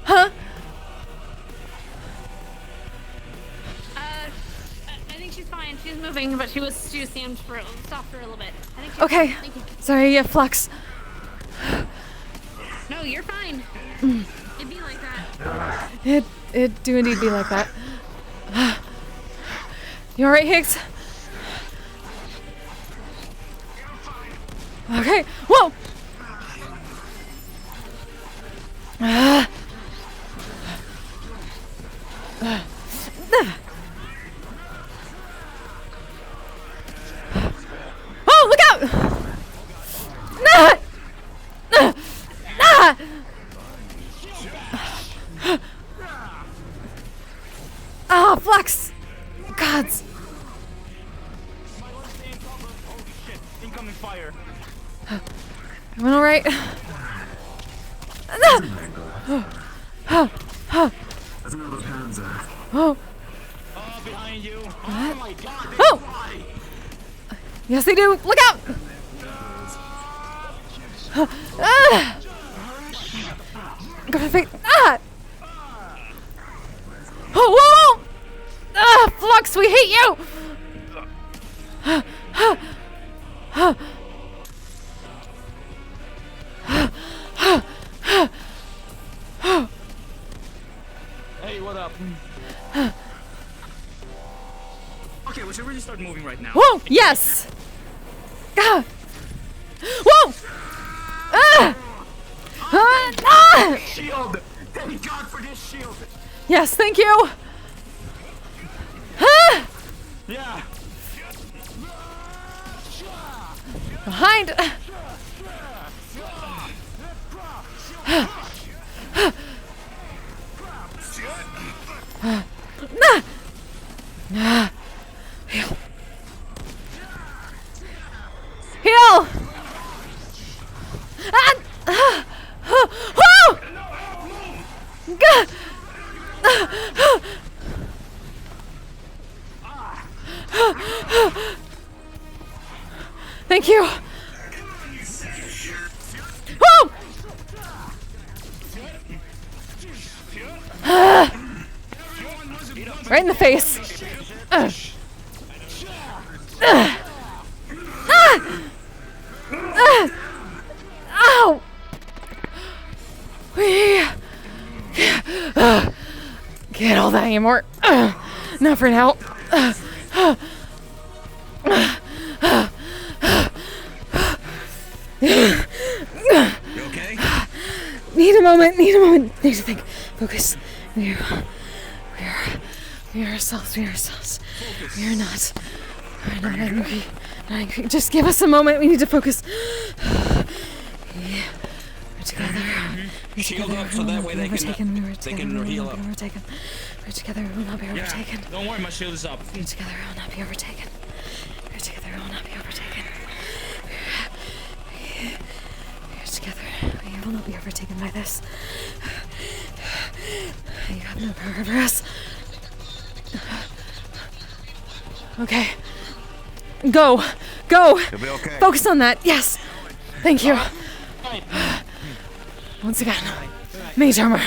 [SPEAKER 2] Huh?
[SPEAKER 1] I think she's fine. She's moving, but she was standing for stopped for a little bit. I think she's
[SPEAKER 2] Okay.
[SPEAKER 1] fine. Thank you.
[SPEAKER 2] Sorry, yeah, Flux.
[SPEAKER 1] No, you're fine.
[SPEAKER 2] Mm.
[SPEAKER 1] It'd be like that.
[SPEAKER 2] It do indeed be like that. You alright, Higgs? Okay. Whoa! Oh, look out! Ah, Flux! Gods!
[SPEAKER 7] Incoming fire.
[SPEAKER 2] Everyone alright?
[SPEAKER 6] That's another panzer.
[SPEAKER 2] Oh.
[SPEAKER 7] Oh, behind you.
[SPEAKER 2] What?
[SPEAKER 7] Oh my god.
[SPEAKER 2] Oh! Yes, they do. Look out! Go for the face. Oh, whoa! Flux, we hate you!
[SPEAKER 7] Hey, what up? Okay, we should really start moving right now.
[SPEAKER 2] Whoa! Yes! Whoa!
[SPEAKER 7] Shield! Thank God for this shield!
[SPEAKER 2] Yes, thank you!
[SPEAKER 7] Yeah!
[SPEAKER 2] Behind! Right in the face. Ow! Can't hold that anymore. Not for now.
[SPEAKER 23] You okay?
[SPEAKER 2] Need a moment. Need to think. Focus. We are ourselves. We are not angry. Not angry. Just give us a moment. We need to focus. We're together.
[SPEAKER 23] Shield up so that way they can heal up.
[SPEAKER 2] We're together. We will not be overtaken.
[SPEAKER 23] Don't worry, my shield is up.
[SPEAKER 2] We're together. We will not be overtaken. We're together. We will not be overtaken. We're together. We will not be overtaken by this. You have no power over us. Okay. Go.
[SPEAKER 14] You'll be okay.
[SPEAKER 2] Focus on that. Yes. Thank you. Once again, mage armor.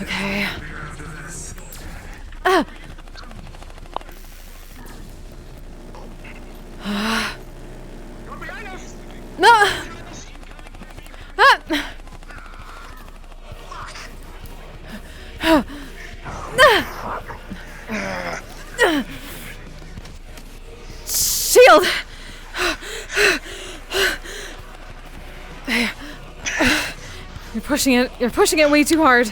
[SPEAKER 2] Okay. No. Shield. You're pushing it way too hard.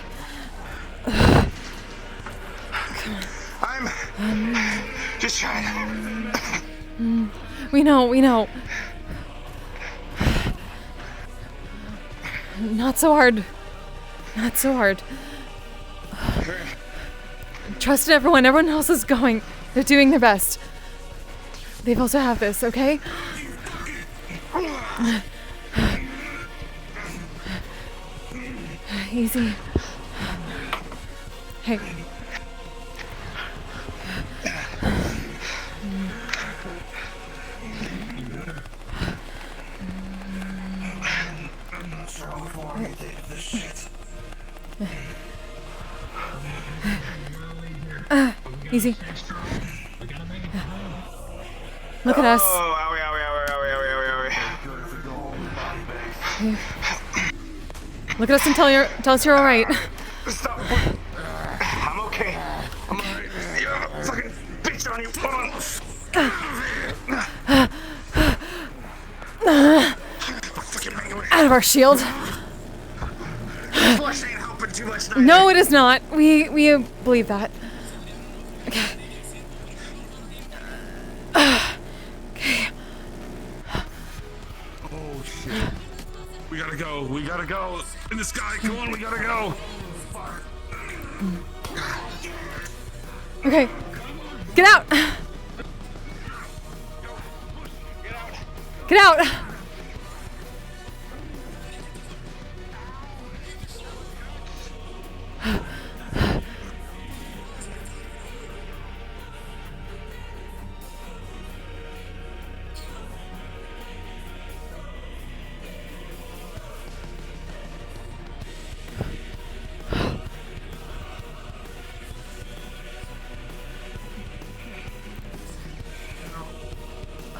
[SPEAKER 14] I'm just trying.
[SPEAKER 2] We know. Not so hard. Trust in everyone. Everyone else is going. They're doing their best. They've also have this, okay? Easy. Hey. Easy. Look at us. Look at us and tell us you're all right.
[SPEAKER 14] Stop. I'm okay. I'm alright. You have a fucking bitch on you. Hold on.
[SPEAKER 2] Out of our shield.
[SPEAKER 14] Flush ain't helping too much now.
[SPEAKER 2] No, it is not. We believe that. Okay. Okay.
[SPEAKER 17] Oh shit. We gotta go. In the sky, come on, we gotta go.
[SPEAKER 2] Okay. Get out. Get out.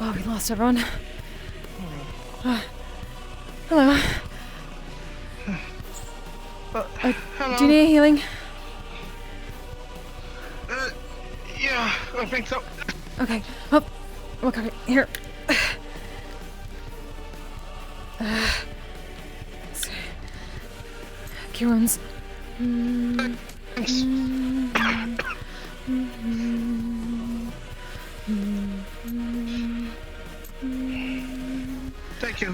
[SPEAKER 2] Oh, we lost everyone. Hello.
[SPEAKER 14] Hello.
[SPEAKER 2] Do you need healing?
[SPEAKER 14] Yeah, I think so.
[SPEAKER 2] Okay. Oh, we'll cover it. Here. Cure wounds.
[SPEAKER 14] Thank you.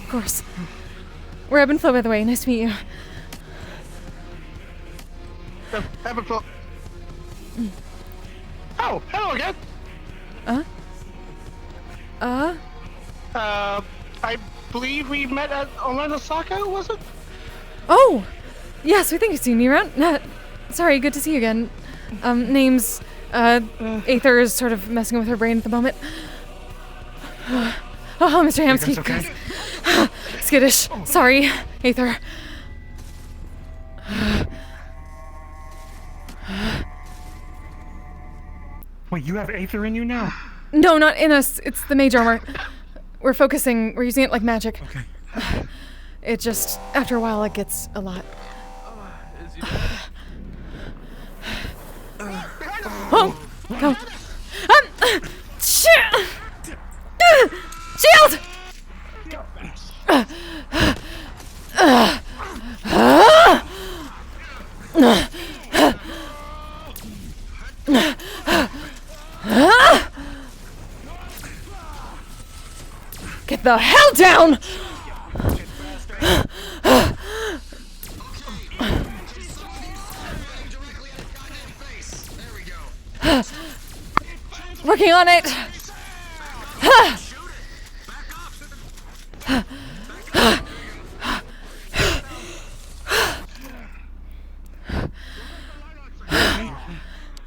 [SPEAKER 2] Of course. We're Ebb and Flow, by the way. Nice to meet you.
[SPEAKER 14] Ebb and Flow. Oh, hello again. I believe we met at Orlando Soccer, was it?
[SPEAKER 2] Oh! Yes, we think you've seen me around. Sorry, good to see you again. Name's, Aether is sort of messing with her brain at the moment. Oh, Mr. Hamsky.
[SPEAKER 13] Okay?
[SPEAKER 2] Skittish. Sorry, Aether.
[SPEAKER 13] Wait, you have Aether in you now?
[SPEAKER 2] No, not in us. It's the mage armor. We're focusing. We're using it like magic.
[SPEAKER 13] Okay.
[SPEAKER 2] It just, after a while, it gets a lot. Oh! Go. Shield! Get the hell down! Working on it!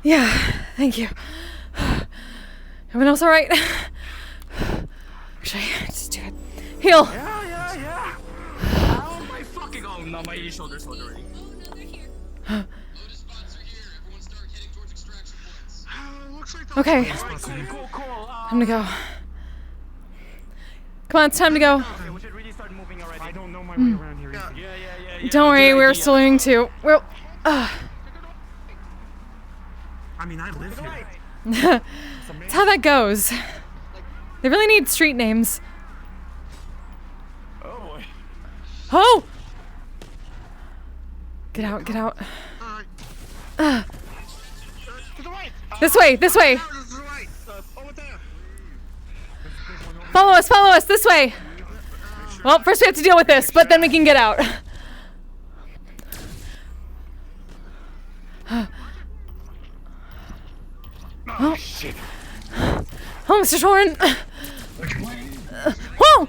[SPEAKER 2] Yeah, thank you. Everyone else alright? Actually, just do it. Heal!
[SPEAKER 7] Yeah. Ow, my fucking. Oh, no, my shoulder's already.
[SPEAKER 2] Okay. Time to go. Come on, it's time to go.
[SPEAKER 13] I don't know my way around here.
[SPEAKER 2] Don't worry, we're still learning too. Well,
[SPEAKER 13] I mean, I live here.
[SPEAKER 2] that's how that goes. They really need street names.
[SPEAKER 13] Oh boy.
[SPEAKER 2] Oh! Get out, get out. This way, this way! Follow us, this way! Well, first we have to deal with this, but then we can get out. Oh, shit. Oh, Mr. Torin! Whoa!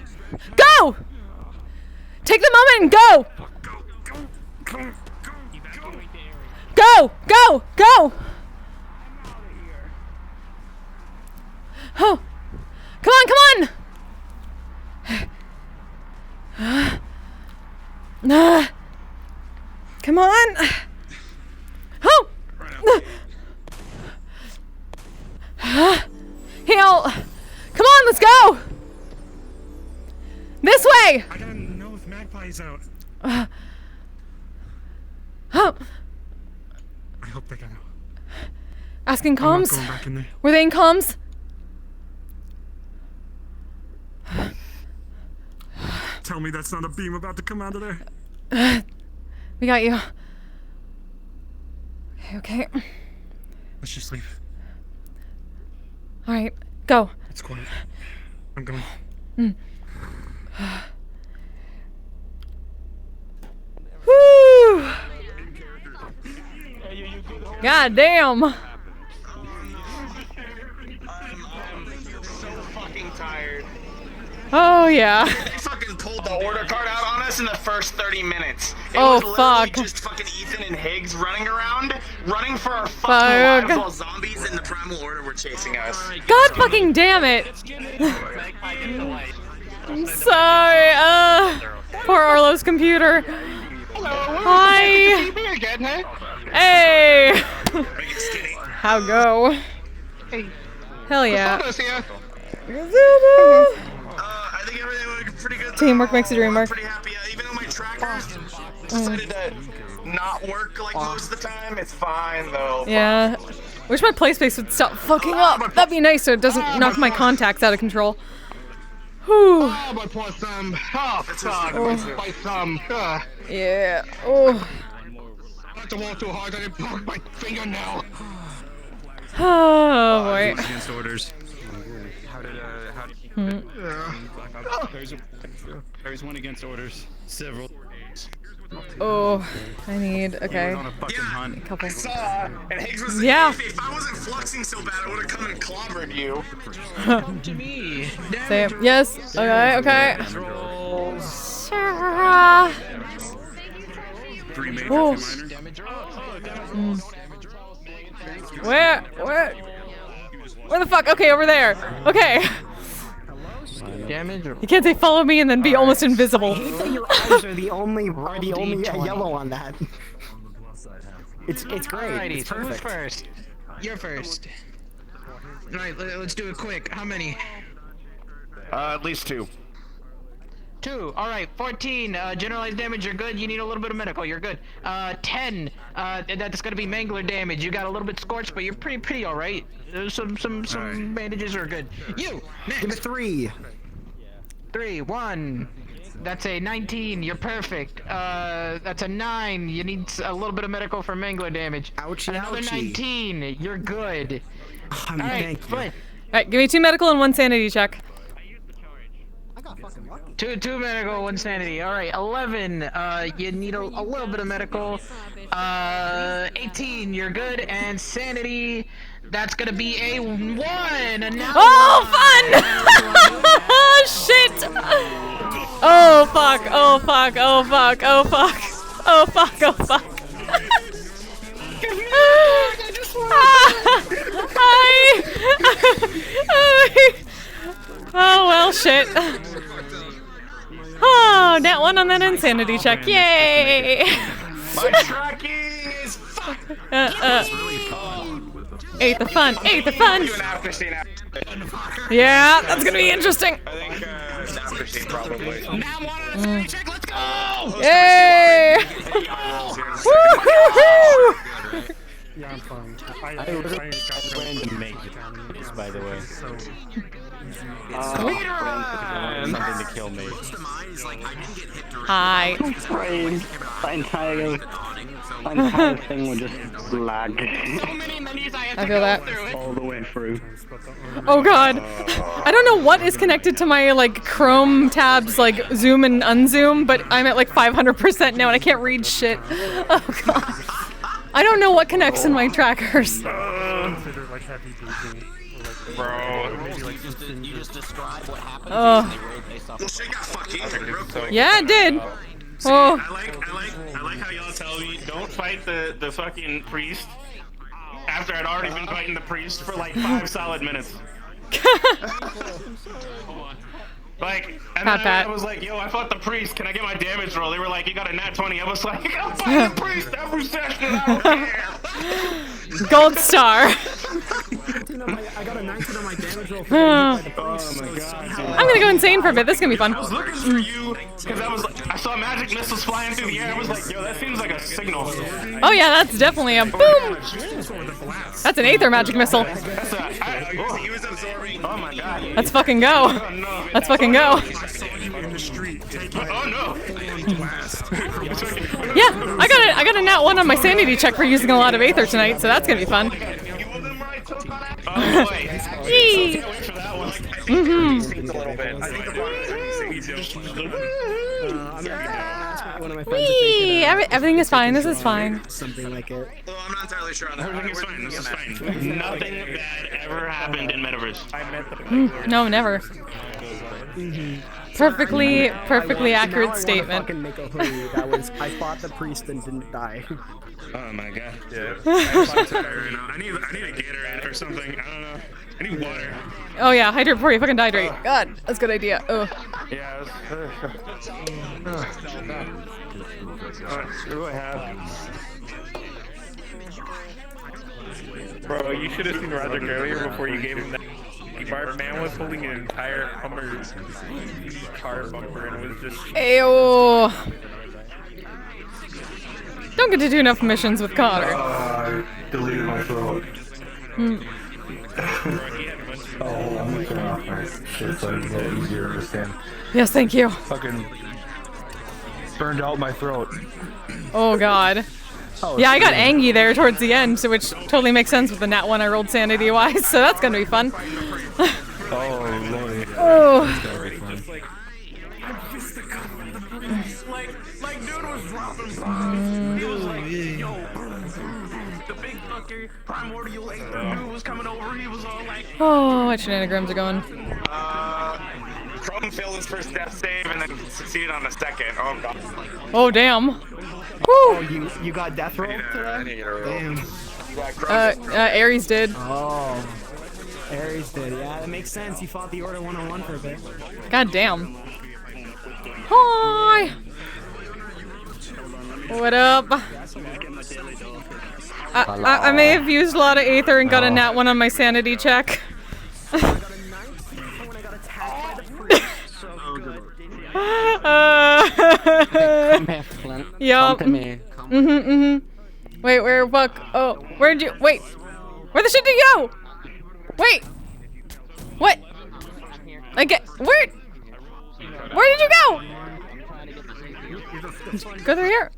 [SPEAKER 2] Go! Take the moment and go! Go! Go! Go! Oh! Come on, come on! Come on! Oh! Heal! Come on, let's go! This way!
[SPEAKER 13] I gotta know if Magpie's out.
[SPEAKER 2] Oh!
[SPEAKER 13] I hope they got out.
[SPEAKER 2] Asking
[SPEAKER 13] I'm not
[SPEAKER 2] comms?
[SPEAKER 13] going back in there.
[SPEAKER 2] Were they in comms?
[SPEAKER 13] Tell me that's not a beam about to come out of there.
[SPEAKER 2] We got you. Okay.
[SPEAKER 13] Let's just leave.
[SPEAKER 2] Alright, go.
[SPEAKER 13] It's quiet. I'm going.
[SPEAKER 2] Woo! God damn.
[SPEAKER 14] I'm so fucking tired.
[SPEAKER 2] Oh yeah.
[SPEAKER 14] They fucking pulled the order card out on us in the first 30 minutes. It
[SPEAKER 2] Oh,
[SPEAKER 14] was literally
[SPEAKER 2] fuck.
[SPEAKER 14] just fucking Ethan and Higgs running around, running for our fucking lives while zombies in the primal order were chasing us.
[SPEAKER 2] God fucking damn it. I'm sorry. Poor Arlo's computer. Hi. Hey. How go? Hell yeah.
[SPEAKER 14] I think everything went pretty good.
[SPEAKER 2] Teamwork makes the dream work.
[SPEAKER 14] Pretty happy. Even though my tracker decided to not work like most of the time, it's fine though.
[SPEAKER 2] Yeah. Wish my play space would stop fucking up. That'd be nice so it doesn't knock my contacts out of control. Whew.
[SPEAKER 7] Oh, my poor thumb. Oh, fuck. My thumb.
[SPEAKER 2] Yeah. Oh.
[SPEAKER 7] I had to walk too hard and it broke my fingernail.
[SPEAKER 2] Oh boy.
[SPEAKER 6] Against orders. There's one against orders. Several.
[SPEAKER 2] Oh, I need. Okay.
[SPEAKER 6] On a fucking hunt.
[SPEAKER 2] A couple.
[SPEAKER 14] I saw, and Higgs was
[SPEAKER 2] Yeah.
[SPEAKER 14] if I wasn't fluxing so bad, I would have come and clobbered you.
[SPEAKER 7] To me.
[SPEAKER 2] Say it. Yes. Okay. Okay. Sarah.
[SPEAKER 6] 3 major, 2
[SPEAKER 2] Oh.
[SPEAKER 6] minor.
[SPEAKER 2] Where the fuck? Okay, over there. Okay.
[SPEAKER 4] Damage or
[SPEAKER 2] You can't say follow me and then be almost invisible.
[SPEAKER 20] I hate that your eyes are the only yellow on that. It's great.
[SPEAKER 21] Alrighty,
[SPEAKER 20] It's
[SPEAKER 21] so who's
[SPEAKER 20] perfect.
[SPEAKER 21] first? You're first. Alright, let's do it quick. How many?
[SPEAKER 14] At least 2.
[SPEAKER 21] 2. Alright, 14. Generalized damage, you're good. You need a little bit of medical, you're good. 10. That's gonna be mangler damage. You got a little bit scorched, but you're pretty alright. Some bandages are good. You! Next!
[SPEAKER 20] Give it 3.
[SPEAKER 21] 3. 1. That's a 19. You're perfect. That's a 9. You need a little bit of medical for mangler damage.
[SPEAKER 20] Ouchie,
[SPEAKER 21] Another
[SPEAKER 20] ouchie.
[SPEAKER 21] 19. You're good. Alright, fine.
[SPEAKER 2] Alright, give me 2 medical and 1 sanity check.
[SPEAKER 20] I got fucking lucky.
[SPEAKER 21] 2 medical, 1 sanity. Alright, 11. You need a little bit of medical. 18. You're good. And sanity. That's gonna be a 1.
[SPEAKER 2] Oh, fun! Oh, shit! Oh, fuck. Oh, fuck. Oh, fuck. Oh, fuck. Oh, fuck. Oh, fuck. Oh, well, shit. Oh, nat 1 on that insanity check. Yay!
[SPEAKER 14] My tracking is fucked.
[SPEAKER 2] Ate the fun. Ate the fun.
[SPEAKER 14] Do an after scene.
[SPEAKER 2] Yeah, that's gonna be interesting.
[SPEAKER 14] I think after scene probably.
[SPEAKER 21] Let's go!
[SPEAKER 2] Yay! Woo-hoo-hoo!
[SPEAKER 13] Yeah, I'm fine. I
[SPEAKER 4] random make this, by the way. Something to kill me.
[SPEAKER 2] Hi.
[SPEAKER 15] My entire thing would just lag.
[SPEAKER 2] I feel that.
[SPEAKER 15] All the way through.
[SPEAKER 2] Oh god. I don't know what is connected to my like Chrome tabs like zoom and unzoom, but I'm at like 500% now and I can't read shit. Oh god. I don't know what connects in my trackers.
[SPEAKER 23] You just describe what happened.
[SPEAKER 2] Yeah, it did. Oh.
[SPEAKER 14] I like how y'all tell me don't fight the fucking priest after I'd already been fighting the priest for like 5 solid minutes. Like, and then I was like, yo, I fought the priest, can I get my damage roll? They were like, you got a nat 20. I was like, I'm fighting the priest every session, I don't care.
[SPEAKER 2] Gold star.
[SPEAKER 20] I got a 19 on my damage roll.
[SPEAKER 14] Oh my god.
[SPEAKER 2] I'm gonna go insane for a bit. This is gonna be fun.
[SPEAKER 14] I was looking for you because I saw magic missiles flying through the air. I was like, yo, that seems like a signal.
[SPEAKER 2] Oh yeah, that's definitely a boom. That's an Aether magic missile.
[SPEAKER 14] He was absorbing. Oh my god.
[SPEAKER 2] Let's fucking go. Let's fucking go.
[SPEAKER 14] Oh no.
[SPEAKER 2] Yeah, I got a nat 1 on my sanity check for using a lot of Aether tonight, so that's gonna be fun.
[SPEAKER 14] Oh boy.
[SPEAKER 2] Yee. Wee! Everything is fine. This is fine.
[SPEAKER 20] Something like it.
[SPEAKER 14] Well, I'm not entirely sure on that. Everything is fine. This is fine. Nothing bad ever happened in Metaverse.
[SPEAKER 2] No, never. Perfectly accurate
[SPEAKER 20] Now
[SPEAKER 2] statement.
[SPEAKER 20] I make a hoodie that was I fought the priest and didn't die.
[SPEAKER 14] Oh my god. Yeah. I need a Gatorade or something. I don't know. I need water.
[SPEAKER 2] Oh yeah, hydrate before you fucking dehydrate. God, that's a good idea. Oh.
[SPEAKER 14] Yeah. What do I have?
[SPEAKER 3] Bro, you should have seen Roderick earlier before you gave him that. Bar man was holding an entire Hummer car bumper and it was just.
[SPEAKER 2] Ayo. Don't get to do enough missions with Connor.
[SPEAKER 8] Deleted my throat.
[SPEAKER 3] Oh,
[SPEAKER 8] I'm gonna turn off my shit so I can get easier to understand.
[SPEAKER 2] Yes, thank you.
[SPEAKER 8] Fucking burned out my throat.
[SPEAKER 2] Oh god. Yeah, I got Angie there towards the end, so which totally makes sense with the nat 1 I rolled sanity-wise, so that's gonna be fun.
[SPEAKER 8] Oh, lordy.
[SPEAKER 2] Oh.
[SPEAKER 14] Like dude was dropping. He was like, yo, the big fucker, primordial dude was coming over. He was all like,
[SPEAKER 2] Oh, what shenanigans are going?
[SPEAKER 14] Chrome failed his first death save and then succeeded on the second. Oh god.
[SPEAKER 2] Oh damn.
[SPEAKER 20] Oh, you got death roll today? Damn.
[SPEAKER 2] Ares did.
[SPEAKER 20] Oh. Ares did, yeah, that makes sense. He fought the Order 101 for a bit.
[SPEAKER 2] God damn. Hi. What up? I may have used a lot of Aether and got a nat 1 on my sanity check.
[SPEAKER 15] Come here, Flint.
[SPEAKER 2] Yup.
[SPEAKER 15] Come to me.
[SPEAKER 2] Wait, where, fuck? Oh, where'd you, wait. Where the shit did you go? Wait. What? Where did you go? Go through here?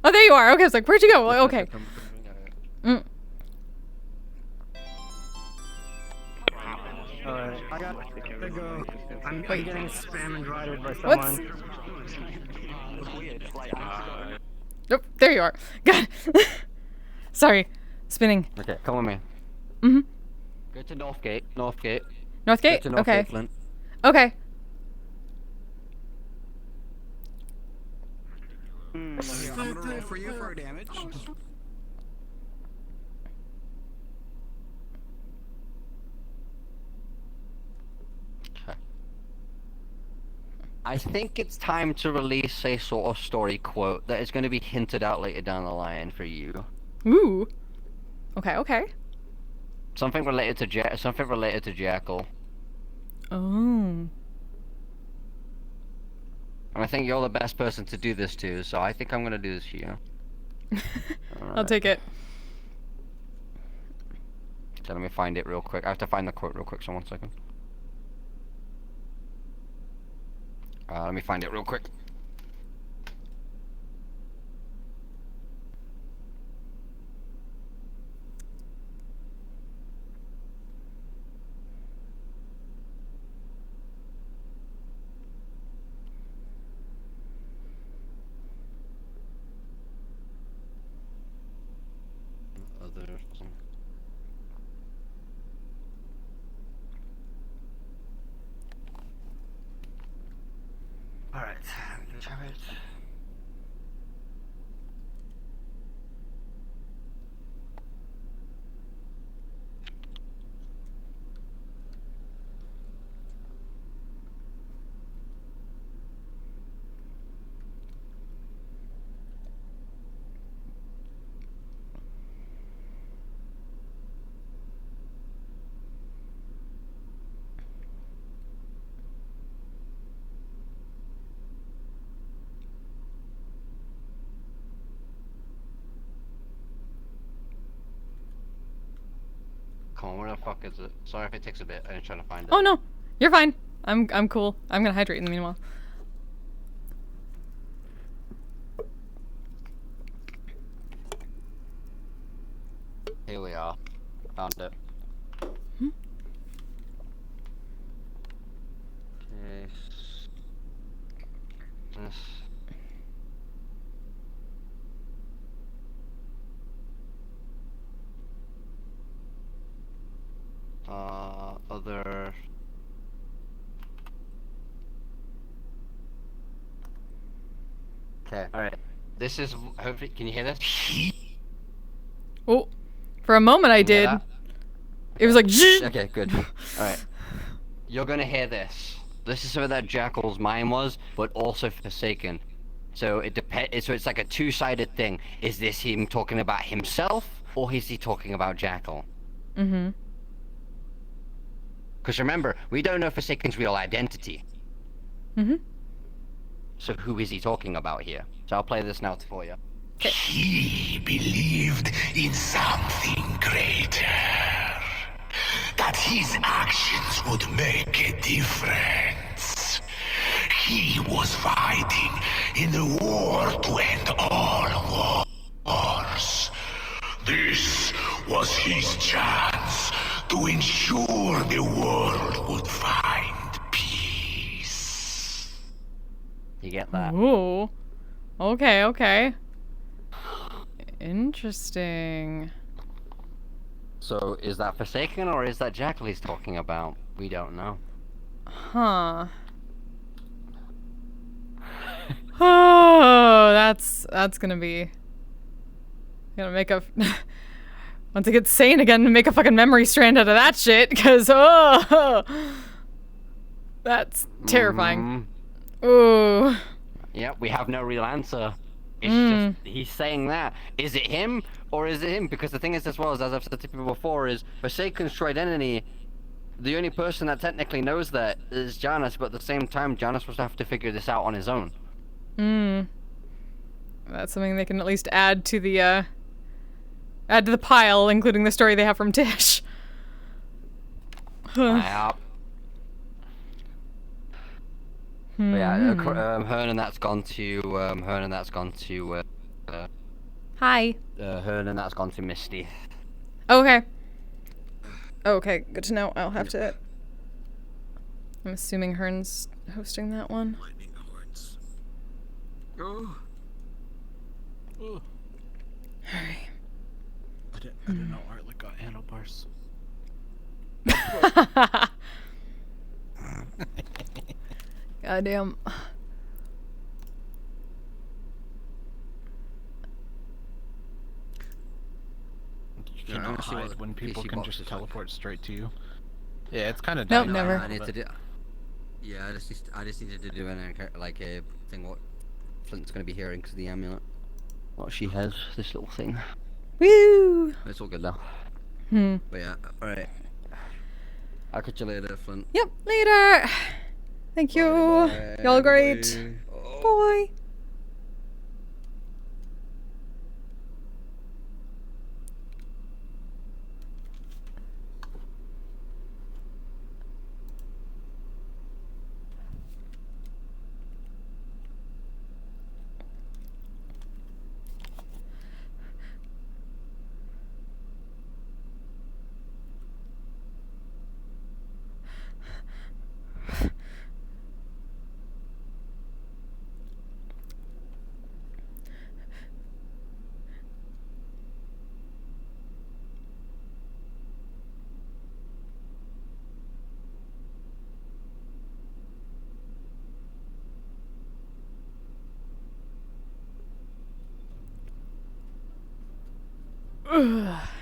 [SPEAKER 2] Oh, there you are. Okay, I was like, where'd you go? Okay.
[SPEAKER 20] Alright, I got to go. I'm getting spam invited by
[SPEAKER 2] What's-
[SPEAKER 20] someone.
[SPEAKER 2] Nope, there you are. God. Sorry. Spinning.
[SPEAKER 15] Okay, come with me. Go to Northgate. Northgate.
[SPEAKER 2] Northgate?
[SPEAKER 15] Go to Northgate,
[SPEAKER 2] Okay.
[SPEAKER 15] Flint.
[SPEAKER 2] Okay.
[SPEAKER 6] For you for damage.
[SPEAKER 15] I think it's time to release a sort of story quote that is going to be hinted out later down the line for you.
[SPEAKER 2] Ooh. Okay, okay.
[SPEAKER 15] Something related to Jackal.
[SPEAKER 2] Oh.
[SPEAKER 15] And I think you're the best person to do this to, so I think I'm going to do this to you.
[SPEAKER 2] I'll take it.
[SPEAKER 15] So let me find it real quick. I have to find the quote real quick, so 1 second. Let me find it real quick. Alright, try it. Come on, where the fuck is it? Sorry if it takes a bit. I'm trying to find it.
[SPEAKER 2] Oh no. You're fine. I'm cool. I'm gonna hydrate in the meanwhile.
[SPEAKER 15] Here we are. Found it. Okay. This. Other. Okay, alright. This is, hopefully, can you hear this?
[SPEAKER 2] Oh. For a moment I did.
[SPEAKER 15] that?
[SPEAKER 2] It was like zzz.
[SPEAKER 15] Okay, good. Alright. You're gonna hear this. This is something that Jackal's mind was, but also Forsaken. So it depends. So it's like a two-sided thing. Is this him talking about himself, or is he talking about Jackal?
[SPEAKER 2] Mm-hmm.
[SPEAKER 15] Because remember, we don't know Forsaken's real identity.
[SPEAKER 2] Mm-hmm.
[SPEAKER 15] So who is he talking about here? So I'll play this now for you.
[SPEAKER 16] He believed in something greater. That his actions would make a difference. He was fighting in the war to end all wars. This was his chance to ensure the world would find peace.
[SPEAKER 15] You get that?
[SPEAKER 2] Ooh. Okay, okay. Interesting.
[SPEAKER 15] So is that Forsaken or is that Jackal he's talking about? We don't know.
[SPEAKER 2] Huh. Oh, that's gonna be. Gonna make a. Once it gets sane again, make a fucking memory strand out of that shit, cause that's terrifying. Ooh.
[SPEAKER 15] Yeah, we have no real answer. It's just he's saying that. Is it him or is it him? Because the thing is, as well as I've said to people before, is Forsaken's true identity. The only person that technically knows that is Janus, but at the same time, Janus will have to figure this out on his own.
[SPEAKER 2] That's something they can at least add to the pile, including the story they have from Tish.
[SPEAKER 15] Yeah. But yeah, Hernan, that's gone to
[SPEAKER 2] Hi.
[SPEAKER 15] Hernan, that's gone to Misty.
[SPEAKER 2] Okay. Okay, good to know. I'll have to. I'm assuming Hearn's hosting that one.
[SPEAKER 17] Lightning horns.
[SPEAKER 3] Oh.
[SPEAKER 2] Alright.
[SPEAKER 3] I didn't know Artlet got handlebars.
[SPEAKER 2] Goddamn.
[SPEAKER 3] You know when people can just teleport straight to you? Yeah, it's kind of
[SPEAKER 2] Nope, never.
[SPEAKER 15] I need to do. Yeah, I just needed to do like a thing what Flint's gonna be hearing because of the amulet. What she has, this little thing.
[SPEAKER 2] Woo!
[SPEAKER 15] It's all good now. But yeah, alright. I'll catch you later, Flint.
[SPEAKER 2] Yep, later. Thank you. Y'all great. Bye.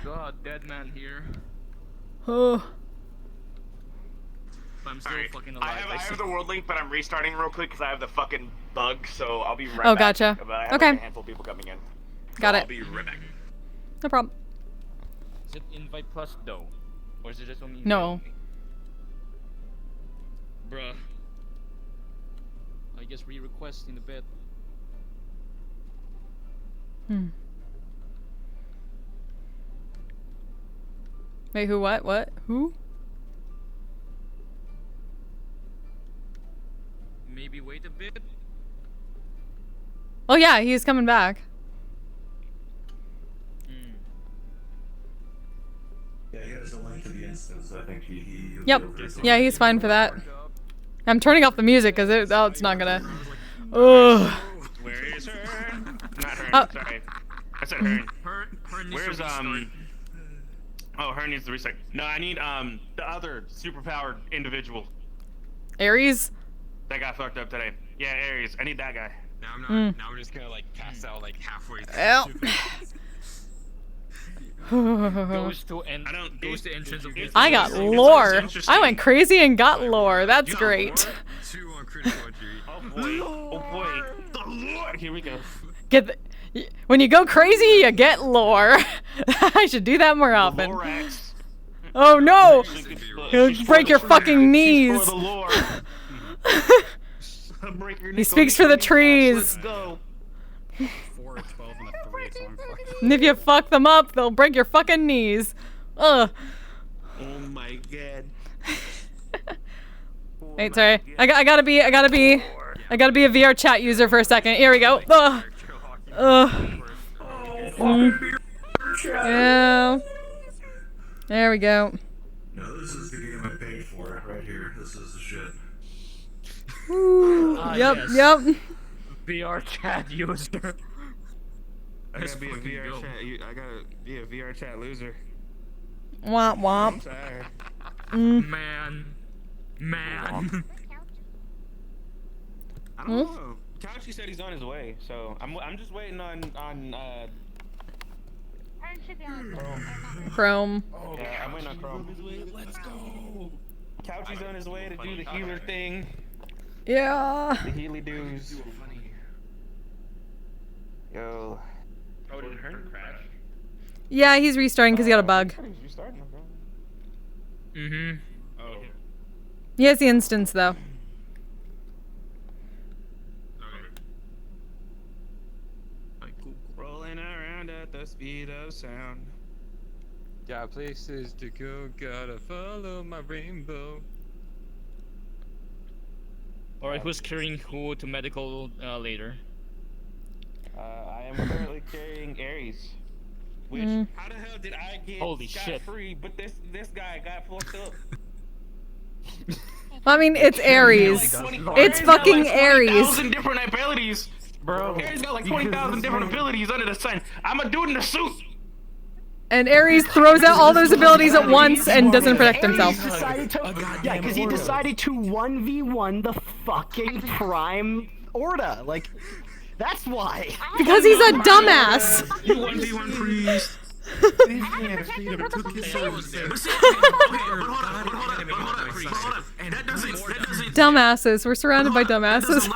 [SPEAKER 3] God, dead man here.
[SPEAKER 2] Oh.
[SPEAKER 3] I'm still fucking
[SPEAKER 14] I
[SPEAKER 3] alive.
[SPEAKER 14] have the world link, but I'm restarting real quick because I have the fucking bug, so I'll be right back.
[SPEAKER 2] Oh, gotcha.
[SPEAKER 14] But I have
[SPEAKER 2] Okay.
[SPEAKER 14] like a handful of people coming in.
[SPEAKER 2] Got it.
[SPEAKER 14] I'll be right back.
[SPEAKER 2] No problem.
[SPEAKER 3] Is it invite plus though? Or is it just only
[SPEAKER 2] No.
[SPEAKER 3] Bruh. I guess re-request in a bit.
[SPEAKER 2] Wait, who, what? What? Who?
[SPEAKER 3] Maybe wait a bit?
[SPEAKER 2] Oh yeah, he's coming back.
[SPEAKER 17] Yeah, he has a link to the instance. I think he
[SPEAKER 2] Yep. Yeah, he's fine for that. I'm turning off the music because it's not gonna. Ugh.
[SPEAKER 14] Where is her? Not her.
[SPEAKER 2] Oh.
[SPEAKER 14] Sorry. I said her.
[SPEAKER 3] Her needs
[SPEAKER 14] Where's
[SPEAKER 3] to restart.
[SPEAKER 14] Oh, her needs to restart. No, I need the other superpowered individual.
[SPEAKER 2] Aries?
[SPEAKER 14] That got fucked up today. Yeah, Aries. I need that guy.
[SPEAKER 7] Now I'm not. Now we're just gonna like pass out like halfway through.
[SPEAKER 2] Well.
[SPEAKER 3] Goes to entrance of this.
[SPEAKER 2] I got lore. I went crazy and got lore. That's great.
[SPEAKER 7] Two on critical entry.
[SPEAKER 14] Oh boy. Oh boy. The lore. Here we go.
[SPEAKER 2] When you go crazy, you get lore. I should do that more often.
[SPEAKER 14] Lorax.
[SPEAKER 2] Oh no! He'll break your fucking knees.
[SPEAKER 14] For the lore.
[SPEAKER 2] He speaks for the trees.
[SPEAKER 14] Let's go.
[SPEAKER 13] 4, 12, and a 3, so I'm fucked.
[SPEAKER 2] And if you fuck them up, they'll break your fucking knees. Ugh.
[SPEAKER 14] Oh my god.
[SPEAKER 2] Wait, sorry. I gotta be a VRChat user for a second. Here we go. Ugh. Yeah. There we go.
[SPEAKER 17] No, this is the game I paid for right here. This is the shit.
[SPEAKER 2] Ooh. Yep.
[SPEAKER 3] VRChat user.
[SPEAKER 14] I gotta be a VRChat. I gotta be a VRChat loser.
[SPEAKER 2] Womp womp.
[SPEAKER 14] Sorry.
[SPEAKER 3] Man.
[SPEAKER 14] I don't know.
[SPEAKER 3] Couchy said he's on his way, so I'm just waiting on
[SPEAKER 2] Chrome.
[SPEAKER 3] yeah, I'm waiting on Chrome. Let's go. Couchy's on his way to do the healer thing.
[SPEAKER 2] Yeah.
[SPEAKER 3] The Healy dudes. Yo. Oh, did Hearn crash?
[SPEAKER 2] Yeah, he's restarting because he got a bug.
[SPEAKER 3] He's restarting, bro.
[SPEAKER 5] Mm-hmm.
[SPEAKER 3] Oh.
[SPEAKER 2] He has the instance though.
[SPEAKER 3] Rolling around at the speed of sound.
[SPEAKER 5] Got places to go, gotta follow my rainbow. Alright, who's carrying who to medical later?
[SPEAKER 3] I am currently carrying Ares. Which, how the hell did I get
[SPEAKER 5] Holy
[SPEAKER 3] scot
[SPEAKER 5] shit.
[SPEAKER 3] free, but this guy got fucked up?
[SPEAKER 2] I mean, it's Ares. It's fucking Ares.
[SPEAKER 12] 20,000 different abilities, bro. Ares got like 20,000 different abilities under the sun. I'm a dude in a suit.
[SPEAKER 2] And Ares throws out all those abilities at once and doesn't protect himself.
[SPEAKER 20] Yeah, because he decided to 1v1 the fucking Prime Orda. Like, that's why.
[SPEAKER 2] Because he's a dumbass.
[SPEAKER 12] You 1v1 priest.
[SPEAKER 2] Dumbasses. We're surrounded by dumbasses.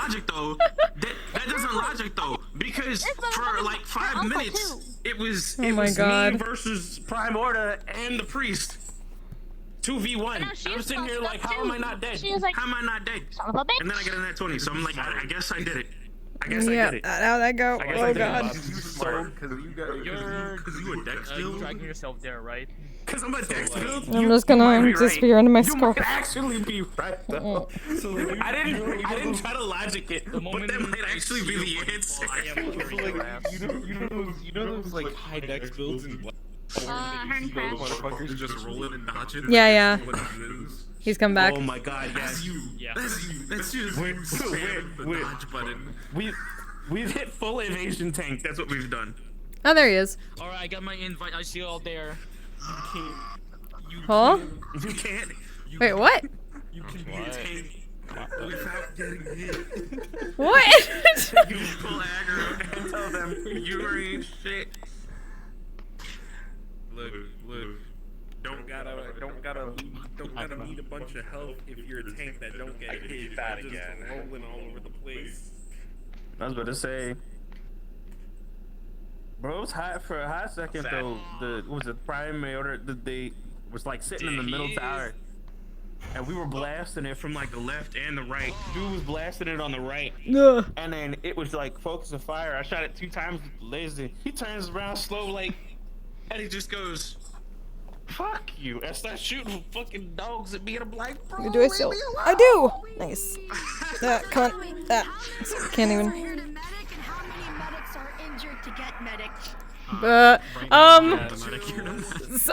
[SPEAKER 12] That doesn't logic though, because for like 5 minutes it was
[SPEAKER 2] Oh my
[SPEAKER 12] me
[SPEAKER 2] God.
[SPEAKER 12] versus Prime Order and the priest. 2v1. I'm sitting here like, how am I not dead? How am I not dead? And then I get a nat 20, so I'm like, I guess I did it. I guess
[SPEAKER 2] Yeah,
[SPEAKER 12] I did it.
[SPEAKER 2] how'd that go?
[SPEAKER 12] I guess I
[SPEAKER 2] Oh
[SPEAKER 12] did it,
[SPEAKER 2] God.
[SPEAKER 12] Bob. So, because you a dex
[SPEAKER 5] You're
[SPEAKER 12] build?
[SPEAKER 5] dragging yourself there, right?
[SPEAKER 12] Because I'm a dex build?
[SPEAKER 2] I'm just gonna disappear into my skull.
[SPEAKER 12] You might actually be right though. I didn't try to logic it, but that might actually be the answer.
[SPEAKER 6] You know those like high dex builds in Black
[SPEAKER 1] Hearn crash.
[SPEAKER 6] motherfuckers just rolling and dodging?
[SPEAKER 2] Yeah, yeah.
[SPEAKER 6] What it is.
[SPEAKER 2] He's come back.
[SPEAKER 12] Oh my God, yes.
[SPEAKER 6] That's you. That's just spam the dodge button.
[SPEAKER 12] We've hit full evasion tank. That's what we've done.
[SPEAKER 2] Oh, there he is.
[SPEAKER 5] Alright, I got my invite. I see you all there.
[SPEAKER 2] Huh?
[SPEAKER 12] You can't.
[SPEAKER 2] Wait, what?
[SPEAKER 6] You can be a tank without getting hit.
[SPEAKER 2] What?
[SPEAKER 12] You full aggro and tell them you ain't shit.
[SPEAKER 6] Look. Don't gotta need a bunch of help if you're a tank that don't get hit. That again. Rolling all over the place.
[SPEAKER 3] I was about to say. Bro, it was hot for a hot second though. What was it, Prime Order? They was like sitting in the middle tower. And we were blasting it from like the left and the right. Dude was blasting it on the right.
[SPEAKER 2] Ugh.
[SPEAKER 3] And then it was like focus of fire. I shot it 2 times with the laser. He turns around slow like, and he just goes, "Fuck you!" And starts shooting fucking dogs at me, and I'm like, bro,
[SPEAKER 2] Do I still? I do. Nice. Come on. Can't even.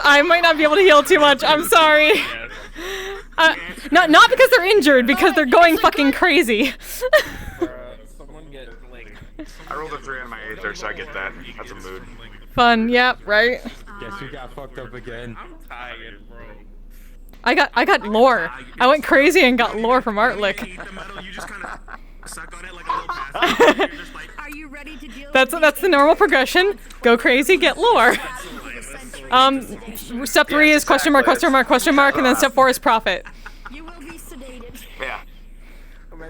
[SPEAKER 2] I might not be able to heal too much. I'm sorry. Not because they're injured, because they're going fucking crazy.
[SPEAKER 3] Someone get like.
[SPEAKER 14] I rolled a 3 on my Aether, so I get that. That's a mood.
[SPEAKER 2] Fun. Yep. Right.
[SPEAKER 5] Guess who got fucked up again?
[SPEAKER 3] I'm tired, bro.
[SPEAKER 2] I got lore. I went crazy and got lore from Artlick.
[SPEAKER 12] Suck on it like a little bastard.
[SPEAKER 1] Are you ready to deal
[SPEAKER 2] That's the normal progression. Go crazy, get lore. Step 3 is question mark, question mark, question mark, and then step 4 is profit.
[SPEAKER 1] You will be sedated.
[SPEAKER 14] Yeah.
[SPEAKER 12] Is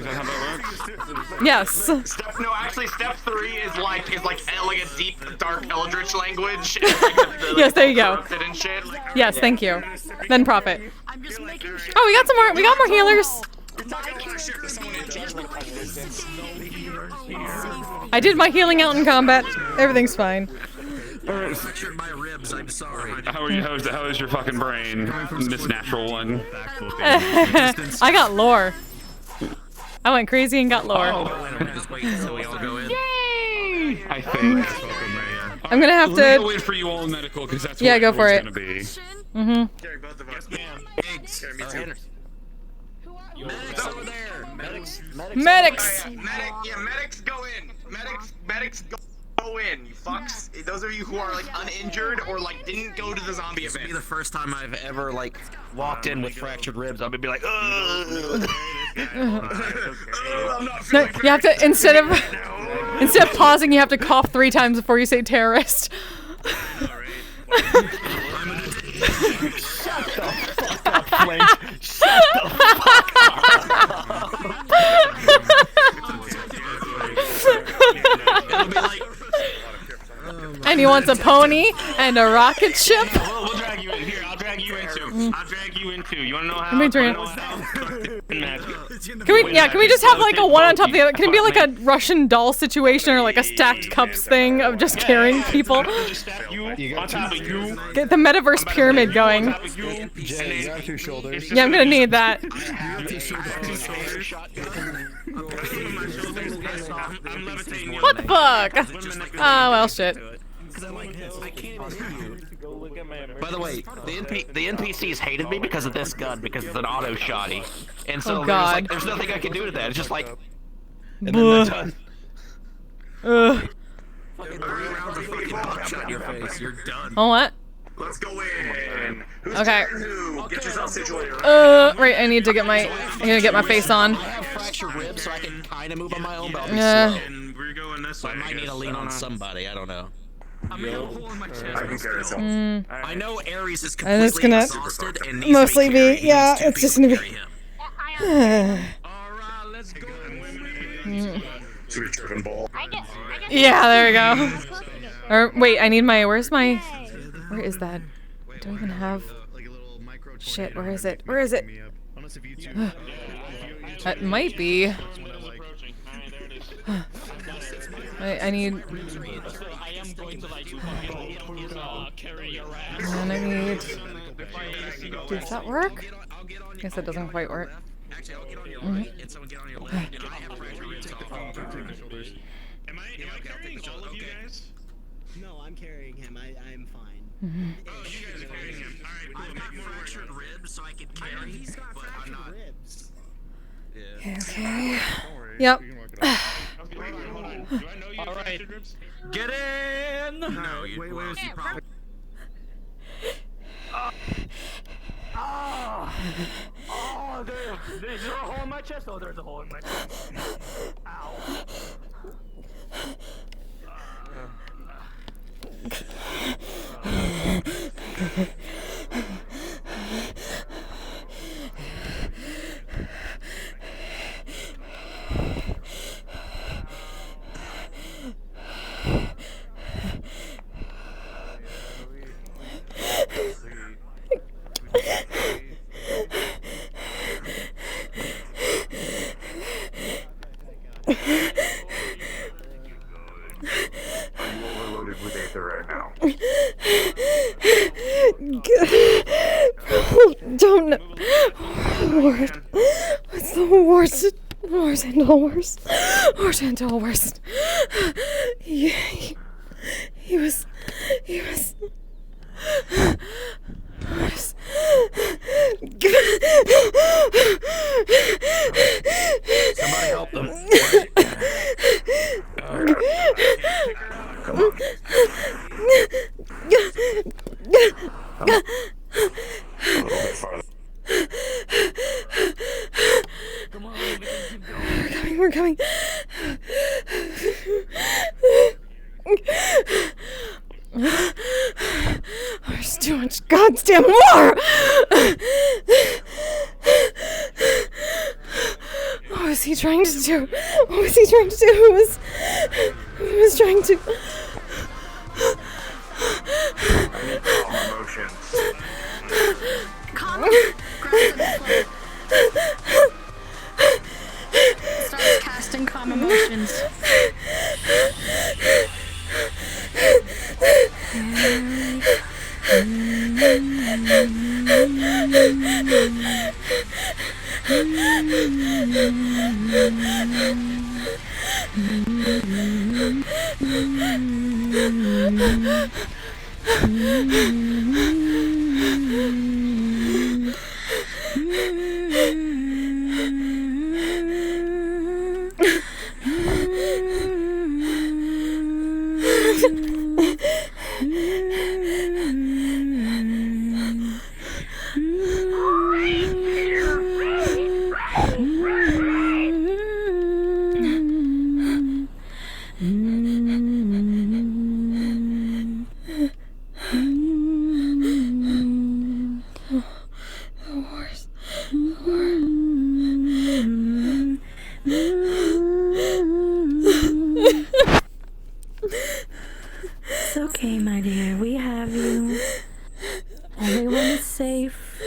[SPEAKER 12] that how that works?
[SPEAKER 2] Yes.
[SPEAKER 14] Step 3 is like a deep, dark Eldritch language.
[SPEAKER 2] Yes, there you go.
[SPEAKER 14] Corrupted and shit.
[SPEAKER 2] Yes, thank you. Then profit. Oh, we got some more. We got more healers. I did my healing out in combat. Everything's fine.
[SPEAKER 23] Fractured my ribs, I'm sorry. How is your fucking brain, this natural one?
[SPEAKER 2] I got lore. I went crazy and got lore.
[SPEAKER 23] Yay! I think.
[SPEAKER 2] I'm gonna have
[SPEAKER 23] Let me
[SPEAKER 2] to.
[SPEAKER 23] go wait for you all in medical, because that's
[SPEAKER 2] Yeah,
[SPEAKER 23] what
[SPEAKER 2] go for
[SPEAKER 23] it's
[SPEAKER 2] it.
[SPEAKER 23] gonna be.
[SPEAKER 14] Medics over there. Medics.
[SPEAKER 2] Medics.
[SPEAKER 14] Medics go in. Medics go in. You fucks. Those of you who are like uninjured or like didn't go to the zombie event.
[SPEAKER 23] This will be the first time I've ever like walked in with fractured ribs. I'm gonna be like, ugh.
[SPEAKER 2] No, you have to instead of pausing, you have to cough 3 times before you say terrorist.
[SPEAKER 20] Shut the fuck up, Flint. Shut the fuck
[SPEAKER 2] And he wants a pony and a rocket ship.
[SPEAKER 14] We'll drag you in. Here, I'll drag you in too. I'll drag you in too. You wanna know how?
[SPEAKER 2] Can we just have like a one on top of the other? Can it be like a Russian doll situation or like a stacked cups thing of just carrying people?
[SPEAKER 14] On top of you.
[SPEAKER 2] Get the metaverse pyramid going.
[SPEAKER 11] Jay, you got 2 shoulders.
[SPEAKER 2] Yeah, I'm gonna need that. What the fuck? Oh, well, shit.
[SPEAKER 14] By the way, the NPCs hated me because of this gun, because it's an auto shotty. And so there's nothing I can do to that. It's just like, and then they're done.
[SPEAKER 23] Fucking 3 rounds of fucking buckshot in your face. You're done.
[SPEAKER 2] Oh, what?
[SPEAKER 14] Let's go in.
[SPEAKER 2] Okay.
[SPEAKER 14] Get yourself situated.
[SPEAKER 2] Right, I need to get my face on.
[SPEAKER 23] I have fractured ribs, so I can kind of move on my own, but I'll be
[SPEAKER 2] Yeah.
[SPEAKER 23] slow. And we're going this way. I might need to lean on somebody. I don't know.
[SPEAKER 12] I'm in a hole in my chest.
[SPEAKER 23] I know Ares is
[SPEAKER 2] And it's
[SPEAKER 23] completely
[SPEAKER 2] gonna
[SPEAKER 23] exhausted and needs
[SPEAKER 2] mostly
[SPEAKER 23] to be carried.
[SPEAKER 2] be, yeah, it's just gonna be. Yeah, there we go. Or wait, I need my. Where is that? Do I even have? Shit, where is it? Where is it? That might be. I need. And I need. Does that work? Guess that doesn't quite work.
[SPEAKER 23] Actually, I'll get on your leg and someone get on your leg. And I have fractured ribs.
[SPEAKER 6] Am I carrying all of you guys?
[SPEAKER 20] No, I'm carrying him. I'm fine.
[SPEAKER 6] Oh, you guys are carrying him. Alright, cool.
[SPEAKER 23] I've got fractured ribs, so I can carry.
[SPEAKER 20] He's got fractured ribs.
[SPEAKER 2] Okay. Yep.
[SPEAKER 6] All right.
[SPEAKER 23] Get in! No, you where's the problem?
[SPEAKER 20] Oh, there's a hole in my chest. Oh, there's a hole in my chest. Ow.
[SPEAKER 2] Don't know. What's the worst? Worst and all worst. Worst and all worst. He was.
[SPEAKER 23] Somebody help them.
[SPEAKER 2] We're coming. There's too much goddamn war! What was he trying to do? What was he trying to do? Who was trying to...
[SPEAKER 1] Starts casting calm emotions.
[SPEAKER 10] It's okay, my dear. We have you. Everyone is safe.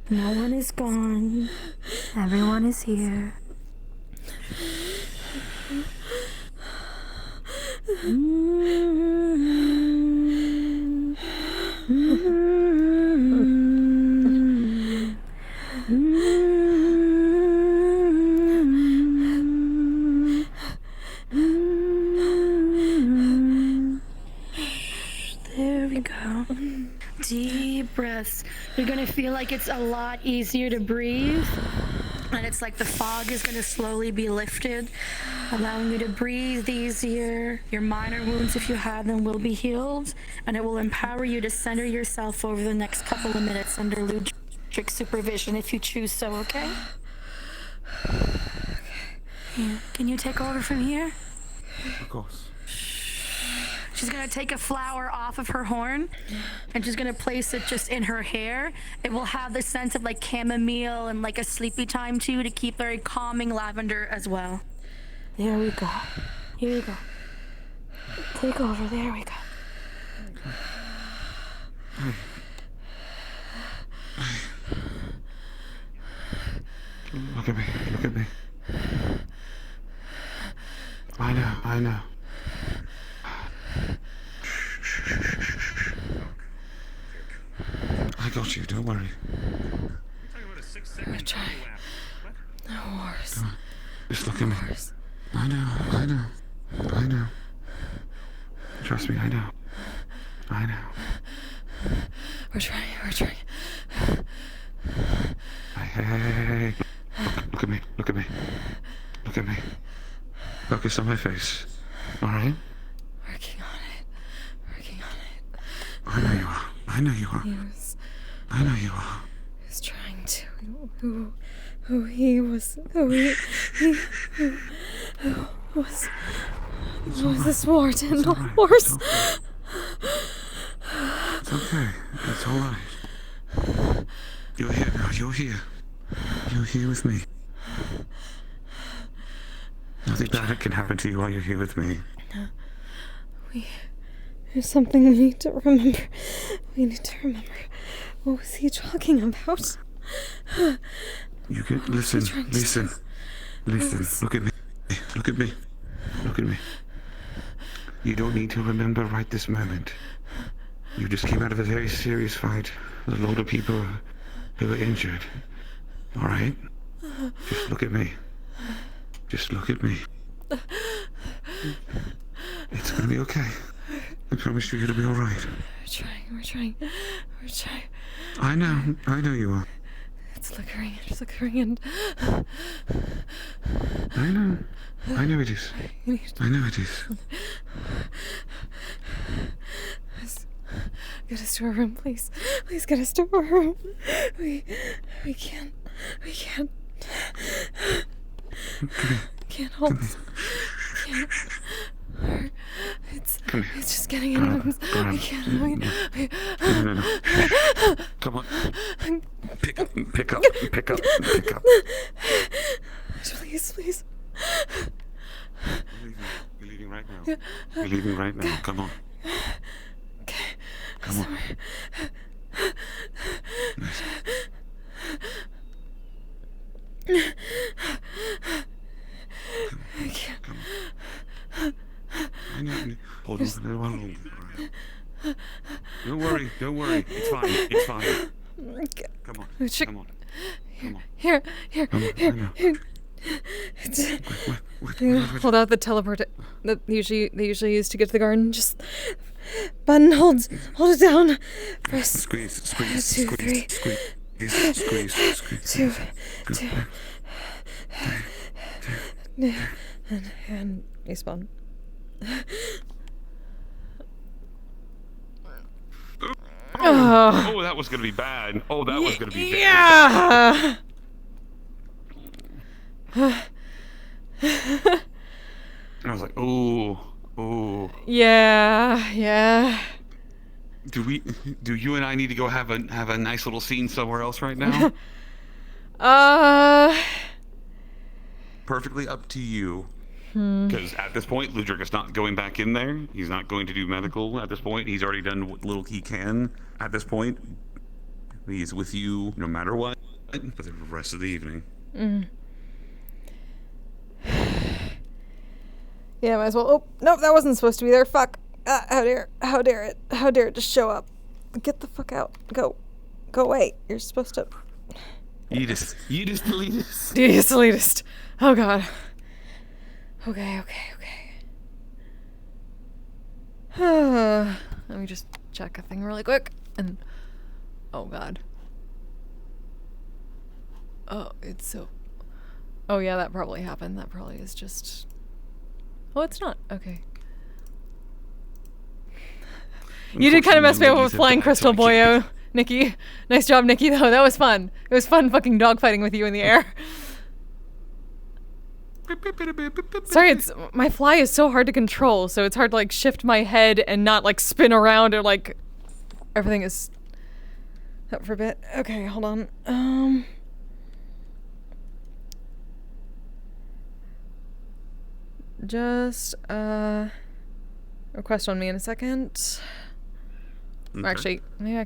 [SPEAKER 10] No one is gone. Everyone is here. There we go. Deep breaths. You're gonna feel like it's a lot easier to breathe. And it's like the fog is gonna slowly be lifted, allowing you to breathe easier. Your minor wounds, if you have them, will be healed. And it will empower you to center yourself over the next couple of minutes under Ludwig's supervision if you choose so, okay? Yeah. Can you take over from here?
[SPEAKER 3] Of course.
[SPEAKER 10] She's gonna take a flower off of her horn and she's gonna place it just in her hair. It will have the scent of like chamomile and like a sleepy time too, to keep very calming lavender as well. There we go. Here we go. Take over. There we go.
[SPEAKER 3] Look at me. Look at me. I know. I got you, don't worry.
[SPEAKER 2] We're trying. No worries.
[SPEAKER 3] Come on. Just look at me. I know. Trust me, I know.
[SPEAKER 2] We're trying.
[SPEAKER 3] Hey. Look at me. Focus on my face. Alright?
[SPEAKER 2] Working on it.
[SPEAKER 3] I know you are. I know you are.
[SPEAKER 2] He was trying to. Who he was this warden horse?
[SPEAKER 3] It's okay. It's alright. You're here now. You're here with me. Nothing bad can happen to you while you're here with me.
[SPEAKER 2] There's something we need to remember. What was he talking about?
[SPEAKER 3] You can listen. Look at me. You don't need to remember right this moment. You just came out of a very serious fight with a lot of people who were injured. Alright? Just look at me. It's gonna be okay. I promise you it'll be alright.
[SPEAKER 2] We're trying.
[SPEAKER 3] I know you are.
[SPEAKER 2] It's flickering and...
[SPEAKER 3] I know it is.
[SPEAKER 2] Get us to our room, please. Please get us to our room. We can't. Can't hold. It's just getting in. I can't.
[SPEAKER 3] No. Come on. Pick up.
[SPEAKER 2] Please.
[SPEAKER 3] You're leaving right now. Come on.
[SPEAKER 2] Okay.
[SPEAKER 3] Come on. Nice.
[SPEAKER 2] I can't.
[SPEAKER 3] Come on. I know. Hold on. Don't worry. It's fine. Come on.
[SPEAKER 2] Here. Hold out the teleport that they usually use to get to the garden. Just button hold it down. Press.
[SPEAKER 3] Squeeze.
[SPEAKER 2] 2, 3.
[SPEAKER 3] Squeeze.
[SPEAKER 2] 2. And respawn.
[SPEAKER 3] Oh, that was gonna be bad.
[SPEAKER 2] Yeah.
[SPEAKER 3] I was like, ooh.
[SPEAKER 2] Yeah.
[SPEAKER 3] Do you and I need to go have a nice little scene somewhere else right now?
[SPEAKER 2] Uh.
[SPEAKER 3] Perfectly up to you.
[SPEAKER 18] Because at this point, Ludwig is not going back in there. He's not going to do medical at this point. He's already done what little he can at this point. He's with you no matter what for the rest of the evening.
[SPEAKER 2] Yeah, might as well. Oh, nope, that wasn't supposed to be there. Fuck. How dare it. How dare it just show up. Get the fuck out. Go away. You're supposed to.
[SPEAKER 18] Elitist.
[SPEAKER 2] Elitist. Oh god. Okay. Let me just check a thing really quick. And oh god. Oh, it's so. Oh yeah, that probably happened. That probably is just. Oh, it's not. Okay. You did kind of mess me up with Flying Crystal Boyo, Nikki. Nice job, Nikki, though. That was fun. It was fun fucking dogfighting with you in the air. Sorry, my fly is so hard to control, so it's hard to like shift my head and not like spin around or like everything is up for a bit. Okay, hold on. Just request on me in a second.
[SPEAKER 18] Okay.
[SPEAKER 2] Actually, maybe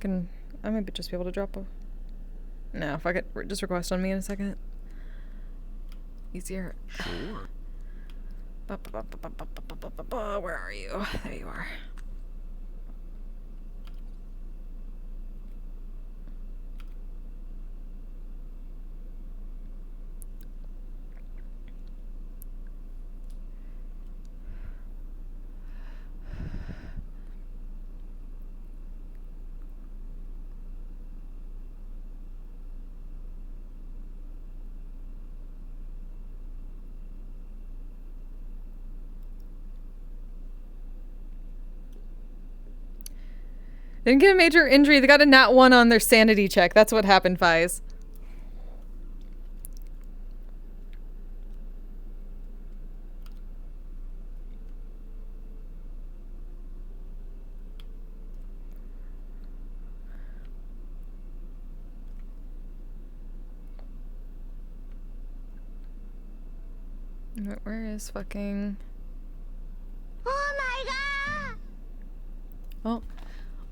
[SPEAKER 2] I might just be able to drop a. No, if I could just request on me in a second. Easier.
[SPEAKER 18] Sure.
[SPEAKER 2] Where are you? There you are. Didn't get a major injury. They got a nat 1 on their sanity check. That's what happened, Fies. Where is fucking...
[SPEAKER 19] Oh my god!
[SPEAKER 2] Oh.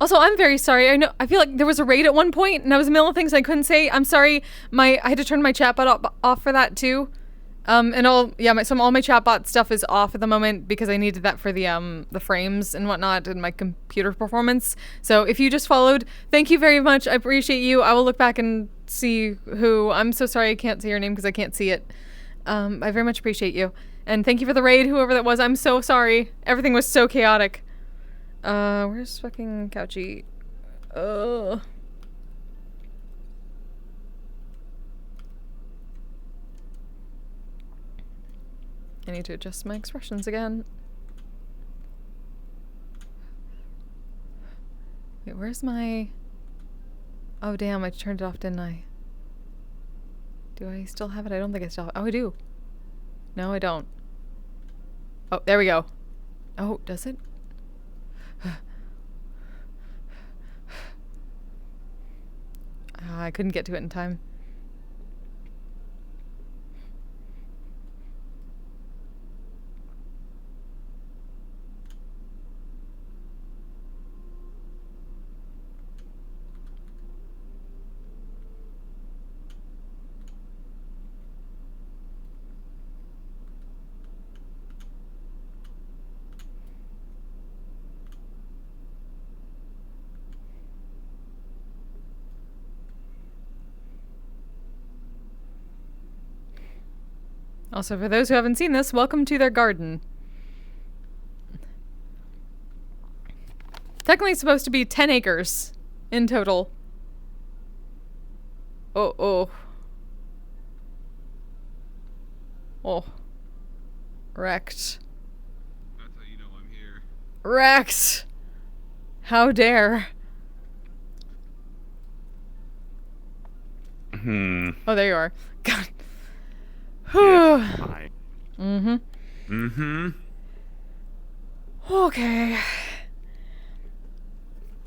[SPEAKER 2] Also, I'm very sorry. I feel like there was a raid at one point, and I was in the middle of things I couldn't say. I'm sorry. I had to turn my chatbot off for that too. And all my chatbot stuff is off at the moment because I needed that for the frames and whatnot and my computer performance. So if you just followed, thank you very much. I appreciate you. I will look back and see who. I'm so sorry I can't say your name because I can't see it. I very much appreciate you. And thank you for the raid, whoever that was. I'm so sorry. Everything was so chaotic. Where's fucking Couchy? I need to adjust my expressions again. Wait, where's my... Oh damn, I turned it off, didn't I? Do I still have it? I don't think I still have it. Oh, I do. No, I don't. Oh, there we go. Oh, does it? I couldn't get to it in time. Also, for those who haven't seen this, welcome to their garden. Technically it's supposed to be 10 acres in total. Oh. Wrecked.
[SPEAKER 18] That's how you know I'm here.
[SPEAKER 2] Wrecked! How dare. Oh, there you are. God. Whew.
[SPEAKER 18] Hi.
[SPEAKER 2] Okay.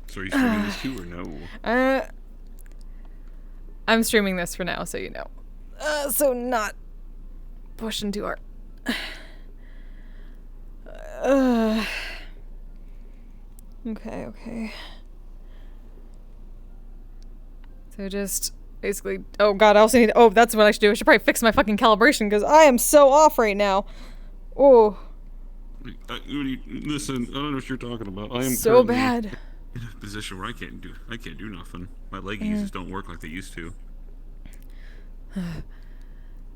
[SPEAKER 18] So are you streaming this too or no?
[SPEAKER 2] I'm streaming this for now, so you know. So not pushing too hard. Okay. So just basically, oh god, I also need, oh, that's what I should do. I should probably fix my fucking calibration because I am so off right now. Oh.
[SPEAKER 18] Listen, I don't know what you're talking about. I am
[SPEAKER 2] so bad.
[SPEAKER 18] In a position where I can't do nothing. My leggies just don't work like they used to.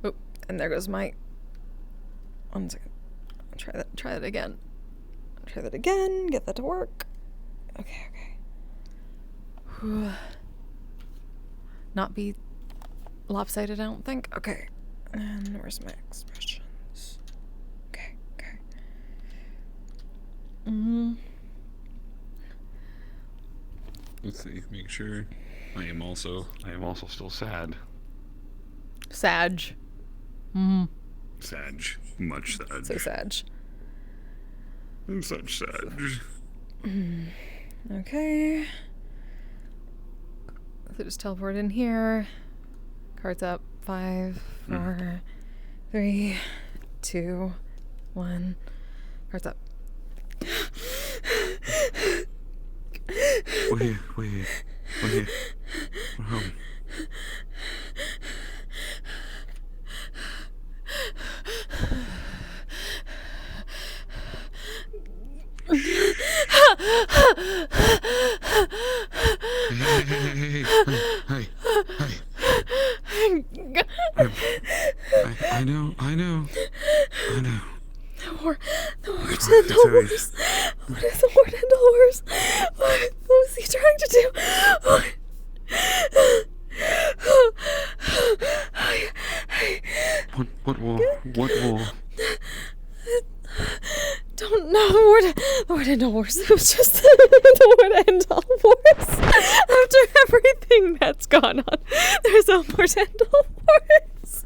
[SPEAKER 2] Oh, and there goes my. 1 second. Try that again. Try that again. Get that to work. Okay. Whew. Not be lopsided, I don't think. Okay. And where's my expressions? Okay.
[SPEAKER 18] Let's see. Make sure. I am also still sad.
[SPEAKER 2] Sag.
[SPEAKER 18] Sag. Much sad.
[SPEAKER 2] So Sag.
[SPEAKER 18] I'm such sad.
[SPEAKER 2] Okay. So just teleport in here. Cards up. 5, 4, 3, 2, 1. Cards up.
[SPEAKER 18] We're here. We're home. Hey. I know.
[SPEAKER 2] The Hortendal horse. What is the Hortendal horse? What was he trying to do?
[SPEAKER 18] What war?
[SPEAKER 2] Don't know the Hortendal horse. It was just the Hortendal horse. After everything that's gone on, there's a Hortendal horse.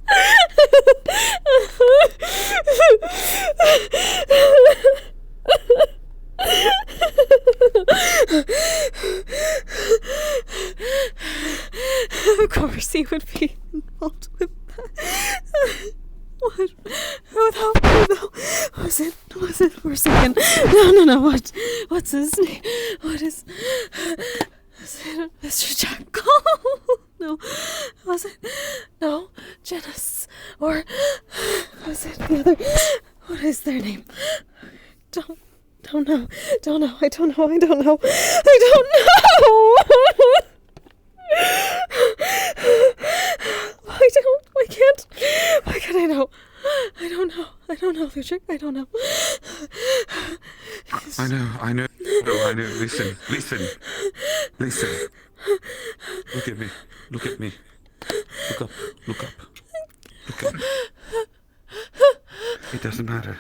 [SPEAKER 2] Of course he would be involved with that. What? Who though? Was it for a second? No. What's his name? What is it Mr. Jackal? No. Was it? No. Janice. Or was it the other? What is their name? Don't know. I don't know. Why can't I know? I don't know, Lutrick. I don't know.
[SPEAKER 18] I know. Listen. Look at me. Look up. It doesn't matter.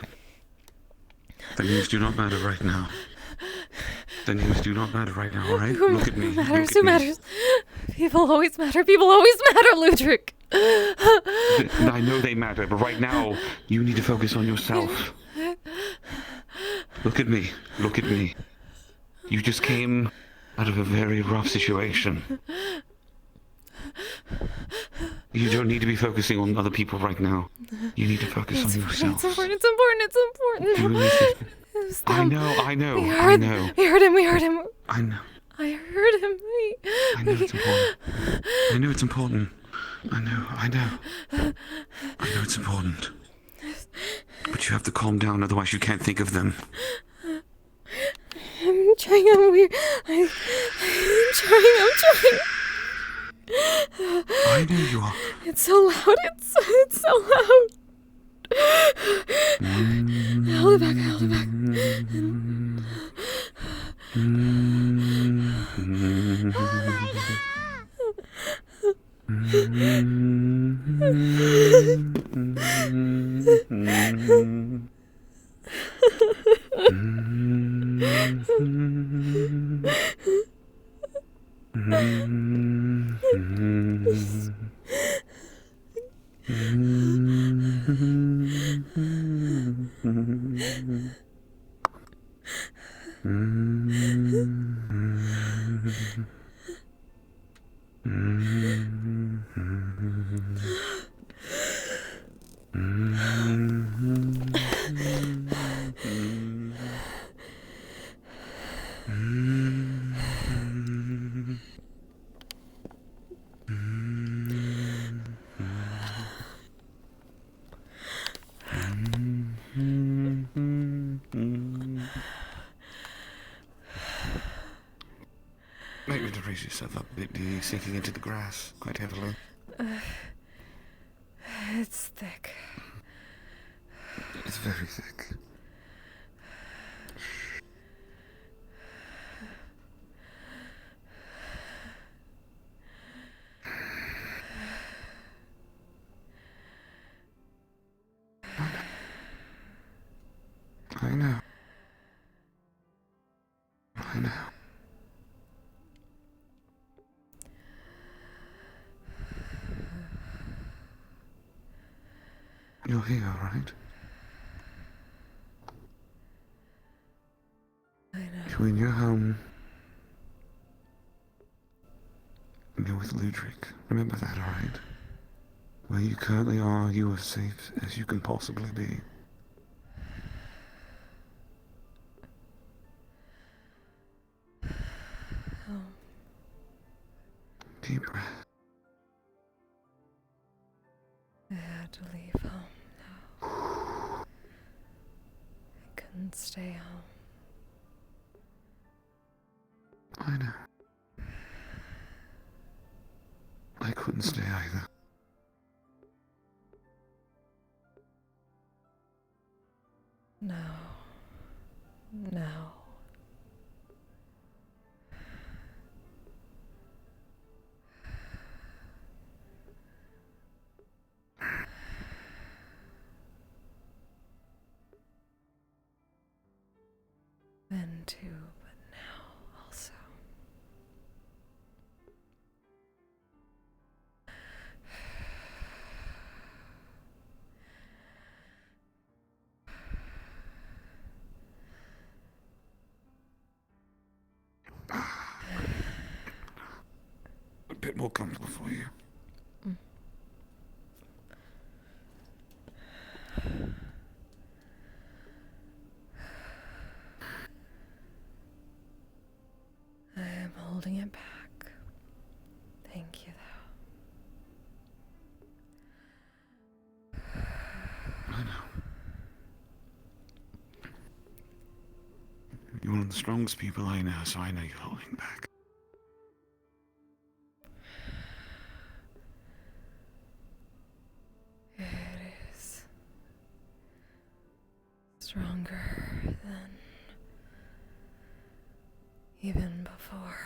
[SPEAKER 18] The names do not matter right now. All right? Look at me.
[SPEAKER 2] Who matters? People always matter, Lutrick.
[SPEAKER 18] I know they matter, but right now, you need to focus on yourself. Look at me. You just came out of a very rough situation. You don't need to be focusing on other people right now. You need to focus on yourself.
[SPEAKER 2] It's important.
[SPEAKER 18] I know.
[SPEAKER 2] We heard him.
[SPEAKER 18] I know.
[SPEAKER 2] I heard him.
[SPEAKER 18] I know it's important. I know it's important. But you have to calm down, otherwise you can't think of them.
[SPEAKER 2] I'm trying. I'm weird. I'm trying.
[SPEAKER 18] I know you are.
[SPEAKER 2] It's so loud. It's so loud. Hold it back.
[SPEAKER 18] Make me to raise yourself up a bit, dear, sinking into the grass quite heavily.
[SPEAKER 2] It's thick.
[SPEAKER 18] It's very thick. I know. I know. You're here, right?
[SPEAKER 2] I know.
[SPEAKER 18] You're in your home. And you're with Ludwig. Remember that, alright? Where you currently are, you are safe as you can possibly be.
[SPEAKER 2] Oh.
[SPEAKER 18] Deep breath.
[SPEAKER 2] I had to leave home now. I couldn't stay home.
[SPEAKER 18] I know. I couldn't stay either.
[SPEAKER 2] No. No. Then too, but now also.
[SPEAKER 18] A bit more comfortable for you.
[SPEAKER 2] I am holding it back. Thank you, though.
[SPEAKER 18] I know. You're one of the strongest people I know, so I know you're holding back.
[SPEAKER 2] It is stronger than even before.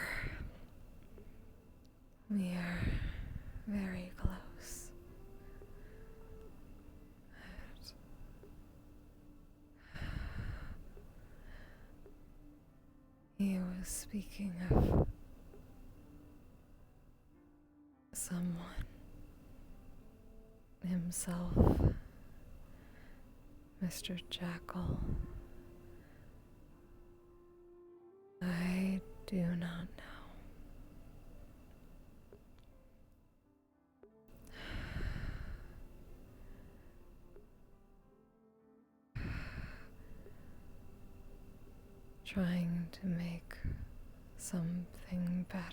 [SPEAKER 2] We are very close. He was speaking of someone himself, Mr. Jackal. I do not know. Trying to make something better.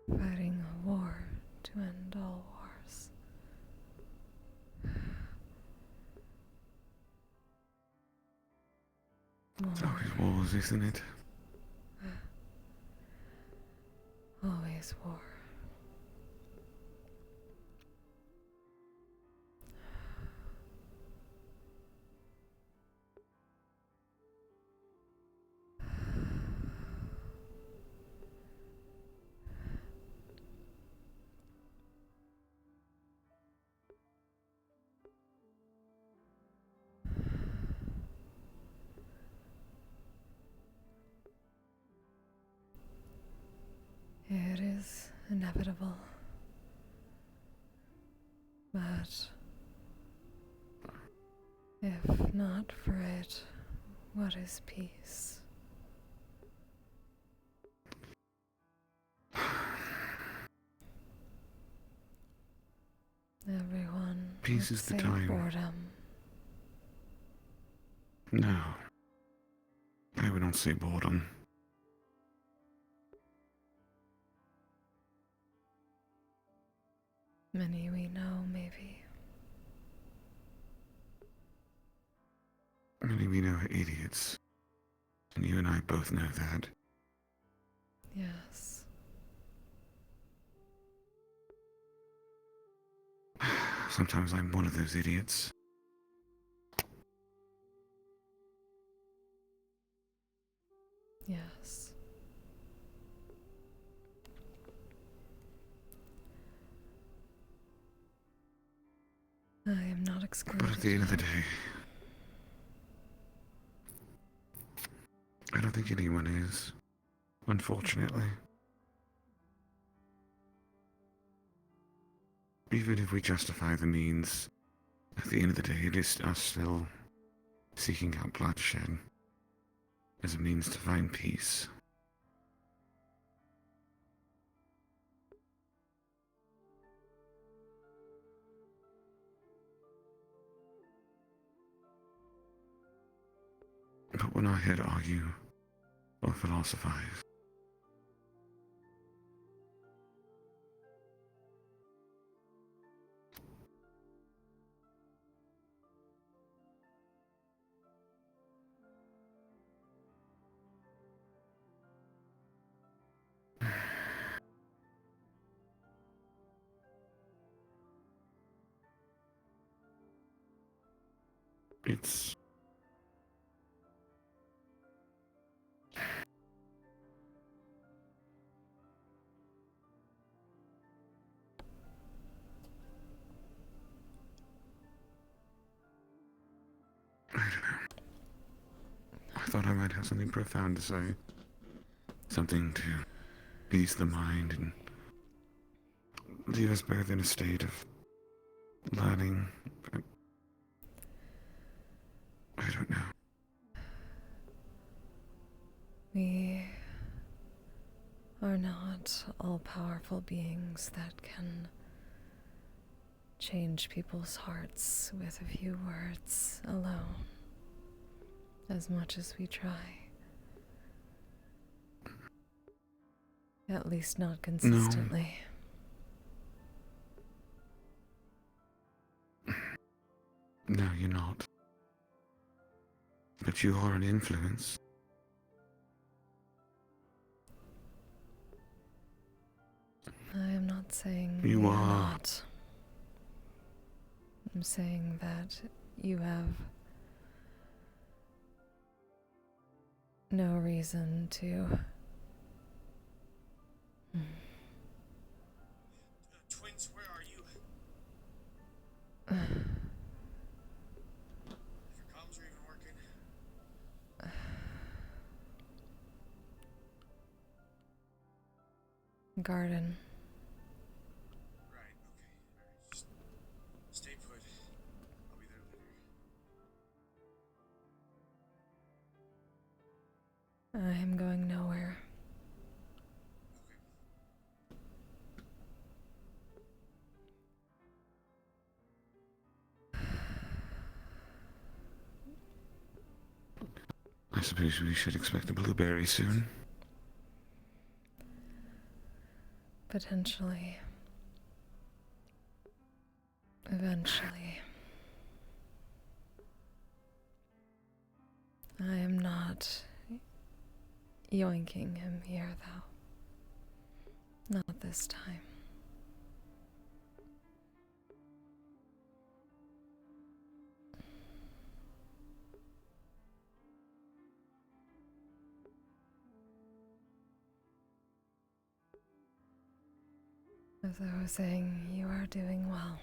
[SPEAKER 2] Fighting a war to end all wars.
[SPEAKER 18] It's always wars, isn't it?
[SPEAKER 2] Always war. It is inevitable. But if not for it, what is peace? Everyone
[SPEAKER 18] Peace
[SPEAKER 2] would
[SPEAKER 18] is the
[SPEAKER 2] say
[SPEAKER 18] time.
[SPEAKER 2] boredom.
[SPEAKER 18] No. don't see boredom.
[SPEAKER 2] Many we know, maybe.
[SPEAKER 18] Many we know are idiots. And you and I both know that.
[SPEAKER 2] Yes.
[SPEAKER 18] Sometimes I'm one of those idiots.
[SPEAKER 2] Yes. I am not excluded.
[SPEAKER 18] But at the end of the day, I don't think anyone is, unfortunately. Even if we justify the means, at the end of the day, it is us still seeking out bloodshed as a means to find peace. But we're not here to argue or philosophize. It's... I don't know. I thought I might have something profound to say. Something to ease the mind and leave us both in a state of learning. But I don't know.
[SPEAKER 2] We are not all-powerful beings that can change people's hearts with a few words alone, as much as we try. At least not consistently.
[SPEAKER 18] No, you're not. But you are an influence.
[SPEAKER 2] I am not saying
[SPEAKER 18] You
[SPEAKER 2] we
[SPEAKER 18] are.
[SPEAKER 2] not. I'm saying that you have no reason to.
[SPEAKER 14] Twins, where are you? If your comms are even working.
[SPEAKER 2] Garden.
[SPEAKER 14] Right, okay. Alright, just stay put. I'll be there later.
[SPEAKER 2] I am going nowhere.
[SPEAKER 18] I suppose we should expect a blueberry soon.
[SPEAKER 2] Potentially. Eventually. I am not yoinking him here, though. Not this time. As I was saying, you are doing well.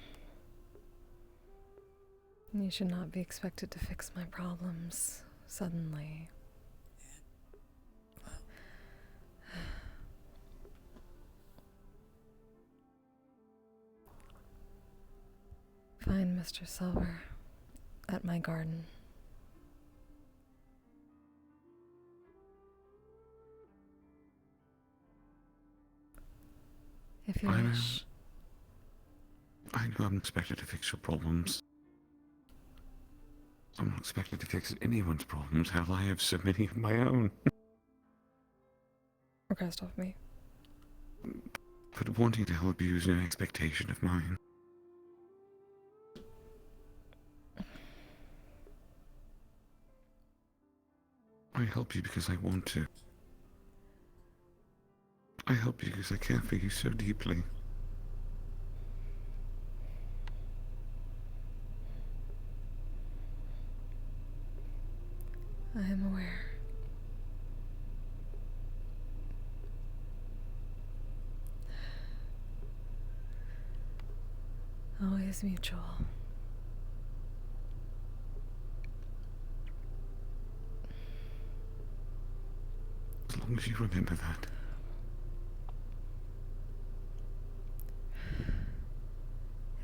[SPEAKER 2] You should not be expected to fix my problems suddenly. Find Mr. Silver at my garden. If you wish.
[SPEAKER 18] I know I'm expected to fix your problems. I'm not expected to fix anyone's problems. Hell, I have so many of my own.
[SPEAKER 2] Okay, stop me.
[SPEAKER 18] But wanting to help you is no expectation of mine. I help you because I want to. I help you because I care for you so deeply.
[SPEAKER 2] I am aware. Always mutual.
[SPEAKER 18] As long as you remember that.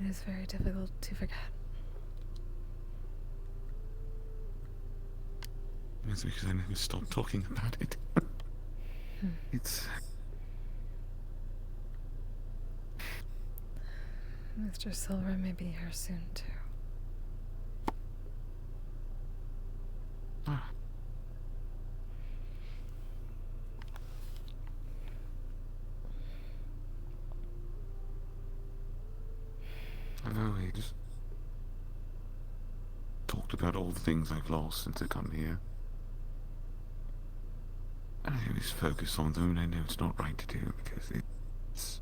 [SPEAKER 2] It is very difficult to forget.
[SPEAKER 18] It's because I never stopped talking about it. It's...
[SPEAKER 2] Mr. Silver may be here soon, too.
[SPEAKER 18] Ah. I've always talked about all the things I've lost since I come here. And I always focus on them, and I know it's not right to do because it's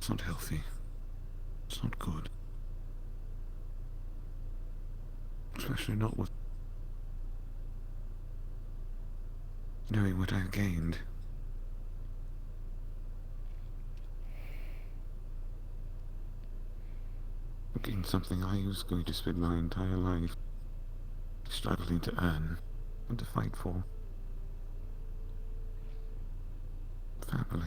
[SPEAKER 18] not healthy. It's not good. Especially not with knowing what I've gained. I've gained something I was going to spend my entire life struggling to earn and to fight for. Family.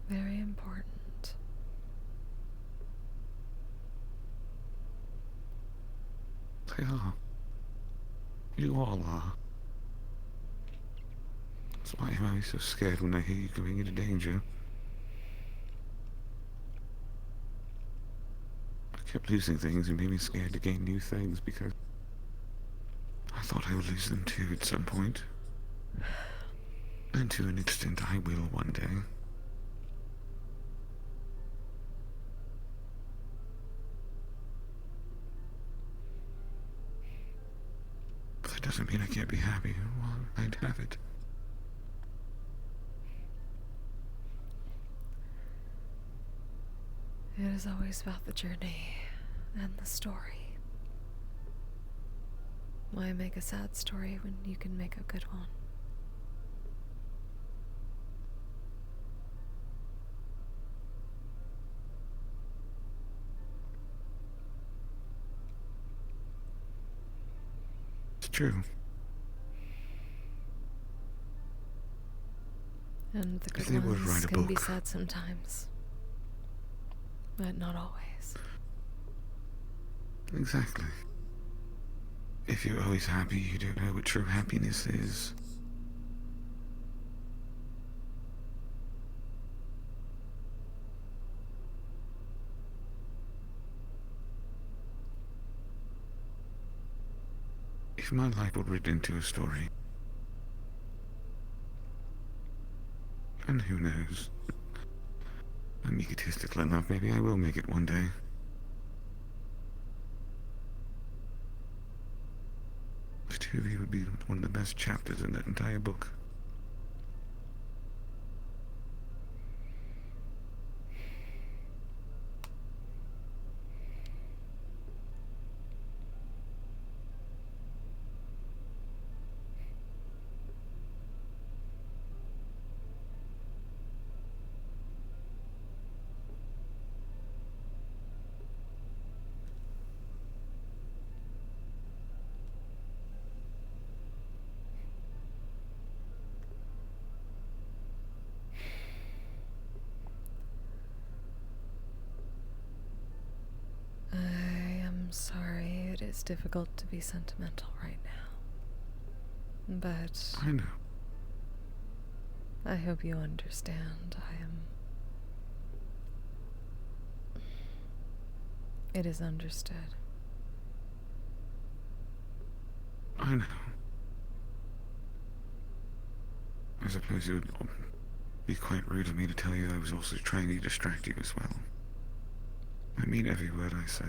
[SPEAKER 2] Very important.
[SPEAKER 18] They are. You all are. That's why I'm always so scared when I hear you going into danger. I kept losing things and made me scared to gain new things because I thought I would lose them too at some point. And to an extent I will one day. But that doesn't mean I can't be happy while I'd have it.
[SPEAKER 2] It is always about the journey and the story. Why make a sad story when you can make a good one?
[SPEAKER 18] It's true.
[SPEAKER 2] And the
[SPEAKER 18] If
[SPEAKER 2] good
[SPEAKER 18] they would
[SPEAKER 2] ones
[SPEAKER 18] write a
[SPEAKER 2] can be
[SPEAKER 18] book.
[SPEAKER 2] sad sometimes, but not always.
[SPEAKER 18] Exactly. If you're always happy, you don't know what true happiness is. If my life were written into a story, and who knows, I'm egotistical enough, maybe I will make it one day. The two of you would be one of the best chapters in that entire book.
[SPEAKER 2] is difficult to be sentimental right now. But
[SPEAKER 8] I know.
[SPEAKER 2] I hope you understand. It is understood.
[SPEAKER 8] I know. I suppose it would be quite rude of me to tell you I was also trying to distract you as well. I mean every word I say.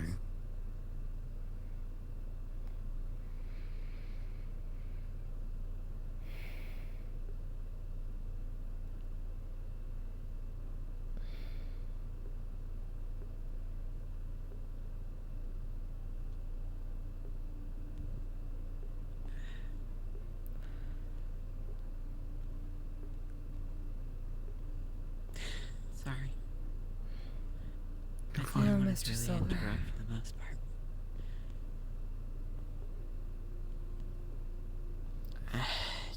[SPEAKER 9] Sorry.
[SPEAKER 2] No,
[SPEAKER 9] Everyone was
[SPEAKER 2] Mr.
[SPEAKER 9] really
[SPEAKER 2] Silver.
[SPEAKER 9] into her for the most part.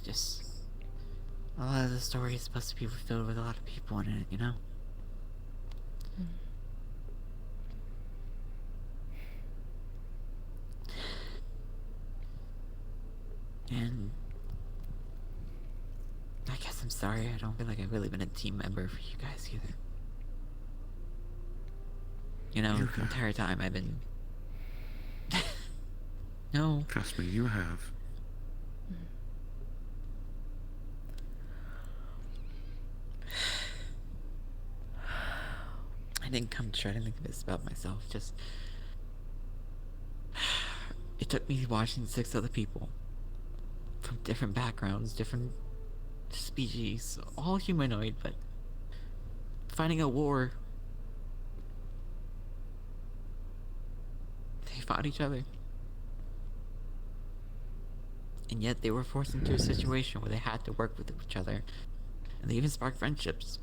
[SPEAKER 9] Just a lot of the story is supposed to be filled with a lot of people in it, you know? And I guess I'm sorry, I don't feel like I've really been a team member for you guys either. You know, the entire time I've been... No.
[SPEAKER 8] Trust me, you have.
[SPEAKER 9] I didn't come to try to make this about myself, just... It took me watching 6 other people. From different backgrounds, different species, all humanoid, but... Fighting a war. They fought each other. And yet they were forced into a situation where they had to work with each other. And they even sparked friendships.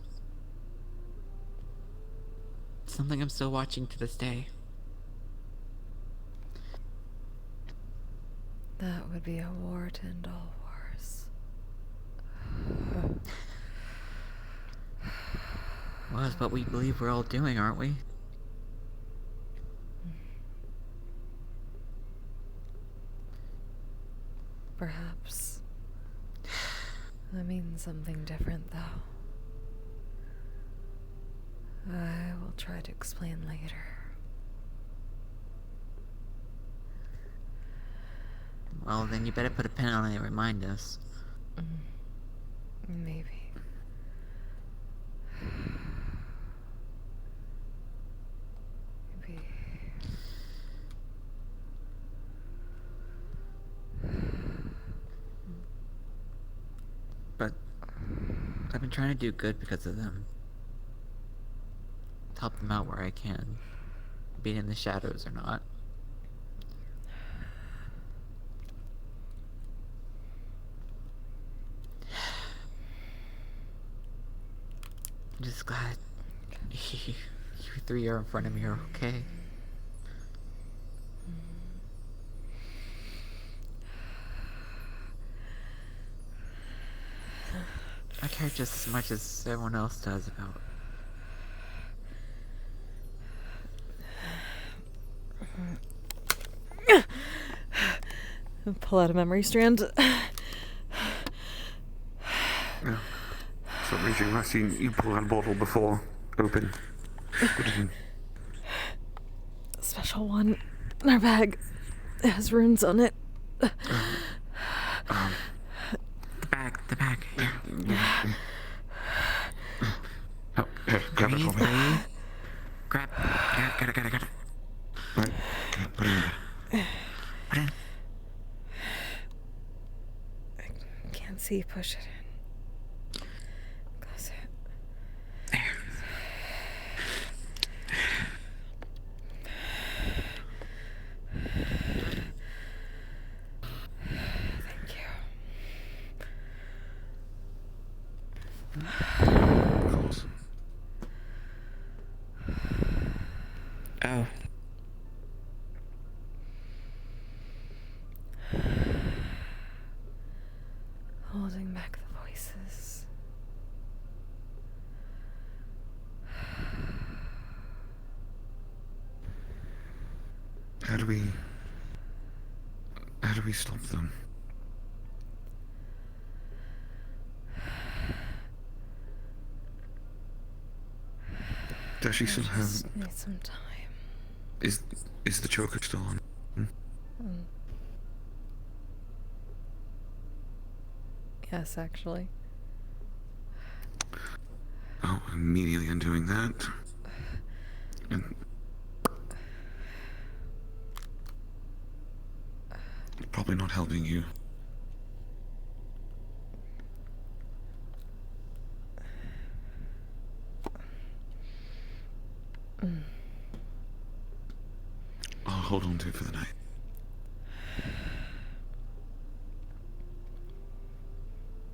[SPEAKER 9] Something I'm still watching to this day.
[SPEAKER 2] That would be a war to end all wars.
[SPEAKER 9] Well, it's what we believe we're all doing, aren't we?
[SPEAKER 2] Perhaps. That means something different, though. I will try to explain later.
[SPEAKER 9] Well, then you better put a pin on it and remind us.
[SPEAKER 2] Maybe. Maybe.
[SPEAKER 9] But I've been trying to do good because of them. To help them out where I can. Be it in the shadows or not. I'm just glad you 3 are in front of me are okay. I care just as much as everyone else does about.
[SPEAKER 2] Pull out a memory strand.
[SPEAKER 8] Yeah. For some reason, I've seen you pull out a bottle before. Open. Put it in.
[SPEAKER 2] Special one in our bag. It has runes on it.
[SPEAKER 9] The bag, here.
[SPEAKER 8] Oh, here, grab it for me.
[SPEAKER 9] Got it.
[SPEAKER 8] Right, put it in there.
[SPEAKER 9] Put it in.
[SPEAKER 2] I can't see. Push it in. Close it.
[SPEAKER 9] There.
[SPEAKER 2] Thank you.
[SPEAKER 8] Of course.
[SPEAKER 9] Oh.
[SPEAKER 2] Holding back the voices.
[SPEAKER 8] How do we do we stop them? Does she still have...
[SPEAKER 2] Just need some time.
[SPEAKER 8] Is the choker still on?
[SPEAKER 2] Yes, actually.
[SPEAKER 8] Oh, immediately undoing that. And... probably not helping you. I'll hold on to it for the night.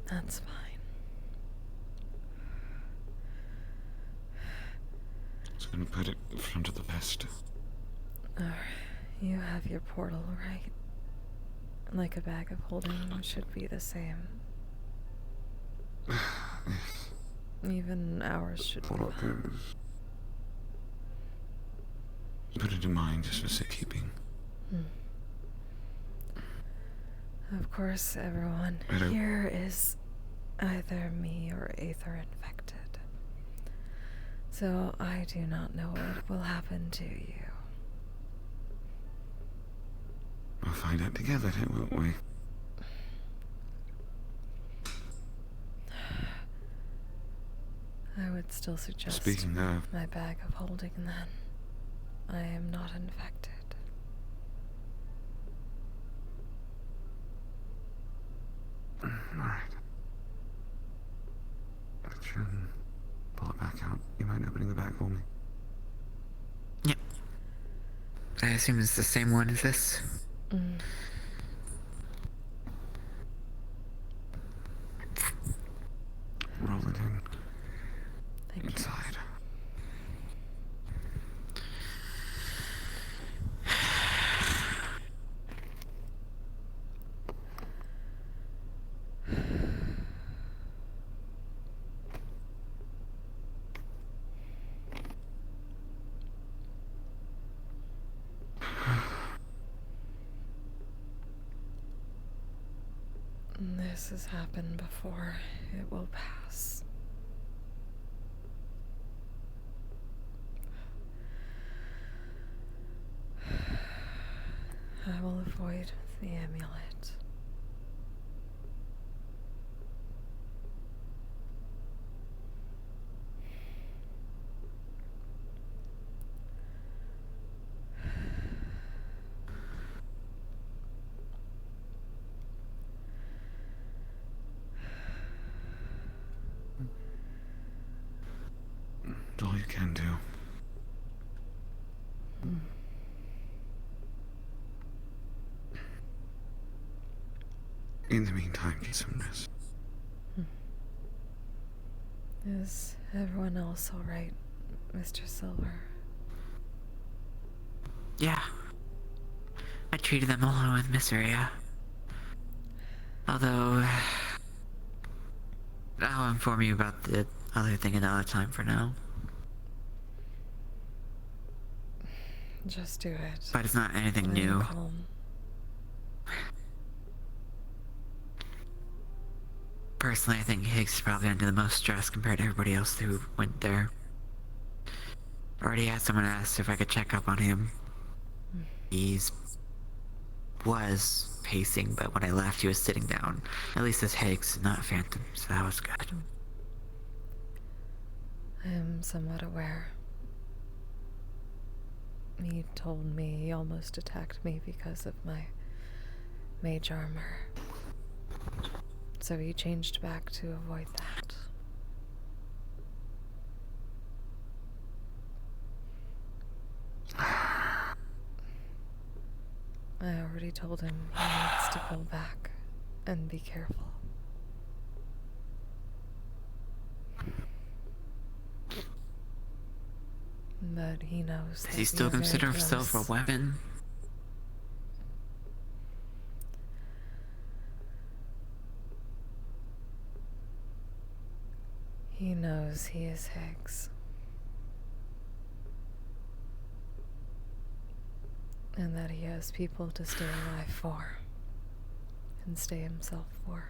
[SPEAKER 2] That's fine.
[SPEAKER 8] Just gonna put it in front of the vest.
[SPEAKER 2] Alright, you have your portal, right? Like a bag of holding should be the same. Even ours should be fine.
[SPEAKER 8] Put it in mine just for safekeeping.
[SPEAKER 2] Of course, everyone here is either me or Aether infected. So I do not know what will happen to you.
[SPEAKER 8] We'll find out together, then, won't we?
[SPEAKER 2] I would still suggest
[SPEAKER 8] Speaking of...
[SPEAKER 2] my bag of holding then. I am not infected.
[SPEAKER 8] Alright. But you pull it back out. You mind opening the bag for me?
[SPEAKER 9] Yep. I assume it's the same one as this?
[SPEAKER 8] Roll it in.
[SPEAKER 2] Thank
[SPEAKER 8] inside.
[SPEAKER 2] This has happened before. It will pass. I will avoid the amulet.
[SPEAKER 8] It's all you can do. In the meantime, get some rest.
[SPEAKER 2] Is everyone else alright, Mr. Silver?
[SPEAKER 9] Yeah. I treated them along with Miseria. Although... I'll inform you about the other thing another time for now.
[SPEAKER 2] Just do it.
[SPEAKER 9] But it's not anything
[SPEAKER 2] I'm
[SPEAKER 9] new.
[SPEAKER 2] calm.
[SPEAKER 9] Personally, I think Higgs is probably under the most stress compared to everybody else who went there. Already had someone ask if I could check up on him. Was pacing, but when I left he was sitting down. At least as Higgs, not Phantom, so that was good.
[SPEAKER 2] I am somewhat aware. He told me he almost attacked me because of my mage armor. So he changed back to avoid that. I already told him he needs to pull back and be careful. But he knows.
[SPEAKER 9] Does he still consider himself a weapon?
[SPEAKER 2] He knows he is Higgs. And that he has people to stay alive for. can stay himself for.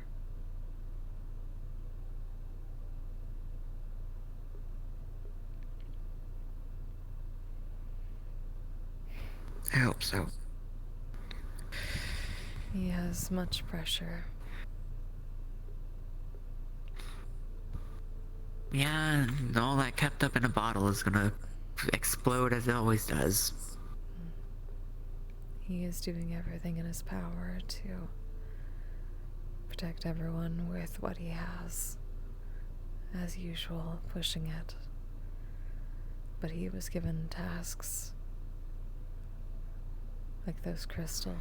[SPEAKER 9] I hope so.
[SPEAKER 2] He has much pressure.
[SPEAKER 9] Yeah, and all that kept up in a bottle is gonna explode as it always does.
[SPEAKER 2] He is doing everything in his power to protect everyone with what he has. As usual, pushing it. But he was given tasks. Like those crystals.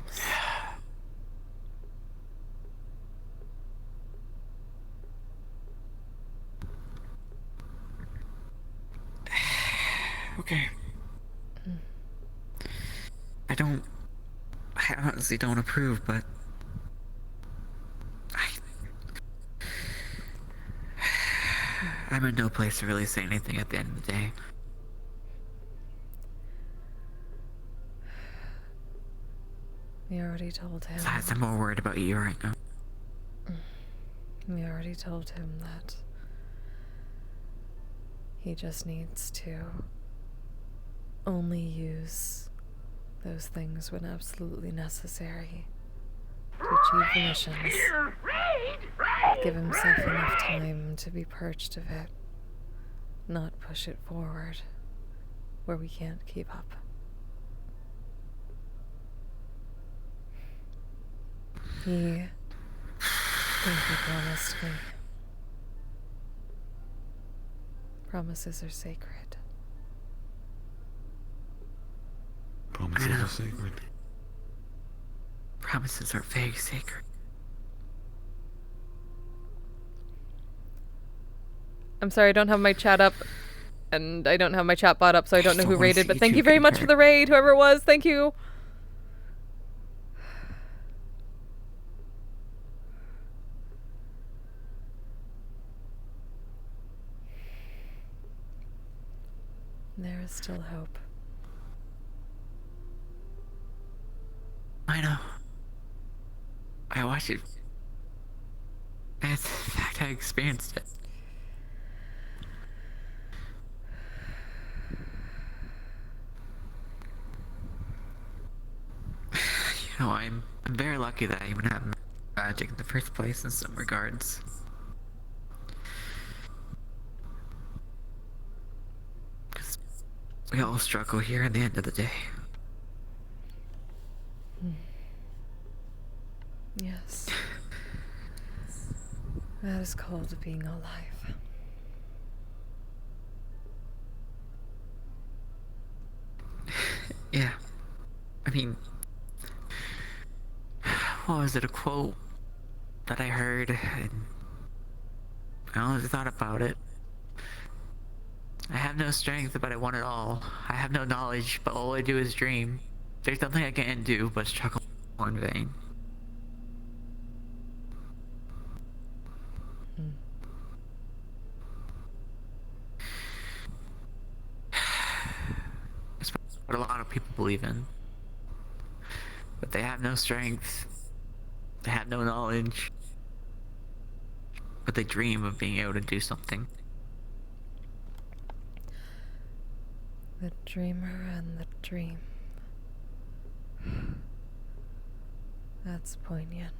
[SPEAKER 9] Okay. I honestly don't approve, but I'm in no place to really say anything at the end of the day.
[SPEAKER 2] We already told him.
[SPEAKER 9] Besides, I'm more worried about you right now.
[SPEAKER 2] We already told him that he just needs to only use those things when absolutely necessary to achieve the missions. Give himself enough time to be purged of it, not push it forward where we can't keep up. I think he promised me. Promises are sacred.
[SPEAKER 8] Promises are sacred.
[SPEAKER 9] Promises are very sacred.
[SPEAKER 2] I'm sorry, I don't have my chat up, and I don't have my chat bot up, so I don't know who
[SPEAKER 9] wanna
[SPEAKER 2] raided,
[SPEAKER 9] see
[SPEAKER 2] but
[SPEAKER 9] you
[SPEAKER 2] thank
[SPEAKER 9] two
[SPEAKER 2] you very
[SPEAKER 9] get
[SPEAKER 2] much
[SPEAKER 9] hurt.
[SPEAKER 2] for the raid, whoever it was, thank you! There is still hope.
[SPEAKER 9] I know. I watched it. As a fact, I experienced it. You know, I'm very lucky that I even have magic in the first place in some regards. Because we all struggle here at the end of the day.
[SPEAKER 2] Yes. That is called being alive.
[SPEAKER 9] Yeah. I mean, what was it, a quote that I heard, and I always thought about it. I have no strength, but I want it all. I have no knowledge, but all I do is dream. There's nothing I can't do but struggle in vain. It's what a lot of people believe in. But they have no strength. They have no knowledge. But they dream of being able to do something.
[SPEAKER 2] The dreamer and the dream. That's poignant.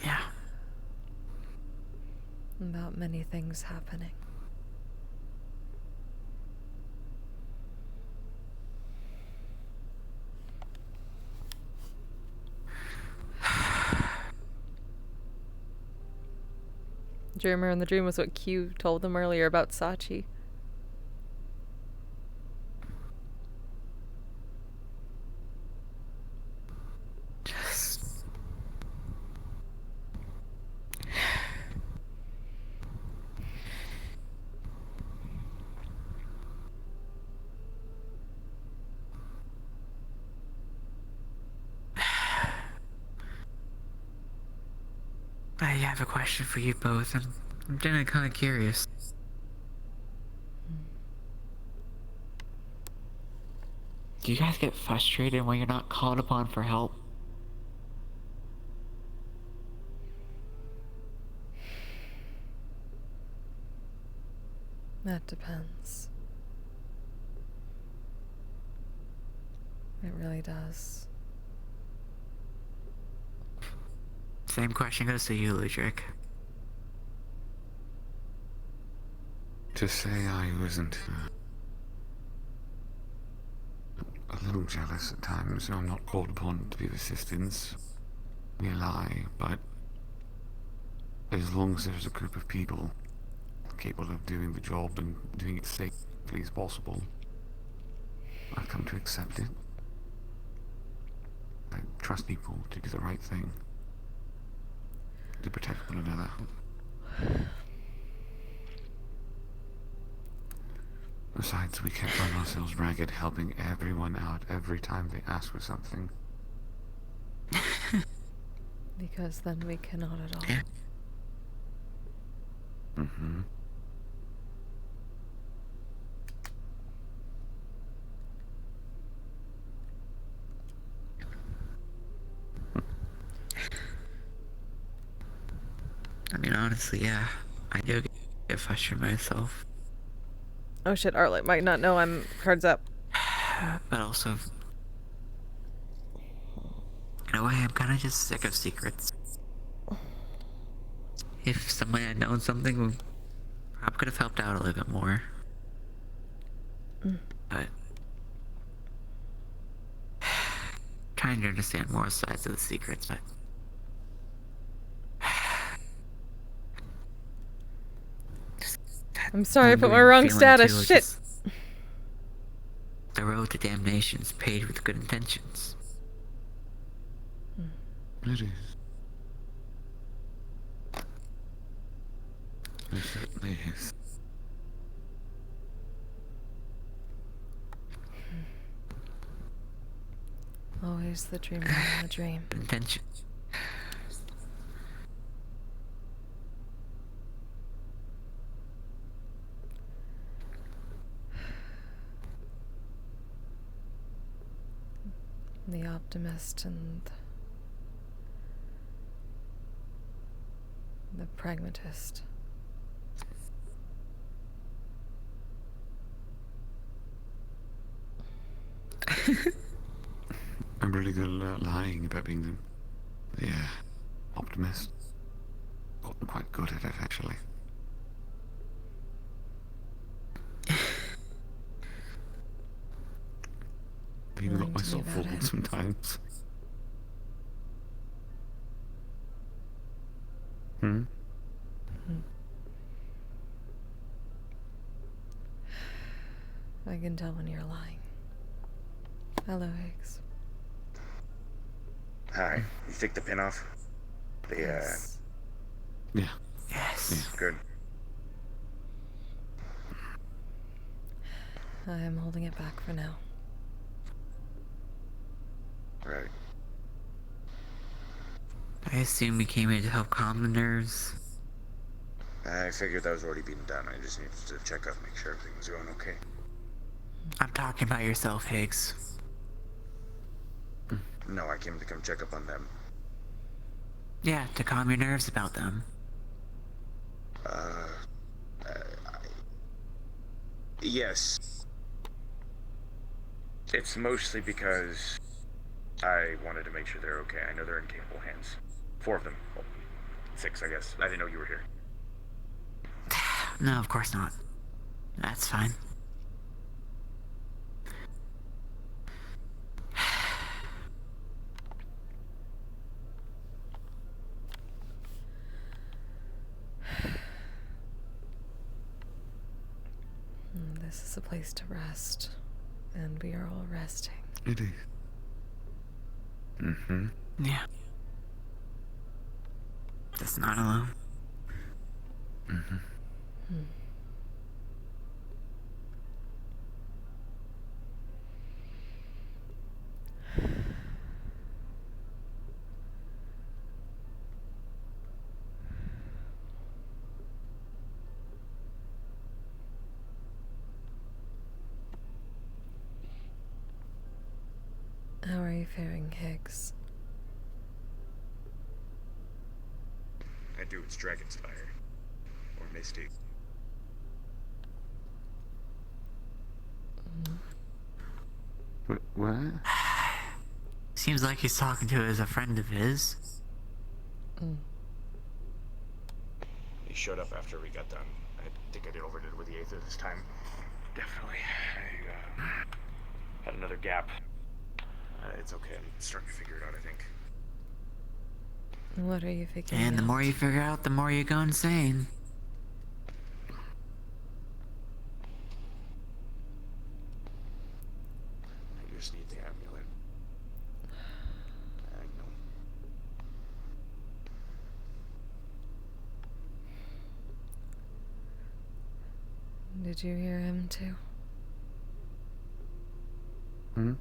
[SPEAKER 9] Yeah.
[SPEAKER 2] About many things happening. Dreamer and the dream was what Q told them earlier about Sachi.
[SPEAKER 9] I have a question for you both, and I'm getting kind of curious. Do you guys get frustrated when you're not called upon for help?
[SPEAKER 2] That depends. It really does.
[SPEAKER 9] Same question goes to you, Ludric.
[SPEAKER 8] To say I wasn't a little jealous at times, I'm not called upon to be of assistance. Be a lie, but as long as there's a group of people capable of doing the job and doing it safely as possible, I've come to accept it. I trust people to do the right thing, to protect one another. Besides, we can't run ourselves ragged helping everyone out every time they ask for something.
[SPEAKER 2] Because then we cannot at all.
[SPEAKER 8] Mm-hmm.
[SPEAKER 9] I mean, honestly, yeah. I do get frustrated myself.
[SPEAKER 2] Oh shit, Arlet might not know I'm cards up.
[SPEAKER 9] But also, in a way, I'm kind of just sick of secrets. If somebody had known something, we probably could have helped out a little bit more. But trying to understand more sides of the secrets, but
[SPEAKER 2] I'm sorry, I put my wrong status. Shit.
[SPEAKER 9] The road to damnation is paved with good intentions.
[SPEAKER 8] It is. It certainly is.
[SPEAKER 2] Always the dream within the dream.
[SPEAKER 9] Intentions.
[SPEAKER 2] The optimist and the pragmatist.
[SPEAKER 8] I'm really good at lying about being the optimist. Gotten quite good at it, actually. I've even got myself fooled sometimes.
[SPEAKER 2] I can tell when you're lying. Hello, Higgs.
[SPEAKER 14] Hi. You take the pin off?
[SPEAKER 2] Yes.
[SPEAKER 8] Yeah.
[SPEAKER 9] Yes.
[SPEAKER 14] Good.
[SPEAKER 2] I am holding it back for now.
[SPEAKER 14] Right.
[SPEAKER 9] I assume we came here to help calm the nerves.
[SPEAKER 14] I figured that was already being done. I just needed to check up, make sure everything was going okay.
[SPEAKER 9] I'm talking about yourself, Higgs.
[SPEAKER 14] No, I came to come check up on them.
[SPEAKER 9] Yeah, to calm your nerves about them.
[SPEAKER 14] Yes. It's mostly because I wanted to make sure they're okay. I know they're in capable hands. 4 of them. Well, 6, I guess. I didn't know you were here.
[SPEAKER 9] No, of course not. That's fine.
[SPEAKER 2] This is a place to rest, and we are all resting.
[SPEAKER 8] It is. Mm-hmm.
[SPEAKER 9] Yeah. Just not alone.
[SPEAKER 8] Mm-hmm.
[SPEAKER 2] How are you faring, Higgs?
[SPEAKER 14] I do, it's Dragonspire. Or Misty.
[SPEAKER 8] What?
[SPEAKER 9] Seems like he's talking to as a friend of his.
[SPEAKER 14] He showed up after we got done. I think I overdid it with the Aether this time. Definitely. I had another gap. It's okay. I'm starting to figure it out, I think.
[SPEAKER 2] What are you figuring
[SPEAKER 9] And the
[SPEAKER 2] out?
[SPEAKER 9] more you figure out, the more you go insane.
[SPEAKER 14] I just need the amulet. I know.
[SPEAKER 2] Did you hear him too?
[SPEAKER 8] Hmm?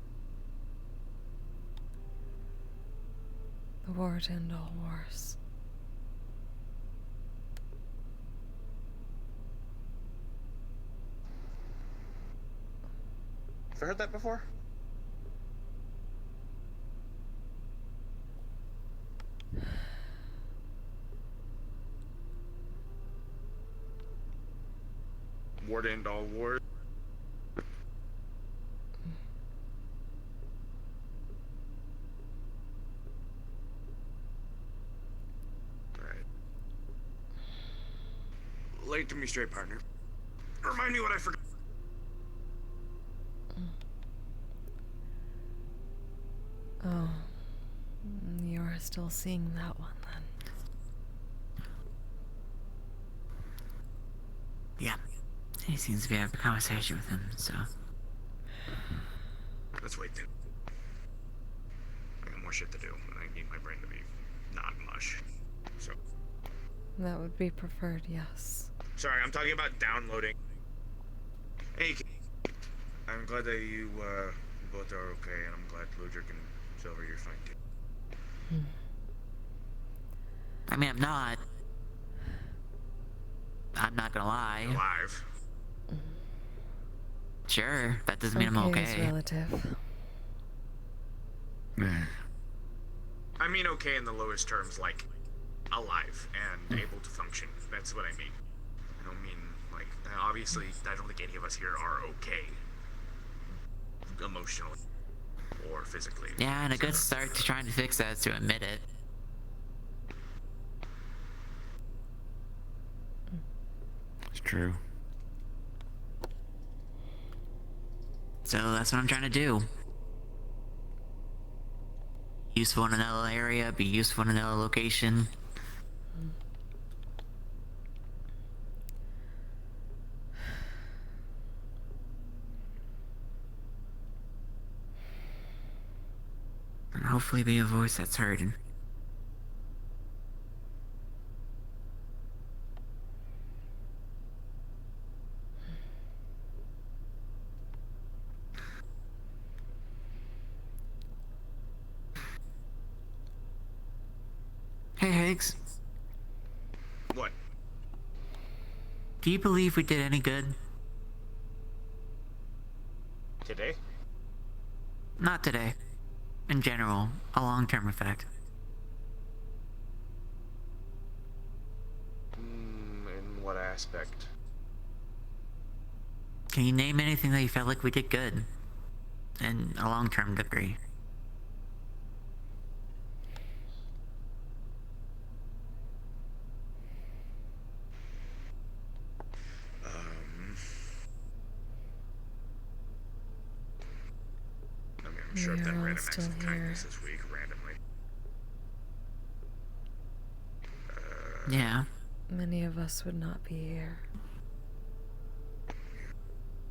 [SPEAKER 2] The war to end all wars.
[SPEAKER 14] Have you heard that before? War to end all wars. Alright. Late to me straight, partner. Remind me what I forgot.
[SPEAKER 2] Oh. You are still seeing that one then.
[SPEAKER 9] Yeah. He seems to be having a conversation with him, so.
[SPEAKER 14] Let's wait then. I got more shit to do, and I need my brain to be not mush. So.
[SPEAKER 2] That would be preferred, yes.
[SPEAKER 14] Sorry, I'm talking about downloading. Hey, I'm glad that you both are okay, and I'm glad Ludric and Silver, you're fine too.
[SPEAKER 9] I mean, I'm not gonna lie.
[SPEAKER 14] You're alive.
[SPEAKER 9] Sure, that doesn't mean I'm
[SPEAKER 2] Is
[SPEAKER 9] okay.
[SPEAKER 2] relative.
[SPEAKER 14] I mean okay in the lowest terms, like alive and able to function. That's what I mean. I don't mean like obviously I don't think any of us here are okay emotionally or physically.
[SPEAKER 9] Yeah, and a good start to trying to fix that is to admit it.
[SPEAKER 8] It's true.
[SPEAKER 9] So that's what I'm trying to do. Useful in another area, be useful in another location. And hopefully be a voice that's heard. Hey, Higgs.
[SPEAKER 14] What?
[SPEAKER 9] Do you believe we did any good?
[SPEAKER 14] Today?
[SPEAKER 9] Not today. In general, a long-term effect.
[SPEAKER 14] In what aspect?
[SPEAKER 9] Can you name anything that you felt like we did good? In a long-term degree.
[SPEAKER 14] I mean, I'm sure I've done random acts of kindness this week, randomly.
[SPEAKER 9] Yeah.
[SPEAKER 2] Many of us would not be here.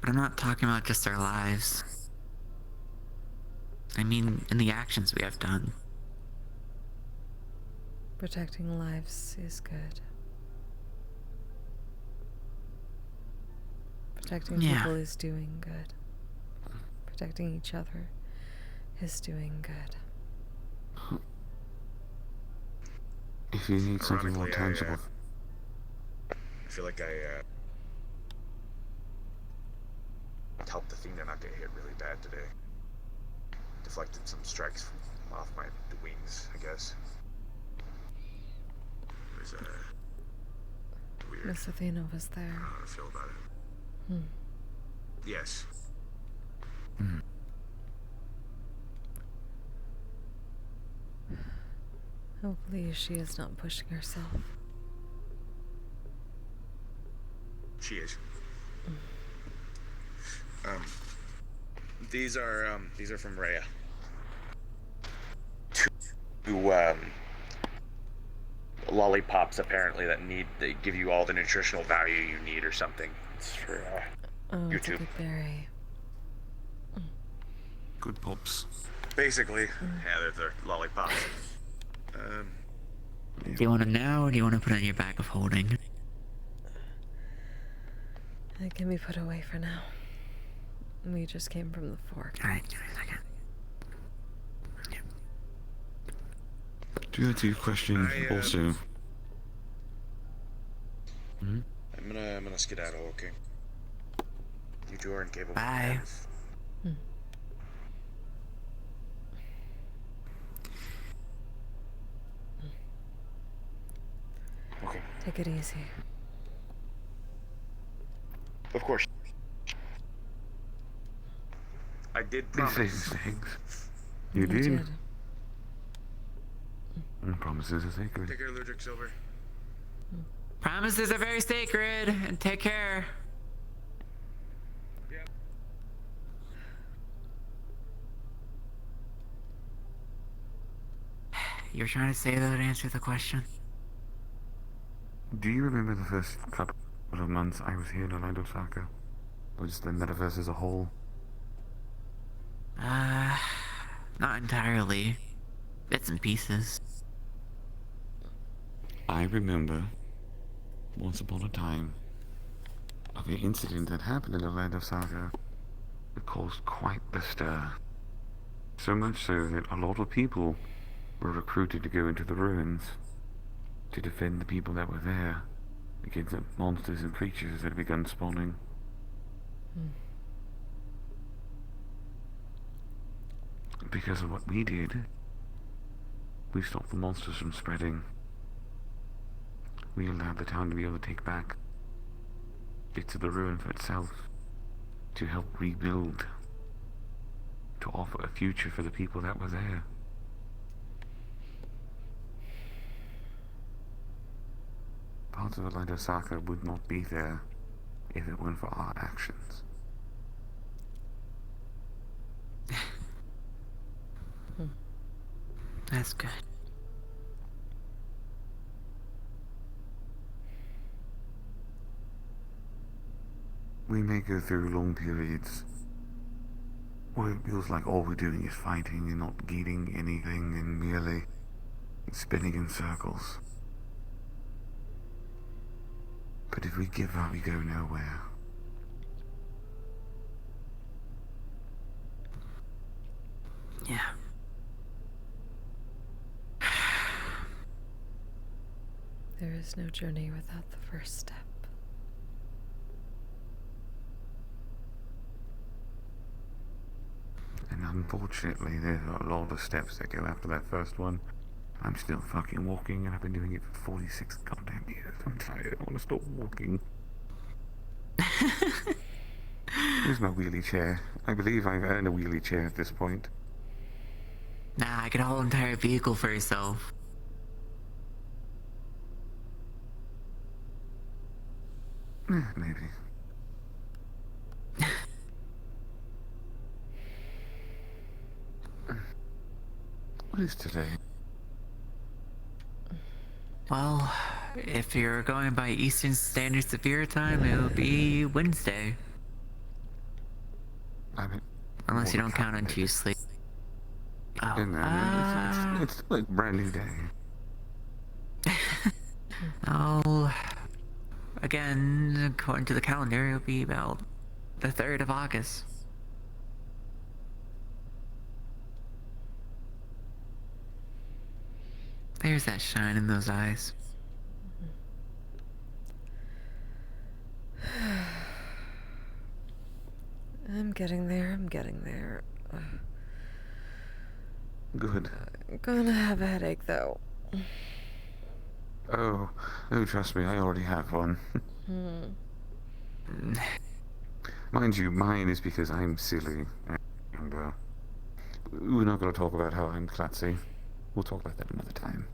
[SPEAKER 9] But I'm not talking about just our lives. I mean, in the actions we have done.
[SPEAKER 2] Protecting lives is good. Protecting people is doing good. Protecting each other is doing good.
[SPEAKER 8] If you need something more tangible.
[SPEAKER 14] I feel like I helped the thing to not get hit really bad today. To deflected some strikes off my wings, I guess. It was weird.
[SPEAKER 2] Miss Athena was there.
[SPEAKER 14] I don't know how to feel about it. Yes.
[SPEAKER 2] Hopefully she is not pushing herself.
[SPEAKER 14] She is. These are from Rhea. Two lollipops apparently that give you all the nutritional value you need or something. It's for
[SPEAKER 2] Oh, it's a
[SPEAKER 14] YouTube.
[SPEAKER 2] good berry.
[SPEAKER 18] Good pops.
[SPEAKER 14] Basically, yeah, they're lollipops.
[SPEAKER 9] Do you want them now, or do you want to put it in your bag of holding?
[SPEAKER 2] It can be put away for now. We just came from the fork.
[SPEAKER 9] Alright, give me a second.
[SPEAKER 18] Do you have to question also?
[SPEAKER 14] I'm gonna skedaddle, okay? You two are incapable.
[SPEAKER 9] Bye.
[SPEAKER 14] Okay.
[SPEAKER 2] Take it easy.
[SPEAKER 14] Of course. I did
[SPEAKER 8] These
[SPEAKER 14] promise.
[SPEAKER 8] things. You did. And promises are sacred.
[SPEAKER 14] Take care, Ludwig Silver.
[SPEAKER 9] Promises are very sacred, and take care.
[SPEAKER 14] Yep.
[SPEAKER 9] You were trying to say that to answer the question?
[SPEAKER 8] Do you remember the first couple of months I was here in Orlando, Osaka? Or just the metaverse as a whole?
[SPEAKER 9] Not entirely. Bits and pieces.
[SPEAKER 8] I remember, once upon a time, of an incident that happened in Orlando, Osaka. It caused quite the stir. So much so that a lot of people were recruited to go into the ruins to defend the people that were there against the monsters and creatures that had begun spawning. Because of what we did, we stopped the monsters from spreading. We allowed the town to be able to take back bits of the ruin for itself, to help rebuild, to offer a future for the people that were there. Parts of Orlando Osaka would not be there if it weren't for our actions.
[SPEAKER 9] That's good.
[SPEAKER 8] We may go through long periods where it feels like all we're doing is fighting and not gaining anything and merely spinning in circles. But if we give up, we go nowhere.
[SPEAKER 9] Yeah.
[SPEAKER 2] There is no journey without the first step.
[SPEAKER 8] And unfortunately, there's a lot of steps that go after that first one. I'm still fucking walking, and I've been doing it for 46 goddamn years. I'm tired. I want to stop walking. Where's my wheelie chair? I believe I've earned a wheelie chair at this point.
[SPEAKER 9] Nah, get a whole entire vehicle for yourself.
[SPEAKER 8] Maybe. What is today?
[SPEAKER 9] Well, if you're going by Eastern Standard Severe Time, it'll be Wednesday.
[SPEAKER 8] I mean,
[SPEAKER 9] unless you don't count on Tuesday. Oh,
[SPEAKER 8] it's like a brand new day.
[SPEAKER 9] Oh, again, according to the calendar, it'll be about the 3rd of August. There's that shine in those eyes.
[SPEAKER 2] I'm getting there, I'm getting there.
[SPEAKER 8] Good.
[SPEAKER 2] Gonna have a headache though.
[SPEAKER 8] Oh, trust me, I already have one. Mind you, mine is because I'm silly. And, we're not going to talk about how I'm klutzy. We'll talk about that another time.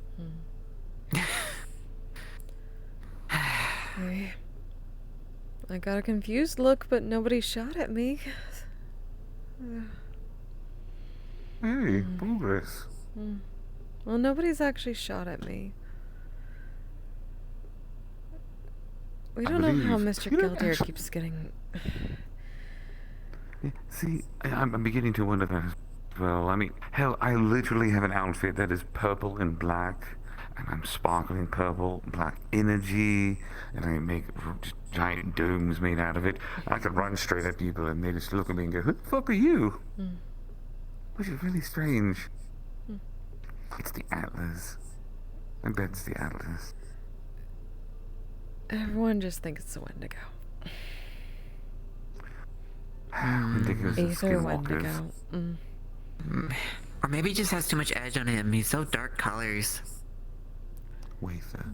[SPEAKER 2] I got a confused look, but nobody shot at me.
[SPEAKER 8] Hey, progress.
[SPEAKER 2] Well, nobody's actually shot at me. We don't know how Mr. Kildare keeps getting...
[SPEAKER 8] See, I'm beginning to wonder that as well. I mean, hell, I literally have an outfit that is purple and black, and I'm sparkling purple, black energy, and I make just giant domes made out of it. I could run straight at people, and they just look at me and go, "Who the fuck are you?" Which is really strange. It's the Atlas. I bet it's the Atlas.
[SPEAKER 2] Everyone just thinks it's a Wendigo. Aether Wendigo.
[SPEAKER 9] Or maybe he just has too much edge on him. He's so dark colors.
[SPEAKER 8] Waither.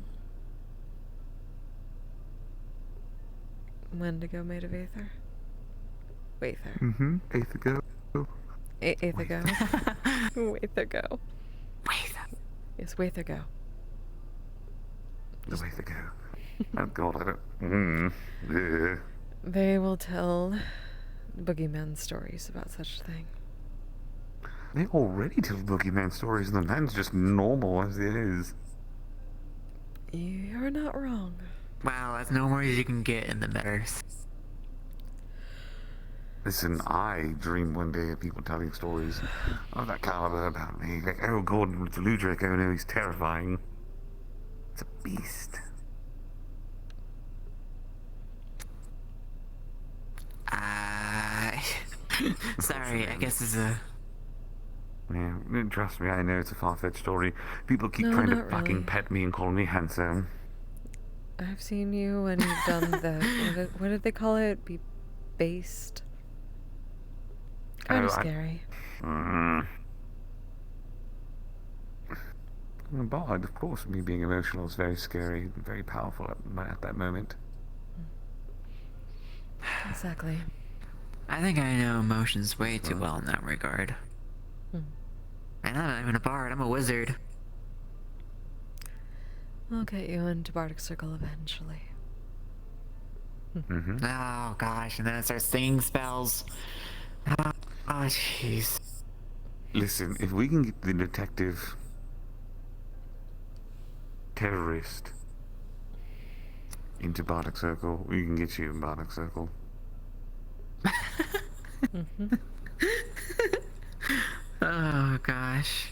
[SPEAKER 2] Wendigo made of Aether? Waither.
[SPEAKER 8] Aether go.
[SPEAKER 2] Aether go. Waither go.
[SPEAKER 9] Waither.
[SPEAKER 2] Yes, Waither go.
[SPEAKER 8] The Waither go. Oh god, I don't... Yeah.
[SPEAKER 2] They will tell boogeyman stories about such a thing.
[SPEAKER 8] They already tell boogeyman stories, and that's just normal as it is.
[SPEAKER 2] You're not wrong.
[SPEAKER 9] Wow, as normal as you can get in the Metaverse.
[SPEAKER 8] Listen, I dream one day of people telling stories of that caliber about me. Like, oh, Gordon with the Ludric, oh no, he's terrifying. It's a beast.
[SPEAKER 9] Sorry, I guess it's a...
[SPEAKER 8] Yeah, trust me, I know it's a far-fetched story. People keep trying to fucking pet me and call me handsome.
[SPEAKER 2] I've seen you when you've done the... what did they call it? Be based? Kind of scary.
[SPEAKER 8] But, of course, me being emotional is very scary and very powerful at that moment.
[SPEAKER 2] Exactly.
[SPEAKER 9] I think I know emotions way too well in that regard. And I'm not even a bard, I'm a wizard.
[SPEAKER 2] I'll get you into Bardic Circle eventually.
[SPEAKER 9] Oh gosh, and then it starts singing spells. Oh jeez.
[SPEAKER 8] Listen, if we can get the detective terrorist into Bardic Circle, we can get you in Bardic Circle.
[SPEAKER 9] Oh gosh.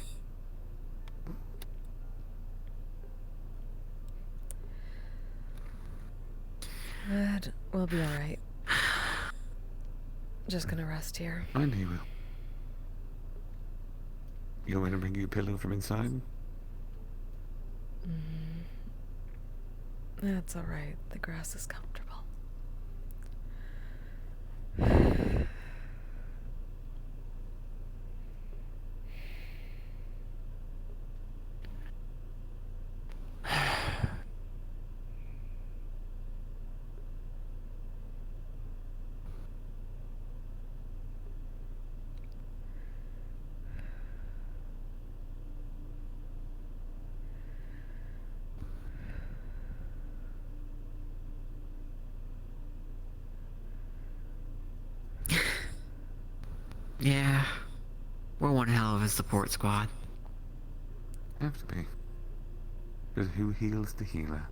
[SPEAKER 2] But we'll be alright. Just gonna rest here.
[SPEAKER 8] I know you will. You want me to bring you a pillow from inside?
[SPEAKER 2] That's alright. The grass is comfortable.
[SPEAKER 9] Yeah, we're one hell of a support squad.
[SPEAKER 8] Have to be. Because who heals the healer?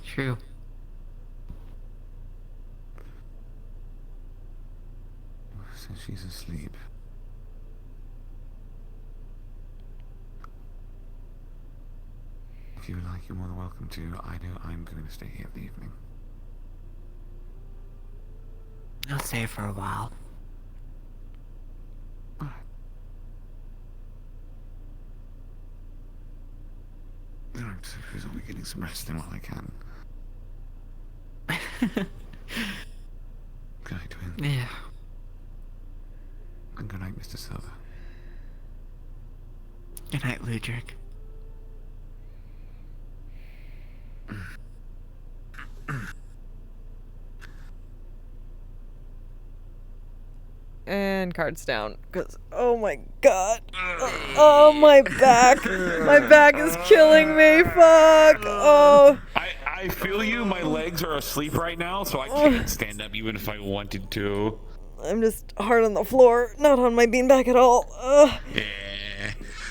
[SPEAKER 9] True.
[SPEAKER 8] So she's asleep. If you would like, you're more than welcome to. I know I'm going to stay here for the evening.
[SPEAKER 9] I'll stay for a while.
[SPEAKER 8] I'm supposed to be getting some rest in while I can. Good night, twin.
[SPEAKER 9] Yeah.
[SPEAKER 8] And good night, Mr. Silver.
[SPEAKER 9] Good night, Ludric.
[SPEAKER 2] And cards down, because oh my god, oh my back is killing me. Fuck. Oh.
[SPEAKER 18] I feel you. My legs are asleep right now, so I can't stand up even if I wanted to.
[SPEAKER 2] I'm just hard on the floor, not on my beanbag at all.
[SPEAKER 18] Yeah.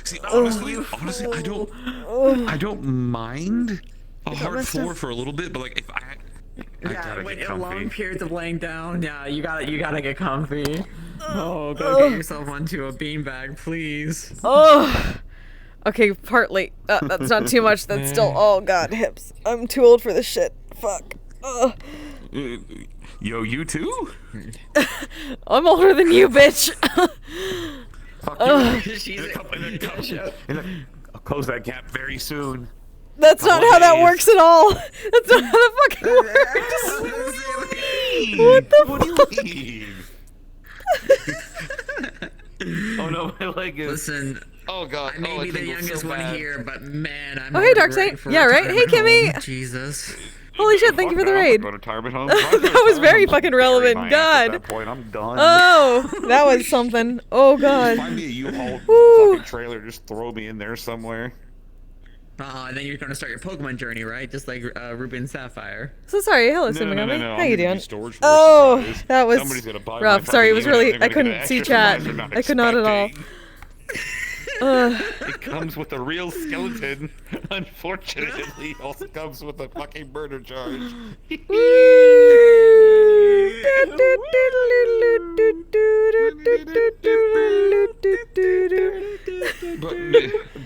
[SPEAKER 18] See, honestly, I don't mind a hard floor for a little bit, but like if I
[SPEAKER 9] Yeah,
[SPEAKER 18] gotta
[SPEAKER 9] wait,
[SPEAKER 18] get
[SPEAKER 9] long
[SPEAKER 18] comfy.
[SPEAKER 9] periods of laying down. Yeah, you gotta get comfy. Oh, go get yourself onto a beanbag, please.
[SPEAKER 2] Oh. Okay, partly. That's not too much. That's still. Oh god, hips. I'm too old for this shit. Fuck.
[SPEAKER 18] Yo, you too?
[SPEAKER 2] I'm older than you, bitch.
[SPEAKER 18] Fuck you. I'll close that gap very soon.
[SPEAKER 2] That's not how that works at all. That's not how that fucking works. What the fuck?
[SPEAKER 18] Do you mean? Oh no, my leg is.
[SPEAKER 9] Listen.
[SPEAKER 15] Oh god.
[SPEAKER 9] I may be the youngest one here, but man, I'm.
[SPEAKER 2] Oh hey,
[SPEAKER 9] already ready
[SPEAKER 2] Darkseid.
[SPEAKER 9] for
[SPEAKER 2] Yeah, right. Hey,
[SPEAKER 9] retirement
[SPEAKER 2] Kimmy.
[SPEAKER 9] home. Jesus.
[SPEAKER 2] Holy shit! Thank you for the raid. That was very fucking relevant. God.
[SPEAKER 18] At that point, I'm done.
[SPEAKER 2] Oh, that was something. Oh god.
[SPEAKER 18] Find me a U-Haul fucking trailer. Just throw me in there somewhere.
[SPEAKER 9] And then you're gonna start your Pokemon journey, right? Just like Ruby and Sapphire.
[SPEAKER 2] So sorry. Hello,
[SPEAKER 18] No,
[SPEAKER 2] Sumigami.
[SPEAKER 18] no,
[SPEAKER 2] How you doing?
[SPEAKER 18] storage for
[SPEAKER 2] Oh,
[SPEAKER 18] surprise.
[SPEAKER 2] that was
[SPEAKER 18] Somebody's gonna buy
[SPEAKER 2] rough.
[SPEAKER 18] my
[SPEAKER 2] Sorry, it was
[SPEAKER 18] fucking
[SPEAKER 2] really.
[SPEAKER 18] unit,
[SPEAKER 2] I
[SPEAKER 18] they're gonna
[SPEAKER 2] couldn't
[SPEAKER 18] get
[SPEAKER 2] see
[SPEAKER 18] an
[SPEAKER 2] chat.
[SPEAKER 18] extra surprise they're
[SPEAKER 2] I could not at all.
[SPEAKER 18] It comes with a real skeleton. Unfortunately, it also comes with a fucking murder charge.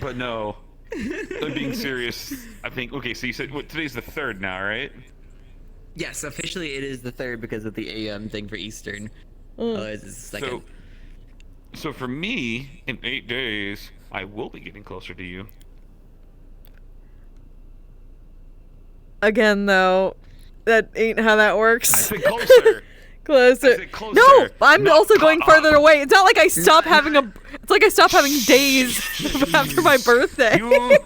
[SPEAKER 18] But no. I'm being serious. I think. Okay, so you said today's the 3rd now, right?
[SPEAKER 9] Yes, officially it is the 3rd because of the AM thing for Eastern. Otherwise it's the 2nd.
[SPEAKER 18] So for me, in 8 days, I will be getting closer to you.
[SPEAKER 2] Again, though, that ain't how that works.
[SPEAKER 18] I said closer.
[SPEAKER 2] Closer. No, I'm also going further away. It's not like I stop having a. It's like I stop having days after my birthday.
[SPEAKER 18] No.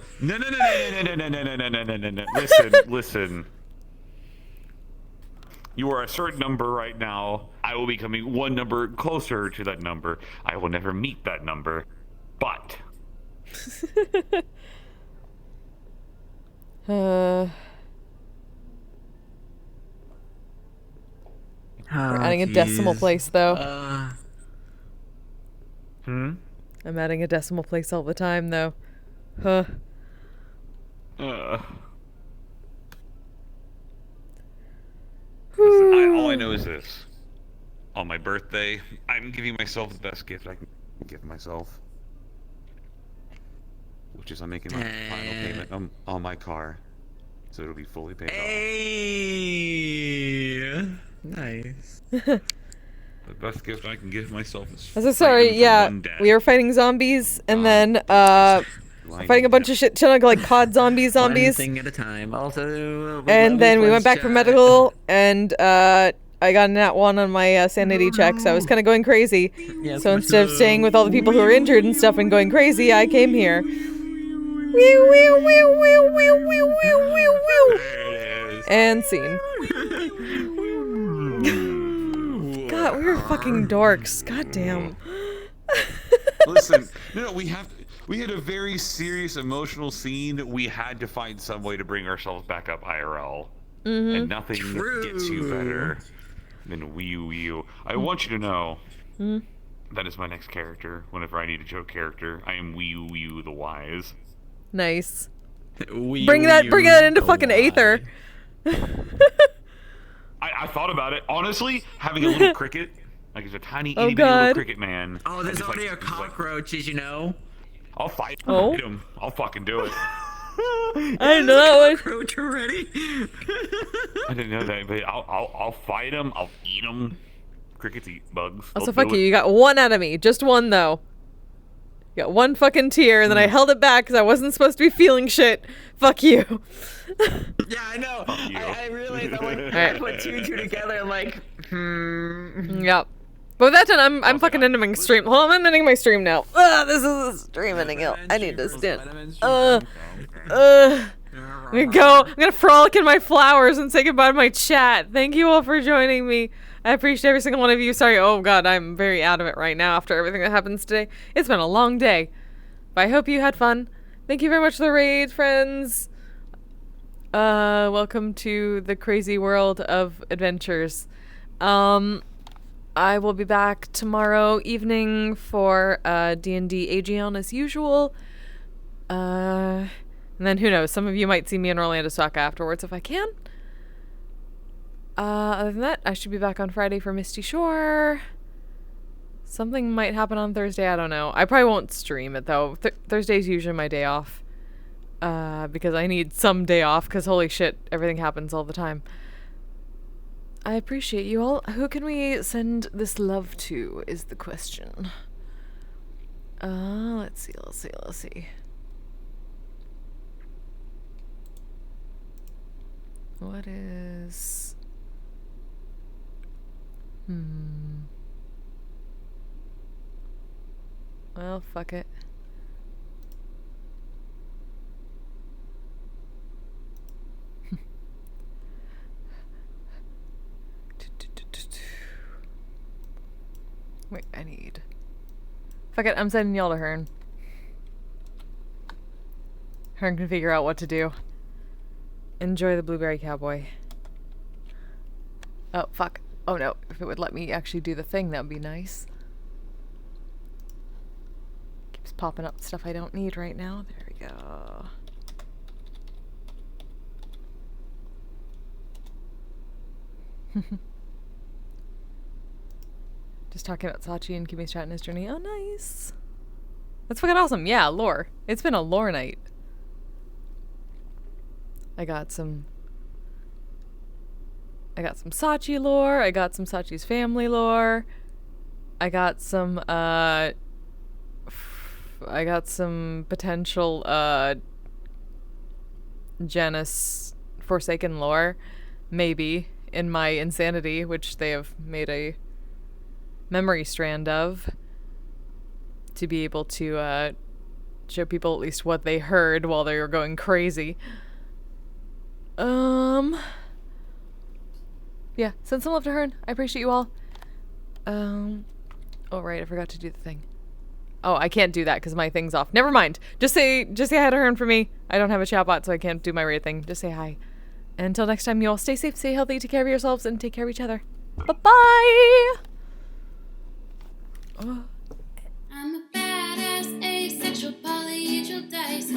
[SPEAKER 18] Listen. You are a certain number right now. I will be coming one number closer to that number. I will never meet that number, but.
[SPEAKER 2] We're adding a decimal place, though.
[SPEAKER 18] I'm
[SPEAKER 2] adding a decimal place all the time, though. Huh.
[SPEAKER 18] Listen, all I know is this. On my birthday, I'm giving myself the best gift I can give myself. Which is I'm making my final payment on my car. So it'll be fully paid off.
[SPEAKER 9] Hey, nice.
[SPEAKER 18] The best gift I can give myself is
[SPEAKER 2] I'm so sorry, yeah. We were fighting zombies, and then, fighting a bunch of shit, like COD zombies.
[SPEAKER 9] One thing at a time. Also,
[SPEAKER 2] and then we went back for medical, and I got a nat 1 on my sanity check, so I was kind of going crazy.
[SPEAKER 9] Yeah,
[SPEAKER 2] so instead of staying with all the people who were injured and stuff and going crazy, I came here. And scene. God, we were fucking dorks. God damn.
[SPEAKER 18] Listen, no, we had a very serious emotional scene. We had to find some way to bring ourselves back up IRL. And nothing gets you better than Wii U. I want you to know that is my next character. Whenever I need a joke character, I am Wii U the Wise.
[SPEAKER 2] Nice. Bring that into fucking Aether.
[SPEAKER 18] I thought about it. Honestly, having a little cricket, like it's a tiny itty bitty little cricket man.
[SPEAKER 9] Oh, there's already a cockroach, as you know.
[SPEAKER 18] I'll fight him. I'll fucking do it.
[SPEAKER 2] I didn't know that one.
[SPEAKER 9] Cockroach already.
[SPEAKER 18] I didn't know that, but I'll fight him. I'll eat him. Crickets eat bugs.
[SPEAKER 2] Also, fuck you. You got one out of me. Just one, though. You got one fucking tear, and then I held it back because I wasn't supposed to be feeling shit. Fuck you.
[SPEAKER 9] Yeah, I know. I realized that when I put two and two together, I'm like,
[SPEAKER 2] Yep. But with that done, I'm fucking ending stream. Hold on, I'm ending my stream now. This is a stream ending out. I need to stand. I'm gonna frolic in my flowers and say goodbye to my chat. Thank you all for joining me. I appreciate every single one of you. Sorry, oh god, I'm very out of it right now after everything that happens today. It's been a long day. But I hope you had fun. Thank you very much for the raid, friends. Welcome to the crazy world of adventures. I will be back tomorrow evening for D&D Aegeon as usual. And then who knows, some of you might see me in Orlando Soccer afterwards if I can. Other than that, I should be back on Friday for Misty Shore. Something might happen on Thursday, I don't know. I probably won't stream it though. Thursday's usually my day off. Because I need some day off, because holy shit, everything happens all the time. I appreciate you all. Who can we send this love to is the question. Let's see. What is... Well, fuck it. Wait, I need... Fuck it, I'm sending y'all to Hearn. Hearn can figure out what to do. Enjoy the Blueberry Cowboy. Oh, fuck. Oh no, if it would let me actually do the thing, that would be nice. Keeps popping up stuff I don't need right now. There we go. Just talking about Sachi and Kimmy's chat in his journey. Oh, nice. That's fucking awesome. Yeah, lore. It's been a lore night. I got some Sachi lore. I got some Sachi's family lore. I got some potential Janus Forsaken lore, maybe, in my Insanity, which they have made a memory strand of, to be able to show people at least what they heard while they were going crazy. Yeah, send some love to Hearn. I appreciate you all. Oh right, I forgot to do the thing. Oh, I can't do that because my thing's off. Never mind. Just say hi to Hearn for me. I don't have a chat bot, so I can't do my raid thing. Just say hi. And until next time, you all stay safe, stay healthy, take care of yourselves, and take care of each other. Bye-bye! Oh.
[SPEAKER 4] I'm a badass asexual polyhedral dice.